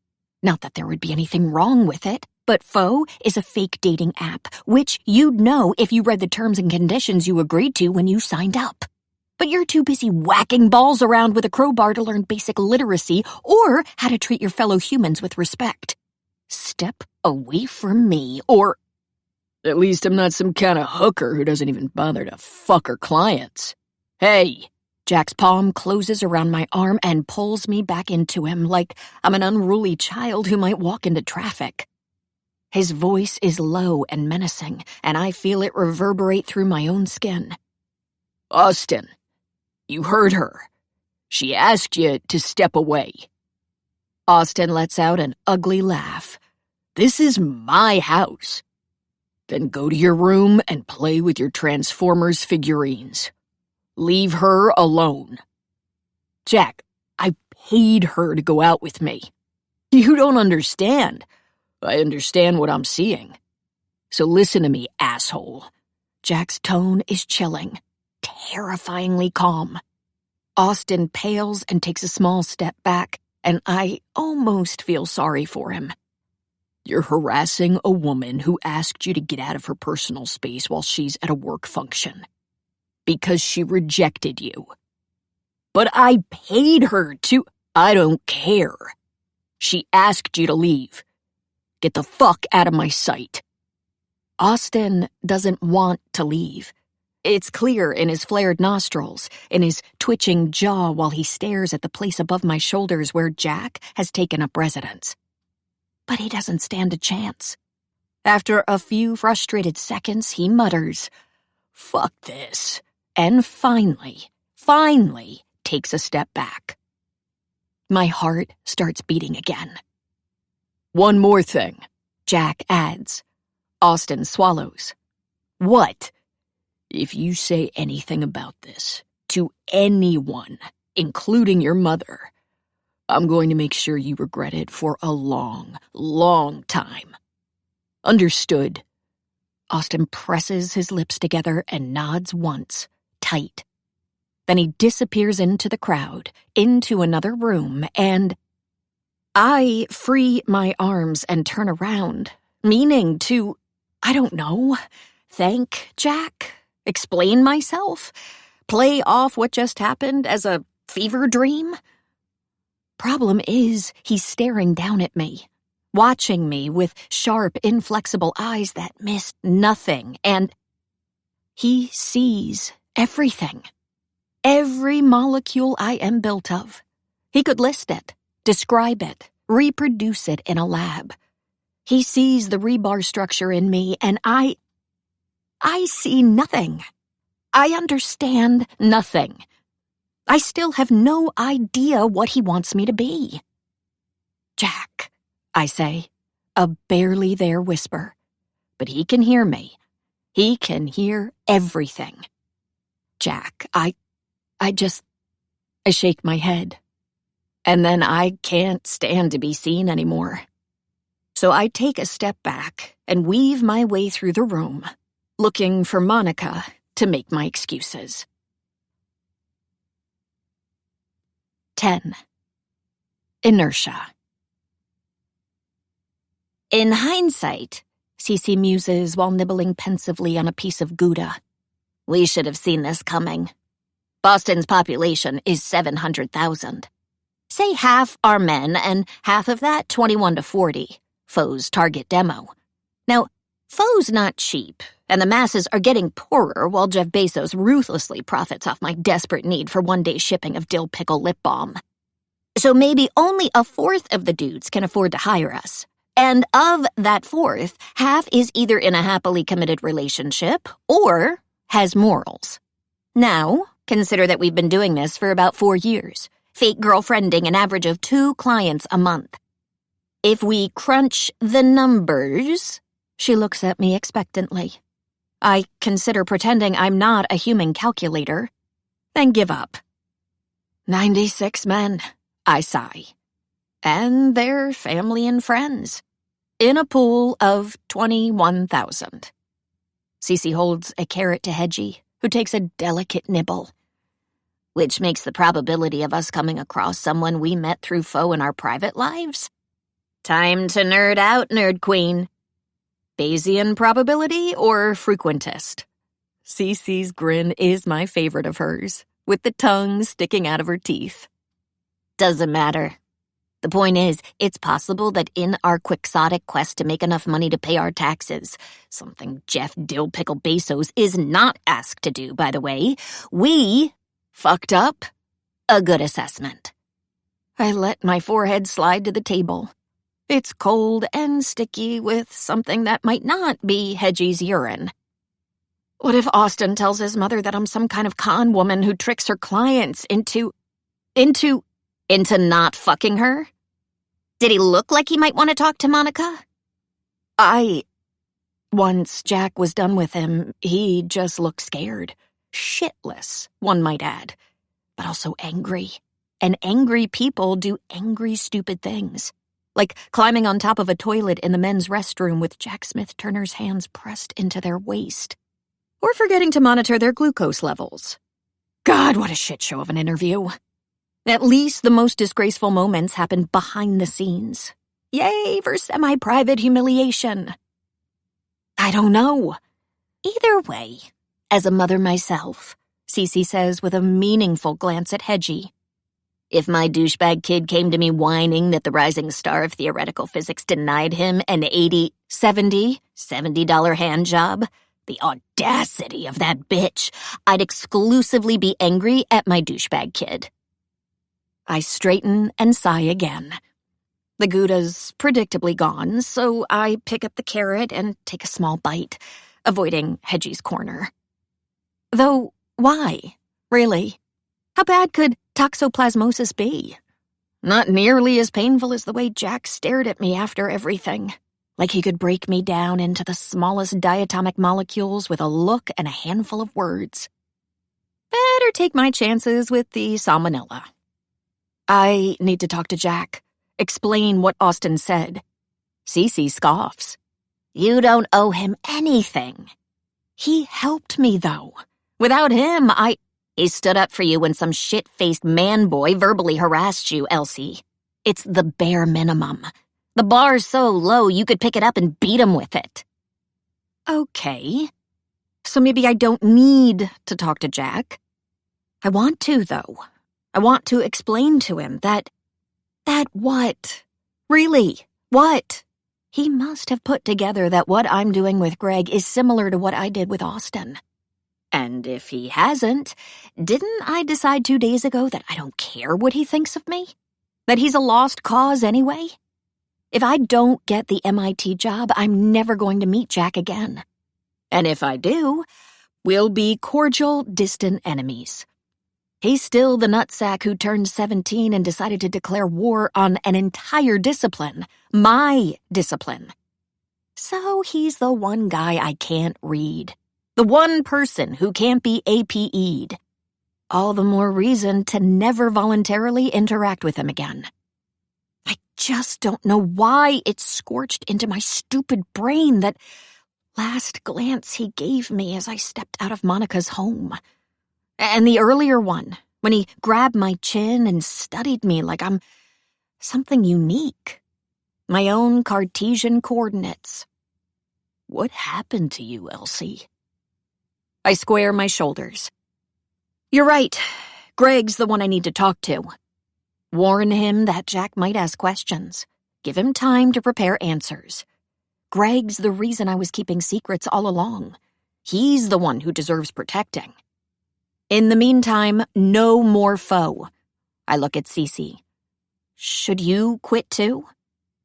Not that there would be anything wrong with it, but Faux is a fake dating app, which you'd know if you read the terms and conditions you agreed to when you signed up. But you're too busy whacking balls around with a crowbar to learn basic literacy or how to treat your fellow humans with respect. Step away from me, or... At least I'm not some kind of hooker who doesn't even bother to fuck her clients. "Hey!" Jack's palm closes around my arm and pulls me back into him like I'm an unruly child who might walk into traffic. His voice is low and menacing, and I feel it reverberate through my own skin. "Austin, you heard her. She asked you to step away." Austin lets out an ugly laugh. "This is my house. Then go to your room and play with your Transformers figurines. Leave her alone." "Jack, I paid her to go out with me. You don't understand. I understand what I'm seeing. So listen to me, asshole." Jack's tone is chilling, terrifyingly calm. Austin pales and takes a small step back, and I almost feel sorry for him. "You're harassing a woman who asked you to get out of her personal space while she's at a work function. Because she rejected you. But I paid her to... I don't care. She asked you to leave. Get the fuck out of my sight." Austin doesn't want to leave. It's clear in his flared nostrils, in his twitching jaw while he stares at the place above my shoulders where Jack has taken up residence. But he doesn't stand a chance. After a few frustrated seconds, he mutters, "Fuck this," and finally takes a step back. My heart starts beating again. "One more thing," Jack adds. Austin swallows. "What? If you say anything about this to anyone, including your mother, I'm going to make sure you regret it for a long, long time. Understood. Austin presses his lips together and nods once, tight. Then he disappears into the crowd, into another room, and I free my arms and turn around, meaning to, I don't know, thank Jack, explain myself, play off what just happened as a fever dream. Problem is, he's staring down at me, watching me with sharp, inflexible eyes that miss nothing, and he sees everything. Every molecule I am built of. He could list it, describe it, reproduce it in a lab. He sees the rebar structure in me, and I see nothing. I understand nothing. I still have no idea what he wants me to be. Jack, I say, a barely there whisper. But he can hear me. He can hear everything. Jack, I shake my head. And then I can't stand to be seen anymore. So I take a step back and weave my way through the room, looking for Monica to make my excuses. 10. Inertia. In hindsight, Cece muses while nibbling pensively on a piece of Gouda, we should have seen this coming. Boston's population is 700,000. Say half are men and half of that 21 to 40, Foe's target demo. Now, Foe's not cheap, and the masses are getting poorer while Jeff Bezos ruthlessly profits off my desperate need for one-day shipping of dill pickle lip balm. So maybe only a fourth of the dudes can afford to hire us. And of that fourth, half is either in a happily committed relationship or has morals. Now, consider that we've been doing this for about 4 years, fake girlfriending an average of 2 clients a month. If we crunch the numbers, she looks at me expectantly. I consider pretending I'm not a human calculator, then give up. 96 men, I sigh. And their family and friends. In a pool of 21,000. Cece holds a carrot to Hedgie, who takes a delicate nibble. Which makes the probability of us coming across someone we met through Foe in our private lives? Time to nerd out, nerd queen. Bayesian probability or frequentist? Cece's grin is my favorite of hers, with the tongue sticking out of her teeth. Doesn't matter. The point is, it's possible that in our quixotic quest to make enough money to pay our taxes, something Jeff Dill Pickle Bezos is not asked to do, by the way, we fucked up a good assessment. I let my forehead slide to the table. It's cold and sticky with something that might not be Hedgie's urine. What if Austin tells his mother that I'm some kind of con woman who tricks her clients into not fucking her? Did he look like he might want to talk to Monica? Once Jack was done with him, he just looked scared. Shitless, one might add. But also angry. And angry people do angry, stupid things. Like climbing on top of a toilet in the men's restroom with Jack Smith Turner's hands pressed into their waist. Or forgetting to monitor their glucose levels. God, what a shit show of an interview. At least the most disgraceful moments happened behind the scenes. Yay for semi-private humiliation. I don't know. Either way, as a mother myself, Cece says with a meaningful glance at Hedgie. If my douchebag kid came to me whining that the rising star of theoretical physics denied him an $70 hand job, the audacity of that bitch, I'd exclusively be angry at my douchebag kid. I straighten and sigh again. The Gouda's predictably gone, so I pick up the carrot and take a small bite, avoiding Hedgie's corner. Though, why? Really? How bad could toxoplasmosis be? Not nearly as painful as the way Jack stared at me after everything. Like he could break me down into the smallest diatomic molecules with a look and a handful of words. Better take my chances with the salmonella. I need to talk to Jack. Explain what Austin said. Cece scoffs. You don't owe him anything. He helped me, though. Without him, He stood up for you when some shit-faced man-boy verbally harassed you, Elsie. It's the bare minimum. The bar's so low you could pick it up and beat him with it. Okay. So maybe I don't need to talk to Jack. I want to, though. I want to explain to him that what? Really, what? He must have put together that what I'm doing with Greg is similar to what I did with Austin. And if he hasn't, didn't I decide 2 days ago that I don't care what he thinks of me? That he's a lost cause anyway? If I don't get the MIT job, I'm never going to meet Jack again. And if I do, we'll be cordial, distant enemies. He's still the nutsack who turned 17 and decided to declare war on an entire discipline, my discipline. So he's the one guy I can't read. The one person who can't be APE'd. All the more reason to never voluntarily interact with him again. I just don't know why it scorched into my stupid brain that last glance he gave me as I stepped out of Monica's home. And the earlier one, when he grabbed my chin and studied me like I'm something unique. My own Cartesian coordinates. What happened to you, Elsie? I square my shoulders. You're right. Greg's the one I need to talk to. Warn him that Jack might ask questions. Give him time to prepare answers. Greg's the reason I was keeping secrets all along. He's the one who deserves protecting. In the meantime, no more foe. I look at Cece. Should you quit too?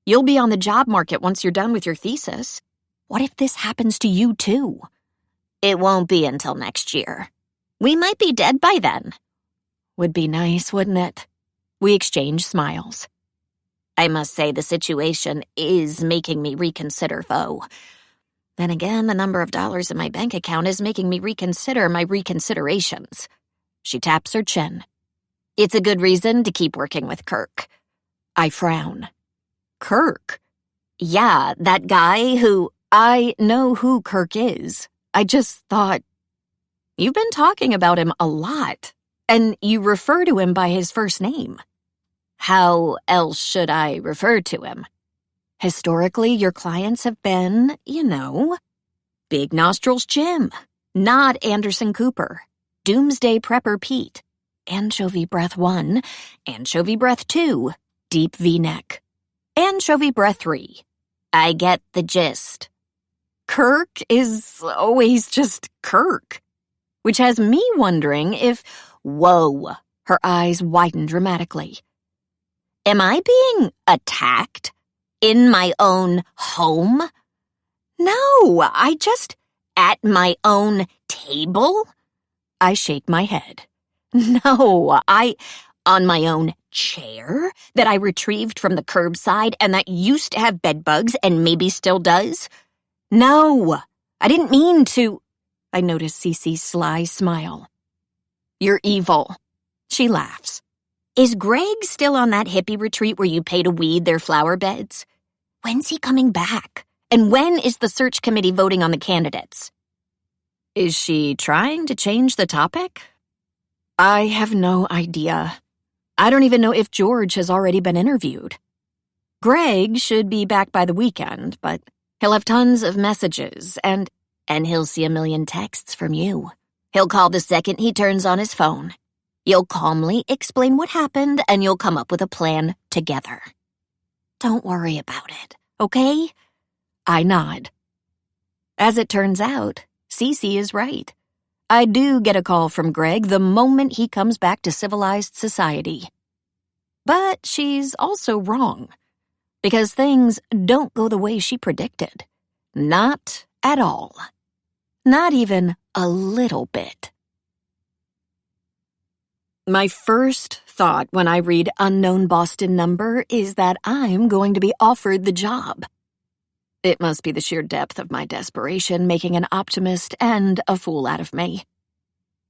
You'll be on the job market once you're done with your thesis. What if this happens to you too? It won't be until next year. We might be dead by then. Would be nice, wouldn't it? We exchange smiles. I must say the situation is making me reconsider foe. Then again, the number of dollars in my bank account is making me reconsider my reconsiderations. She taps her chin. It's a good reason to keep working with Kirk. I frown. Kirk? Yeah, that guy who... I know who Kirk is. I just thought... You've been talking about him a lot, and you refer to him by his first name. How else should I refer to him? Historically, your clients have been, Big Nostrils Jim, Nod Anderson Cooper, Doomsday Prepper Pete, Anchovy Breath 1, Anchovy Breath 2, Deep V-Neck, Anchovy Breath 3. I get the gist. Kirk is always just Kirk, which has me wondering if... Whoa, her eyes widen dramatically. Am I being attacked? In my own home? No, At my own table? I shake my head. No, on my own chair that I retrieved from the curbside and that used to have bedbugs and maybe still does? No, I didn't mean to. I notice Cece's sly smile. You're evil. She laughs. Is Greg still on that hippie retreat where you pay to weed their flower beds? When's he coming back? And when is the search committee voting on the candidates? Is she trying to change the topic? I have no idea. I don't even know if George has already been interviewed. Greg should be back by the weekend, but he'll have tons of messages, and he'll see a million texts from you. He'll call the second he turns on his phone. You'll calmly explain what happened, and you'll come up with a plan together. Don't worry about it, okay? I nod. As it turns out, Cece is right. I do get a call from Greg the moment he comes back to civilized society. But she's also wrong, because things don't go the way she predicted. Not at all. Not even a little bit. My first thought when I read unknown Boston number is that I'm going to be offered the job. It must be the sheer depth of my desperation making an optimist and a fool out of me.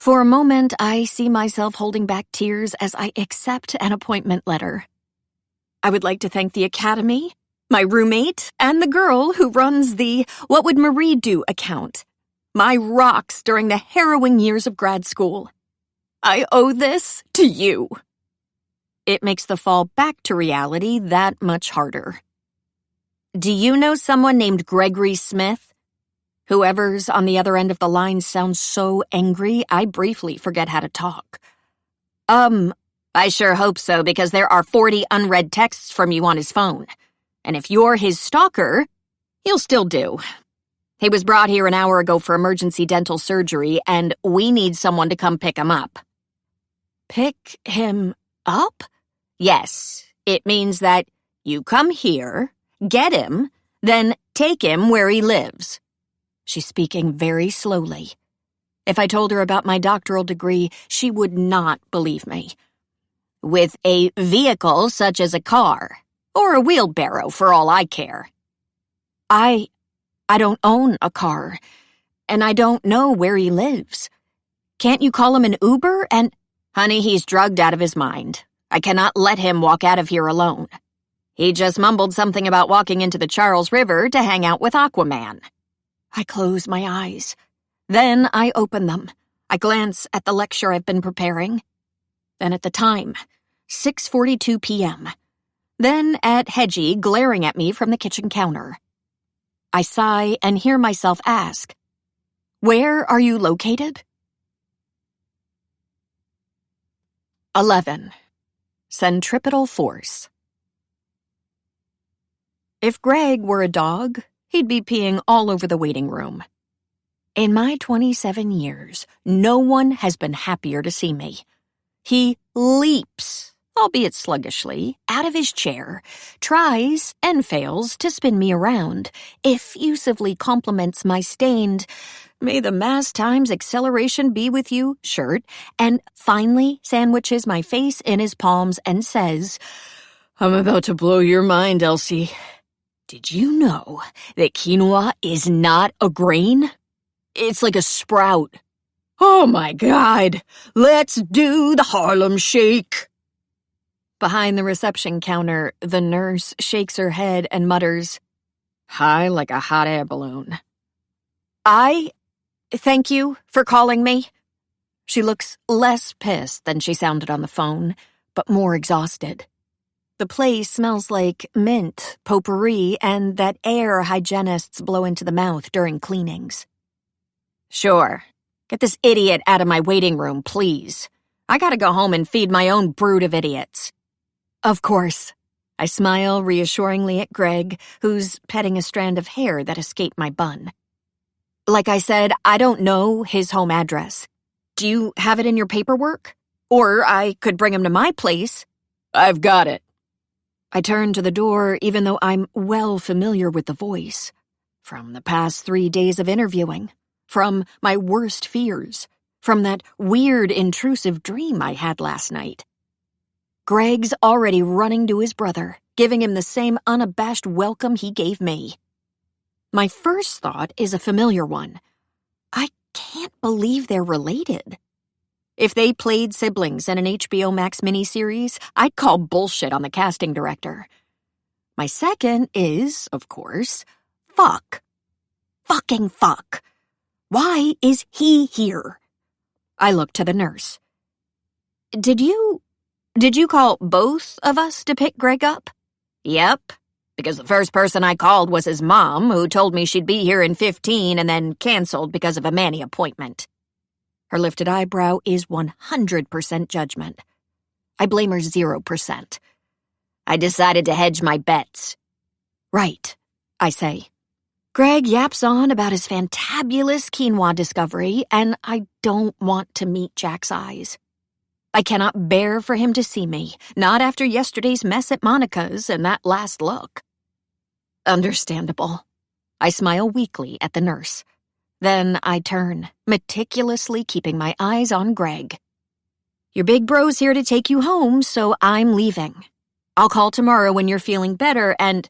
For a moment, I see myself holding back tears as I accept an appointment letter. I would like to thank the academy, my roommate, and the girl who runs the What Would Marie Do account. My rocks during the harrowing years of grad school. I owe this to you. It makes the fall back to reality that much harder. Do you know someone named Gregory Smith? Whoever's on the other end of the line sounds so angry, I briefly forget how to talk. I sure hope so, because there are 40 unread texts from you on his phone. And if you're his stalker, you'll still do. He was brought here an hour ago for emergency dental surgery, and we need someone to come pick him up. Pick him up? Yes, it means that you come here, get him, then take him where he lives. She's speaking very slowly. If I told her about my doctoral degree, she would not believe me. With a vehicle such as a car, or a wheelbarrow for all I care. I don't own a car, and I don't know where he lives. Can't you call him an Uber and— Honey, he's drugged out of his mind. I cannot let him walk out of here alone. He just mumbled something about walking into the Charles River to hang out with Aquaman. I close my eyes. Then I open them. I glance at the lecture I've been preparing. Then at the time, 6:42 p.m. Then at Hedgie glaring at me from the kitchen counter. I sigh and hear myself ask, "Where are you located?" 11. Centripetal force. If Greg were a dog, he'd be peeing all over the waiting room. In my 27 years, no one has been happier to see me. He leaps, albeit sluggishly, out of his chair, tries and fails to spin me around, effusively compliments my stained "May the mass times acceleration be with you" shirt, and finally sandwiches my face in his palms and says, "I'm about to blow your mind, Elsie. Did you know that quinoa is not a grain? It's like a sprout. Oh my God, let's do the Harlem Shake." Behind the reception counter, the nurse shakes her head and mutters, "High like a hot air balloon." Thank you for calling me." She looks less pissed than she sounded on the phone, but more exhausted. The place smells like mint, potpourri, and that air hygienists blow into the mouth during cleanings. "Sure. Get this idiot out of my waiting room, please. I gotta go home and feed my own brood of idiots." "Of course." I smile reassuringly at Greg, who's petting a strand of hair that escaped my bun. Like I said, I don't know his home address. Do you have it in your paperwork? Or I could bring him to my place. "I've got it." I turn to the door even though I'm well familiar with the voice. From the past 3 days of interviewing. From my worst fears. From that weird intrusive dream I had last night. Greg's already running to his brother, giving him the same unabashed welcome he gave me. My first thought is a familiar one. I can't believe they're related. If they played siblings in an HBO Max miniseries, I'd call bullshit on the casting director. My second is, of course, fuck. Fucking fuck. Why is he here? I look to the nurse. Did you call both of us to pick Greg up?" "Yep. Because the first person I called was his mom, who told me she'd be here in 15 and then canceled because of a Manny appointment." Her lifted eyebrow is 100% judgment. I blame her 0%. "I decided to hedge my bets." "Right," I say. Greg yaps on about his fantabulous quinoa discovery, and I don't want to meet Jack's eyes. I cannot bear for him to see me, not after yesterday's mess at Monica's and that last look. Understandable. I smile weakly at the nurse. Then I turn, meticulously keeping my eyes on Greg. "Your big bro's here to take you home, so I'm leaving. I'll call tomorrow when you're feeling better and—"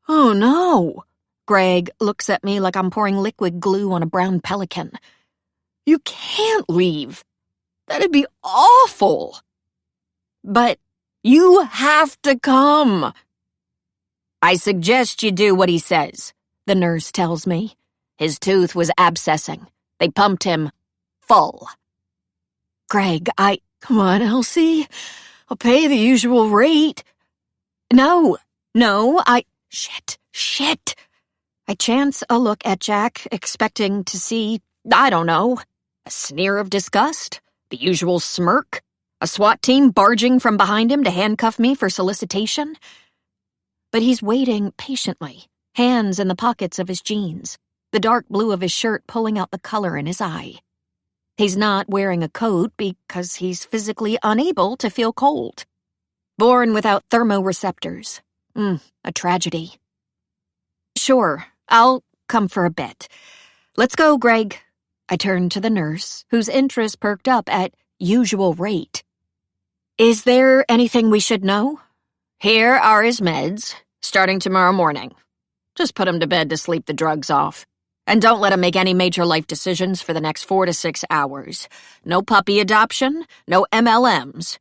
"Oh no!" Greg looks at me like I'm pouring liquid glue on a brown pelican. You can't leave. That'd be awful. But you have to come. I suggest you do what he says, the nurse tells me. His tooth was abscessing. They pumped him full. Greg, Come on, Elsie. I'll pay the usual rate. No, Shit. I chance a look at Jack, expecting to see, I don't know, a sneer of disgust, the usual smirk, a SWAT team barging from behind him to handcuff me for solicitation. But he's waiting patiently, hands in the pockets of his jeans, the dark blue of his shirt pulling out the color in his eye. He's not wearing a coat because he's physically unable to feel cold. Born without thermoreceptors. A tragedy. Sure, I'll come for a bit. Let's go, Greg. I turned to the nurse, whose interest perked up at usual rate. Is there anything we should know? Here are his meds, starting tomorrow morning. Just put him to bed to sleep the drugs off. And don't let him make any major life decisions for the next 4 to 6 hours. No puppy adoption, no MLMs.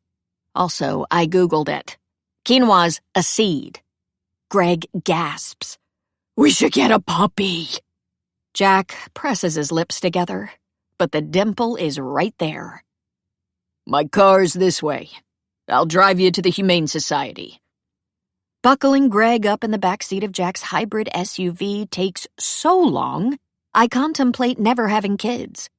Also, I Googled it. Quinoa's a seed. Greg gasps. We should get a puppy. Jack presses his lips together, but the dimple is right there. My car's this way. I'll drive you to the Humane Society. Buckling Greg up in the backseat of Jack's hybrid SUV takes so long, I contemplate never having kids.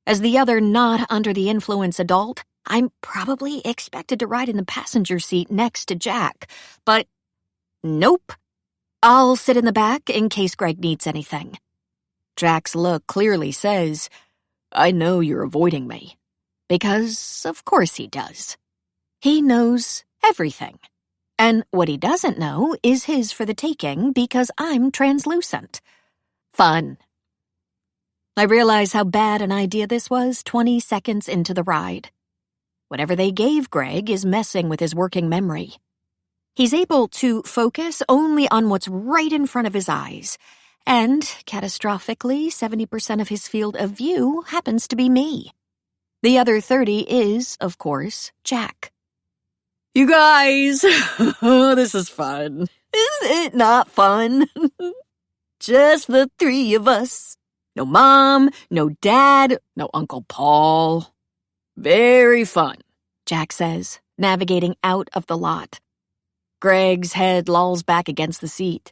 As the other not under the influence adult, I'm probably expected to ride in the passenger seat next to Jack, but nope. I'll sit in the back in case Greg needs anything. Jack's look clearly says, I know you're avoiding me. Because of course he does. He knows everything. And what he doesn't know is his for the taking because I'm translucent. Fun. I realize how bad an idea this was 20 seconds into the ride. Whatever they gave Greg is messing with his working memory. He's able to focus only on what's right in front of his eyes, and, catastrophically, 70% of his field of view happens to be me. The other 30 is, of course, Jack. You guys, this is fun. Is it not fun? Just the 3 of us. No mom, no dad, no Uncle Paul. Very fun, Jack says, navigating out of the lot. Greg's head lolls back against the seat.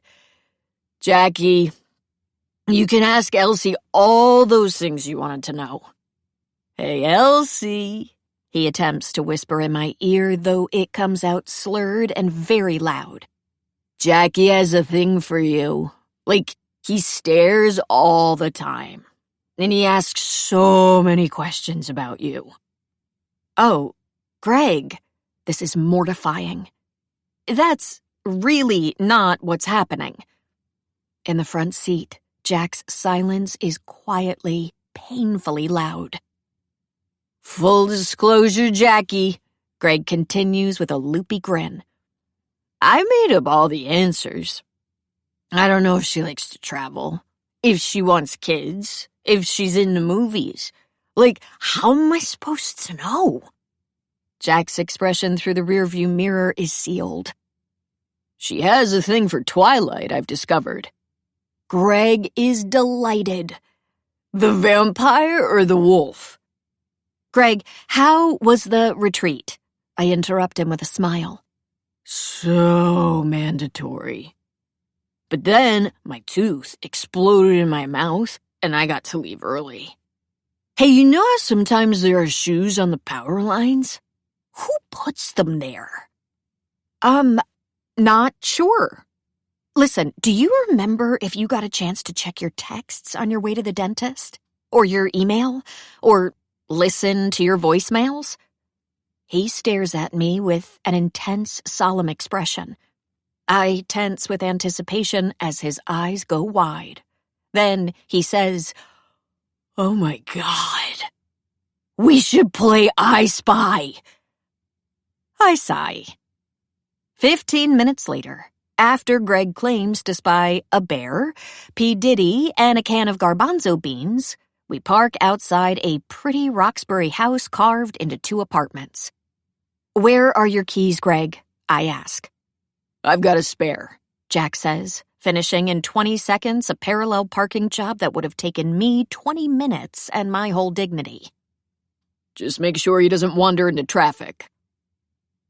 Jackie, you can ask Elsie all those things you wanted to know. Hey, Elsie, he attempts to whisper in my ear, though it comes out slurred and very loud. Jackie has a thing for you. Like, he stares all the time. And he asks so many questions about you. Oh, Greg, this is mortifying. That's really not what's happening. In the front seat, Jack's silence is quietly, painfully loud. Full disclosure, Jackie, Greg continues with a loopy grin. I made up all the answers. I don't know if she likes to travel, if she wants kids, if she's into movies. Like, how am I supposed to know? Jack's expression through the rearview mirror is sealed. She has a thing for Twilight, I've discovered. Greg is delighted. The vampire or the wolf? Greg, how was the retreat? I interrupt him with a smile. So mandatory. But then my tooth exploded in my mouth and I got to leave early. Hey, you know how sometimes there are shoes on the power lines? Who puts them there? Not sure. Listen, do you remember if you got a chance to check your texts on your way to the dentist? Or your email? Or listen to your voicemails? He stares at me with an intense, solemn expression. I tense with anticipation as his eyes go wide. Then he says, Oh my God. We should play I Spy. I sigh. 15 minutes later, after Greg claims to spy a bear, P. Diddy, and a can of garbanzo beans, We park outside a pretty Roxbury house carved into 2 apartments. "Where are your keys, Greg?" I ask. "I've got a spare," Jack says, finishing in 20 seconds a parallel parking job that would have taken me 20 minutes and my whole dignity. "Just make sure he doesn't wander into traffic."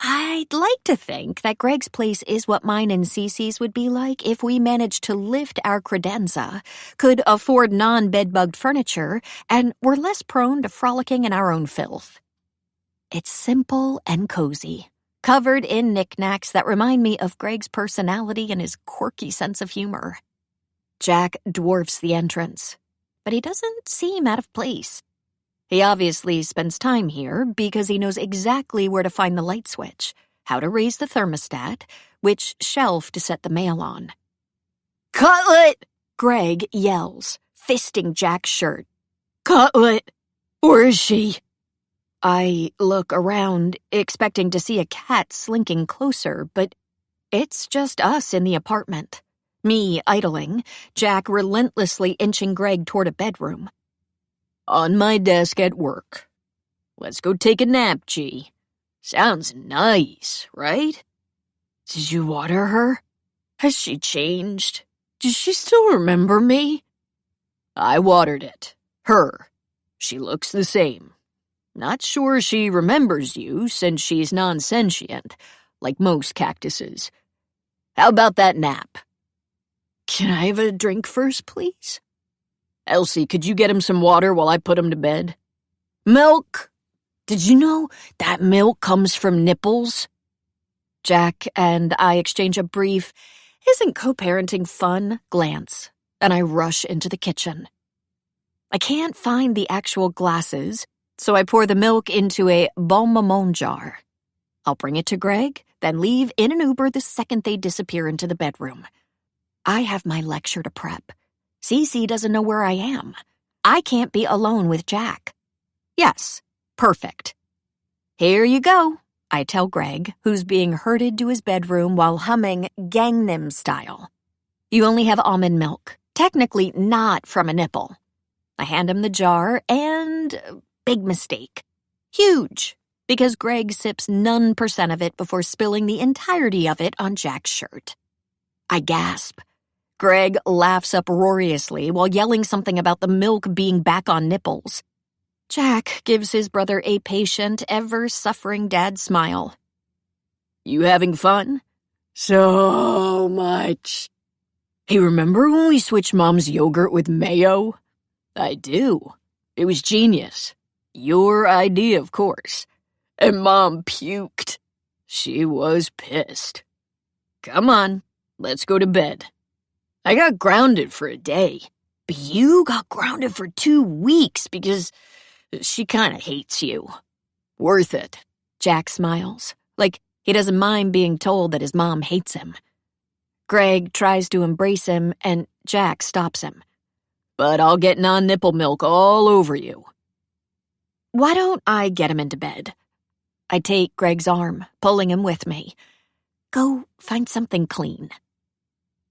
I'd like to think that Greg's place is what mine and Cece's would be like if we managed to lift our credenza, could afford non-bed-bugged furniture, and were less prone to frolicking in our own filth. It's simple and cozy, covered in knickknacks that remind me of Greg's personality and his quirky sense of humor. Jack dwarfs the entrance, but he doesn't seem out of place. He obviously spends time here because he knows exactly where to find the light switch, how to raise the thermostat, which shelf to set the mail on. "Cutlet!" Greg yells, fisting Jack's shirt. "Cutlet! Where is she?" I look around, expecting to see a cat slinking closer, but it's just us in the apartment. Me idling, Jack relentlessly inching Greg toward a bedroom. "On my desk at work. Let's go take a nap, G. Sounds nice, right? Did you water her? Has she changed? Does she still remember me?" I watered it. Her. She looks the same. Not sure she remembers you since she's non-sentient, like most cactuses. How about that nap?" "Can I have a drink first, please?" "Elsie, could you get him some water while I put him to bed?" "Milk! Did you know that milk comes from nipples?" Jack and I exchange a brief, "isn't co-parenting fun?" glance, and I rush into the kitchen. I can't find the actual glasses, so I pour the milk into a bon moment jar. I'll bring it to Greg, then leave in an Uber the second they disappear into the bedroom. I have my lecture to prep. Cece doesn't know where I am. I can't be alone with Jack. Yes, perfect. "Here you go," I tell Greg, who's being herded to his bedroom while humming Gangnam Style. "You only have almond milk, technically not from a nipple." I hand him the jar, and big mistake. Huge, because Greg sips none percent of it before spilling the entirety of it on Jack's shirt. I gasp. Greg laughs uproariously while yelling something about the milk being back on nipples. Jack gives his brother a patient, ever-suffering dad smile. "You having fun?" "So much." "Hey, remember when we switched Mom's yogurt with mayo?" "I do. It was genius. Your idea, of course. And Mom puked. She was pissed. Come on, let's go to bed. I got grounded for a day, but you got grounded for 2 weeks because she kind of hates you. Worth it." Jack smiles, like he doesn't mind being told that his mom hates him. Greg tries to embrace him, and Jack stops him. "But I'll get non-nipple milk all over you." "Why don't I get him into bed?" I take Greg's arm, pulling him with me. "Go find something clean."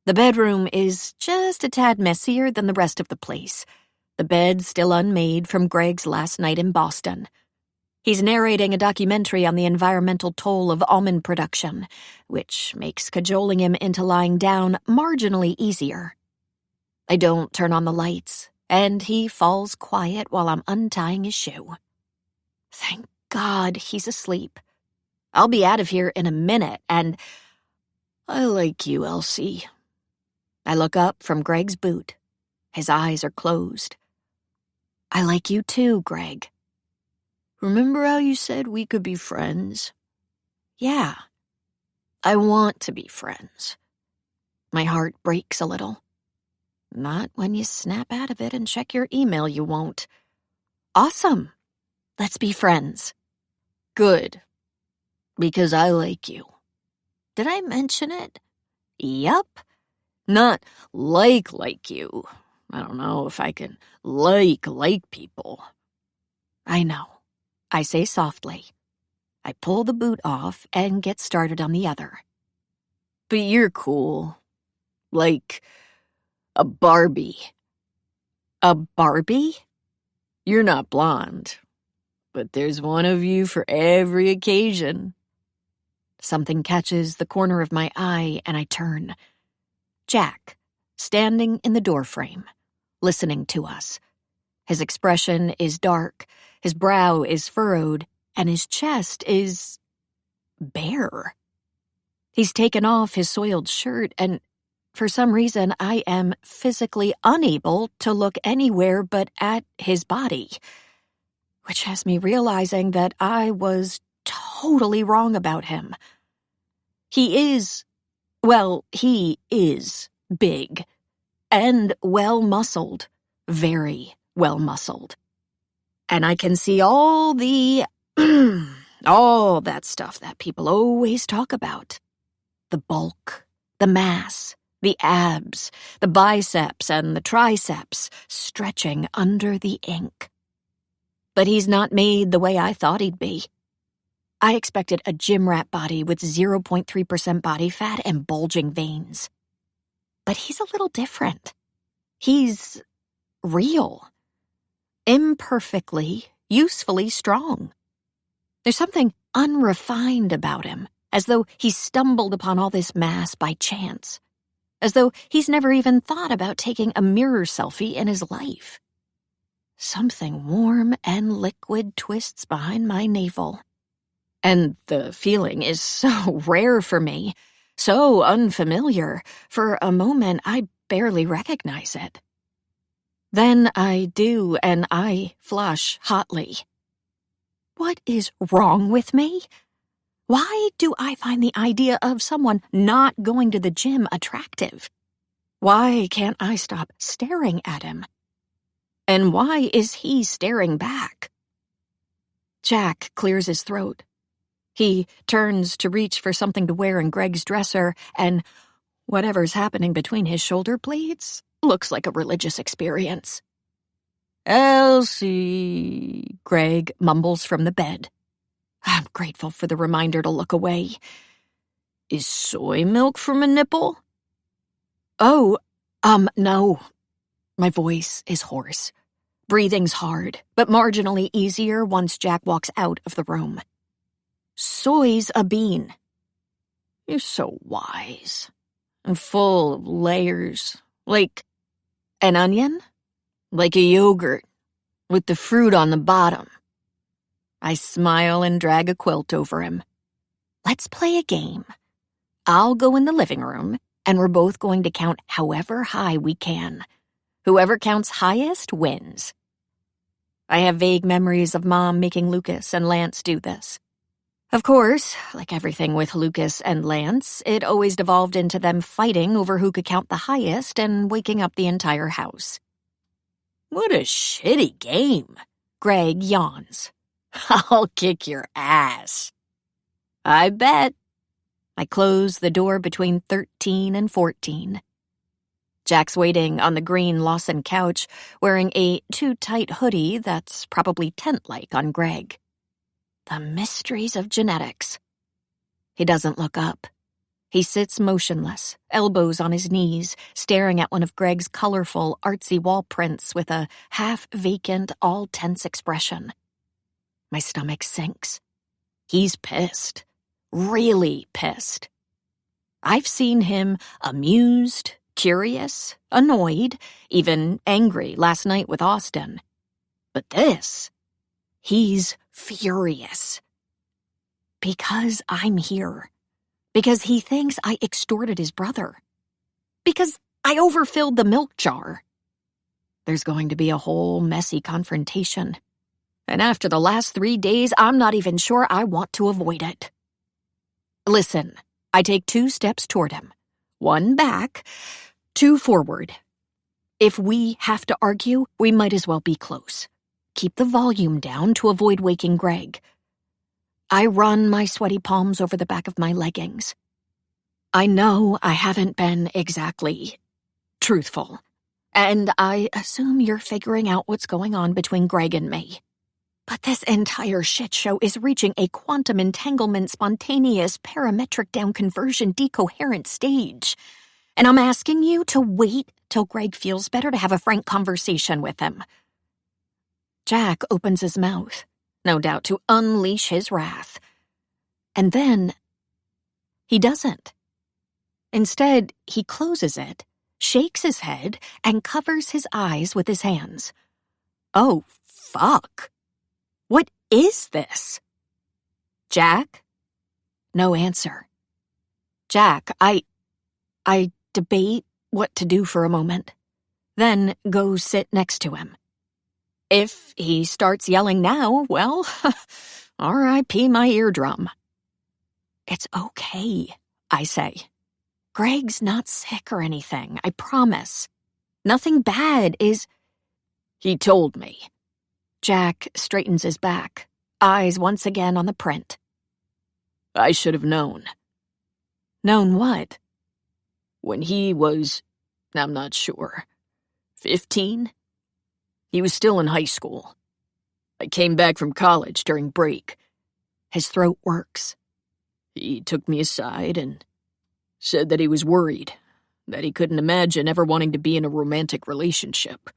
The bedroom is just a tad messier than the rest of the place. The bed still unmade from Greg's last night in Boston. He's narrating a documentary on the environmental toll of almond production, which makes cajoling him into lying down marginally easier. I don't turn on the lights, and he falls quiet while I'm untying his shoe. Thank God he's asleep. I'll be out of here in a minute, and I like you, Elsie. I look up from Greg's boot. His eyes are closed. I like you too, Greg. Remember how you said we could be friends? Yeah. I want to be friends. My heart breaks a little. Not when you snap out of it and check your email, you won't. Awesome. Let's be friends. Good. Because I like you. Did I mention it? Yup. Not like you. I don't know if I can like people. I know. I say softly. I pull the boot off and get started on the other. But you're cool. Like a Barbie. A Barbie? You're not blonde, but there's one of you for every occasion. Something catches the corner of my eye, and I turn. Jack, standing in the doorframe, listening to us. His expression is dark, his brow is furrowed, and his chest is bare. He's taken off his soiled shirt, and for some reason I am physically unable to look anywhere but at his body, which has me realizing that I was totally wrong about him. He is big and well-muscled, very well-muscled. And I can see all all that stuff that people always talk about. The bulk, the mass, the abs, the biceps and the triceps stretching under the ink. But he's not made the way I thought he'd be. I expected a gym rat body with 0.3% body fat and bulging veins. But he's a little different. He's real. Imperfectly, usefully strong. There's something unrefined about him, as though he stumbled upon all this mass by chance. As though he's never even thought about taking a mirror selfie in his life. Something warm and liquid twists behind my navel. And the feeling is so rare for me, so unfamiliar, for a moment I barely recognize it. Then I do, and I flush hotly. What is wrong with me? Why do I find the idea of someone not going to the gym attractive? Why can't I stop staring at him? And why is he staring back? Jack clears his throat. He turns to reach for something to wear in Greg's dresser, and whatever's happening between his shoulder blades looks like a religious experience. "Elsie," Greg mumbles from the bed. I'm grateful for the reminder to look away. "Is soy milk from a nipple?" "Oh, no." My voice is hoarse. Breathing's hard, but marginally easier once Jack walks out of the room. "Soy's a bean." "You're so wise. And full of layers. Like an onion? Like a yogurt, with the fruit on the bottom." I smile and drag a quilt over him. "Let's play a game. I'll go in the living room, and we're both going to count however high we can. Whoever counts highest wins." I have vague memories of Mom making Lucas and Lance do this. Of course, like everything with Lucas and Lance, it always devolved into them fighting over who could count the highest and waking up the entire house. "What a shitty game," Greg yawns. "I'll kick your ass." "I bet." I close the door between 13 and 14. Jack's waiting on the green Lawson couch, wearing a too-tight hoodie that's probably tent-like on Greg. The mysteries of genetics. He doesn't look up. He sits motionless, elbows on his knees, staring at one of Greg's colorful, artsy wall prints with a half-vacant, all-tense expression. My stomach sinks. He's pissed. Really pissed. I've seen him amused, curious, annoyed, even angry last night with Austin. But this, he's furious. Because I'm here. Because he thinks I extorted his brother. Because I overfilled the milk jar. There's going to be a whole messy confrontation. And after the last 3 days, I'm not even sure I want to avoid it. Listen, I take 2 steps toward him. 1 back, 2 forward. If we have to argue, we might as well be close. Keep the volume down to avoid waking Greg. I run my sweaty palms over the back of my leggings. I know I haven't been exactly truthful, and I assume you're figuring out what's going on between Greg and me. But this entire shit show is reaching a quantum entanglement spontaneous parametric down conversion decoherent stage. And I'm asking you to wait till Greg feels better to have a frank conversation with him. Jack opens his mouth, no doubt to unleash his wrath. And then he doesn't. Instead, he closes it, shakes his head, and covers his eyes with his hands. Oh, fuck. What is this? Jack? No answer. Jack, I debate what to do for a moment, then go sit next to him. If he starts yelling now, well, R.I.P. my eardrum. It's okay, I say. Greg's not sick or anything, I promise. Nothing bad is... He told me. Jack straightens his back, eyes once again on the print. I should have known. Known what? When he was, I'm not sure, 15? He was still in high school. I came back from college during break. His throat works. He took me aside and said that he was worried, that he couldn't imagine ever wanting to be in a romantic relationship.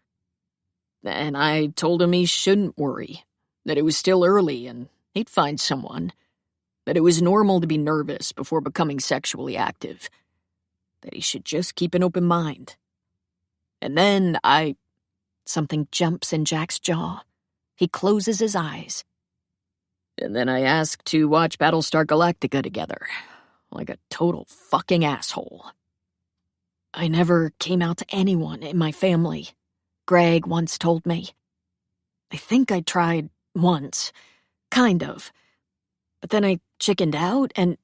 And I told him he shouldn't worry, that it was still early and he'd find someone, that it was normal to be nervous before becoming sexually active, that he should just keep an open mind. And then something jumps in Jack's jaw. He closes his eyes. And then I asked to watch Battlestar Galactica together, like a total fucking asshole. I never came out to anyone in my family, Greg once told me. I think I tried once, kind of. But then I chickened out and...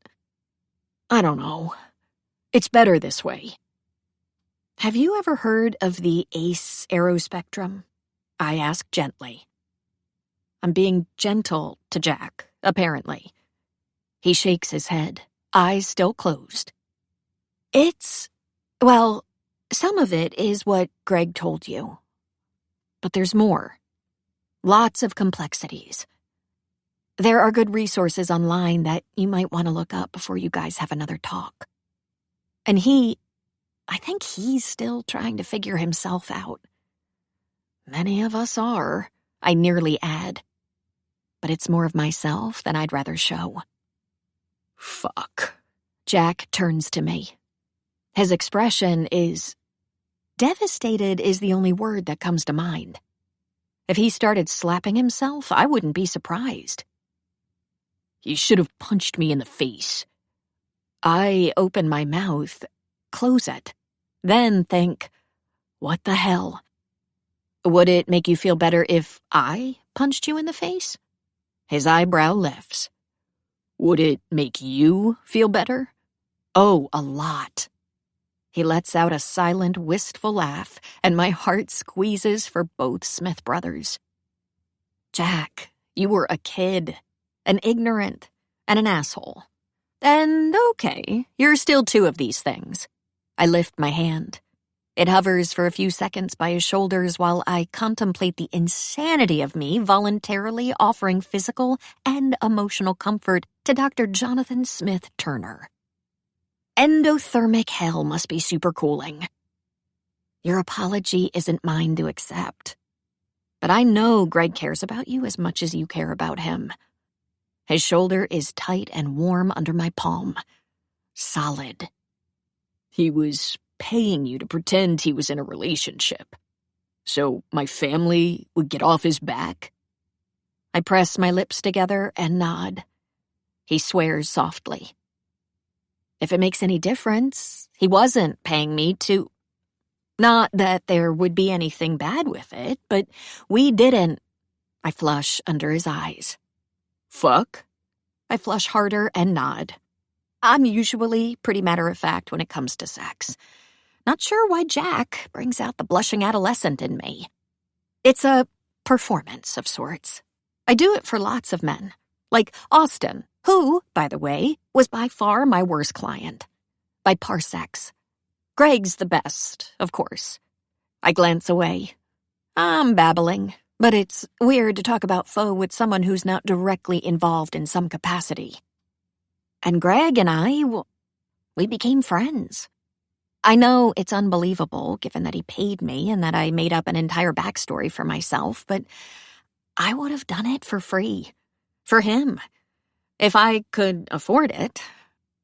I don't know. It's better this way. Have you ever heard of the ACE aerospectrum? I asked gently. I'm being gentle to Jack, apparently. He shakes his head, eyes still closed. Well, some of it is what Greg told you. But there's more. Lots of complexities. There are good resources online that you might want to look up before you guys have another talk. And I think he's still trying to figure himself out. Many of us are, I nearly add. But it's more of myself than I'd rather show. Fuck. Jack turns to me. His expression is... Devastated is the only word that comes to mind. If he started slapping himself, I wouldn't be surprised. He should have punched me in the face. I open my mouth, close it, then think, what the hell? Would it make you feel better if I punched you in the face? His eyebrow lifts. Would it make you feel better? Oh, a lot. He lets out a silent, wistful laugh, and my heart squeezes for both Smith brothers. Jack, you were a kid, an ignorant, and an asshole. And okay, you're still two of these things. I lift my hand. It hovers for a few seconds by his shoulders while I contemplate the insanity of me voluntarily offering physical and emotional comfort to Dr. Jonathan Smith Turner. Endothermic hell must be super cooling. Your apology isn't mine to accept. But I know Greg cares about you as much as you care about him. His shoulder is tight and warm under my palm. Solid. He was paying you to pretend he was in a relationship. So my family would get off his back? I press my lips together and nod. He swears softly. If it makes any difference, he wasn't paying me to... Not that there would be anything bad with it, but we didn't... I flush under his eyes. Fuck? I flush harder and nod. I'm usually pretty matter-of-fact when it comes to sex. Not sure why Jack brings out the blushing adolescent in me. It's a performance of sorts. I do it for lots of men. Like Austin, who, by the way, was by far my worst client. By parsecs. Greg's the best, of course. I glance away. I'm babbling, but it's weird to talk about Foe with someone who's not directly involved in some capacity. And Greg and I, we became friends. I know it's unbelievable, given that he paid me and that I made up an entire backstory for myself, but I would have done it for free. For him. If I could afford it.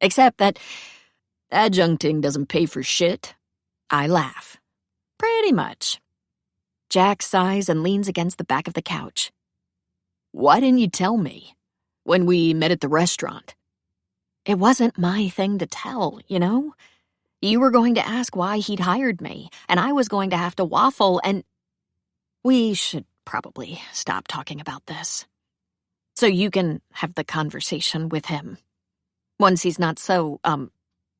Except that adjuncting doesn't pay for shit. I laugh. Pretty much. Jack sighs and leans against the back of the couch. Why didn't you tell me when we met at the restaurant? It wasn't my thing to tell, you know? You were going to ask why he'd hired me, and I was going to have to waffle, and we should probably stop talking about this. So you can have the conversation with him. Once he's not so,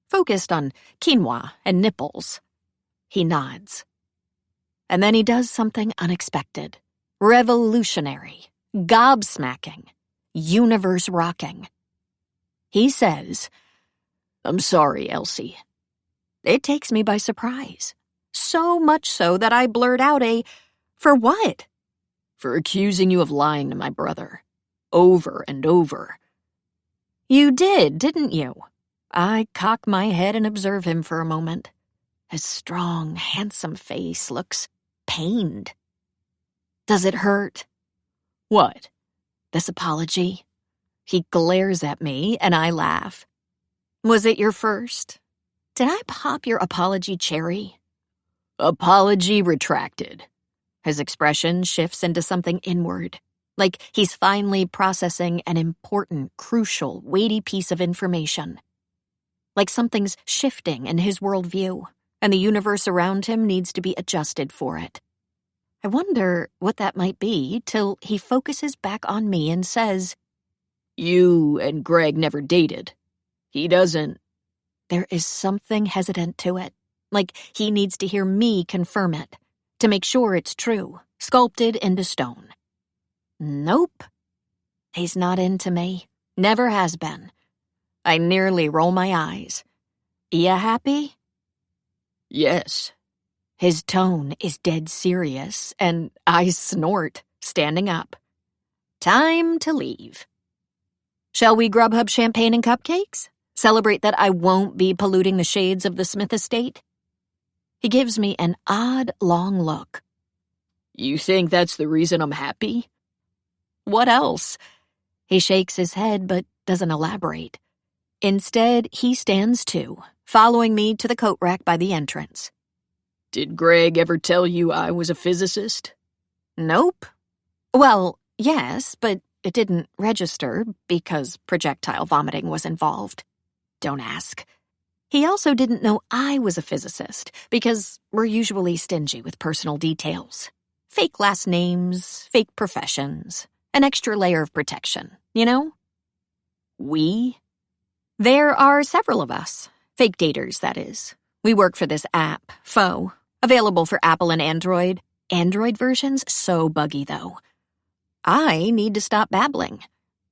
focused on quinoa and nipples. He nods. And then he does something unexpected, revolutionary, gobsmacking, universe-rocking. He says, I'm sorry, Elsie. It takes me by surprise. So much so that I blurt out for what? For accusing you of lying to my brother. Over and over. You did, didn't you? I cock my head and observe him for a moment. His strong, handsome face looks pained. Does it hurt? What? This apology? He glares at me, and I laugh. Was it your first? Did I pop your apology cherry? Apology retracted. His expression shifts into something inward, like he's finally processing an important, crucial, weighty piece of information. Like something's shifting in his worldview, and the universe around him needs to be adjusted for it. I wonder what that might be till he focuses back on me and says, You and Greg never dated. He doesn't. There is something hesitant to it, like he needs to hear me confirm it, to make sure it's true, sculpted into stone. Nope. He's not into me. Never has been. I nearly roll my eyes. Ya happy? Yes. His tone is dead serious, and I snort, standing up. Time to leave. Shall we Grubhub champagne and cupcakes? Celebrate that I won't be polluting the shades of the Smith estate? He gives me an odd, long look. You think that's the reason I'm happy? What else? He shakes his head but doesn't elaborate. Instead, he stands too, following me to the coat rack by the entrance. Did Greg ever tell you I was a physicist? Nope. Well, yes, but it didn't register because projectile vomiting was involved. Don't ask. He also didn't know I was a physicist because we're usually stingy with personal details. Fake last names, fake professions, an extra layer of protection, you know? We? There are several of us. Fake daters, that is. We work for this app, Faux, available for Apple and Android. Android version's so buggy, though. I need to stop babbling.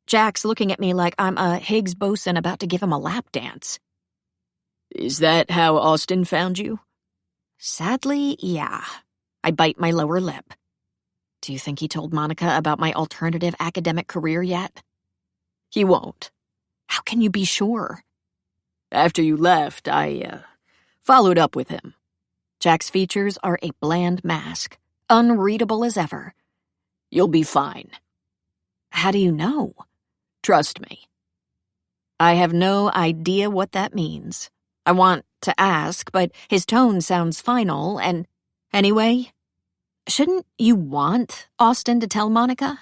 Jack's looking at me like I'm a Higgs boson about to give him a lap dance. Is that how Austin found you? Sadly, yeah. I bite my lower lip. Do you think he told Monica about my alternative academic career yet? He won't. How can you be sure? After you left, I followed up with him. Jack's features are a bland mask, unreadable as ever. You'll be fine. How do you know? Trust me. I have no idea what that means. I want to ask, but his tone sounds final, and anyway, shouldn't you want Austin to tell Monica?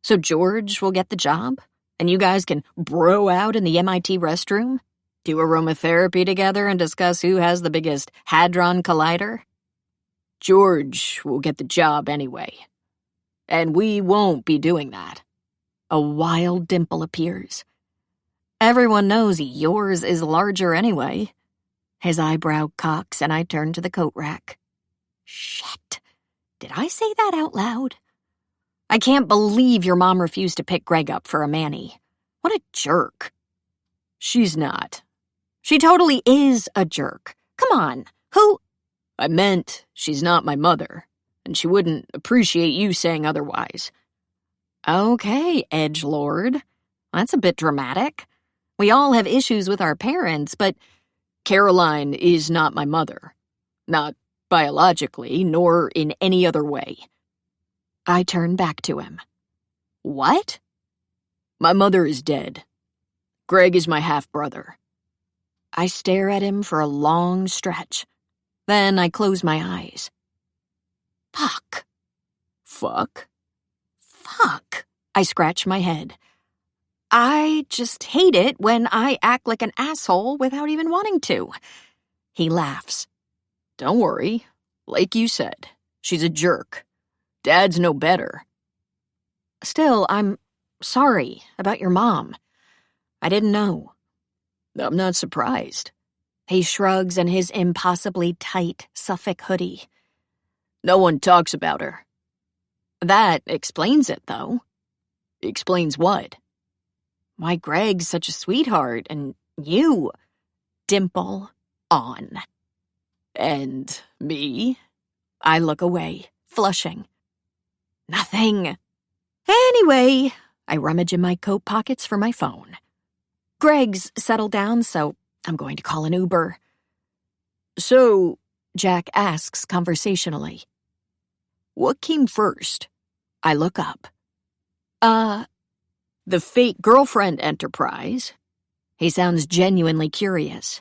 So George will get the job, and you guys can bro out in the MIT restroom? Do aromatherapy together and discuss who has the biggest hadron collider? George will get the job anyway. And we won't be doing that. A wild dimple appears. Everyone knows yours is larger anyway. His eyebrow cocks and I turn to the coat rack. Shit. Did I say that out loud? I can't believe your mom refused to pick Greg up for a mani. What a jerk. She's not. She totally is a jerk. Come on, who? I meant she's not my mother, and she wouldn't appreciate you saying otherwise. Okay, edgelord. That's a bit dramatic. We all have issues with our parents, but Caroline is not my mother. Not biologically, nor in any other way. I turn back to him, What? My mother is dead. Greg is my half-brother. I stare at him for a long stretch. Then I close my eyes. Fuck. Fuck? Fuck. I scratch my head. I just hate it when I act like an asshole without even wanting to. He laughs. Don't worry. Like you said, she's a jerk. Dad's no better. Still, I'm sorry about your mom. I didn't know. I'm not surprised. He shrugs in his impossibly tight Suffolk hoodie. No one talks about her. That explains it, though. Explains what? Why Greg's such a sweetheart, and you, dimple on. And me? I look away, flushing. Nothing. Anyway, I rummage in my coat pockets for my phone. Greg's settled down, so I'm going to call an Uber. So, Jack asks conversationally, what came first? I look up. The fake girlfriend enterprise. He sounds genuinely curious.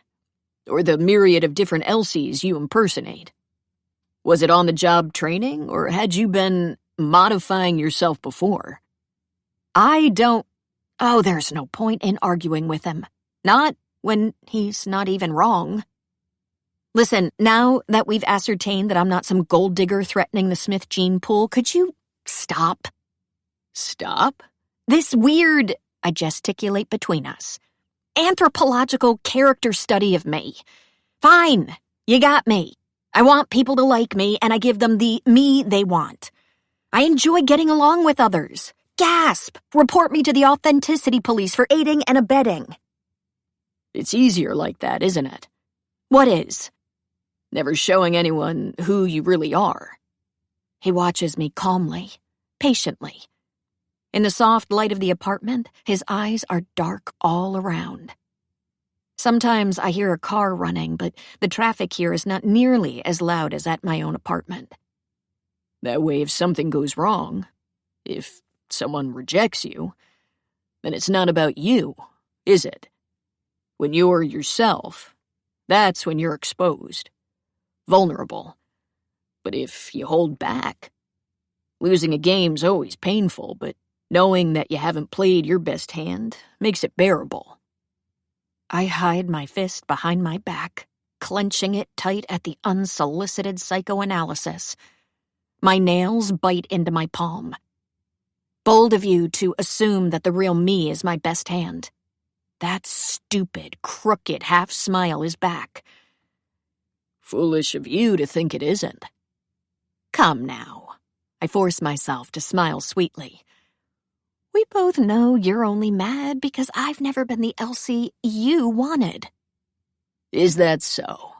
Or the myriad of different Elsies you impersonate. Was it on-the-job training, or had you been modifying yourself before? I don't... Oh, there's no point in arguing with him. Not when he's not even wrong. Listen, now that we've ascertained that I'm not some gold digger threatening the Smith gene pool, could you stop? Stop? This weird, I gesticulate between us, anthropological character study of me. Fine, you got me. I want people to like me, and I give them the me they want. I enjoy getting along with others. Gasp! Report me to the authenticity police for aiding and abetting. It's easier like that, isn't it? What is? Never showing anyone who you really are. He watches me calmly, patiently. In the soft light of the apartment, his eyes are dark all around. Sometimes I hear a car running, but the traffic here is not nearly as loud as at my own apartment. That way, if something goes wrong, if someone rejects you, then it's not about you, is it? When you're yourself, that's when you're exposed, vulnerable. But if you hold back, losing a game's always painful, but knowing that you haven't played your best hand makes it bearable. I hide my fist behind my back, clenching it tight at the unsolicited psychoanalysis. My nails bite into my palm. Bold of you to assume that the real me is my best hand. That stupid, crooked half-smile is back. Foolish of you to think it isn't. Come now. I force myself to smile sweetly. We both know you're only mad because I've never been the Elsie you wanted. Is that so?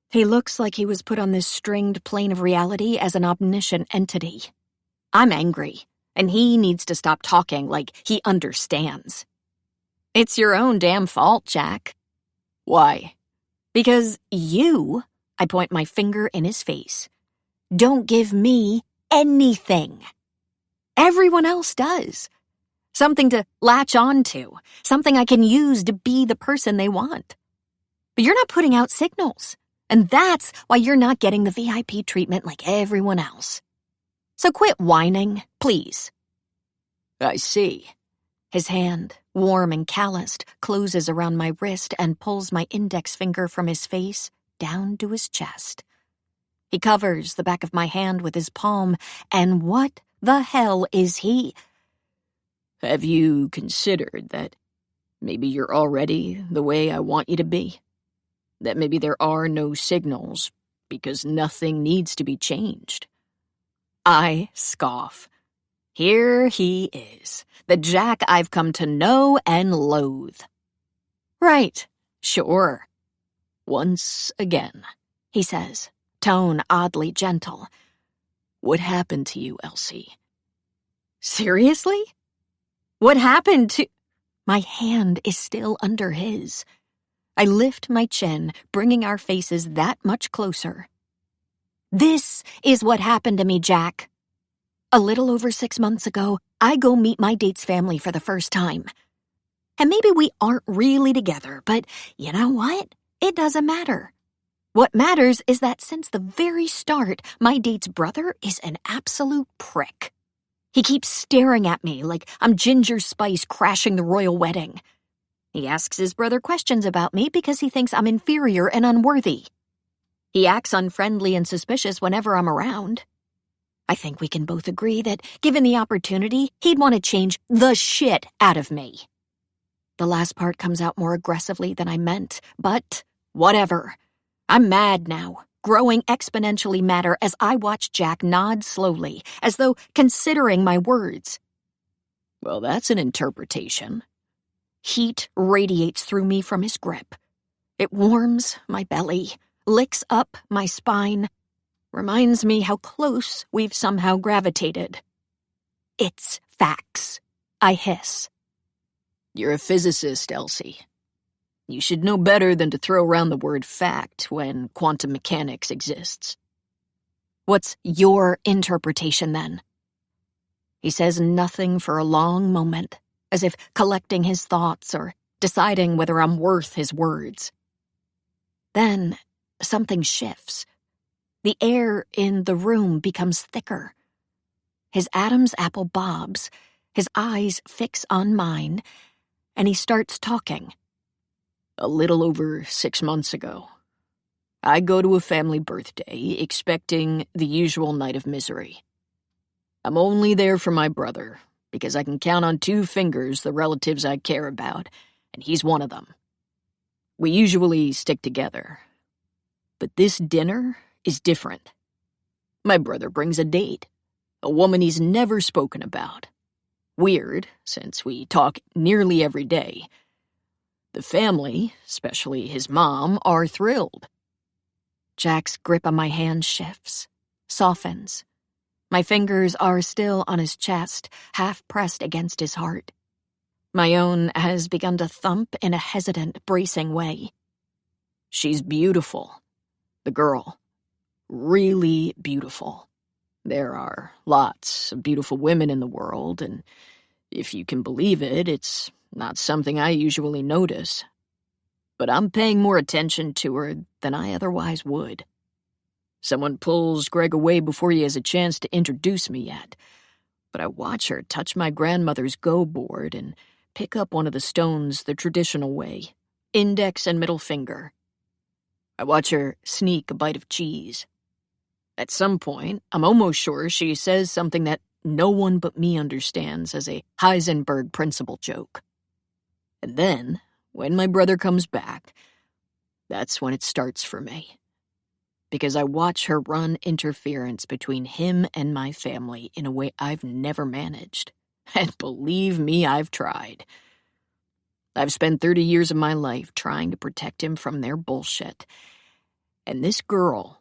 He looks like he was put on this stringed plane of reality as an omniscient entity. I'm angry, and he needs to stop talking like he understands. It's your own damn fault, Jack. Why? Because you, I point my finger in his face, don't give me anything. Everyone else does. Something to latch on to, something I can use to be the person they want. But you're not putting out signals, and that's why you're not getting the VIP treatment like everyone else. So quit whining, please. I see. His hand, warm and calloused, closes around my wrist and pulls my index finger from his face down to his chest. He covers the back of my hand with his palm, and what the hell is he? Have you considered that maybe you're already the way I want you to be? That maybe there are no signals because nothing needs to be changed? I scoff. Here he is, the Jack I've come to know and loathe. Right, sure. Once again, he says, tone oddly gentle. What happened to you, Elsie? Seriously? What happened to... My hand is still under his. I lift my chin, bringing our faces that much closer. This is what happened to me, Jack. A little over 6 months ago, I go meet my date's family for the first time. And maybe we aren't really together, but you know what? It doesn't matter. What matters is that since the very start, my date's brother is an absolute prick. He keeps staring at me like I'm Ginger Spice crashing the royal wedding. He asks his brother questions about me because he thinks I'm inferior and unworthy. He acts unfriendly and suspicious whenever I'm around. I think we can both agree that, given the opportunity, he'd want to change the shit out of me. The last part comes out more aggressively than I meant, but whatever. I'm mad now, growing exponentially madder as I watch Jack nod slowly, as though considering my words. Well, that's an interpretation. Heat radiates through me from his grip. It warms my belly, licks up my spine, reminds me how close we've somehow gravitated. It's facts, I hiss. You're a physicist, Elsie. You should know better than to throw around the word fact when quantum mechanics exists. What's your interpretation, then? He says nothing for a long moment, as if collecting his thoughts or deciding whether I'm worth his words. Then something shifts. The air in the room becomes thicker. His Adam's apple bobs, his eyes fix on mine, and he starts talking. A little over 6 months ago, I go to a family birthday expecting the usual night of misery. I'm only there for my brother because I can count on 2 fingers the relatives I care about, and he's one of them. We usually stick together. But this dinner is different. My brother brings a date, a woman he's never spoken about. Weird, since we talk nearly every day. The family, especially his mom, are thrilled. Jack's grip on my hand shifts, softens. My fingers are still on his chest, half pressed against his heart. My own has begun to thump in a hesitant, bracing way. She's beautiful. The girl. Really beautiful. There are lots of beautiful women in the world, and if you can believe it, it's not something I usually notice. But I'm paying more attention to her than I otherwise would. Someone pulls Greg away before he has a chance to introduce me yet, but I watch her touch my grandmother's go board and pick up one of the stones the traditional way, index and middle finger. I watch her sneak a bite of cheese. At some point, I'm almost sure she says something that no one but me understands as a Heisenberg principle joke. And then, when my brother comes back, that's when it starts for me. Because I watch her run interference between him and my family in a way I've never managed. And believe me, I've tried. I've spent 30 years of my life trying to protect him from their bullshit. And this girl,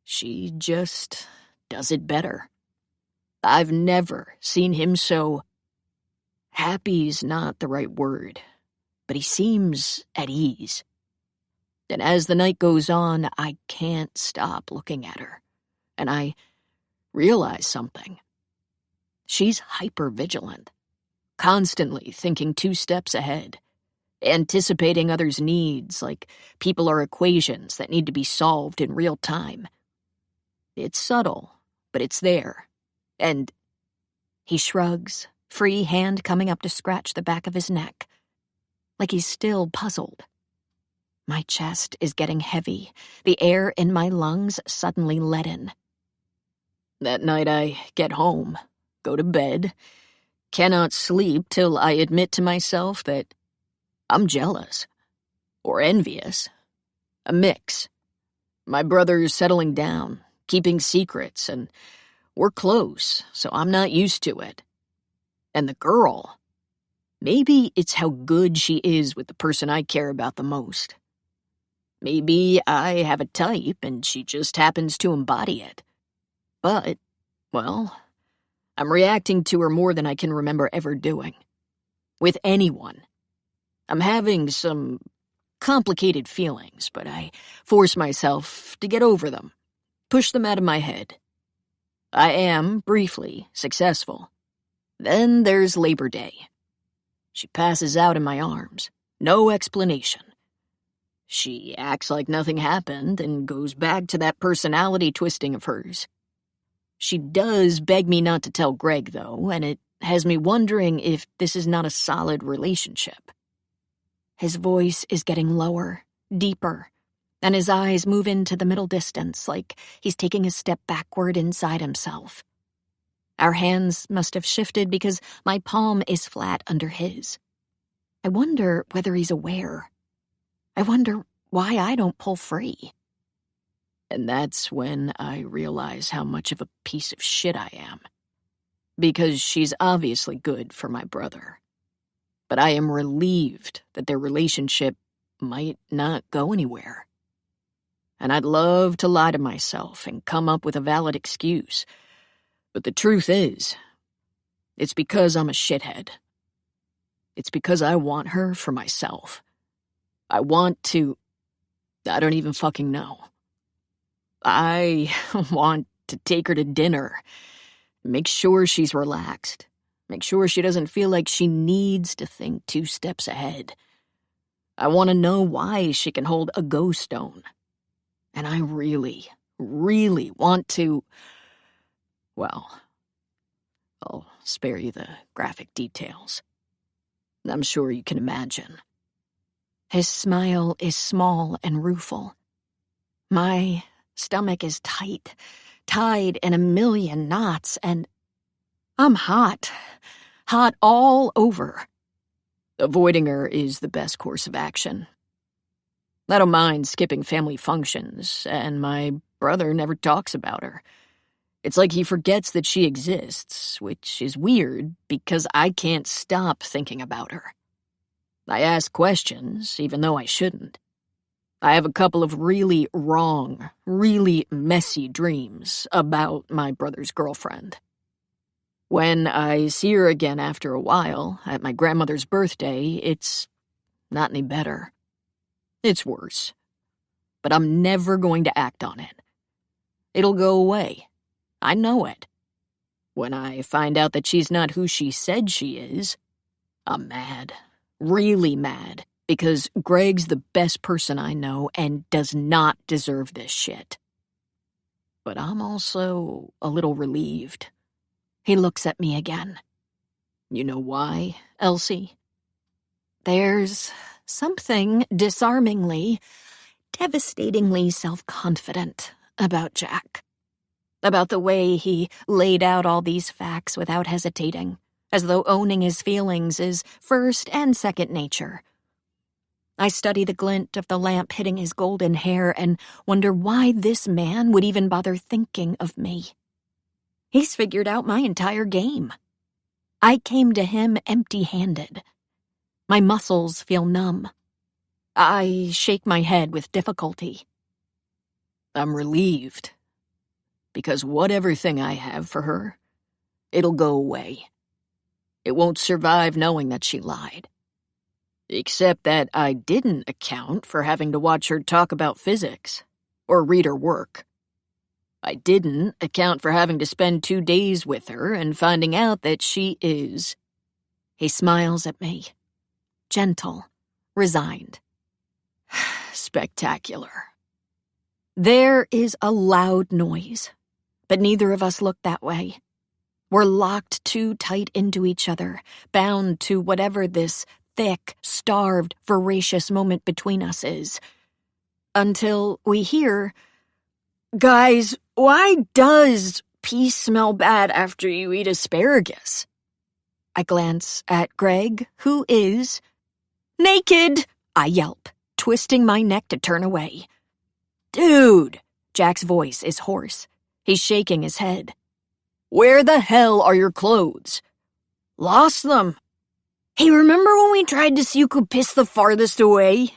she just does it better. I've never seen him so... Happy's not the right word, but he seems at ease. And as the night goes on, I can't stop looking at her. And I realize something. She's hypervigilant, constantly thinking 2 steps ahead, anticipating others' needs like people are equations that need to be solved in real time. It's subtle, but it's there. And he shrugs, free hand coming up to scratch the back of his neck, like he's still puzzled. My chest is getting heavy, the air in my lungs suddenly leaden. That night I get home, go to bed, cannot sleep till I admit to myself that I'm jealous. Or envious. A mix. My brother's settling down, keeping secrets, and we're close, so I'm not used to it. And the girl, maybe it's how good she is with the person I care about the most. Maybe I have a type and she just happens to embody it. But, well, I'm reacting to her more than I can remember ever doing. With anyone. I'm having some complicated feelings, but I force myself to get over them, push them out of my head. I am, briefly, successful. Then there's Labor Day. She passes out in my arms. No explanation. She acts like nothing happened and goes back to that personality twisting of hers. She does beg me not to tell Greg, though, and it has me wondering if this is not a solid relationship. His voice is getting lower, deeper, and his eyes move into the middle distance like he's taking a step backward inside himself. Our hands must have shifted because my palm is flat under his. I wonder whether he's aware. I wonder why I don't pull free. And that's when I realize how much of a piece of shit I am. Because she's obviously good for my brother. But I am relieved that their relationship might not go anywhere. And I'd love to lie to myself and come up with a valid excuse. But the truth is, it's because I'm a shithead. It's because I want her for myself. I don't even fucking know. I want to take her to dinner, make sure she's relaxed, make sure she doesn't feel like she needs to think 2 steps ahead. I want to know why she can hold a go stone. And I really, really want to... Well, I'll spare you the graphic details. I'm sure you can imagine. His smile is small and rueful. My stomach is tight, tied in a million knots, and I'm hot all over. Avoiding her is the best course of action. I don't mind skipping family functions, and my brother never talks about her. It's like he forgets that she exists, which is weird because I can't stop thinking about her. I ask questions, even though I shouldn't. I have a couple of really wrong, really messy dreams about my brother's girlfriend. When I see her again after a while, at my grandmother's birthday, it's not any better. It's worse. But I'm never going to act on it. It'll go away. I know it. When I find out that she's not who she said she is, I'm mad. Really mad. Because Greg's the best person I know and does not deserve this shit. But I'm also a little relieved. He looks at me again. You know why, Elsie? There's something disarmingly, devastatingly self-confident about Jack. About the way he laid out all these facts without hesitating, as though owning his feelings is first and second nature. I study the glint of the lamp hitting his golden hair and wonder why this man would even bother thinking of me. He's figured out my entire game. I came to him empty-handed. My muscles feel numb. I shake my head with difficulty. I'm relieved, because whatever thing I have for her, it'll go away. It won't survive knowing that she lied. Except that I didn't account for having to watch her talk about physics, or read her work. I didn't account for having to spend 2 days with her and finding out that she is... He smiles at me. Gentle, resigned. Spectacular. There is a loud noise, but neither of us look that way. We're locked too tight into each other, bound to whatever this thick, starved, voracious moment between us is. Until we hear, "Guys, why does pee smell bad after you eat asparagus?" I glance at Greg, who is naked, I yelp, twisting my neck to turn away. "Dude!" Jack's voice is hoarse. He's shaking his head. "Where the hell are your clothes?" "Lost them." "Hey, remember when we tried to see who could piss the farthest away?"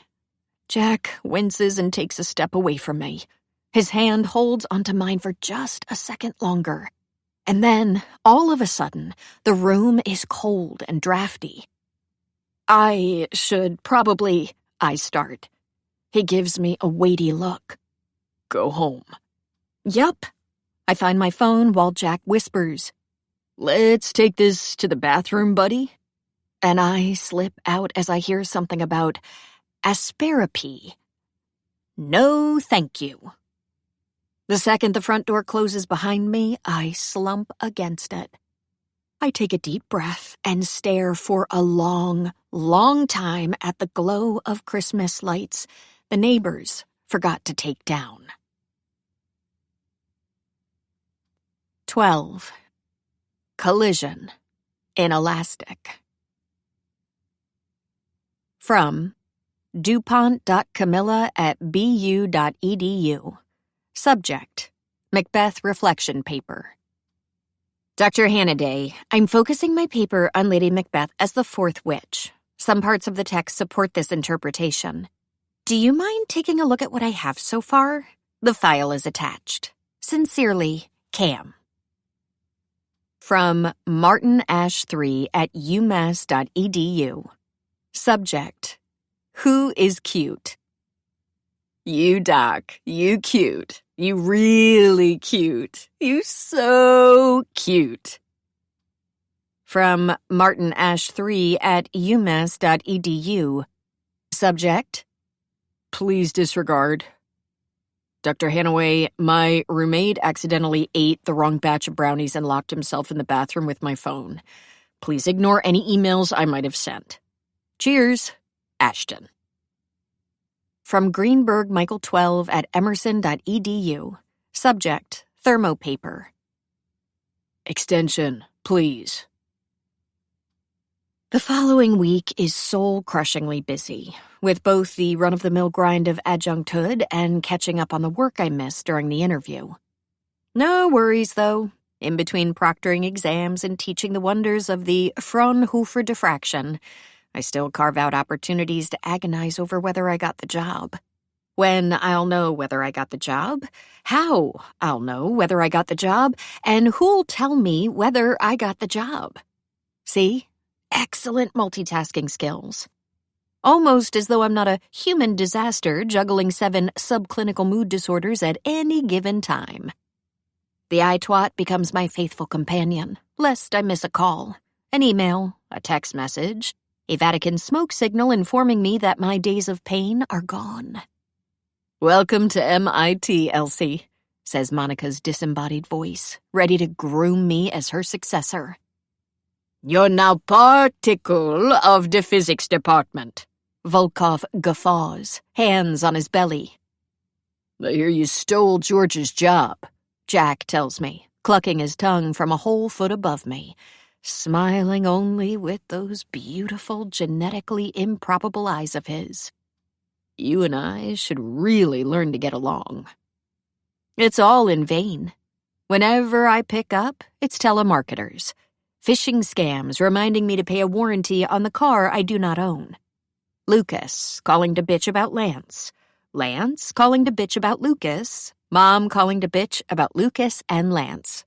Jack winces and takes a step away from me. His hand holds onto mine for just a second longer. And then, all of a sudden, the room is cold and drafty. I should probably... I start. He gives me a weighty look. "Go home." "Yup." I find my phone while Jack whispers, "Let's take this to the bathroom, buddy." and I slip out as I hear something about asparapy. No, thank you. The second the front door closes behind me, I slump against it. I take a deep breath and stare for a long, long time at the glow of Christmas lights the neighbors forgot to take down. 12. Collision. Inelastic. From dupont.camilla@bu.edu. Subject: Macbeth reflection paper. Dr. Hannaday, I'm focusing my paper on Lady Macbeth as the fourth witch. Some parts of the text support this interpretation. Do you mind taking a look at what I have so far? The file is attached. Sincerely, Cam. From martinash3@umass.edu. Subject: Who is cute? You, Doc. You cute. You really cute. You so cute. From martinash3@umass.edu. Subject: Please disregard. Dr. Hanaway, my roommate accidentally ate the wrong batch of brownies and locked himself in the bathroom with my phone. Please ignore any emails I might have sent. Cheers, Ashton. From Greenberg Michael 12@emerson.edu. Subject: Thermopaper. Extension, please. The following week is soul-crushingly busy, with both the run-of-the-mill grind of adjuncthood and catching up on the work I missed during the interview. No worries, though. In between proctoring exams and teaching the wonders of the Fraunhofer diffraction, I still carve out opportunities to agonize over whether I got the job. When I'll know whether I got the job, how I'll know whether I got the job, and who'll tell me whether I got the job. See? Excellent multitasking skills. Almost as though I'm not a human disaster juggling 7 subclinical mood disorders at any given time. The iTwat becomes my faithful companion, lest I miss a call, an email, a text message, a Vatican smoke signal informing me that my days of pain are gone. Welcome to MIT, Elsie, says Monica's disembodied voice, ready to groom me as her successor. You're now particle of the physics department. Volkov guffaws, hands on his belly. I hear you stole George's job, Jack tells me, clucking his tongue from a whole foot above me, smiling only with those beautiful, genetically improbable eyes of his. You and I should really learn to get along. It's all in vain. Whenever I pick up, it's telemarketers. Phishing scams reminding me to pay a warranty on the car I do not own. Lucas calling to bitch about Lance. Lance calling to bitch about Lucas. Mom calling to bitch about Lucas and Lance.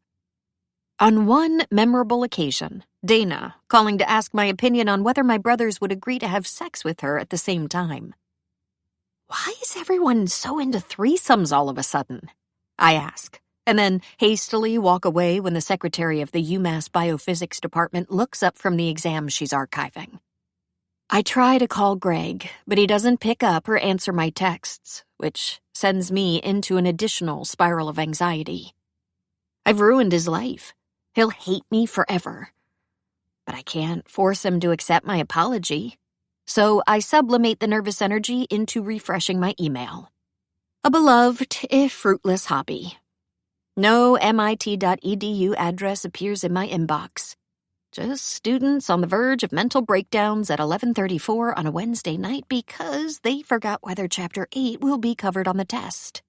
On one memorable occasion, Dana calling to ask my opinion on whether my brothers would agree to have sex with her at the same time. Why is everyone so into threesomes all of a sudden? I ask, and then hastily walk away when the secretary of the UMass Biophysics department looks up from the exam she's archiving. I try to call Greg, but he doesn't pick up or answer my texts, which sends me into an additional spiral of anxiety. I've ruined his life. He'll hate me forever. But I can't force him to accept my apology, so I sublimate the nervous energy into refreshing my email. A beloved, if fruitless, hobby. No MIT.edu address appears in my inbox. Just students on the verge of mental breakdowns at 11:34 on a Wednesday night because they forgot whether Chapter 8 will be covered on the test.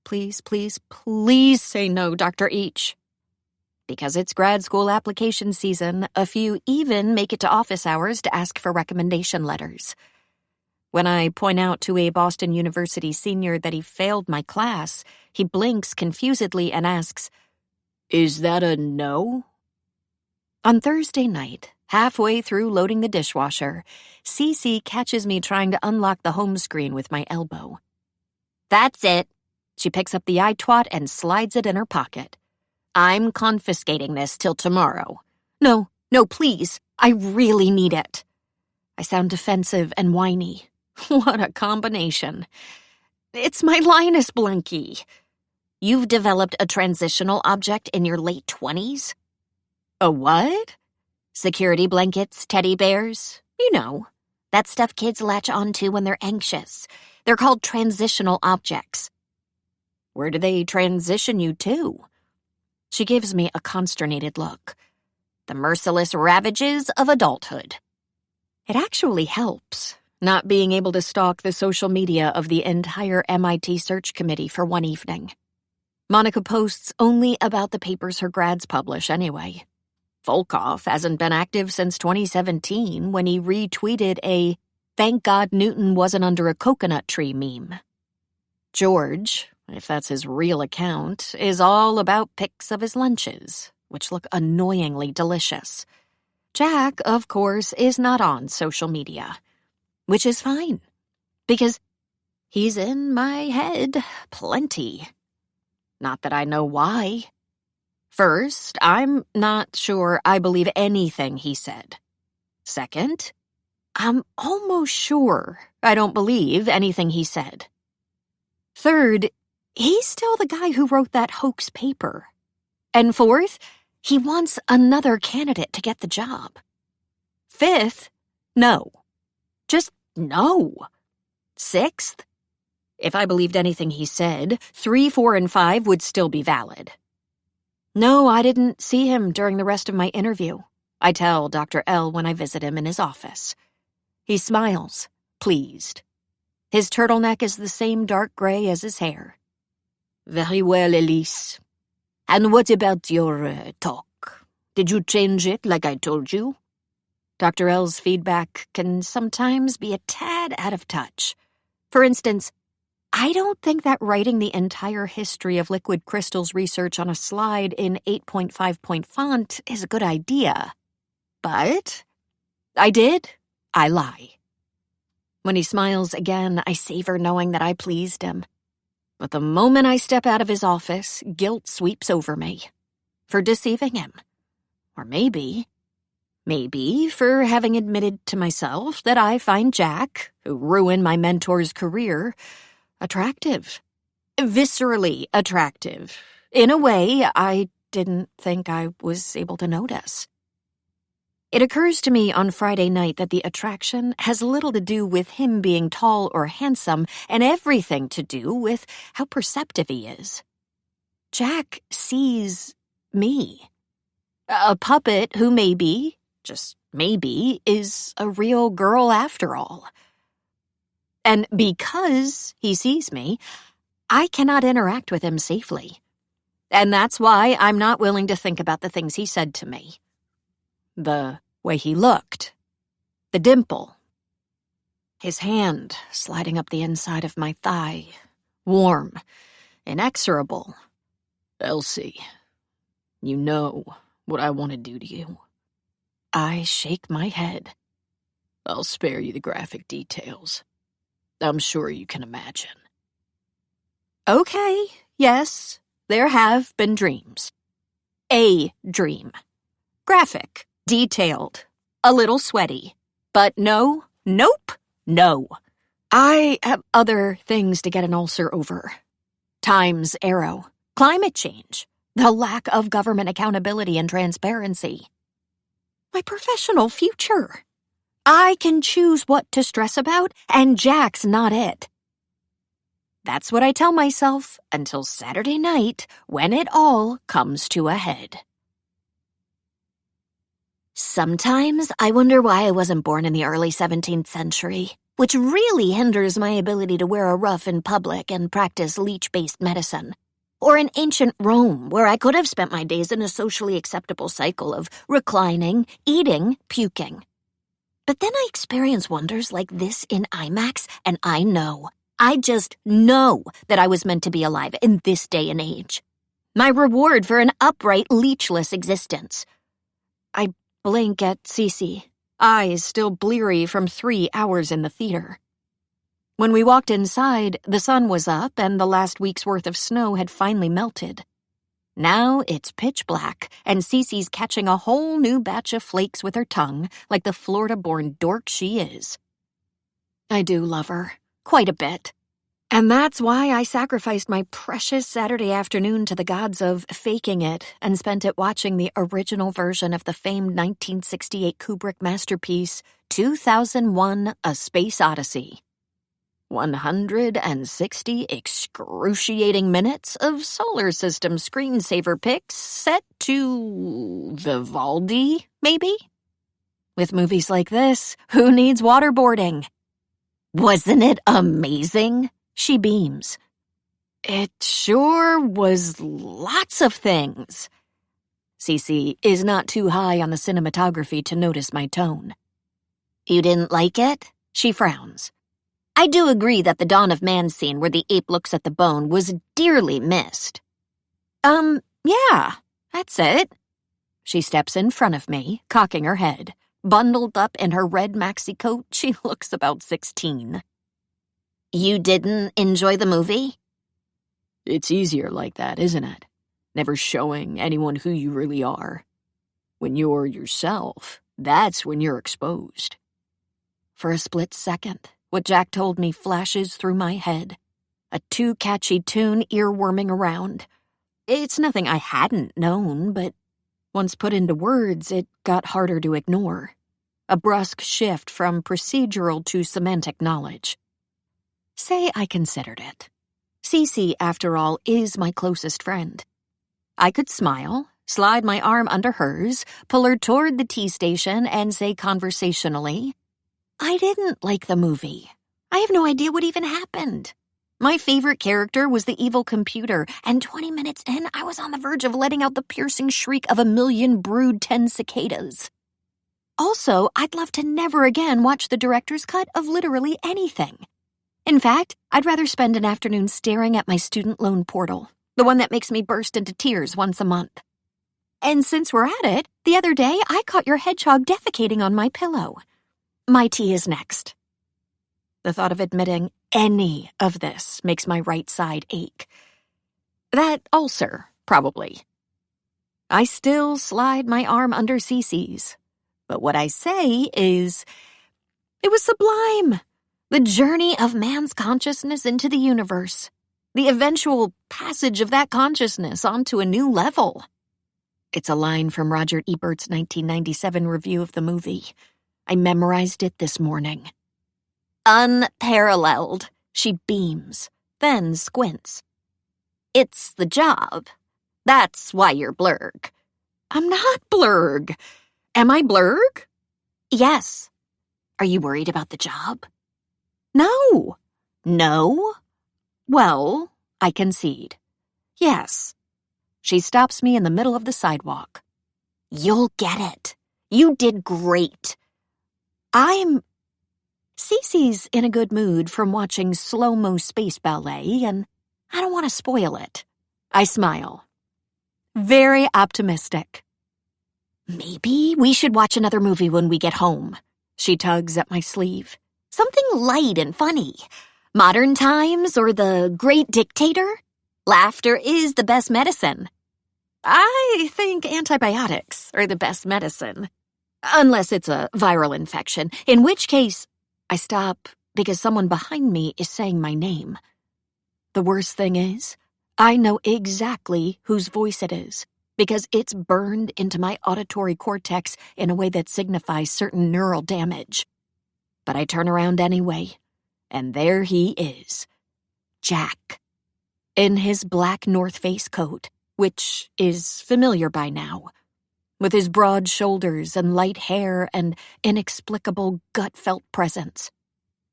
Please, please, please say no, Dr. H. Because it's grad school application season, a few even make it to office hours to ask for recommendation letters. When I point out to a Boston University senior that he failed my class, he blinks confusedly and asks, "Is that a no?" On Thursday night, halfway through loading the dishwasher, Cece catches me trying to unlock the home screen with my elbow. That's it. She picks up the iTwat and slides it in her pocket, I'm confiscating this till tomorrow. No, please. I really need it. I sound defensive and whiny. What a combination. It's my Linus blankie. You've developed a transitional object in your late 20s? A what? Security blankets, teddy bears, you know. That stuff kids latch onto when they're anxious. They're called transitional objects. Where do they transition you to? She gives me a consternated look. The merciless ravages of adulthood. It actually helps, not being able to stalk the social media of the entire MIT search committee for one evening. Monica posts only about the papers her grads publish anyway. Volkov hasn't been active since 2017 when he retweeted a "Thank God Newton wasn't under a coconut tree" meme. George, if that's his real account, is all about pics of his lunches, which look annoyingly delicious. Jack, of course, is not on social media, which is fine, because he's in my head plenty. Not that I know why. First, I'm not sure I believe anything he said. Second, I'm almost sure I don't believe anything he said. Third, he's still the guy who wrote that hoax paper. And fourth, he wants another candidate to get the job. Fifth, no. Just no. Sixth, if I believed anything he said, 3, 4, and 5 would still be valid. No, I didn't see him during the rest of my interview. I tell Dr. L when I visit him in his office. He smiles, pleased. His turtleneck is the same dark gray as his hair. Very well, Elise. And what about your talk? Did you change it like I told you? Dr. L's feedback can sometimes be a tad out of touch. For instance, I don't think that writing the entire history of liquid crystals research on a slide in 8.5-point font is a good idea. But I did. I lie. When he smiles again, I savor knowing that I pleased him. But the moment I step out of his office, guilt sweeps over me. For deceiving him. Or maybe for having admitted to myself that I find Jack, who ruined my mentor's career, attractive. Viscerally attractive. In a way I didn't think I was able to notice. It occurs to me on Friday night that the attraction has little to do with him being tall or handsome and everything to do with how perceptive he is. Jack sees me. A puppet who maybe, just maybe, is a real girl after all. And because he sees me, I cannot interact with him safely. And that's why I'm not willing to think about the things he said to me. The way he looked. The dimple. His hand sliding up the inside of my thigh. Warm. Inexorable. Elsie, you know what I want to do to you. I shake my head. I'll spare you the graphic details. I'm sure you can imagine. Okay, yes, there have been dreams. A dream. Graphic, detailed, a little sweaty. But no, nope, no. I have other things to get an ulcer over. Time's arrow, climate change, the lack of government accountability and transparency. My professional future. I can choose what to stress about, and Jack's not it. That's what I tell myself until Saturday night, when it all comes to a head. Sometimes I wonder why I wasn't born in the early 17th century, which really hinders my ability to wear a ruff in public and practice leech-based medicine. Or in ancient Rome, where I could have spent my days in a socially acceptable cycle of reclining, eating, puking. But then I experience wonders like this in IMAX, and I just know that I was meant to be alive in this day and age. My reward for an upright, leechless existence. I blink at Cece, eyes still bleary from 3 hours in the theater. When we walked inside, the sun was up and the last week's worth of snow had finally melted. Now it's pitch black, and Cece's catching a whole new batch of flakes with her tongue, like the Florida-born dork she is. I do love her, quite a bit. And that's why I sacrificed my precious Saturday afternoon to the gods of faking it and spent it watching the original version of the famed 1968 Kubrick masterpiece, 2001: A Space Odyssey. 160 excruciating minutes of solar system screensaver pics set to Vivaldi, maybe? With movies like this, who needs waterboarding? Wasn't it amazing? She beams. It sure was lots of things. Cece is not too high on the cinematography to notice my tone. You didn't like it? She frowns. I do agree that the Dawn of Man scene where the ape looks at the bone was dearly missed. Yeah, that's it. She steps in front of me, cocking her head. Bundled up in her red maxi coat, she looks about 16. You didn't enjoy the movie? It's easier like that, isn't it? Never showing anyone who you really are. When you're yourself, that's when you're exposed. For a split second, what Jack told me flashes through my head. A too catchy tune earworming around. It's nothing I hadn't known, but once put into words, it got harder to ignore. A brusque shift from procedural to semantic knowledge. Say I considered it. Cece, after all, is my closest friend. I could smile, slide my arm under hers, pull her toward the tea station, and say conversationally, I didn't like the movie. I have no idea what even happened. My favorite character was the evil computer, and 20 minutes in, I was on the verge of letting out the piercing shriek of a million brood 10 cicadas. Also, I'd love to never again watch the director's cut of literally anything. In fact, I'd rather spend an afternoon staring at my student loan portal, the one that makes me burst into tears once a month. And since we're at it, the other day I caught your hedgehog defecating on my pillow. My tea is next. The thought of admitting any of this makes my right side ache. That ulcer, probably. I still slide my arm under Cece's, but what I say is, it was sublime. The journey of man's consciousness into the universe. The eventual passage of that consciousness onto a new level. It's a line from Roger Ebert's 1997 review of the movie. I memorized it this morning. Unparalleled, she beams, then squints. It's the job. That's why you're Blurg. I'm not Blurg. Am I Blurg? Yes. Are you worried about the job? No. No? Well, I concede. Yes. She stops me in the middle of the sidewalk. You'll get it. You did great. Cece's in a good mood from watching slow-mo space ballet, and I don't want to spoil it. I smile. Very optimistic. Maybe we should watch another movie when we get home. She tugs at my sleeve. Something light and funny. Modern Times or The Great Dictator? Laughter is the best medicine. I think antibiotics are the best medicine. Unless it's a viral infection, in which case I stop because someone behind me is saying my name. The worst thing is, I know exactly whose voice it is because it's burned into my auditory cortex in a way that signifies certain neural damage. But I turn around anyway, and there he is. Jack. In his black North Face coat, which is familiar by now. With his broad shoulders and light hair and inexplicable gut-felt presence.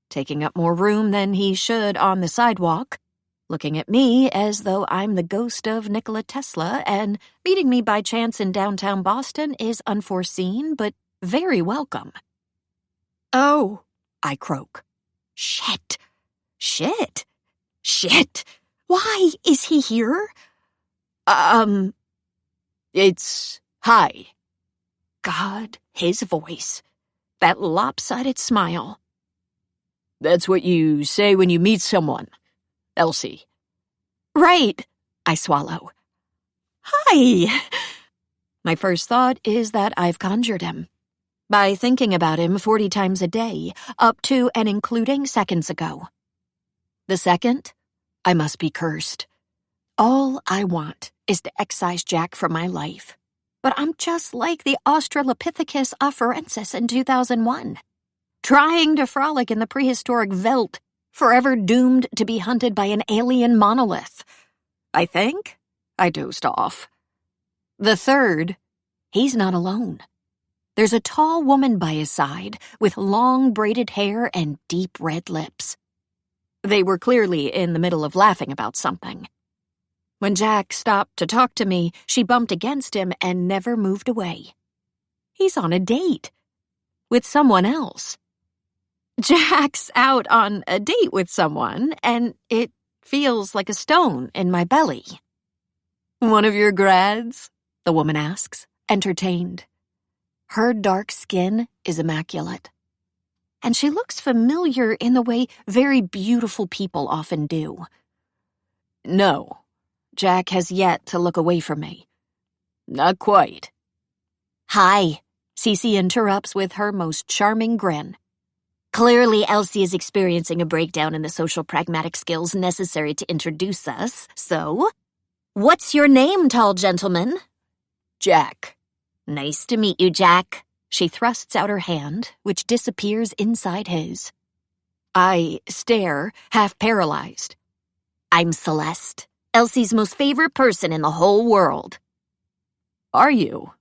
Taking up more room than he should on the sidewalk. Looking at me as though I'm the ghost of Nikola Tesla, and meeting me by chance in downtown Boston is unforeseen, but very welcome. Oh, I croak. Shit. Why is he here? It's hi. God, his voice. That lopsided smile. That's what you say when you meet someone. Elsie. Right, I swallow. Hi! My first thought is that I've conjured him. By thinking about him 40 times a day, up to and including seconds ago. The second, I must be cursed. All I want is to excise Jack from my life. But I'm just like the Australopithecus afarensis in 2001, trying to frolic in the prehistoric veldt, forever doomed to be hunted by an alien monolith. I think I dozed off. The third, he's not alone. There's a tall woman by his side with long braided hair and deep red lips. They were clearly in the middle of laughing about something. When Jack stopped to talk to me, she bumped against him and never moved away. He's on a date. With someone else. Jack's out on a date with someone, and it feels like a stone in my belly. "One of your grads?" the woman asks, entertained. Her dark skin is immaculate. And she looks familiar in the way very beautiful people often do. No, Jack has yet to look away from me. Not quite. Hi, Cece interrupts with her most charming grin. Clearly, Elsie is experiencing a breakdown in the social pragmatic skills necessary to introduce us, so... What's your name, tall gentleman? Jack. Nice to meet you, Jack. She thrusts out her hand, which disappears inside his. I stare, half paralyzed. I'm Celeste, Elsie's most favorite person in the whole world. Are you?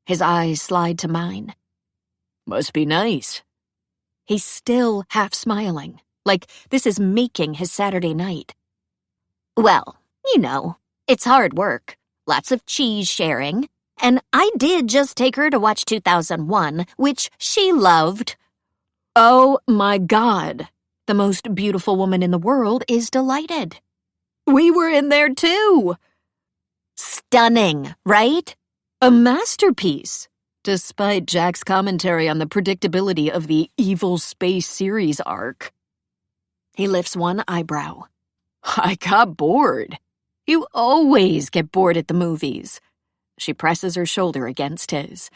His eyes slide to mine. Must be nice. He's still half smiling, like this is making his Saturday night. Well, you know, it's hard work, lots of cheese sharing, and I did just take her to watch 2001, which she loved. Oh my God, the most beautiful woman in the world is delighted. We were in there too. Stunning, right? A masterpiece. Despite Jack's commentary on the predictability of the Evil Space series arc. He lifts one eyebrow. I got bored. You always get bored at the movies. She presses her shoulder against his.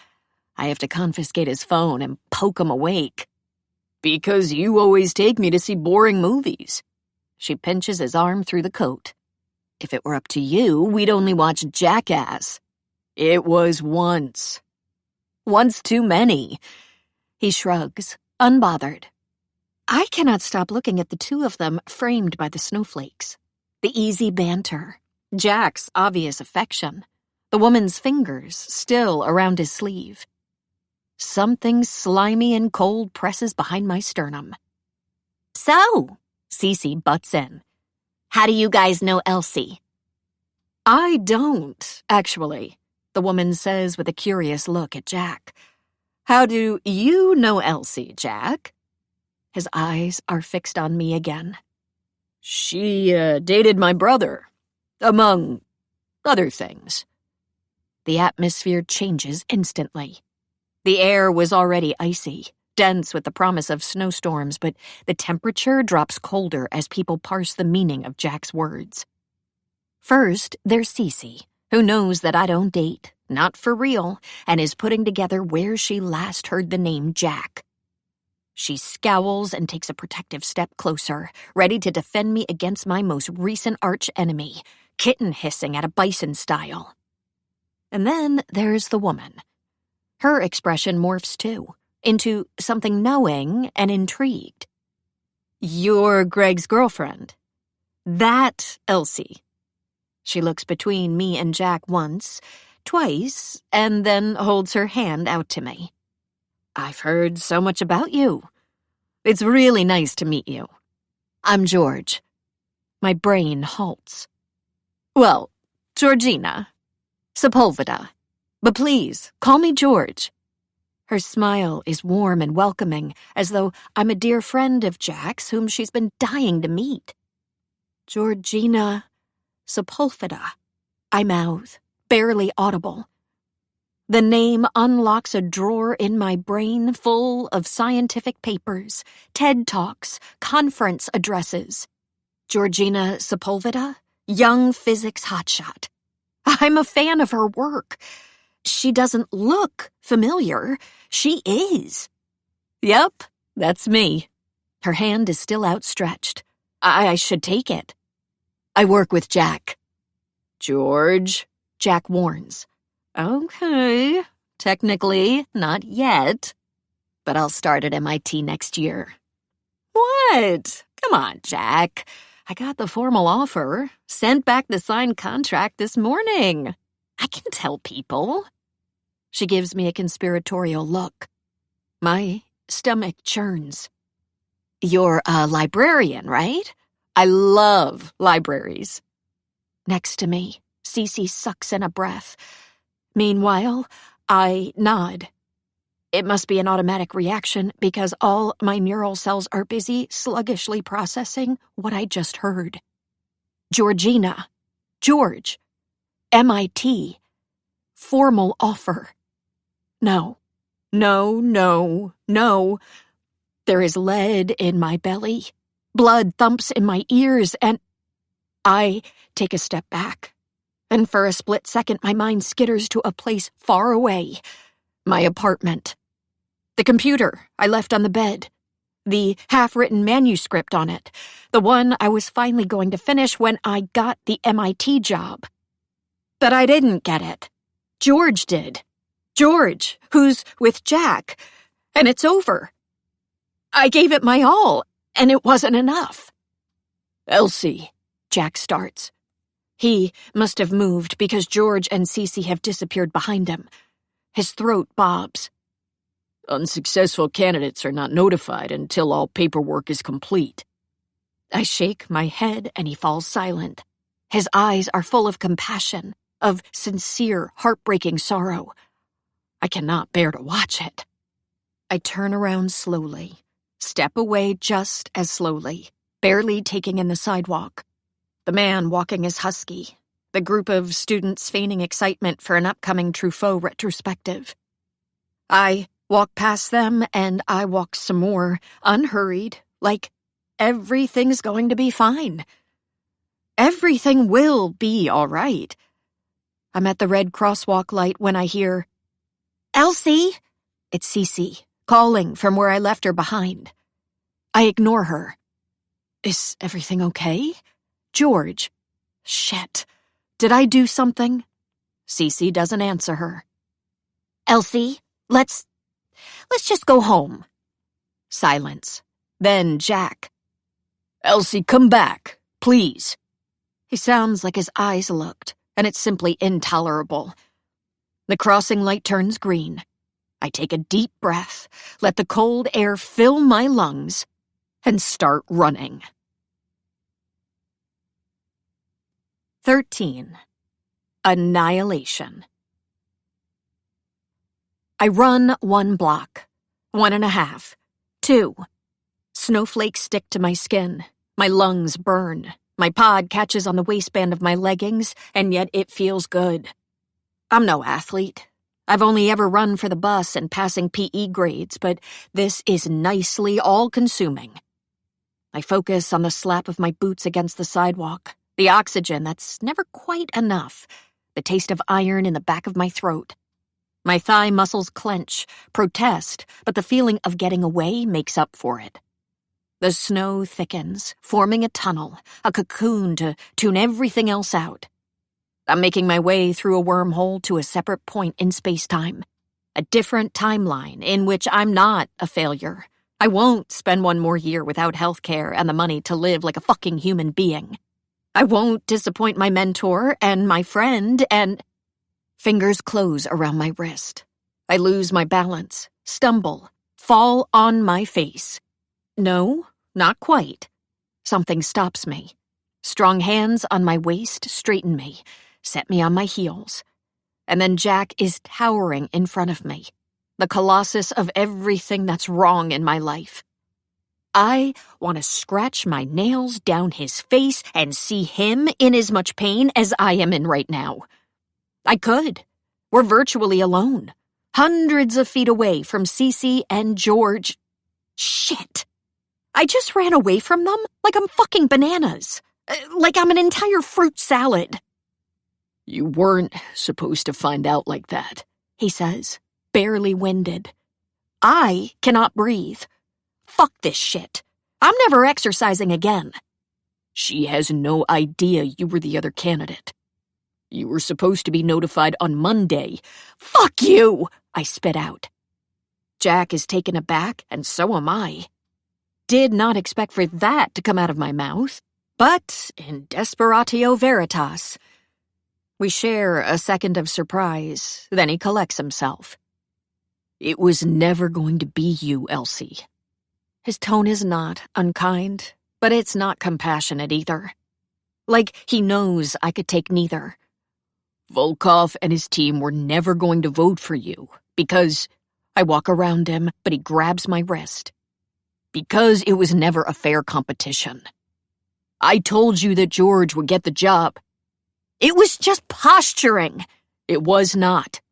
I have to confiscate his phone and poke him awake. Because you always take me to see boring movies. She pinches his arm through the coat. If it were up to you, we'd only watch Jackass. It was once. Once too many. He shrugs, unbothered. I cannot stop looking at the two of them framed by the snowflakes. The easy banter. Jack's obvious affection. The woman's fingers still around his sleeve. Something slimy and cold presses behind my sternum. So, Cece butts in. How do you guys know Elsie? I don't, actually, the woman says with a curious look at Jack. How do you know Elsie, Jack? His eyes are fixed on me again. She dated my brother, among other things. The atmosphere changes instantly. The air was already icy, dense with the promise of snowstorms, but the temperature drops colder as people parse the meaning of Jack's words. First, there's Cece, who knows that I don't date, not for real, and is putting together where she last heard the name Jack. She scowls and takes a protective step closer, ready to defend me against my most recent arch-enemy, kitten hissing at a bison style. And then there's the woman. Her expression morphs too, into something knowing and intrigued. You're Greg's girlfriend. That Elsie. She looks between me and Jack once, twice, and then holds her hand out to me. I've heard so much about you. It's really nice to meet you. I'm George. My brain halts. Well, Georgina. Sepulveda. But please, call me George. Her smile is warm and welcoming, as though I'm a dear friend of Jack's whom she's been dying to meet. Georgina Sepulveda, I mouth, barely audible. The name unlocks a drawer in my brain full of scientific papers, TED Talks, conference addresses. Georgina Sepulveda, young physics hotshot. I'm a fan of her work. She doesn't look familiar. She is. Yep, that's me. Her hand is still outstretched. I should take it. I work with Jack. George, Jack warns. Okay, technically, not yet. But I'll start at MIT next year. What? Come on, Jack. I got the formal offer, sent back the signed contract this morning. I can tell people. She gives me a conspiratorial look. My stomach churns. You're a librarian, right? I love libraries. Next to me, Cece sucks in a breath. Meanwhile, I nod. It must be an automatic reaction because all my neural cells are busy sluggishly processing what I just heard. Georgina. George. MIT. Formal offer. No. No, no, no. There is lead in my belly. Blood thumps in my ears, and I take a step back. And for a split second, my mind skitters to a place far away. My apartment. The computer I left on the bed. The half-written manuscript on it. The one I was finally going to finish when I got the MIT job. But I didn't get it. George did. George, who's with Jack. And it's over. I gave it my all, and it wasn't enough. Elsie, Jack starts. He must have moved because George and Cece have disappeared behind him. His throat bobs. Unsuccessful candidates are not notified until all paperwork is complete. I shake my head and he falls silent. His eyes are full of compassion, of sincere, heartbreaking sorrow. I cannot bear to watch it. I turn around slowly, step away just as slowly, barely taking in the sidewalk. The man walking is husky, the group of students feigning excitement for an upcoming Truffaut retrospective. I walk past them and I walk some more, unhurried, like everything's going to be fine. Everything will be all right. I'm at the red crosswalk light when I hear, Elsie! It's Cece, calling from where I left her behind. I ignore her. Is everything okay? George. Shit. Did I do something? Cece doesn't answer her. Elsie, let's just go home. Silence. Then Jack. Elsie, come back, please. He sounds like his eyes looked, and it's simply intolerable. The crossing light turns green. I take a deep breath, let the cold air fill my lungs, and start running. 13. Annihilation. I run 1 block, 1.5, 2. Snowflakes stick to my skin, my lungs burn, my pod catches on the waistband of my leggings, and yet it feels good. I'm no athlete. I've only ever run for the bus and passing PE grades, but this is nicely all-consuming. I focus on the slap of my boots against the sidewalk, the oxygen that's never quite enough, the taste of iron in the back of my throat. My thigh muscles clench, protest, but the feeling of getting away makes up for it. The snow thickens, forming a tunnel, a cocoon to tune everything else out. I'm making my way through a wormhole to a separate point in space-time, a different timeline in which I'm not a failure. I won't spend 1 more year without health care and the money to live like a fucking human being. I won't disappoint my mentor and my friend and... Fingers close around my wrist. I lose my balance, stumble, fall on my face. No, not quite. Something stops me. Strong hands on my waist straighten me, set me on my heels. And then Jack is towering in front of me, the colossus of everything that's wrong in my life. I want to scratch my nails down his face and see him in as much pain as I am in right now. I could. We're virtually alone, hundreds of feet away from Cece and George. Shit. I just ran away from them like I'm fucking bananas, like I'm an entire fruit salad. You weren't supposed to find out like that, he says, barely winded. I cannot breathe. Fuck this shit. I'm never exercising again. She has no idea you were the other candidate. You were supposed to be notified on Monday. Fuck you, I spit out. Jack is taken aback, and so am I. Did not expect for that to come out of my mouth, but in desperatio veritas. We share a second of surprise, then he collects himself. It was never going to be you, Elsie. His tone is not unkind, but it's not compassionate either. Like he knows I could take neither. Volkov and his team were never going to vote for you because... I walk around him, but he grabs my wrist. Because it was never a fair competition. I told you that George would get the job. It was just posturing. It was not.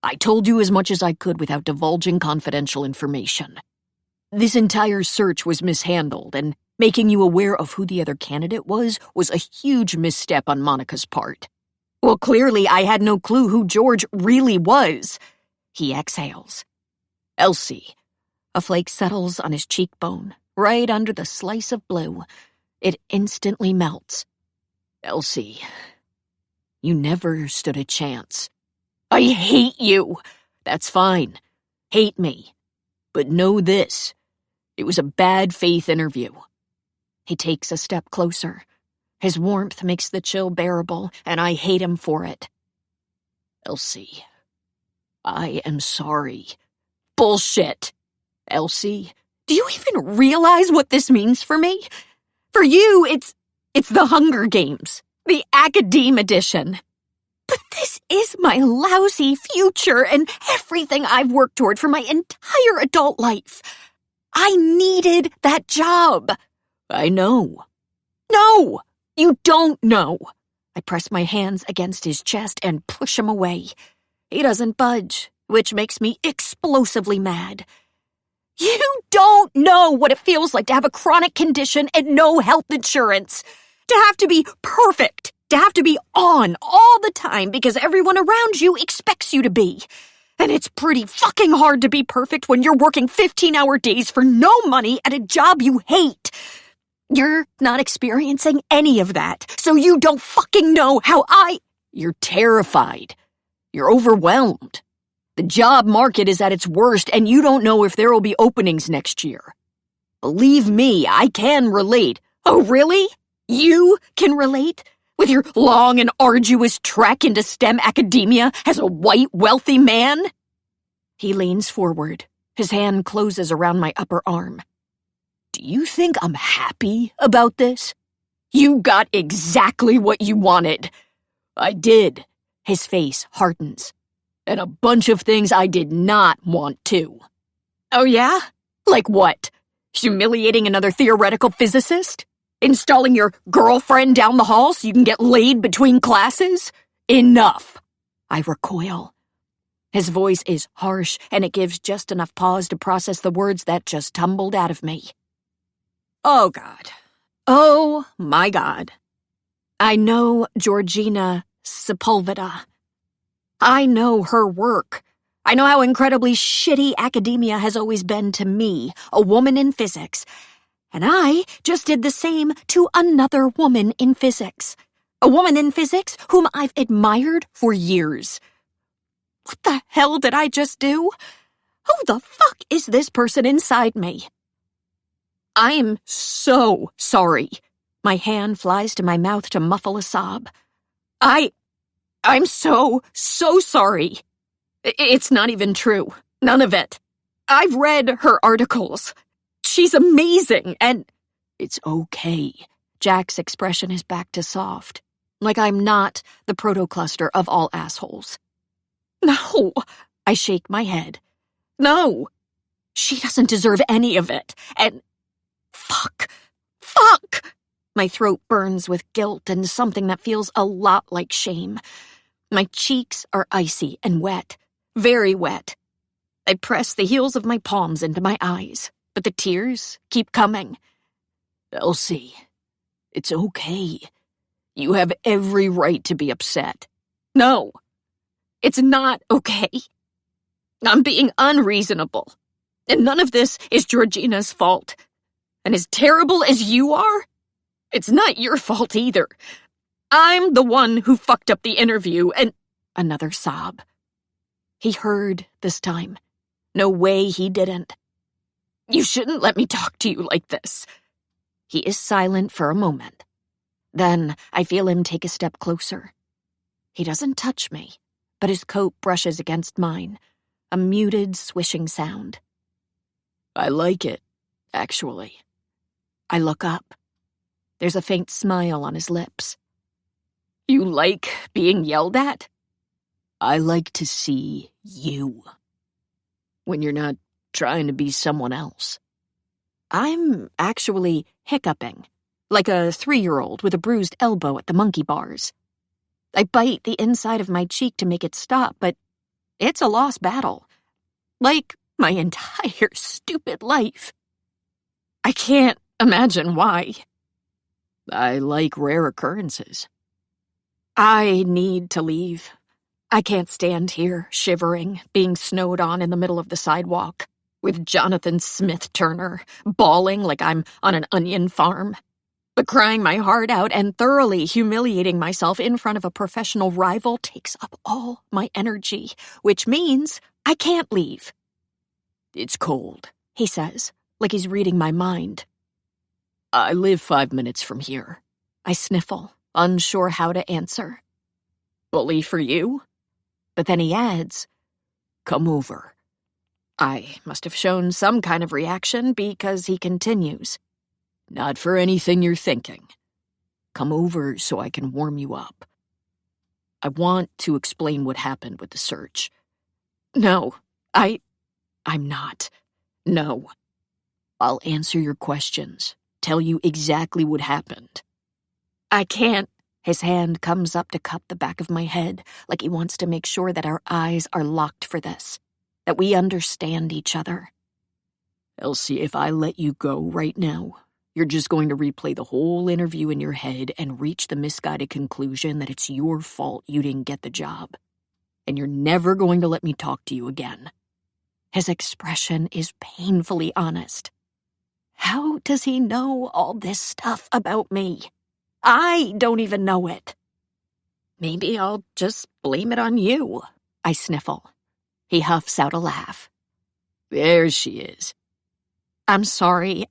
I told you as much as I could without divulging confidential information. This entire search was mishandled, and making you aware of who the other candidate was a huge misstep on Monica's part. Well, clearly I had no clue who George really was. He exhales. Elsie. A flake settles on his cheekbone, right under the slice of blue. It instantly melts. Elsie, you never stood a chance. I hate you. That's fine. Hate me. But know this. It was a bad faith interview. He takes a step closer. His warmth makes the chill bearable, and I hate him for it. Elsie, I am sorry. Bullshit. Elsie, do you even realize what this means for me? For you, it's the Hunger Games, the Academe edition. But this is my lousy future and everything I've worked toward for my entire adult life. I needed that job. I know. No, you don't know. I press my hands against his chest and push him away. He doesn't budge, which makes me explosively mad. You don't know what it feels like to have a chronic condition and no health insurance. To have to be perfect. To have to be on all the time because everyone around you expects you to be. And it's pretty fucking hard to be perfect when you're working 15-hour days for no money at a job you hate. You're not experiencing any of that, so you don't fucking know how You're terrified. You're overwhelmed. The job market is at its worst, and you don't know if there will be openings next year. Believe me, I can relate. Oh, really? You can relate? With your long and arduous trek into STEM academia as a white, wealthy man? He leans forward. His hand closes around my upper arm. Do you think I'm happy about this? You got exactly what you wanted. I did. His face hardens. And a bunch of things I did not want to. Oh yeah? Like what? Humiliating another theoretical physicist? Installing your girlfriend down the hall so you can get laid between classes? Enough. I recoil. His voice is harsh, and it gives just enough pause to process the words that just tumbled out of me. Oh, God. Oh, my God. I know Georgina Sepulveda. I know her work. I know how incredibly shitty academia has always been to me, a woman in physics. And I just did the same to another woman in physics. A woman in physics whom I've admired for years. What the hell did I just do? Who the fuck is this person inside me? I am so sorry. My hand flies to my mouth to muffle a sob. I'm so sorry. It's not even true. None of it. I've read her articles. She's amazing, and... It's okay. Jack's expression is back to soft. Like I'm not the protocluster of all assholes. No, I shake my head. No, she doesn't deserve any of it, and... Fuck! My throat burns with guilt and something that feels a lot like shame. My cheeks are icy and wet, very wet. I press the heels of my palms into my eyes, but the tears keep coming. Elsie, it's okay. You have every right to be upset. No, it's not okay. I'm being unreasonable. And none of this is Georgina's fault. And as terrible as you are, it's not your fault either. I'm the one who fucked up the interview and— Another sob. He heard this time. No way he didn't. You shouldn't let me talk to you like this. He is silent for a moment. Then I feel him take a step closer. He doesn't touch me, but his coat brushes against mine, a muted swishing sound. I like it, actually. I look up. There's a faint smile on his lips. You like being yelled at? I like to see you. When you're not trying to be someone else. I'm actually hiccuping, like a 3-year-old with a bruised elbow at the monkey bars. I bite the inside of my cheek to make it stop, but it's a lost battle. Like my entire stupid life. I can't imagine why. I like rare occurrences. I need to leave. I can't stand here, shivering, being snowed on in the middle of the sidewalk, with Jonathan Smith Turner, bawling like I'm on an onion farm, but crying my heart out and thoroughly humiliating myself in front of a professional rival takes up all my energy, which means I can't leave. It's cold, He says, like he's reading my mind. I live 5 minutes from here. I sniffle, unsure how to answer. Bully for you? But then he adds, Come over. I must have shown some kind of reaction because he continues. Not for anything you're thinking. Come over so I can warm you up. I want to explain what happened with the search. No, I'm not. No. I'll answer your questions. Tell you exactly what happened. I can't. His hand comes up to cup the back of my head, like he wants to make sure that our eyes are locked for this, that we understand each other. Elsie, if I let you go right now, you're just going to replay the whole interview in your head and reach the misguided conclusion that it's your fault you didn't get the job. And you're never going to let me talk to you again. His expression is painfully honest. How does he know all this stuff about me? I don't even know it. Maybe I'll just blame it on you, I sniffle. He huffs out a laugh. There she is. I'm sorry.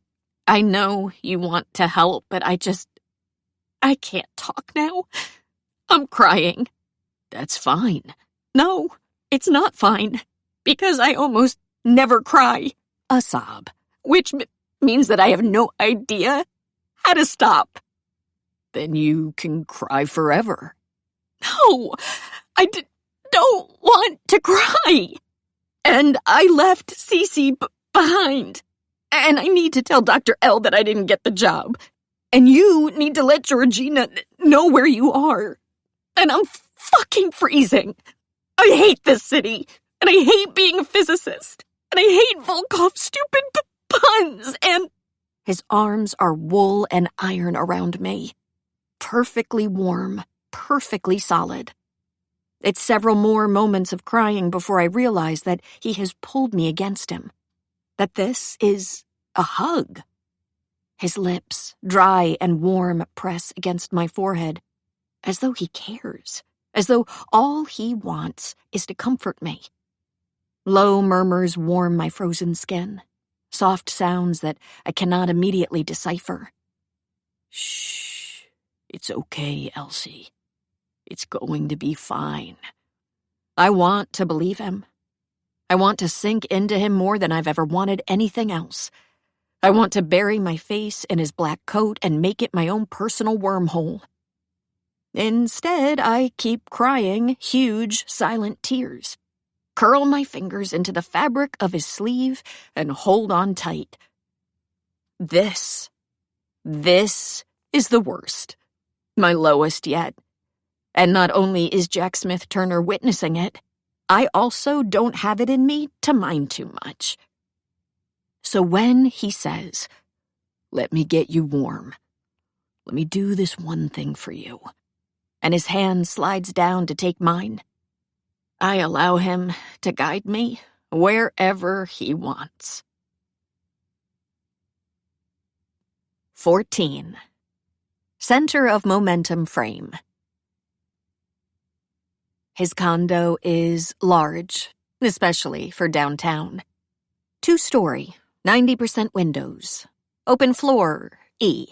I know you want to help, but I can't talk now. I'm crying. That's fine. No, it's not fine. Because I almost never cry. A sob. Which means that I have no idea how to stop. Then you can cry forever. No, don't want to cry. And I left Cece behind. And I need to tell Dr. L that I didn't get the job. And you need to let Georgina know where you are. And I'm fucking freezing. I hate this city. And I hate being a physicist. And I hate Volkov's stupid puns. And his arms are wool and iron around me. Perfectly warm, perfectly solid. It's several more moments of crying before I realize that he has pulled me against him. That this is a hug. His lips, dry and warm, press against my forehead, as though he cares, as though all he wants is to comfort me. Low murmurs warm my frozen skin, soft sounds that I cannot immediately decipher. Shh. It's okay, Elsie. It's going to be fine. I want to believe him. I want to sink into him more than I've ever wanted anything else. I want to bury my face in his black coat and make it my own personal wormhole. Instead, I keep crying huge, silent tears, curl my fingers into the fabric of his sleeve, and hold on tight. This is the worst. My lowest yet. And not only is Jack Smith Turner witnessing it, I also don't have it in me to mind too much. So when he says, Let me get you warm. Let me do this one thing for you. and his hand slides down to take mine. I allow him to guide me wherever he wants. 14. Center of momentum frame. His condo is large, especially for downtown. 2-story, 90% windows. Open floor, E.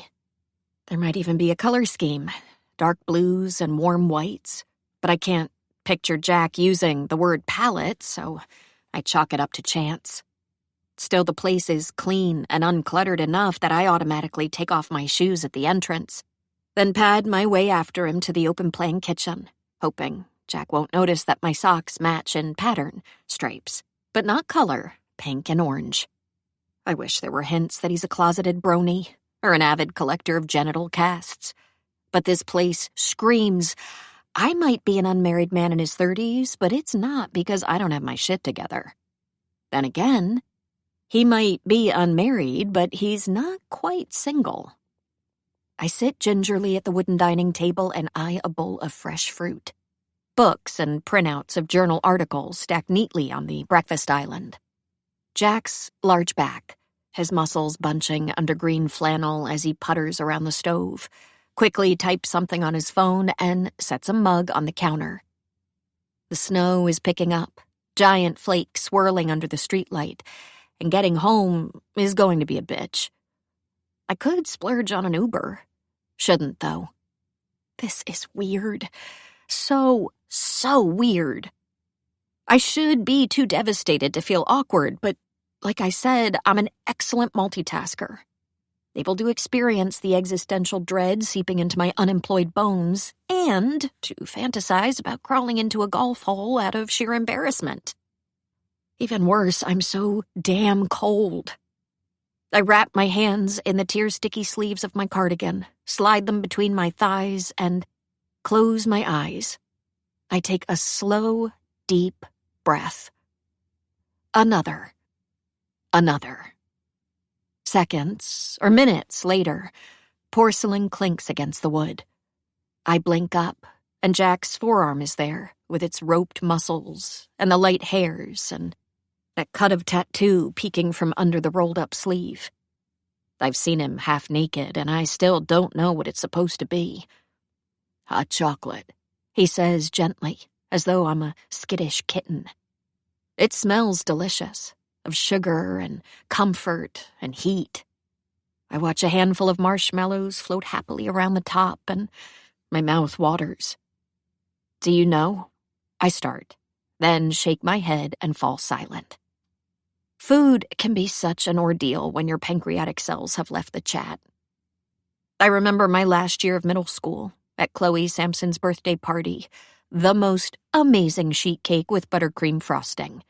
There might even be a color scheme, dark blues and warm whites, but I can't picture Jack using the word palette, so I chalk it up to chance. Still, the place is clean and uncluttered enough that I automatically take off my shoes at the entrance, then pad my way after him to the open-plan kitchen, hoping Jack won't notice that my socks match in pattern, stripes, but not color, pink and orange. I wish there were hints that he's a closeted brony or an avid collector of genital casts. But this place screams, I might be an unmarried man in his 30s, but it's not because I don't have my shit together. Then again, he might be unmarried, but he's not quite single. I sit gingerly at the wooden dining table and eye a bowl of fresh fruit. Books and printouts of journal articles stacked neatly on the breakfast island. Jack's large back, his muscles bunching under green flannel as he putters around the stove, quickly types something on his phone and sets a mug on the counter. The snow is picking up, giant flakes swirling under the streetlight, and getting home is going to be a bitch. I could splurge on an Uber. Shouldn't, though. This is weird. So weird. I should be too devastated to feel awkward, but like I said, I'm an excellent multitasker. Able to experience the existential dread seeping into my unemployed bones and to fantasize about crawling into a golf hole out of sheer embarrassment. Even worse, I'm so damn cold. I wrap my hands in the tear-sticky sleeves of my cardigan, slide them between my thighs, and close my eyes. I take a slow, deep breath. Another. Seconds or minutes later, porcelain clinks against the wood. I blink up, and Jack's forearm is there, with its roped muscles and the light hairs and that cut of tattoo peeking from under the rolled-up sleeve. I've seen him half naked, and I still don't know what it's supposed to be. Hot chocolate, he says gently, as though I'm a skittish kitten. It smells delicious, of sugar and comfort and heat. I watch a handful of marshmallows float happily around the top, and my mouth waters. Do you know? I start, then shake my head and fall silent. Food can be such an ordeal when your pancreatic cells have left the chat. I remember my last year of middle school, at Chloe Sampson's birthday party, the most amazing sheet cake with buttercream frosting.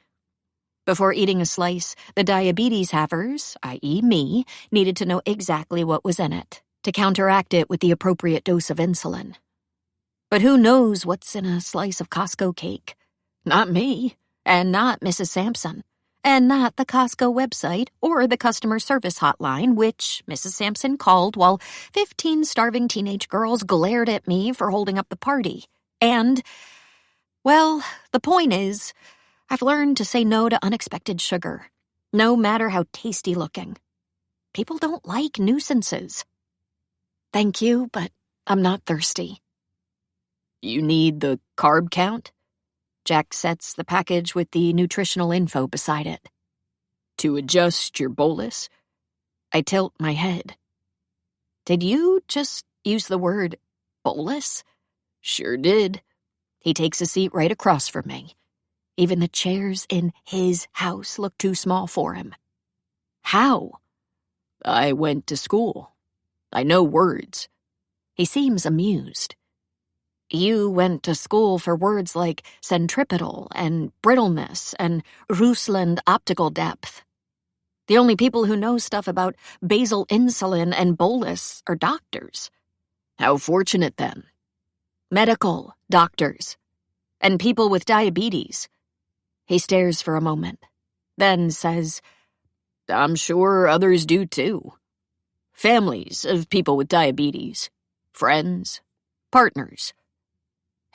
Before eating a slice, the diabetes havers, i.e. me, needed to know exactly what was in it, to counteract it with the appropriate dose of insulin. But who knows what's in a slice of Costco cake? Not me, and not Mrs. Sampson, and not the Costco website or the customer service hotline, which Mrs. Sampson called while 15 starving teenage girls glared at me for holding up the party. And, well, the point is, I've learned to say no to unexpected sugar, no matter how tasty looking. People don't like nuisances. Thank you, but I'm not thirsty. You need the carb count? Jack sets the package with the nutritional info beside it. To adjust your bolus? I tilt my head. Did you just use the word bolus? Sure did. He takes a seat right across from me. Even the chairs in his house look too small for him. How? I went to school. I know words. He seems amused. You went to school for words like centripetal and brittleness and Rusland optical depth. The only people who know stuff about basal insulin and bolus are doctors. How fortunate then. Medical doctors. And people with diabetes. He stares for a moment, then says, I'm sure others do too. Families of people with diabetes. Friends. Partners.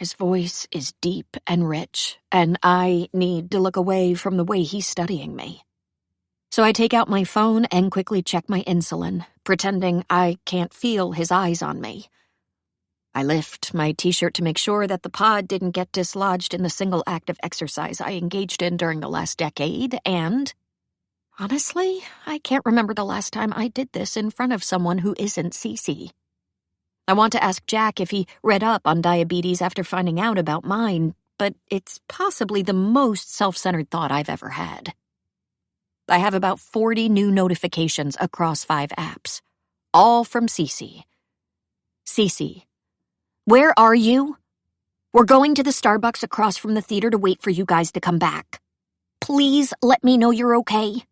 His voice is deep and rich, and I need to look away from the way he's studying me. So I take out my phone and quickly check my insulin, pretending I can't feel his eyes on me. I lift my t-shirt to make sure that the pod didn't get dislodged in the single act of exercise I engaged in during the last decade, and honestly, I can't remember the last time I did this in front of someone who isn't Cece. I want to ask Jack if he read up on diabetes after finding out about mine, but it's possibly the most self-centered thought I've ever had. I have about 40 new notifications across 5 apps, all from Cece. Cece, where are you? We're going to the Starbucks across from the theater to wait for you guys to come back. Please let me know you're okay.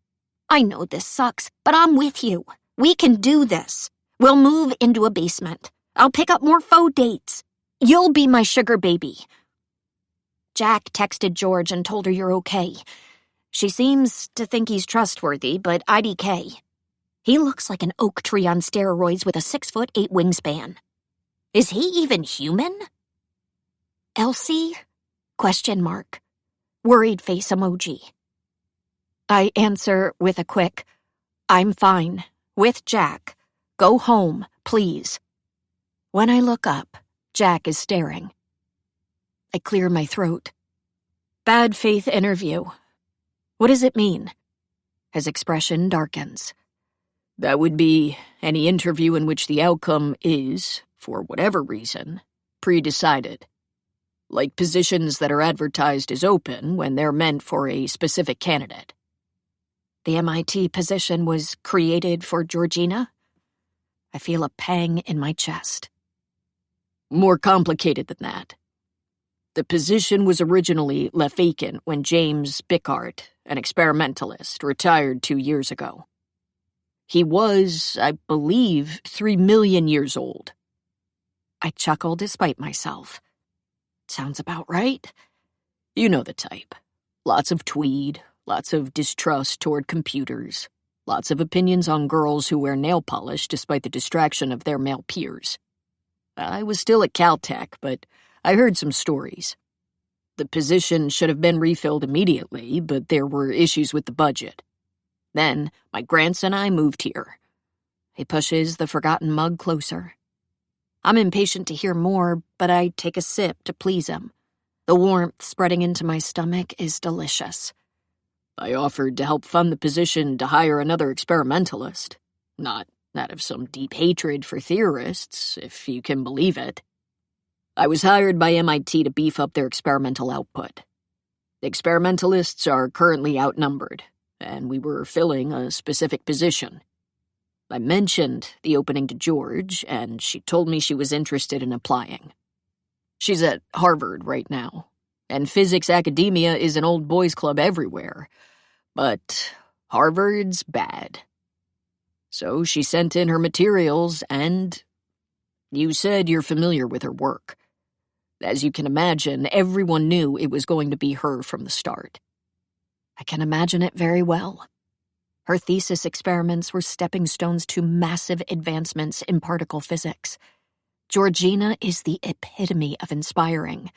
I know this sucks, but I'm with you. We can do this. We'll move into a basement. I'll pick up more faux dates. You'll be my sugar baby. Jack texted George and told her you're okay. She seems to think he's trustworthy, but IDK. He looks like an oak tree on steroids with a 6'8" wingspan. Is he even human? Elsie? Question mark. Worried face emoji. I answer with a quick, I'm fine. With Jack. Go home, please. When I look up, Jack is staring. I clear my throat. Bad faith interview. What does it mean? His expression darkens. That would be any interview in which the outcome is, for whatever reason, pre-decided. Like positions that are advertised as open when they're meant for a specific candidate. The MIT position was created for Georgina? I feel a pang in my chest. More complicated than that. The position was originally left vacant when James Bickart, an experimentalist, retired 2 years ago. He was, I believe, 3 million years old. I chuckle despite myself. Sounds about right. You know the type. Lots of tweed, lots of distrust toward computers, lots of opinions on girls who wear nail polish despite the distraction of their male peers. I was still at Caltech, but I heard some stories. The position should have been refilled immediately, but there were issues with the budget. Then, my grandson and I moved here. He pushes the forgotten mug closer. I'm impatient to hear more, but I take a sip to please him. The warmth spreading into my stomach is delicious. I offered to help fund the position to hire another experimentalist. Not out of some deep hatred for theorists, if you can believe it. I was hired by MIT to beef up their experimental output. The experimentalists are currently outnumbered, and we were filling a specific position. I mentioned the opening to George, and she told me she was interested in applying. She's at Harvard right now, and physics academia is an old boys club everywhere. But Harvard's bad. So she sent in her materials, and you said you're familiar with her work. As you can imagine, everyone knew it was going to be her from the start. I can imagine it very well. Her thesis experiments were stepping stones to massive advancements in particle physics. Georgina is the epitome of inspiring.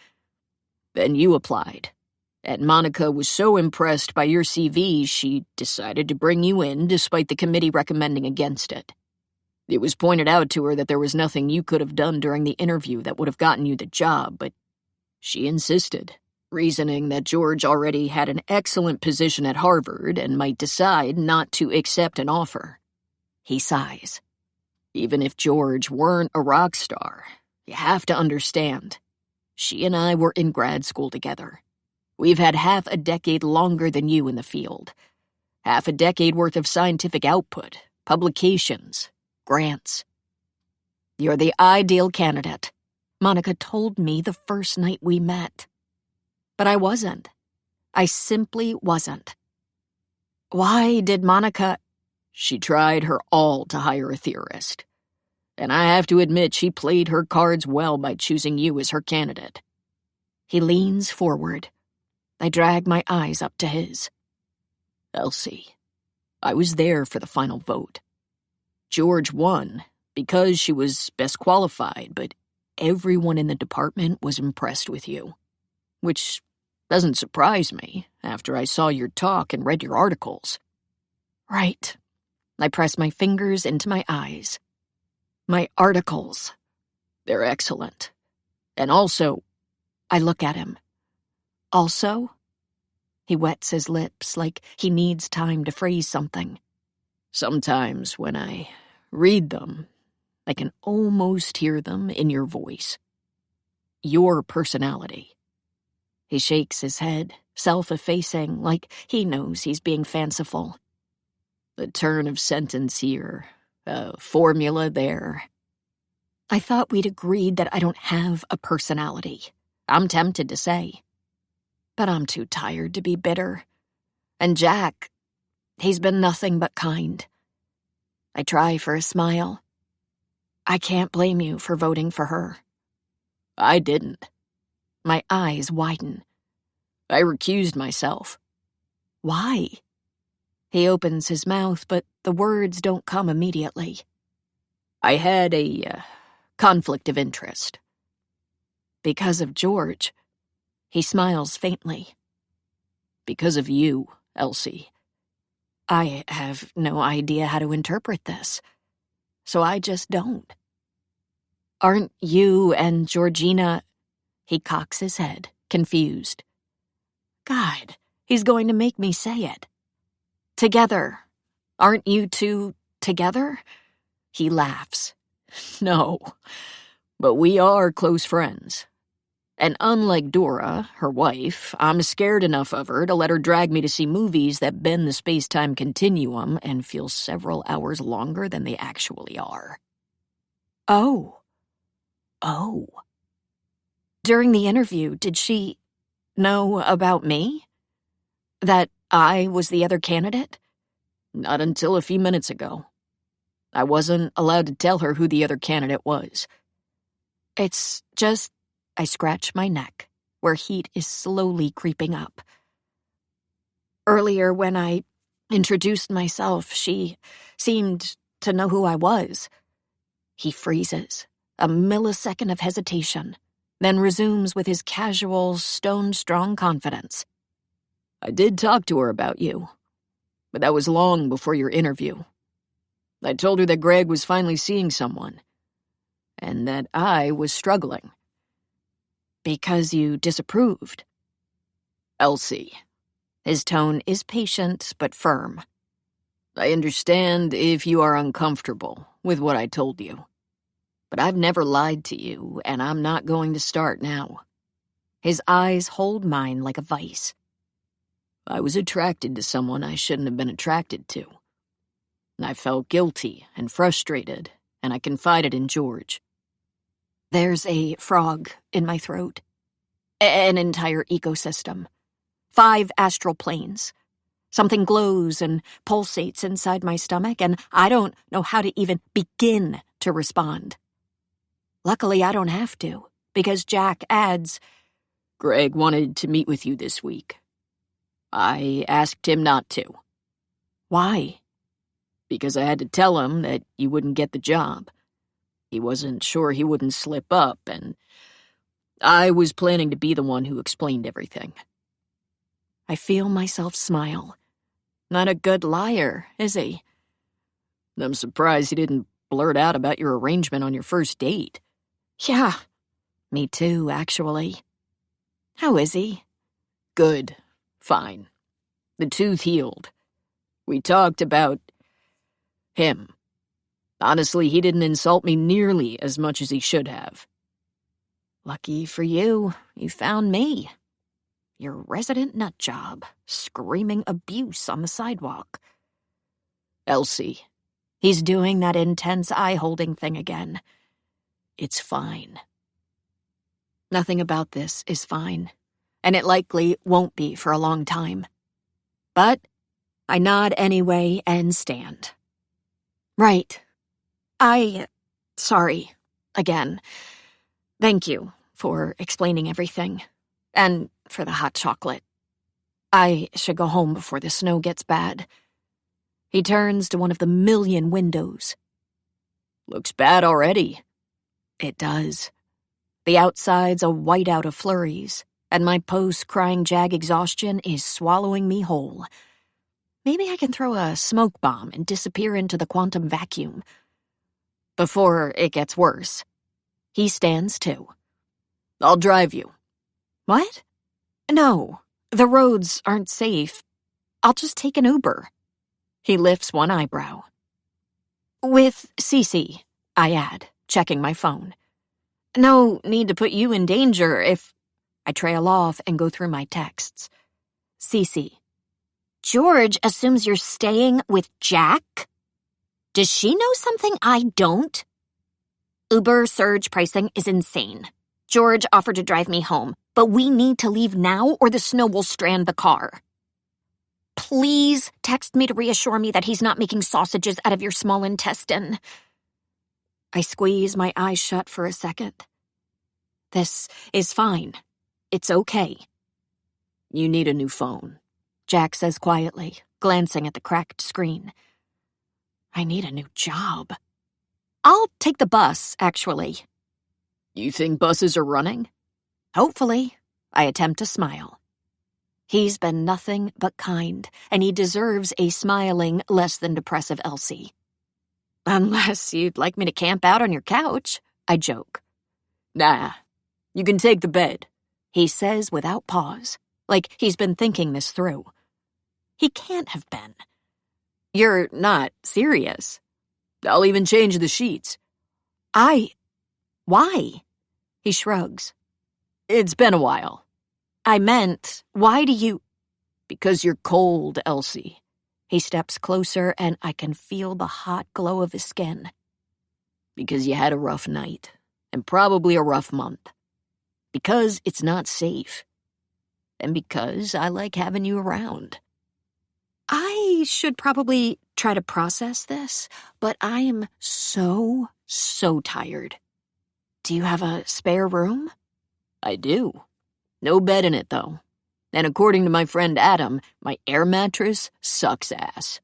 Then you applied, and Monica was so impressed by your CV she decided to bring you in despite the committee recommending against it. It was pointed out to her that there was nothing you could have done during the interview that would have gotten you the job, but she insisted, reasoning that George already had an excellent position at Harvard and might decide not to accept an offer. He sighs. Even if George weren't a rock star, you have to understand. She and I were in grad school together. We've had half a decade longer than you in the field. Half a decade worth of scientific output, publications, grants. You're the ideal candidate, Monica told me the first night we met. But I wasn't. I simply wasn't. Why did Monica... She tried her all to hire a theorist. And I have to admit she played her cards well by choosing you as her candidate. He leans forward. I drag my eyes up to his. Elsie, I was there for the final vote. George won because she was best qualified, but everyone in the department was impressed with you. Which doesn't surprise me after I saw your talk and read your articles. Right. I press my fingers into my eyes. My articles. They're excellent. And also, I look at him. Also? He wets his lips like he needs time to phrase something. sometimes when I read them, I can almost hear them in your voice. Your personality. He shakes his head, self-effacing, like he knows he's being fanciful. The turn of sentence here, a formula there. I thought we'd agreed that I don't have a personality. I'm tempted to say. But I'm too tired to be bitter. And Jack, he's been nothing but kind. I try for a smile. I can't blame you for voting for her. I didn't. My eyes widen. I recused myself. Why? He opens his mouth, but the words don't come immediately. I had a conflict of interest. Because of George. He smiles faintly. Because of you, Elsie. I have no idea how to interpret this, so I just don't. Aren't you and Georgina... He cocks his head, confused. God, he's going to make me say it. Together. Aren't you two together? He laughs. No, but we are close friends. And unlike Dora, her wife, I'm scared enough of her to let her drag me to see movies that bend the space-time continuum and feel several hours longer than they actually are. Oh. During the interview, did she know about me? That I was the other candidate? Not until a few minutes ago. I wasn't allowed to tell her who the other candidate was. It's just... I scratch my neck, where heat is slowly creeping up. Earlier, when I introduced myself, she seemed to know who I was. He freezes, a millisecond of hesitation, then resumes with his casual, stone-strong confidence. I did talk to her about you, but that was long before your interview. I told her that Greg was finally seeing someone, and that I was struggling. Because you disapproved. Elsie. His tone is patient but firm. I understand if you are uncomfortable with what I told you. But I've never lied to you, and I'm not going to start now. His eyes hold mine like a vice. I was attracted to someone I shouldn't have been attracted to. I felt guilty and frustrated, and I confided in George. There's a frog in my throat. An entire ecosystem. 5 astral planes. Something glows and pulsates inside my stomach, and I don't know how to even begin to respond. Luckily, I don't have to, because Jack adds, Greg wanted to meet with you this week. I asked him not to. Why? Because I had to tell him that you wouldn't get the job. He wasn't sure he wouldn't slip up, and I was planning to be the one who explained everything. I feel myself smile. Not a good liar, is he? I'm surprised he didn't blurt out about your arrangement on your first date. Yeah, me too, actually. How is he? Good. Fine. The tooth healed. We talked about him. Honestly, he didn't insult me nearly as much as he should have. Lucky for you, you found me. Your resident nutjob, screaming abuse on the sidewalk. Elsie. He's doing that intense eye-holding thing again. It's fine. Nothing about this is fine, and it likely won't be for a long time. But I nod anyway and stand. Right. Sorry, again. Thank you for explaining everything, and for the hot chocolate. I should go home before the snow gets bad. He turns to one of the million windows. Looks bad already. It does. The outside's a whiteout of flurries, and my post-crying jag exhaustion is swallowing me whole. Maybe I can throw a smoke bomb and disappear into the quantum vacuum. Before it gets worse. He stands too. I'll drive you. What? No, the roads aren't safe. I'll just take an Uber. He lifts one eyebrow. With Cece, I add, checking my phone. No need to put you in danger if... I trail off and go through my texts. Cece. George assumes you're staying with Jack? Does she know something I don't? Uber surge pricing is insane. George offered to drive me home, but we need to leave now or the snow will strand the car. Please text me to reassure me that he's not making sausages out of your small intestine. I squeeze my eyes shut for a second. This is fine. It's okay. You need a new phone, Jack says quietly, glancing at the cracked screen. I need a new job. I'll take the bus, actually. You think buses are running? Hopefully. I attempt to smile. He's been nothing but kind, and he deserves a smiling, less than depressive Elsie. Unless you'd like me to camp out on your couch, I joke. Nah, you can take the bed, he says without pause, like he's been thinking this through. He can't have been. You're not serious. I'll even change the sheets. Why? He shrugs. It's been a while. I meant, why do you... Because you're cold, Elsie. He steps closer and I can feel the hot glow of his skin. Because you had a rough night, and probably a rough month. Because it's not safe. And because I like having you around. I should probably try to process this, but I am so tired. Do you have a spare room? I do. No bed in it, though. And according to my friend Adam, my air mattress sucks ass.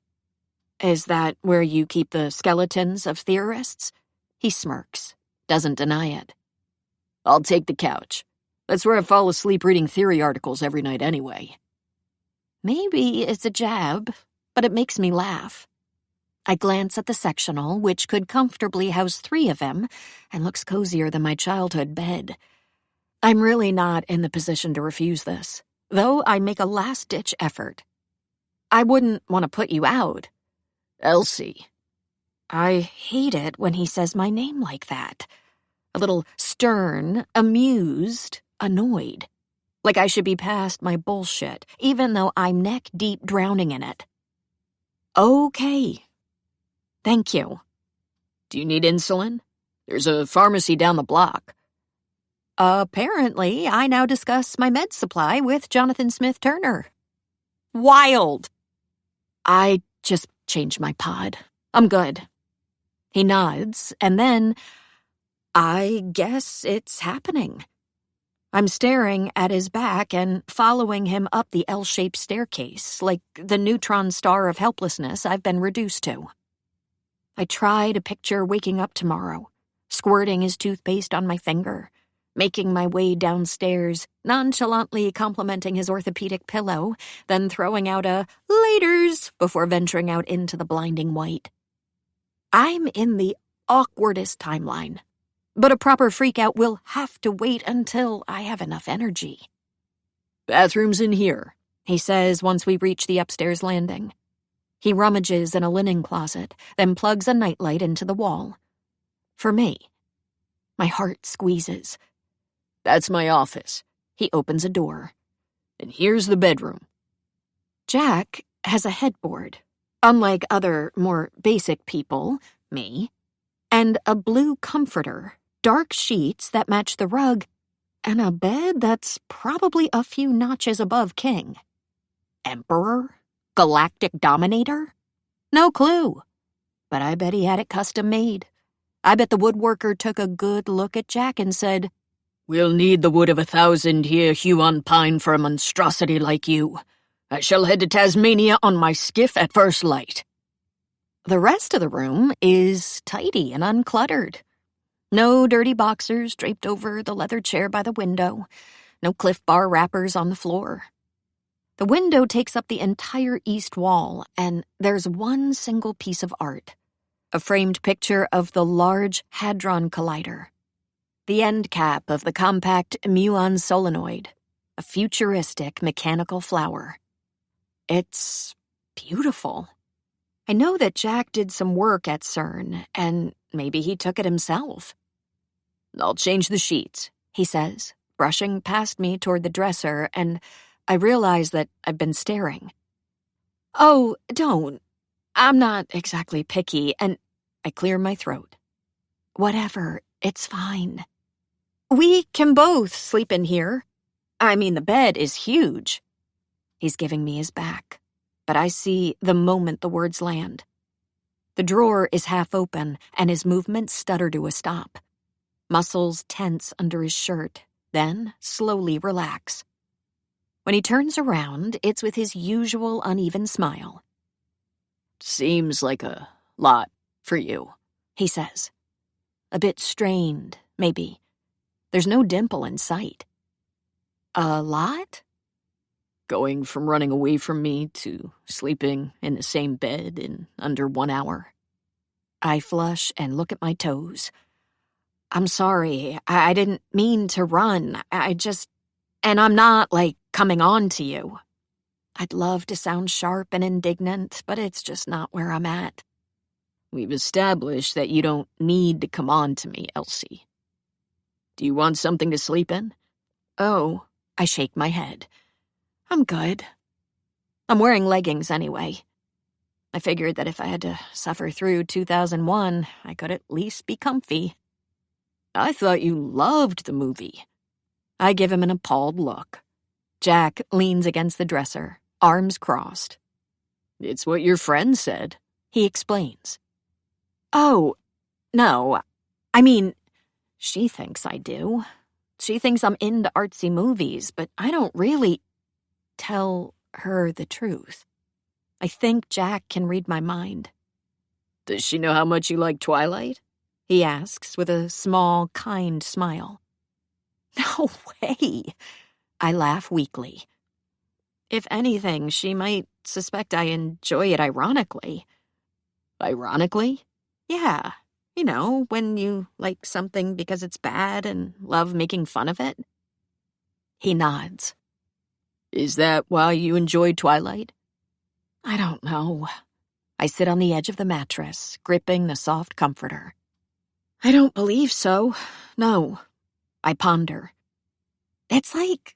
Is that where you keep the skeletons of theorists? He smirks, doesn't deny it. I'll take the couch. That's where I fall asleep reading theory articles every night anyway. Maybe it's a jab, but it makes me laugh. I glance at the sectional, which could comfortably house 3 of them, and looks cozier than my childhood bed. I'm really not in the position to refuse this, though I make a last-ditch effort. I wouldn't want to put you out. Elsie. I hate it when he says my name like that. A little stern, amused, annoyed. Like I should be past my bullshit, even though I'm neck-deep drowning in it. Okay. Thank you. Do you need insulin? There's a pharmacy down the block. Apparently, I now discuss my med supply with Jonathan Smith Turner. Wild. I just changed my pod. I'm good. He nods, and then, I guess it's happening. I'm staring at his back and following him up the L-shaped staircase, like the neutron star of helplessness I've been reduced to. I try to picture waking up tomorrow, squirting his toothpaste on my finger, making my way downstairs, nonchalantly complimenting his orthopedic pillow, then throwing out a "laters" before venturing out into the blinding white. I'm in the awkwardest timeline, but a proper freakout will have to wait until I have enough energy. Bathroom's in here, he says once we reach the upstairs landing. He rummages in a linen closet, then plugs a nightlight into the wall. For me. My heart squeezes. That's my office. He opens a door. And here's the bedroom. Jack has a headboard, unlike other, more basic people, me, and a blue comforter, dark sheets that match the rug, and a bed that's probably a few notches above king. Emperor? Galactic dominator? No clue. But I bet he had it custom made. I bet the woodworker took a good look at Jack and said, "We'll need the wood of 1,000 here, Huon pine, for a monstrosity like you. I shall head to Tasmania on my skiff at first light." The rest of the room is tidy and uncluttered. No dirty boxers draped over the leather chair by the window. No Cliff Bar wrappers on the floor. The window takes up the entire east wall, and there's one single piece of art. A framed picture of the Large Hadron Collider. The end cap of the compact muon solenoid. A futuristic mechanical flower. It's beautiful. I know that Jack did some work at CERN, and maybe he took it himself. "I'll change the sheets," he says, brushing past me toward the dresser, and I realize that I've been staring. "Oh, don't. I'm not exactly picky," and I clear my throat. "Whatever, it's fine. We can both sleep in here. I mean, the bed is huge." He's giving me his back, but I see the moment the words land. The drawer is half open, and his movements stutter to a stop. Muscles tense under his shirt, then slowly relax. When he turns around, it's with his usual uneven smile. "Seems like a lot for you," he says. A bit strained, maybe. There's no dimple in sight. "A lot?" "Going from running away from me to sleeping in the same bed in under 1 hour." I flush and look at my toes. "I'm sorry. I didn't mean to run. And I'm not, coming on to you. I'd love to sound sharp and indignant, but it's just not where I'm at." "We've established that you don't need to come on to me, Elsie. Do you want something to sleep in?" "Oh," I shake my head. "I'm good. I'm wearing leggings anyway. I figured that if I had to suffer through 2001, I could at least be comfy." "I thought you loved the movie." I give him an appalled look. Jack leans against the dresser, arms crossed. "It's what your friend said," he explains. "Oh, no. I mean, she thinks I do. She thinks I'm into artsy movies, but I don't really tell her the truth. I think Jack can read my mind." "Does she know how much you like Twilight?" he asks with a small, kind smile. "No way." I laugh weakly. If anything, she might suspect I enjoy it ironically. "Ironically?" "Yeah. You know, when you like something because it's bad and love making fun of it." He nods. "Is that why you enjoyed Twilight?" I don't know. I sit on the edge of the mattress, gripping the soft comforter. "I don't believe so. No." I ponder. It's like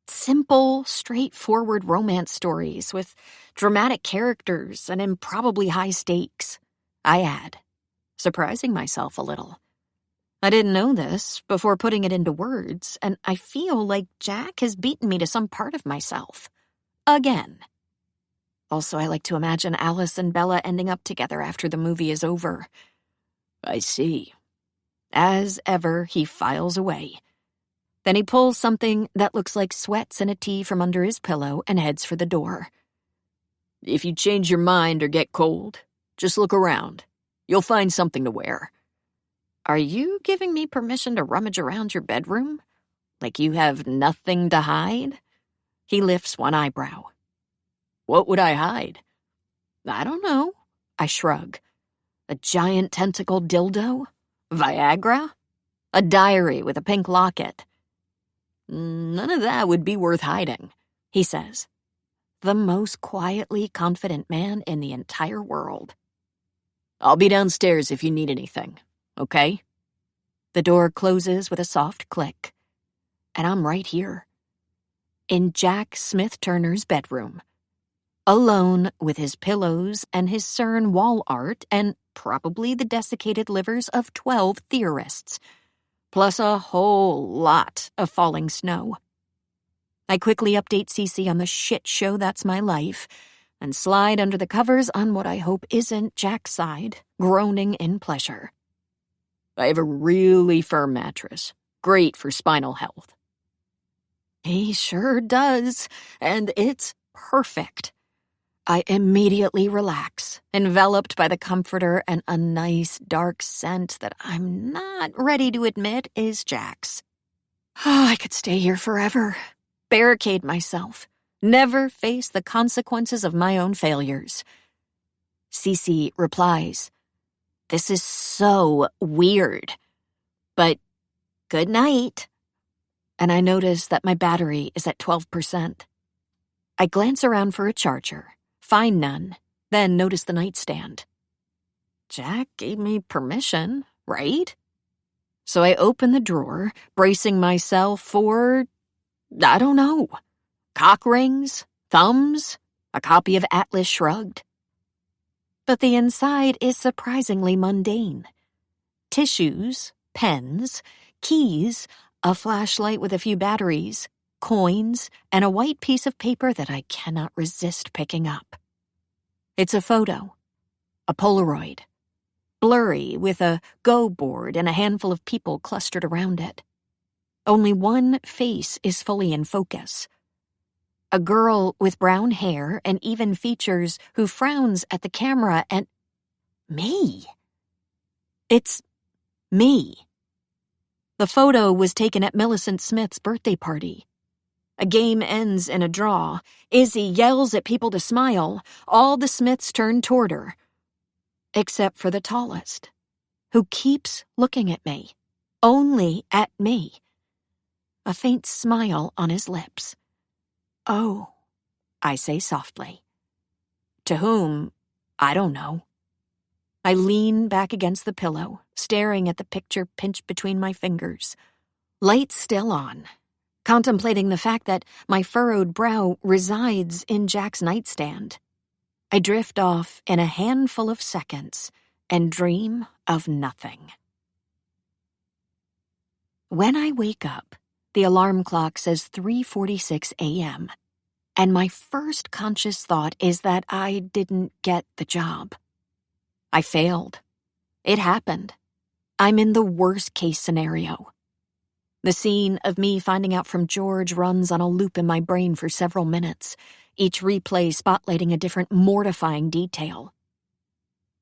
simple, straightforward romance stories with dramatic characters and improbably high stakes, I add, surprising myself a little. I didn't know this before putting it into words, and I feel like Jack has beaten me to some part of myself. Again. Also, I like to imagine Alice and Bella ending up together after the movie is over. I see. As ever, he files away. Then he pulls something that looks like sweats and a tee from under his pillow and heads for the door. If you change your mind or get cold, just look around. You'll find something to wear. Are you giving me permission to rummage around your bedroom? Like you have nothing to hide? He lifts one eyebrow. What would I hide? I don't know. I shrug. A giant tentacle dildo? Viagra? A diary with a pink locket? None of that would be worth hiding, he says. The most quietly confident man in the entire world. I'll be downstairs if you need anything, okay? The door closes with a soft click, and I'm right here. In Jack Smith-Turner's bedroom. Alone with his pillows and his CERN wall art and probably the desiccated livers of 12 theorists, plus a whole lot of falling snow. I quickly update Cece on the shit show that's my life and slide under the covers on what I hope isn't Jack's side, groaning in pleasure. I have a really firm mattress, great for spinal health. He sure does, and it's perfect. I immediately relax, enveloped by the comforter and a nice dark scent that I'm not ready to admit is Jack's. I could stay here forever, barricade myself, never face the consequences of my own failures. Cece replies, "This is so weird, but good night." And I notice that my battery is at 12%. I glance around for a charger, find none, then notice the nightstand. Jack gave me permission, right? So I open the drawer, bracing myself for, I don't know, cock rings, thumbs, a copy of Atlas Shrugged. But the inside is surprisingly mundane. Tissues, pens, keys, a flashlight with a few batteries, coins, and a white piece of paper that I cannot resist picking up. It's a photo, a Polaroid, blurry with a go board and a handful of people clustered around it. Only one face is fully in focus. A girl with brown hair and even features who frowns at the camera and... me. It's me. The photo was taken at Millicent Smith's birthday party. A game ends in a draw. Izzy yells at people to smile. All the Smiths turn toward her. Except for the tallest, who keeps looking at me. Only at me. A faint smile on his lips. "Oh," I say softly. To whom, I don't know. I lean back against the pillow, staring at the picture pinched between my fingers. Light still on, contemplating the fact that my furrowed brow resides in Jack's nightstand. I drift off in a handful of seconds and dream of nothing. When I wake up, the alarm clock says 3:46 a.m., and my first conscious thought is that I didn't get the job. I failed. It happened. I'm in the worst-case scenario. The scene of me finding out from George runs on a loop in my brain for several minutes, each replay spotlighting a different mortifying detail.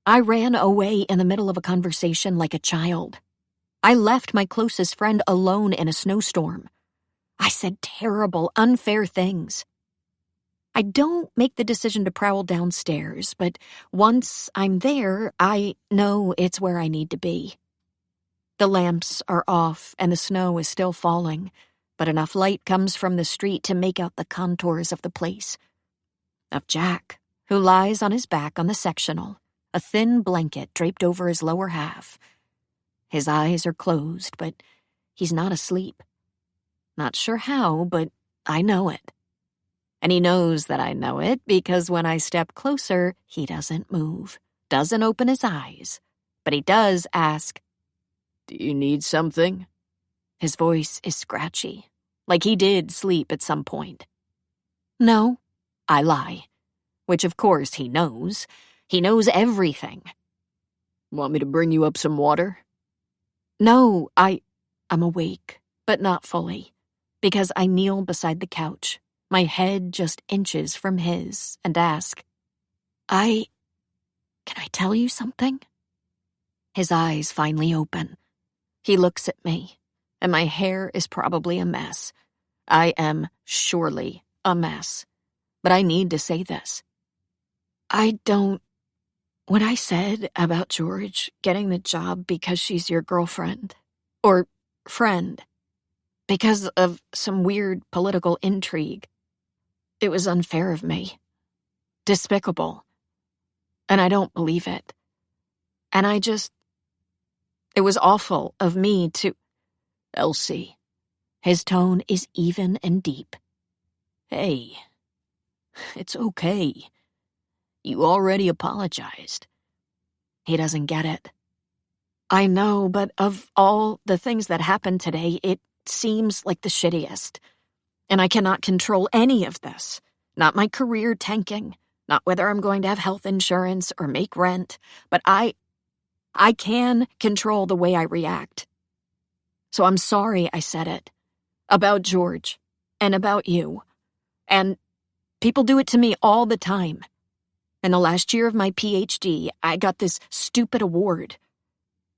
I ran away in the middle of a conversation like a child. I left my closest friend alone in a snowstorm. I said terrible, unfair things. I don't make the decision to prowl downstairs, but once I'm there, I know it's where I need to be. The lamps are off and the snow is still falling, but enough light comes from the street to make out the contours of the place. Of Jack, who lies on his back on the sectional, a thin blanket draped over his lower half. His eyes are closed, but he's not asleep. Not sure how, but I know it. And he knows that I know it because when I step closer, he doesn't move, doesn't open his eyes. But he does ask, "Do you need something?" His voice is scratchy, like he did sleep at some point. No, I lie, which of course he knows. He knows everything. "Want me to bring you up some water?" No, I'm awake, but not fully, because I kneel beside the couch, my head just inches from his, and ask, Can I tell you something?" His eyes finally open. He looks at me, and my hair is probably a mess. I am surely a mess, but I need to say this. When I said about George getting the job because she's your girlfriend, or friend, because of some weird political intrigue, it was unfair of me. Despicable. And I don't believe it. And it was awful of me to... Elsie. His tone is even and deep. Hey, it's okay. You already apologized. He doesn't get it. I know, but of all the things that happened today, it seems like the shittiest. And I cannot control any of this. Not my career tanking, not whether I'm going to have health insurance or make rent, but I can control the way I react. So I'm sorry I said it. About George. And about you. And people do it to me all the time. In the last year of my PhD, I got this stupid award.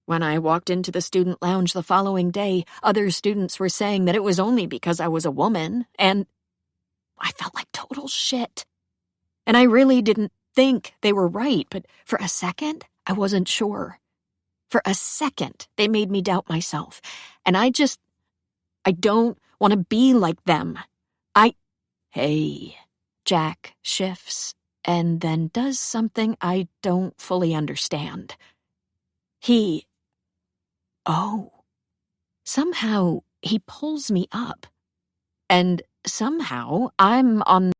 When I walked into the student lounge the following day, other students were saying that it was only because I was a woman, and I felt like total shit. And I really didn't think they were right, but for a second, I wasn't sure. For a second, they made me doubt myself, and I don't want to be like them. Hey, Jack shifts and then does something I don't fully understand. Somehow he pulls me up, and somehow I'm on